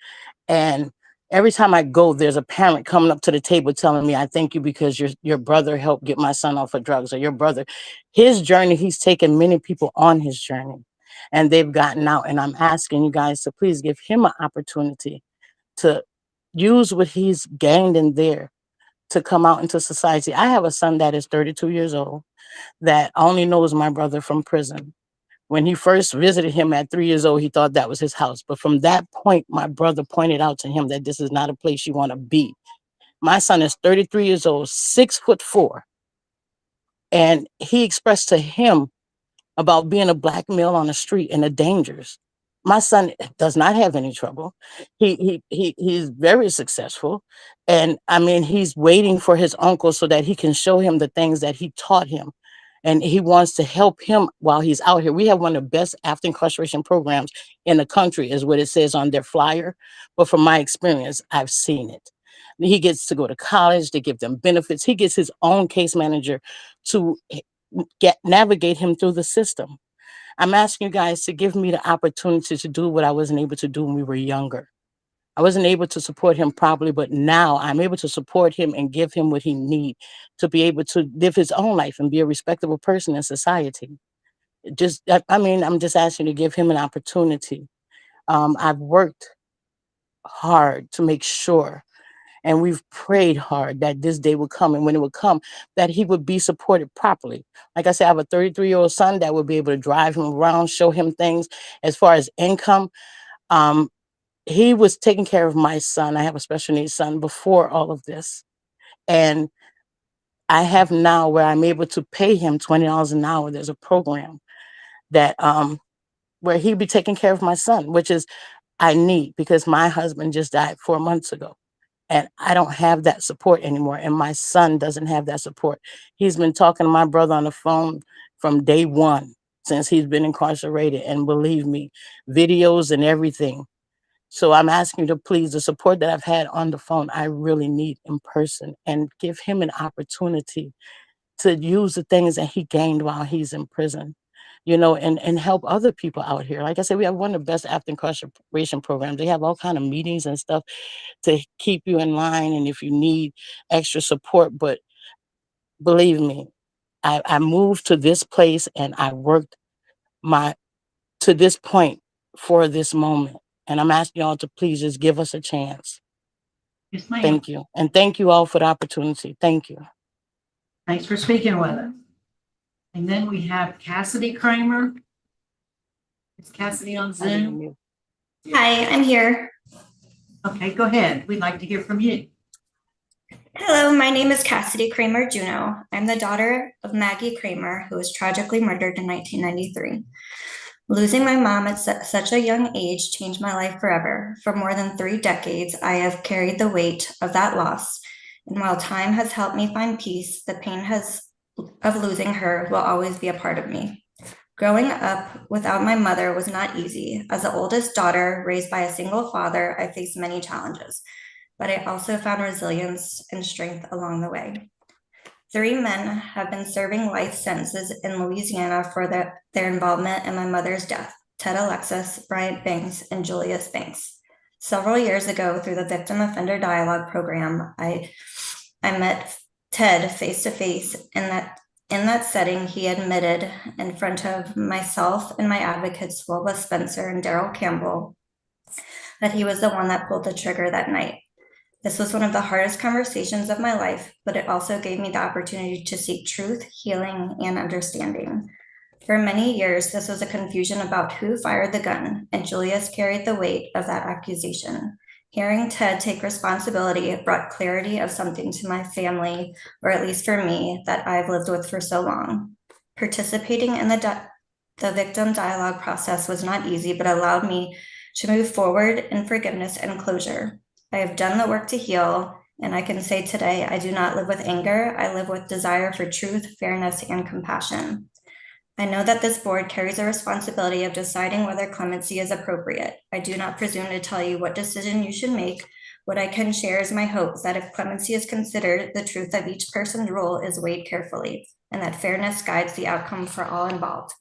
And every time I go, there's a parent coming up to the table telling me, I thank you because your brother helped get my son off of drugs, or your brother. His journey, he's taken many people on his journey, and they've gotten out. And I'm asking you guys to please give him an opportunity to use what he's gained in there to come out into society. I have a son that is 32 years old that only knows my brother from prison. When he first visited him at 3 years old, he thought that was his house. But from that point, my brother pointed out to him that this is not a place you want to be. My son is 33 years old, 6'4", and he expressed to him about being a black male on the street and the dangers. My son does not have any trouble. He's very successful. And I mean, he's waiting for his uncle so that he can show him the things that he taught him. And he wants to help him while he's out here. We have one of the best after incarceration programs in the country, is what it says on their flyer. But from my experience, I've seen it. He gets to go to college, they give them benefits. He gets his own case manager to navigate him through the system. I'm asking you guys to give me the opportunity to do what I wasn't able to do when we were younger. I wasn't able to support him properly, but now I'm able to support him and give him what he needs to be able to live his own life and be a respectable person in society. I'm just asking you to give him an opportunity. I've worked hard to make sure, and we've prayed hard that this day would come, and when it would come, that he would be supported properly. Like I said, I have a 33-year-old son that would be able to drive him around, show him things. As far as income, he was taking care of my son. I have a special needs son before all of this. And I have now where I'm able to pay him $20 an hour. There's a program that where he'd be taking care of my son, which is I need, because my husband just died 4 months ago. And I don't have that support anymore. And my son doesn't have that support. He's been talking to my brother on the phone from day one since he's been incarcerated. And believe me, videos and everything. So I'm asking you to please, the support that I've had on the phone, I really need in person, and give him an opportunity to use the things that he gained while he's in prison, and help other people out here. Like I said, we have one of the best after incarceration programs. They have all kind of meetings and stuff to keep you in line, and if you need extra support. But believe me, I moved to this place and I worked to this point for this moment. And I'm asking y'all to please just give us a chance. Yes, ma'am. Thank you. And thank you all for the opportunity. Thank you. Thanks for speaking with us. And then we have Cassidy Kramer. Is Cassidy on Zoom? Hi, I'm here. Okay, go ahead. We'd like to hear from you. Hello, my name is Cassidy Kramer Juneau. I'm the daughter of Maggie Kramer, who was tragically murdered in 1993. Losing my mom at such a young age changed my life forever. For more than 3 decades, I have carried the weight of that loss. And while time has helped me find peace, the pain of losing her will always be a part of me. Growing up without my mother was not easy. As the oldest daughter raised by a single father, I faced many challenges, but I also found resilience and strength along the way. 3 men have been serving life sentences in Louisiana for their involvement in my mother's death: Ted Alexis, Bryant Banks, and Julius Banks. Several years ago, through the Victim Offender Dialogue Program, I met Ted face to face. In that setting, he admitted in front of myself and my advocates, Wilba Spencer and Daryl Campbell, that he was the one that pulled the trigger that night. This was one of the hardest conversations of my life, but it also gave me the opportunity to seek truth, healing, and understanding. For many years, this was a confusion about who fired the gun, and Julius carried the weight of that accusation. Hearing Ted take responsibility brought clarity of something to my family, or at least for me, that I've lived with for so long. Participating in the victim dialogue process was not easy, but allowed me to move forward in forgiveness and closure. I have done the work to heal, and I can say today I do not live with anger. I live with desire for truth, fairness, and compassion. I know that this board carries a responsibility of deciding whether clemency is appropriate. I do not presume to tell you what decision you should make. What I can share is my hope that if clemency is considered, the truth of each person's role is weighed carefully, and that fairness guides the outcome for all involved.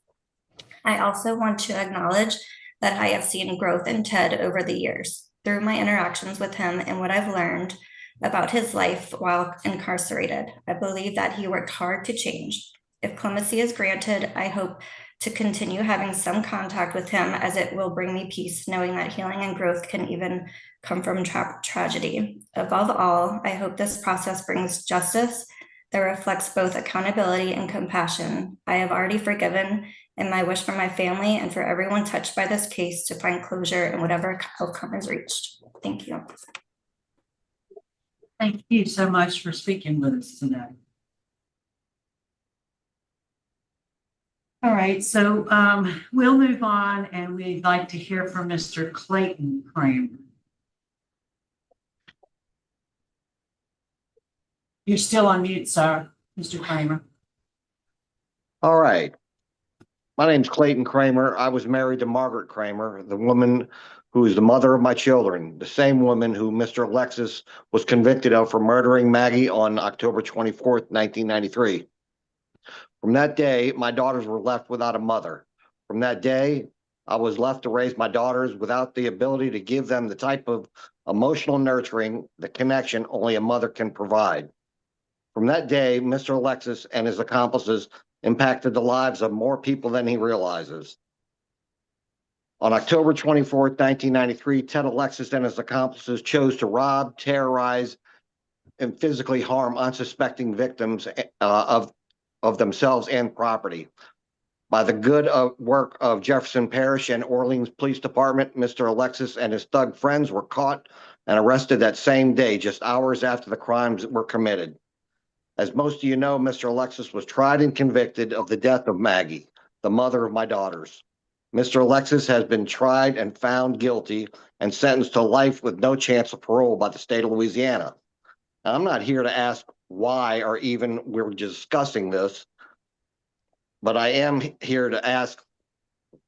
I also want to acknowledge that I have seen growth in Ted over the years. Through my interactions with him and what I've learned about his life while incarcerated, I believe that he worked hard to change. If clemency is granted, I hope to continue having some contact with him, as it will bring me peace, knowing that healing and growth can even come from tragedy. Above all, I hope this process brings justice that reflects both accountability and compassion. I have already forgiven and my wish for my family and for everyone touched by this case to find closure in whatever outcome is reached. Thank you. Thank you so much for speaking with us tonight. All right, so we'll move on, and we'd like to hear from Mr. Clayton Kramer. You're still on mute, sir, Mr. Kramer. All right. My name's Clayton Kramer. I was married to Margaret Kramer, the woman who is the mother of my children, the same woman who Mr. Alexis was convicted of for murdering Maggie on October 24th, 1993. From that day, my daughters were left without a mother. From that day, I was left to raise my daughters without the ability to give them the type of emotional nurturing, the connection only a mother can provide. From that day, Mr. Alexis and his accomplices impacted the lives of more people than he realizes. On October 24th, 1993, Ted Alexis and his accomplices chose to rob, terrorize, and physically harm unsuspecting victims of themselves and property. By the good work of Jefferson Parish and Orleans Police Department, Mr. Alexis and his thug friends were caught and arrested that same day, just hours after the crimes were committed. As most of you know, Mr. Alexis was tried and convicted of the death of Maggie, the mother of my daughters. Mr. Alexis has been tried and found guilty and sentenced to life with no chance of parole by the state of Louisiana. Now, I'm not here to ask why or even we're discussing this, but I am here to ask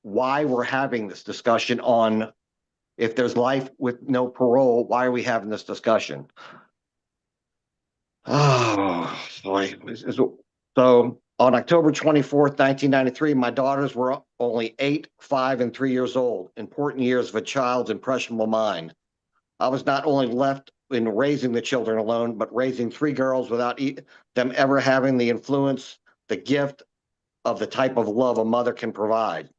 why we're having this discussion on if there's life with no parole, why are we having this discussion? Oh, boy. So on October 24th, 1993, my daughters were only 8, 5, and 3 years old, important years of a child's impressionable mind. I was not only left in raising the children alone, but raising 3 girls without them ever having the influence, the gift of the type of love a mother can provide.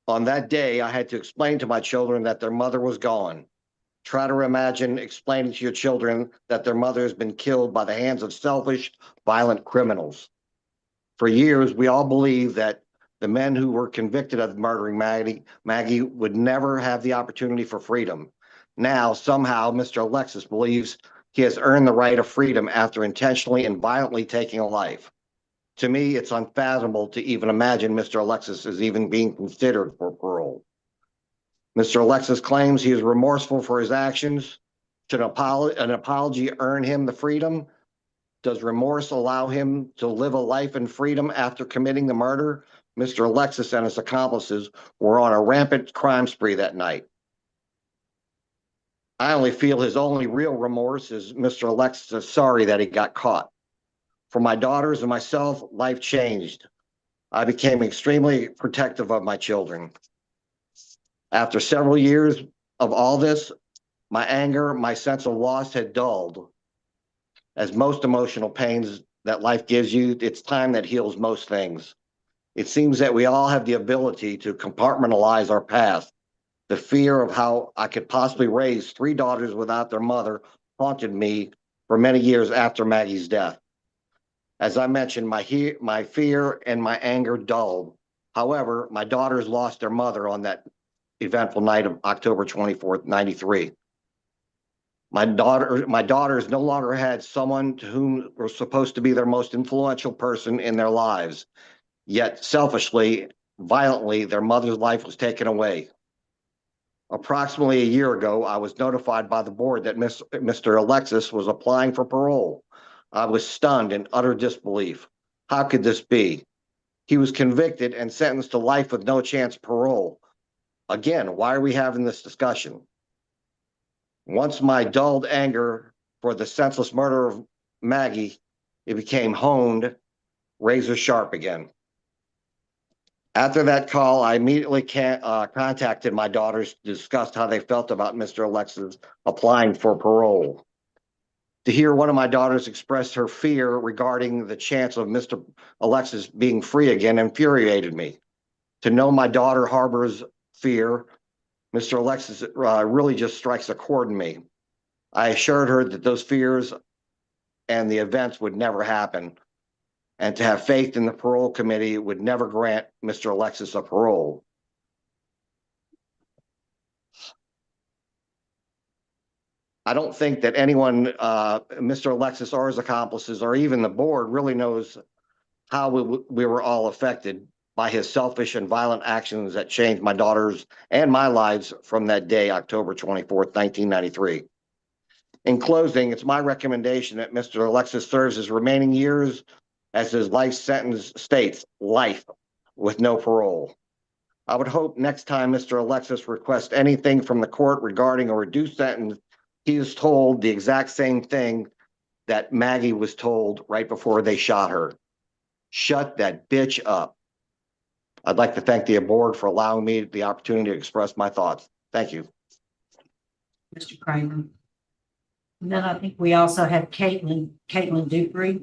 On that day, I had to explain to my children that their mother was gone. Try to imagine explaining to your children that their mother has been killed by the hands of selfish, violent criminals. For years, we all believed that the men who were convicted of murdering Maggie would never have the opportunity for freedom. Now, somehow, Mr. Alexis believes he has earned the right of freedom after intentionally and violently taking a life. To me, it's unfathomable to even imagine Mr. Alexis is even being considered for parole. Mr. Alexis claims he is remorseful for his actions. Should an apology earn him the freedom? Does remorse allow him to live a life in freedom after committing the murder? Mr. Alexis and his accomplices were on a rampant crime spree that night. I only feel his only real remorse is Mr. Alexis is sorry that he got caught. For my daughters and myself, life changed. I became extremely protective of my children. After several years of all this, my anger, my sense of loss had dulled. As most emotional pains that life gives you, it's time that heals most things. It seems that we all have the ability to compartmentalize our past. The fear of how I could possibly raise 3 daughters without their mother haunted me for many years after Maggie's death. As I mentioned, my fear and my anger dulled. However, my daughters lost their mother on that eventful night of October 24th, 93. My daughters no longer had someone to whom were supposed to be their most influential person in their lives. Yet selfishly, violently, their mother's life was taken away. Approximately a year ago, I was notified by the board that Mr. Alexis was applying for parole. I was stunned in utter disbelief. How could this be? He was convicted and sentenced to life with no chance of parole. Again, why are we having this discussion? Once my dulled anger for the senseless murder of Maggie, it became honed, razor sharp again. After that call, I immediately contacted my daughters to discuss how they felt about Mr. Alexis applying for parole. To hear one of my daughters express her fear regarding the chance of Mr. Alexis being free again infuriated me. To know my daughter harbors fear, Mr. Alexis really just strikes a chord in me. I assured her that those fears and the events would never happen. and to have faith in the parole committee would never grant Mr. Alexis a parole. I don't think that anyone, Mr. Alexis or his accomplices, or even the board really knows how we were all affected by his selfish and violent actions that changed my daughter's and my lives from that day, October 24th, 1993. In closing, it's my recommendation that Mr. Alexis serves his remaining years as his life sentence states, life with no parole. I would hope next time Mr. Alexis requests anything from the court regarding a reduced sentence, he is told the exact same thing that Maggie was told right before they shot her. Shut that bitch up. I'd like to thank the board for allowing me the opportunity to express my thoughts. Thank you. Mr. Kramer. And then I think we also have Caitlin Dupree.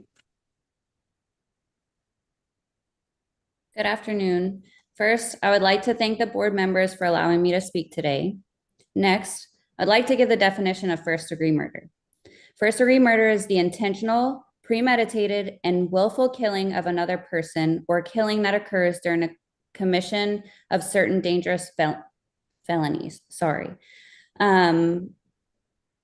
Good afternoon. First, I would like to thank the board members for allowing me to speak today. Next, I'd like to give the definition of first-degree murder. First-degree murder is the intentional, premeditated, and willful killing of another person or killing that occurs during a commission of certain dangerous felonies.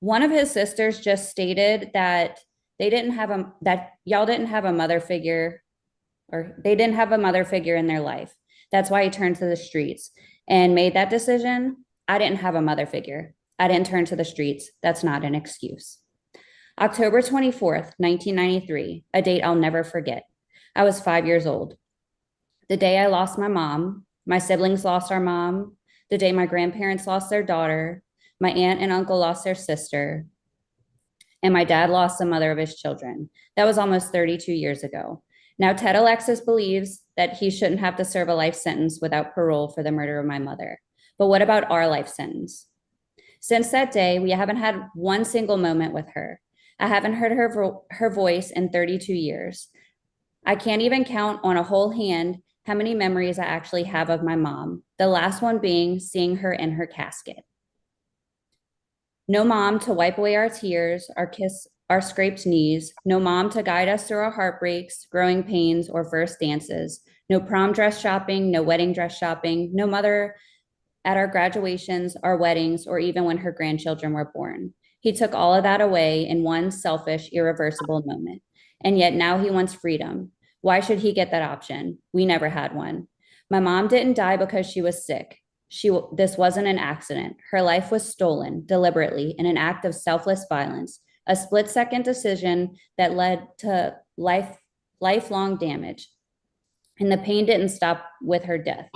One of his sisters just stated that y'all didn't have a mother figure, or they didn't have a mother figure in their life. That's why he turned to the streets and made that decision. I didn't have a mother figure. I didn't turn to the streets. That's not an excuse. October 24th, 1993, a date I'll never forget. I was 5 years old. The day I lost my mom, my siblings lost our mom, the day my grandparents lost their daughter, my aunt and uncle lost their sister, and my dad lost the mother of his children. That was almost 32 years ago. Now, Ted Alexis believes that he shouldn't have to serve a life sentence without parole for the murder of my mother. But what about our life sentence? Since that day, we haven't had one single moment with her. I haven't heard her voice in 32 years. I can't even count on a whole hand how many memories I actually have of my mom, the last one being seeing her in her casket. No mom to wipe away our tears, our kiss, our scraped knees. No mom to guide us through our heartbreaks, growing pains, or first dances. No prom dress shopping, no wedding dress shopping. No mother at our graduations, our weddings, or even when her grandchildren were born. He took all of that away in one selfish, irreversible moment. And yet now he wants freedom. Why should he get that option? We never had one. My mom didn't die because she was sick. This wasn't an accident. Her life was stolen deliberately in an act of selfless violence, a split-second decision that led to lifelong damage. And the pain didn't stop with her death.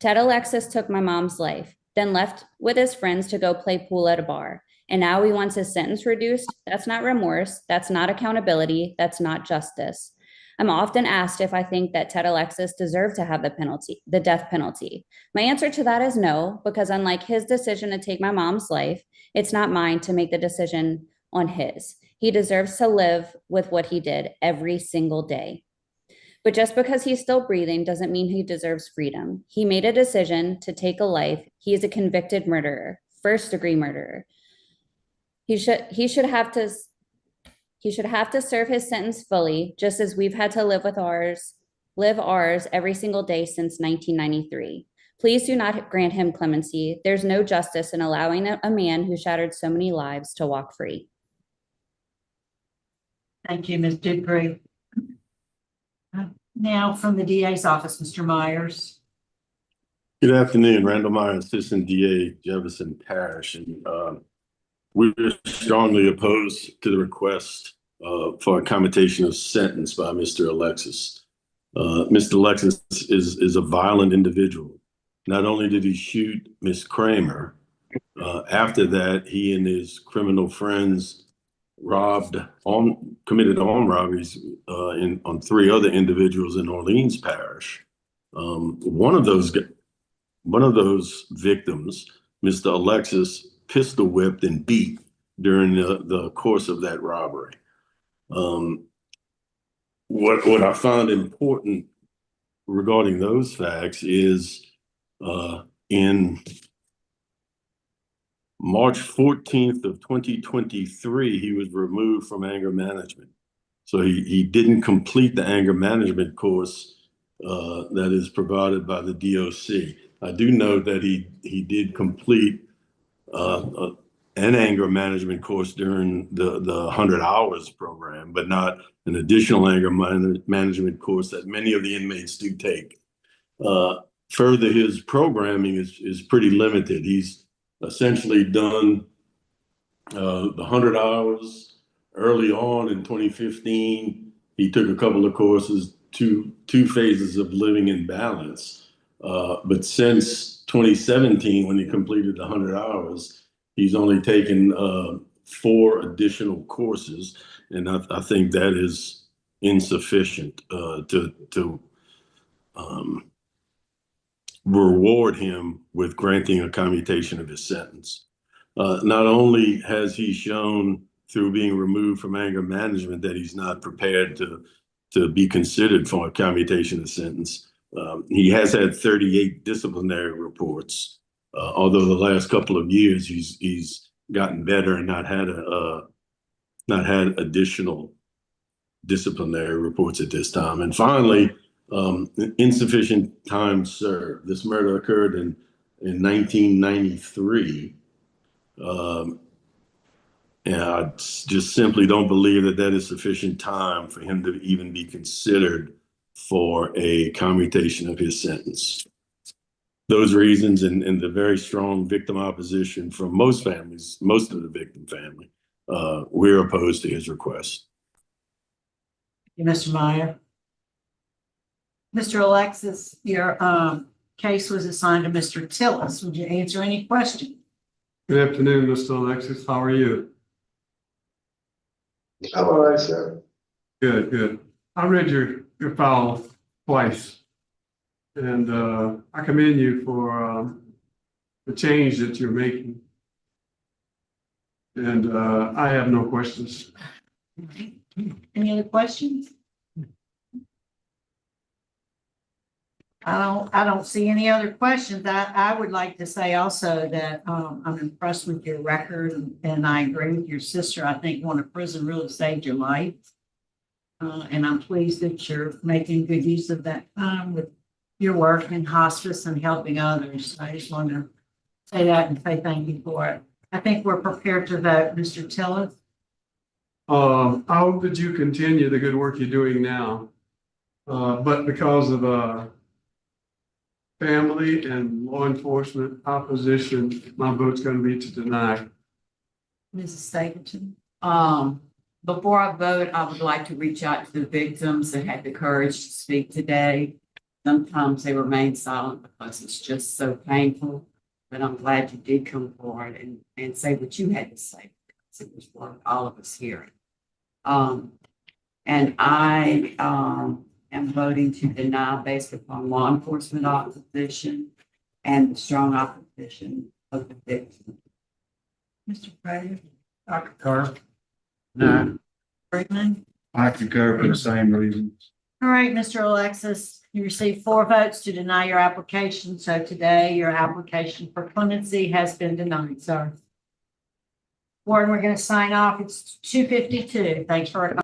Ted Alexis took my mom's life, then left with his friends to go play pool at a bar. And now he wants his sentence reduced. That's not remorse. That's not accountability. That's not justice. I'm often asked if I think that Ted Alexis deserved to have the death penalty. My answer to that is no, because unlike his decision to take my mom's life, it's not mine to make the decision on his. He deserves to live with what he did every single day. But just because he's still breathing doesn't mean he deserves freedom. He made a decision to take a life. He is a convicted murderer, first-degree murderer. He should have to serve his sentence fully, just as we've had to live ours every single day since 1993. Please do not grant him clemency. There's no justice in allowing a man who shattered so many lives to walk free. Thank you, Ms. Dupree. Now from the DA's office, Mr. Myers. Good afternoon, Randall Myers, Assistant DA, Jefferson Parish. And we're strongly opposed to the request for a commutation of sentence by Mr. Alexis. Mr. Alexis is a violent individual. Not only did he shoot Miss Kramer, after that, he and his criminal friends committed armed robberies on 3 other individuals in Orleans Parish. One of those victims, Mr. Alexis, pistol whipped and beat during the course of that robbery. What I found important regarding those facts is in March 14th of 2023, he was removed from anger management. So he didn't complete the anger management course that is provided by the DOC. I do know that he did complete an anger management course during the 100 hours program, but not an additional anger management course that many of the inmates do take. Further, his programming is pretty limited. He's essentially done the 100 hours early on in 2015. He took a couple of courses, two phases of living in balance. But since 2017, when he completed the 100 hours, he's only taken 4 additional courses. And I think that is insufficient to reward him with granting a commutation of his sentence. Not only has he shown through being removed from anger management that he's not prepared to be considered for a commutation of sentence, he has had 38 disciplinary reports. Although the last couple of years he's gotten better and not had additional disciplinary reports at this time. And finally, insufficient time served. This murder occurred in 1993. And I just simply don't believe that is sufficient time for him to even be considered for a commutation of his sentence. Those reasons and the very strong victim opposition from most families, most of the victim family, we're opposed to his request. Thank you, Mr. Meyer. Mr. Alexis, your case was assigned to Mr. Tillis. Would you answer any questions? Good afternoon, Mr. Alexis. How are you? I'm all right, sir. Good, good. I read your file twice, and I commend you for the change that you're making. And I have no questions. Any other questions? I don't see any other questions. I would like to say also that I'm impressed with your record, and I agree with your sister. I think going to prison really saved your life. And I'm pleased that you're making good use of that time with your work in hospice and helping others. I just want to say that and say thank you for it. I think we're prepared to vote. Mr. Tillis? I hope that you continue the good work you're doing now. But because of family and law enforcement opposition, my vote's going to be to deny. Mrs. Stapleton? Before I vote, I would like to reach out to the victims that had the courage to speak today. Sometimes they remain silent because it's just so painful, but I'm glad you did come forward and say what you had to say, because it was worth all of us hearing. And I am voting to deny based upon law enforcement opposition and the strong opposition of the victim. Mr. Prater? Dr. Carr? No. Friedman? I concur for the same reasons. All right, Mr. Alexis, you received 4 votes to deny your application. So today your application for clemency has been denied, sir. Warden, we're going to sign off. It's 2:52. Thanks for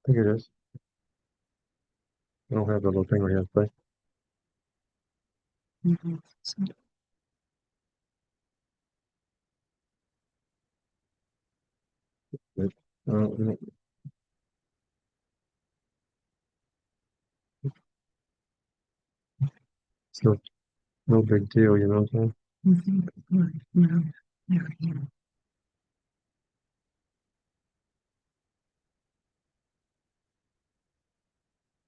I think it is. I don't have the little thing where you have to play. So no big deal, you know what I'm saying? No, never here.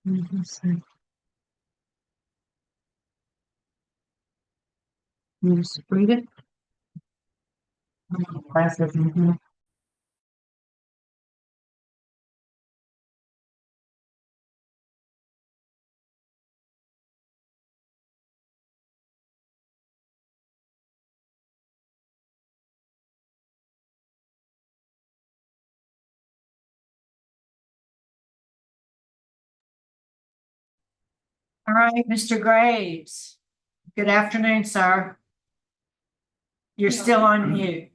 You just read it. Classes in here. All right, Mr. Graves. Good afternoon, sir. You're still on mute.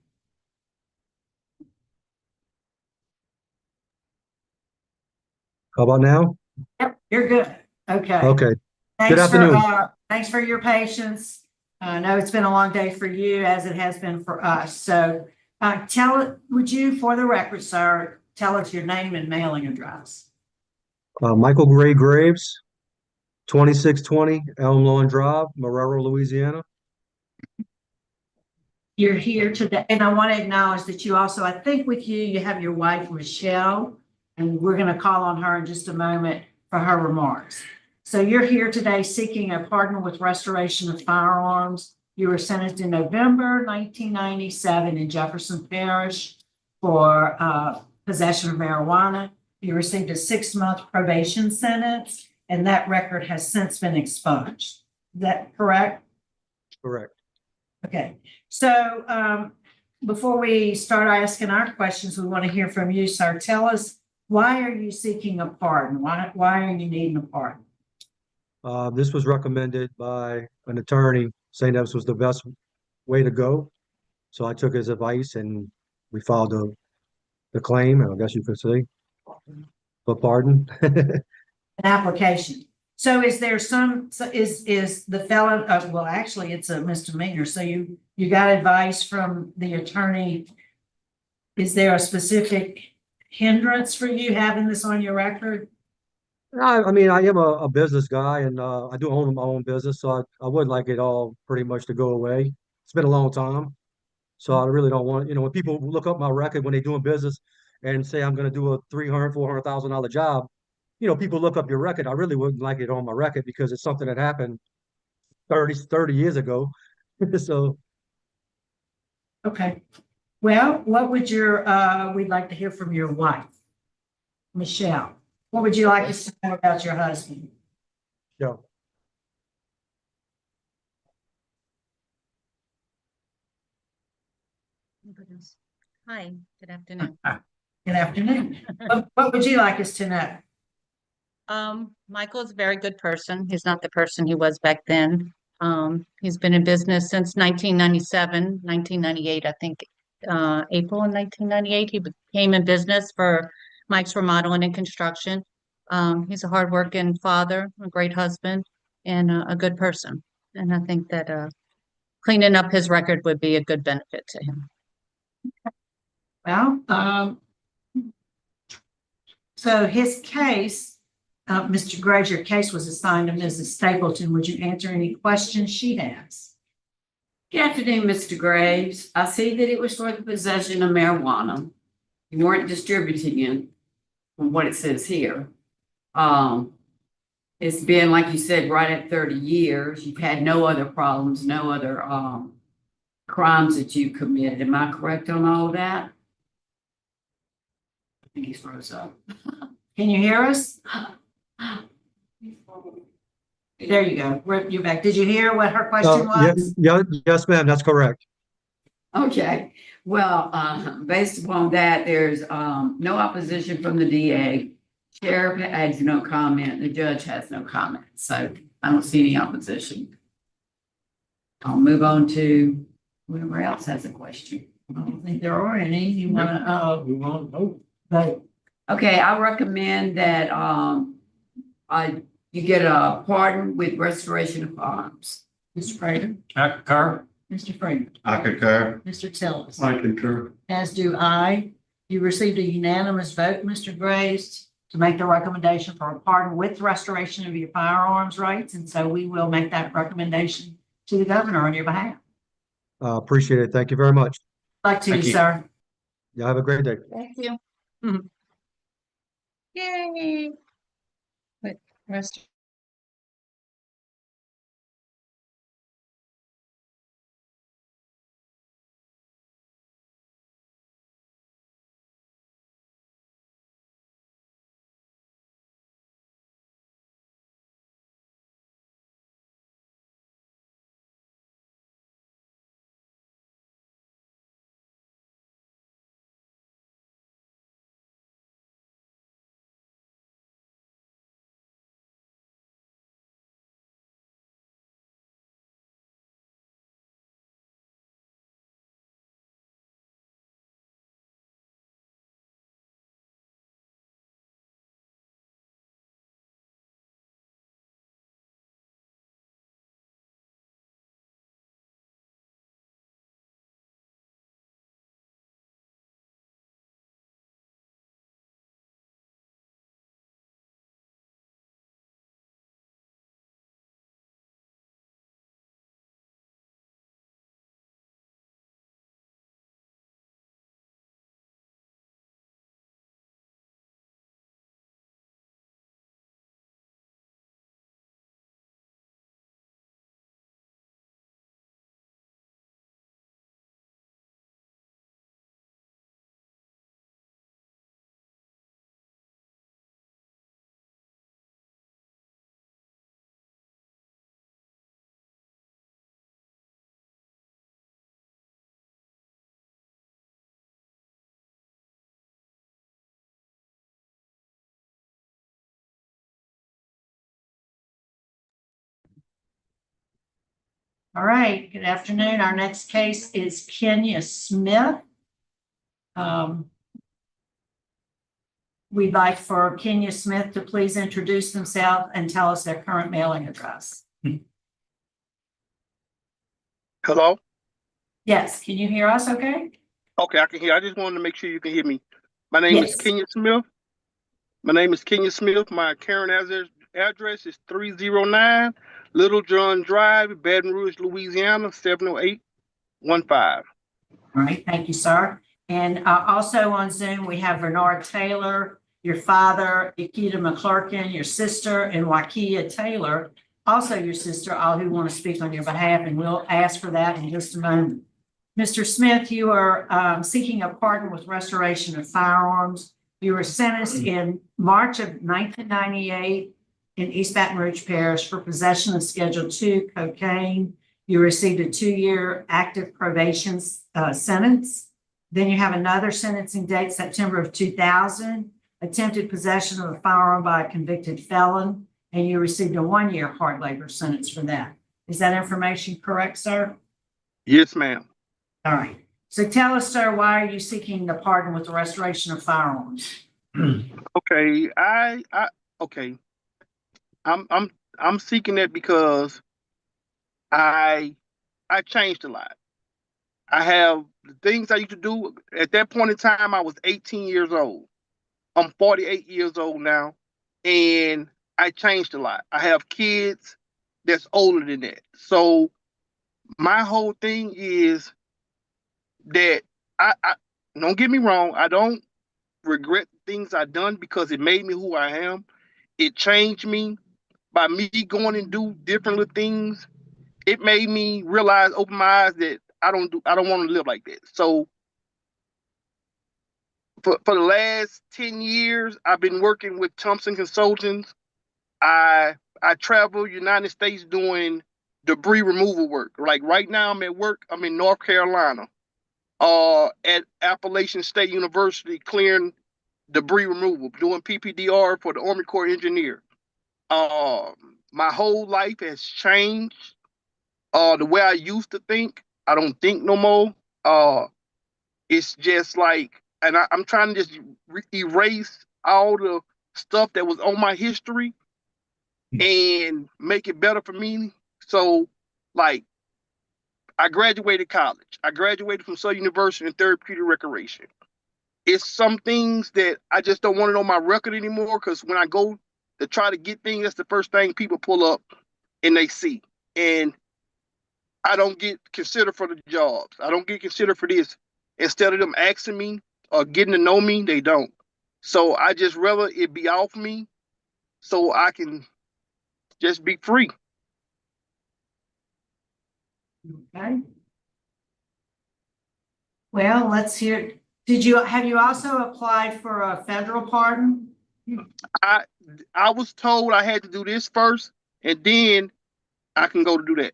How about now? Yep, you're good. Okay. Okay. Thanks Good afternoon. thanks for your patience. I know it's been a long day for you as it has been for us. So would you, for the record, sir, tell us your name and mailing address? Michael Gray Graves, 2620 Elm Lawn Drive, Marrero, Louisiana. You're here today, and I want to acknowledge that you also, I think with you have your wife, Michelle, and we're going to call on her in just a moment for her remarks. So you're here today seeking a pardon with restoration of firearms. You were sentenced in November 1997 in Jefferson Parish for possession of marijuana. You received a 6-month probation sentence, and that record has since been expunged. Is that correct? Correct. Okay, so before we start asking our questions, we want to hear from you, sir. Tell us, why are you seeking a pardon? Why are you needing a pardon? This was recommended by an attorney saying that this was the best way to go. So I took his advice and we filed the claim, I guess you could say, for pardon. An application. So is there is the felon, well, actually it's a misdemeanor. So you got advice from the attorney. Is there a specific hindrance for you having this on your record? I mean, I am a business guy and I do own my own business. So I would like it all pretty much to go away. It's been a long time. So I really don't want, when people look up my record when they're doing business and say I'm going to do a $300,000, $400,000 job, people look up your record. I really wouldn't like it on my record because it's something that happened 30 years ago. So. Okay. Well, what would we'd like to hear from your wife, Michelle. What would you like us to know about your husband? Yeah. Hi, good afternoon. Good afternoon. What would you like us to know? Michael is a very good person. He's not the person he was back then. He's been in business since 1997, 1998, I think, April in 1998. He became in business for Mike's Remodeling and Construction. He's a hardworking father, a great husband, and a good person. And I think that cleaning up his record would be a good benefit to him. Well, so his case, Mr. Graves, your case was assigned to Mrs. Stapleton. Would you answer any questions she has? Good afternoon, Mr. Graves. I see that it was for the possession of marijuana. You weren't distributing it from what it says here. It's been, like you said, right at 30 years. You've had no other problems, no other crimes that you committed. Am I correct on all of that? I think he froze up. Can you hear us? There you go. You're back. Did you hear what her question was? Yes, ma'am. That's correct. Okay. Well, based upon that, there's no opposition from the DA. Sheriff has no comment. The judge has no comment. So I don't see any opposition. I'll move on to whoever else has a question. I don't think there are any. You want to, We want to vote. but Okay, I recommend that you get a pardon with restoration of arms. Mr. Prater, I concur. Mr. Prater, I concur. Mr. Tillis, I concur. as do I. You received a unanimous vote, Mr. Graves, to make the recommendation for a pardon with restoration of your firearms rights. And so we will make that recommendation to the governor on your behalf. Appreciate it. Thank you very much. Back to you, sir. Yeah, have a great day. Thank you. Mhm. Yay. Wait, rest. All right, good afternoon. Our next case is Kenya Smith. We'd like for Kenya Smith to please introduce themselves and tell us their current mailing address. Hello? Yes, can you hear us okay? Okay, I can hear. I just wanted to make sure you can hear me. My name is Kenya Smith. My name is Kenya Smith. My current address is 309 Little John Drive, Baton Rouge, Louisiana, 70815. All right, thank you, sir. And also on Zoom, we have Bernard Taylor, your father, Ikeda McLaughlin, your sister, and Wakia Taylor, also your sister, all who want to speak on your behalf, and we'll ask for that in just a moment. Mr. Smith, you are seeking a pardon with restoration of firearms. You were sentenced in March of 1998 in East Baton Rouge Parish for possession of Schedule II cocaine. You received a 2-year active probation sentence. Then you have another sentencing date, September of 2000, attempted possession of a firearm by a convicted felon, and you received a 1-year hard labor sentence for that. Is that information correct, sir? Yes, ma'am. All right. So tell us, sir, why are you seeking the pardon with the restoration of firearms? Okay, okay. I'm seeking that because I changed a lot. I have the things I used to do at that point in time. I was 18 years old. I'm 48 years old now, and I changed a lot. I have kids that's older than that. So my whole thing is that I don't get me wrong. I don't regret things I've done because it made me who I am. It changed me by me going and do different little things. It made me realize, open my eyes that I don't want to live like that. So for the last 10 years, I've been working with Thompson Consultants. I travel United States doing debris removal work. Like right now I'm at work, I'm in North Carolina, at Appalachian State University clearing debris removal, doing PPDR for the Army Corps engineer. My whole life has changed. The way I used to think, I don't think no more. It's just like, and I'm trying to just erase all the stuff that was on my history and make it better for me. So, like, I graduated college. I graduated from Southern University in therapeutic recreation. it's some things that I just don't want it on my record anymore, because when I go to try to get things, that's the first thing people pull up and they see. And I don't get considered for the jobs. I don't get considered for this. Instead of them asking me or getting to know me, they don't. So I just rather it be off me so I can just be free. Okay. Well, let's hear. Have you also applied for a federal pardon? I was told I had to do this first, and then I can go to do that.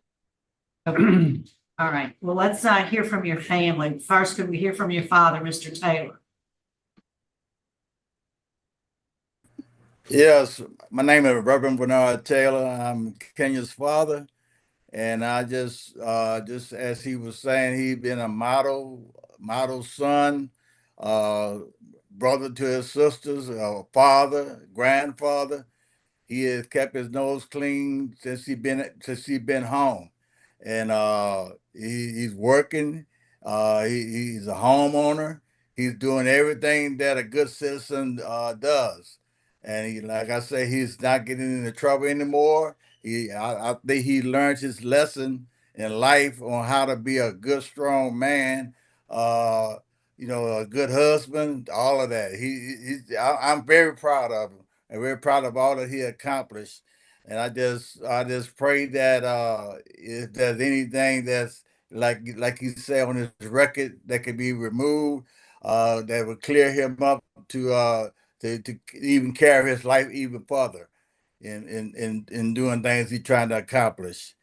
Okay. All right. Well, let's hear from your family. First, can we hear from your father, Mr. Taylor? Yes, my name is Reverend Bernard Taylor. I'm Kenya's father, and I just as he was saying, he's been a model son, brother to his sisters, father, grandfather. He has kept his nose clean since he been home, and he's working. He's a homeowner. He's doing everything that a good citizen does, and like I say, he's not getting into trouble anymore. I think he learned his lesson in life on how to be a good, strong man. A good husband, all of that. I'm very proud of him and very proud of all that he accomplished. And I just pray that if there's anything that's like you say on his record that could be removed, that would clear him up to even carry his life even further in doing things he's trying to accomplish.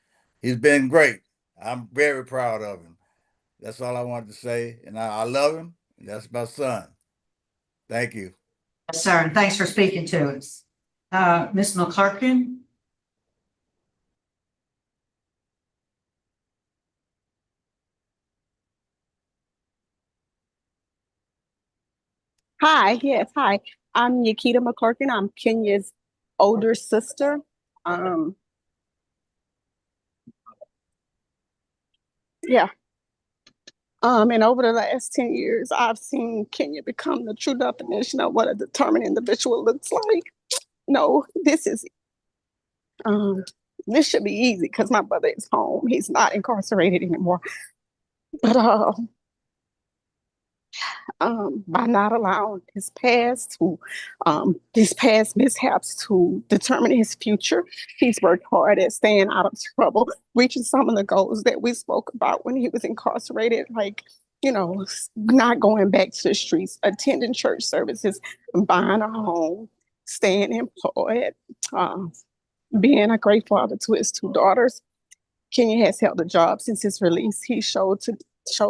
He's been great. I'm very proud of him. That's all I wanted to say. And I love him. That's my son. Thank you. Yes, sir. And thanks for speaking to us. Ms. McLaughlin? Hi, yes, hi. I'm Yakita McClurkin. I'm Kenya's older sister. Yeah. And over the last 10 years, I've seen Kenya become the true definition of what a determined individual looks like. No, this should be easy because my brother is home. He's not incarcerated anymore. But by not allowing his past mishaps to determine his future, he's worked hard at staying out of trouble, reaching some of the goals that we spoke about when he was incarcerated, like, not going back to the streets, attending church services, buying a home, staying employed, being a great father to his two daughters. Kenya has held a job since his release. He showed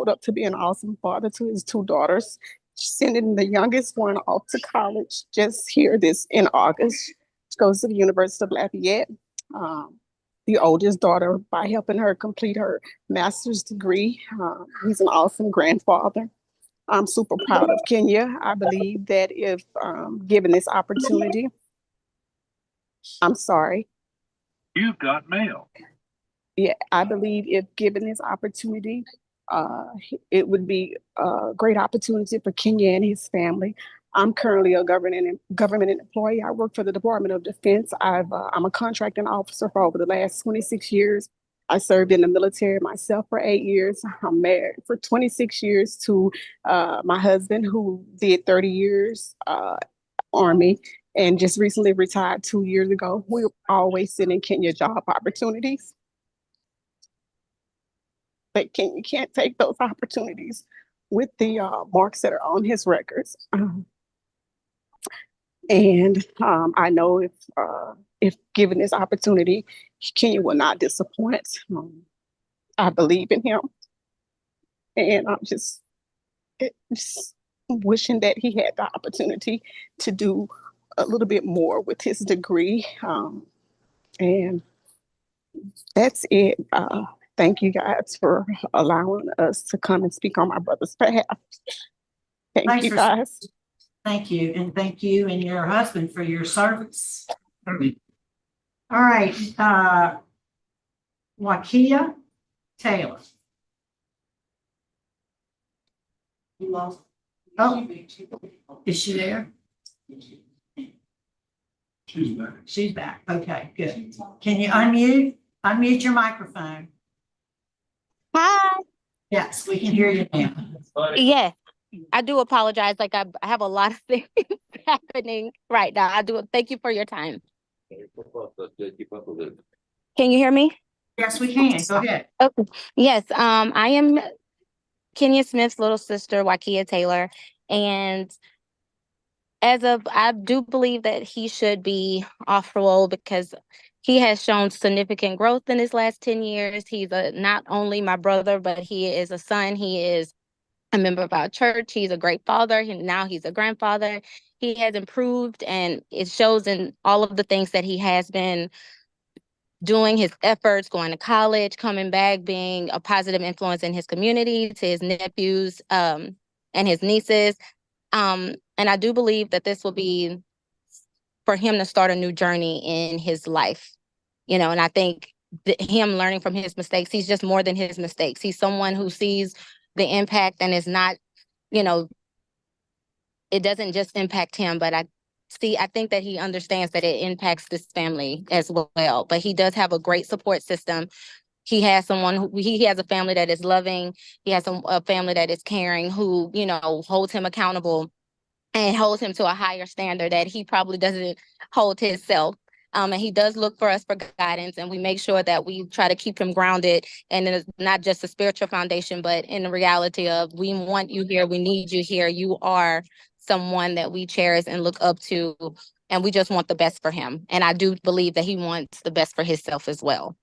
up to be an awesome father to his two daughters, sending the youngest one off to college just here in August. She goes to the University of Lafayette. The oldest daughter, by helping her complete her master's degree. He's an awesome grandfather. I'm super proud of Kenya. I believe that if given this opportunity, I'm sorry. You've got mail. Yeah, I believe if given this opportunity, it would be a great opportunity for Kenya and his family. I'm currently a government employee. I work for the Department of Defense. I'm a contracting officer for over the last 26 years. I served in the military myself for 8 years. I'm married for 26 years to my husband, who did 30 years Army and just recently retired 2 years ago. We're always sending Kenya job opportunities. But Kenya can't take those opportunities with the marks that are on his records. I know if given this opportunity, Kenya will not disappoint. I believe in him. And I'm just wishing that he had the opportunity to do a little bit more with his degree. And that's it. Thank you guys for allowing us to come and speak on my brother's behalf. Thank you guys. Thank you. And thank you and your husband for your service. All right. Wakia Taylor. You lost. Oh, is she there? She's back. She's back. Okay, good. Can you unmute? Unmute your microphone. Hi. Yes, we can hear you now. Yes, I do apologize. Like I have a lot of things happening right now. I do thank you for your time. Can you hear me? Yes, we can. Go ahead. Okay. Yes, I am Kenya Smith's little sister, Wakia Taylor, and I do believe that he should be off parole because he has shown significant growth in his last 10 years. He's not only my brother, but he is a son. He is a member of our church. He's a great father. Now he's a grandfather. He has improved, and it shows in all of the things that he has been doing, his efforts, going to college, coming back, being a positive influence in his community, to his nephews and his nieces. And I do believe that this will be for him to start a new journey in his life, and I think him learning from his mistakes, he's just more than his mistakes. He's someone who sees the impact and is not, it doesn't just impact him, but I think that he understands that it impacts this family as well. But he does have a great support system. He has he has a family that is loving. He has a family that is caring, who, holds him accountable and holds him to a higher standard that he probably doesn't hold himself. And he does look for us for guidance, and we make sure that we try to keep him grounded, and it's not just a spiritual foundation, but in the reality of, we want you here, we need you here. You are someone that we cherish and look up to, and we just want the best for him. And I do believe that he wants the best for himself as well.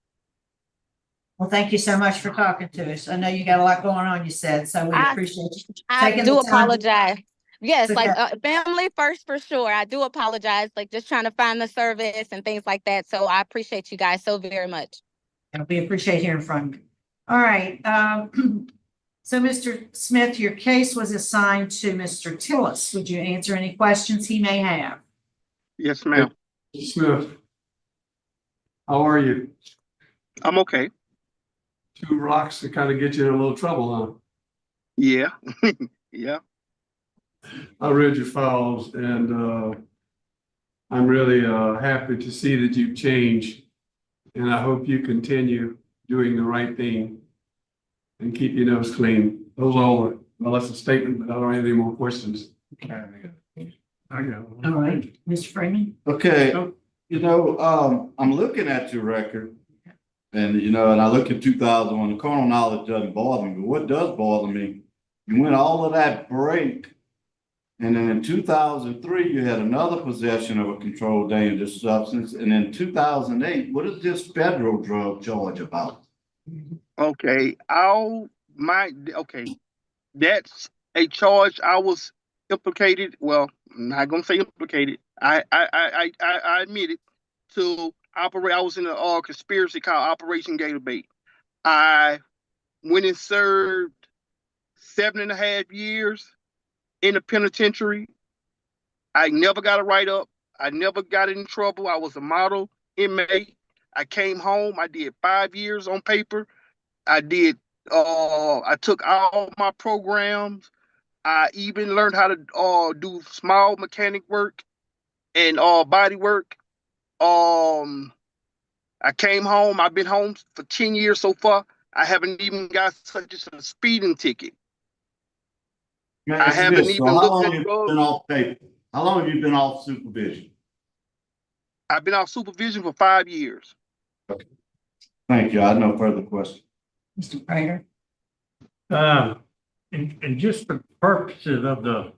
Well, thank you so much for talking to us. I know you got a lot going on, you said, so we appreciate you. I do apologize. Yes, It's like okay. family first for sure. I do apologize, like just trying to find the service and things like that. So I appreciate you guys so very much. And we appreciate hearing from you. All right. So Mr. Smith, your case was assigned to Mr. Tillis. Would you answer any questions he may have? Yes, ma'am. Smith, how are you? I'm okay. 2 rocks to kind of get you in a little trouble, huh? Yeah. Yeah. I read your files, and I'm really happy to see that you've changed, and I hope you continue doing the right thing and keep your nose clean. Those are all, well, that's a statement, but I don't have any more questions. All right, Mr. Freeman. Okay, I'm looking at your record, and and I look at 2001. The carnal knowledge doesn't bother me, but what does bother me, you went all of that break, and then in 2003 you had another possession of a controlled dangerous substance, and in 2008, what is this federal drug charge about? Okay. That's a charge I was implicated. Well, I'm not gonna say implicated. I admit it to operate. I was in a conspiracy called Operation Gator Bait. I went and served 7.5 years in the penitentiary. I never got a write-up. I never got in trouble. I was a model inmate. I came home. I did 5 years on paper. I took all my programs. I even learned how to do small mechanic work and body work. I came home. I've been home for 10 years so far. I haven't even got such as a speeding ticket. I haven't even looked at drugs. How long have you been off supervision? I've been off supervision for 5 years. Okay. Thank you. I have no further questions. Mr. Prater. And just for purposes of the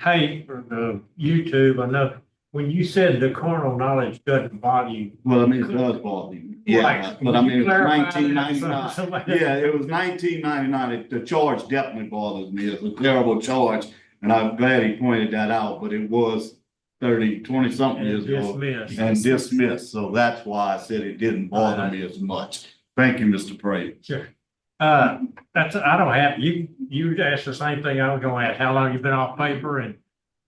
tape or the YouTube, I know when you said the carnal knowledge doesn't bother you. Well, I mean, it does bother you. Yeah, Right. but I mean, it was Clarify that 1999. Yeah, it was 1999. The charge definitely bothers me. It's a terrible charge, and I'm glad he pointed that out, but it was 20 something years ago and dismissed. So that's why I said it didn't bother me as much. Thank you, Mr. Prater. Sure. I don't have, you asked the same thing I was gonna ask, how long you been off paper, and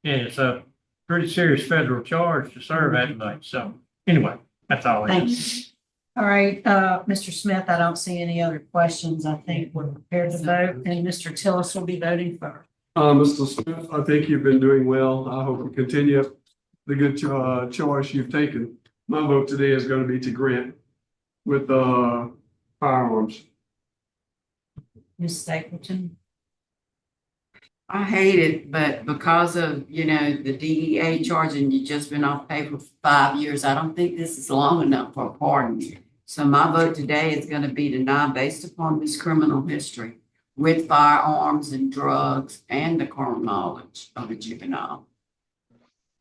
it's a pretty serious federal charge to serve that much. So anyway, that's all. Thanks. All right, Mr. Smith, I don't see any other questions. I think we're prepared to vote, and Mr. Tillis will be voting for. Mr. Smith, I think you've been doing well. I hope you continue the good choice you've taken. My vote today is going to be to grant with firearms. Ms. Stapleton? I hate it, but because of, the DEA charging you just been off paper for 5 years, I don't think this is long enough for a pardon. So my vote today is going to be denied based upon this criminal history with firearms and drugs and the criminal knowledge of a juvenile.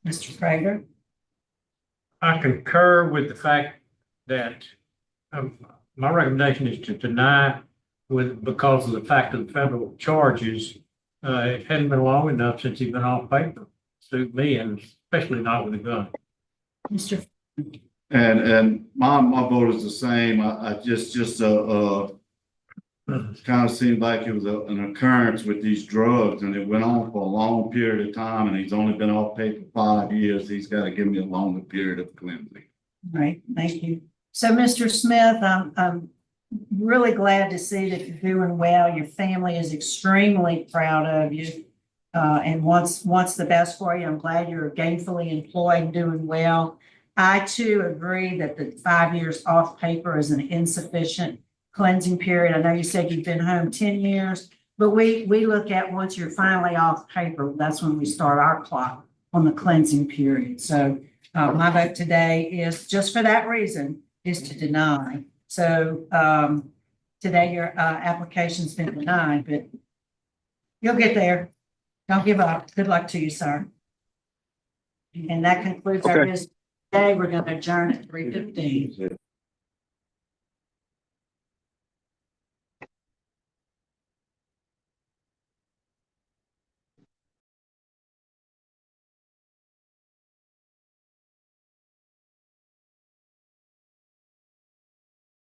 Mr. Prater? I concur with the fact that my recommendation is to deny because of the fact of the federal charges. It hadn't been long enough since he's been off paper. Suit me, and especially not with a gun. Mr. And my vote is the same. I just kind of seemed like it was an occurrence with these drugs, and it went on for a long period of time, and he's only been off paper 5 years. He's got to give me a longer period of cleansing. Right, thank you. So, Mr. Smith, I'm really glad to see that you're doing well. Your family is extremely proud of you and wants the best for you. I'm glad you're gainfully employed and doing well. I too agree that the 5 years off paper is an insufficient cleansing period. I know you said you've been home 10 years, but we look at once you're finally off paper, that's when we start our clock on the cleansing period. So my vote today is just for that reason, is to deny. So today your application's been denied, but you'll get there. Don't give up. Good luck to you, sir. And that concludes our business today. We're going to adjourn at 3:15.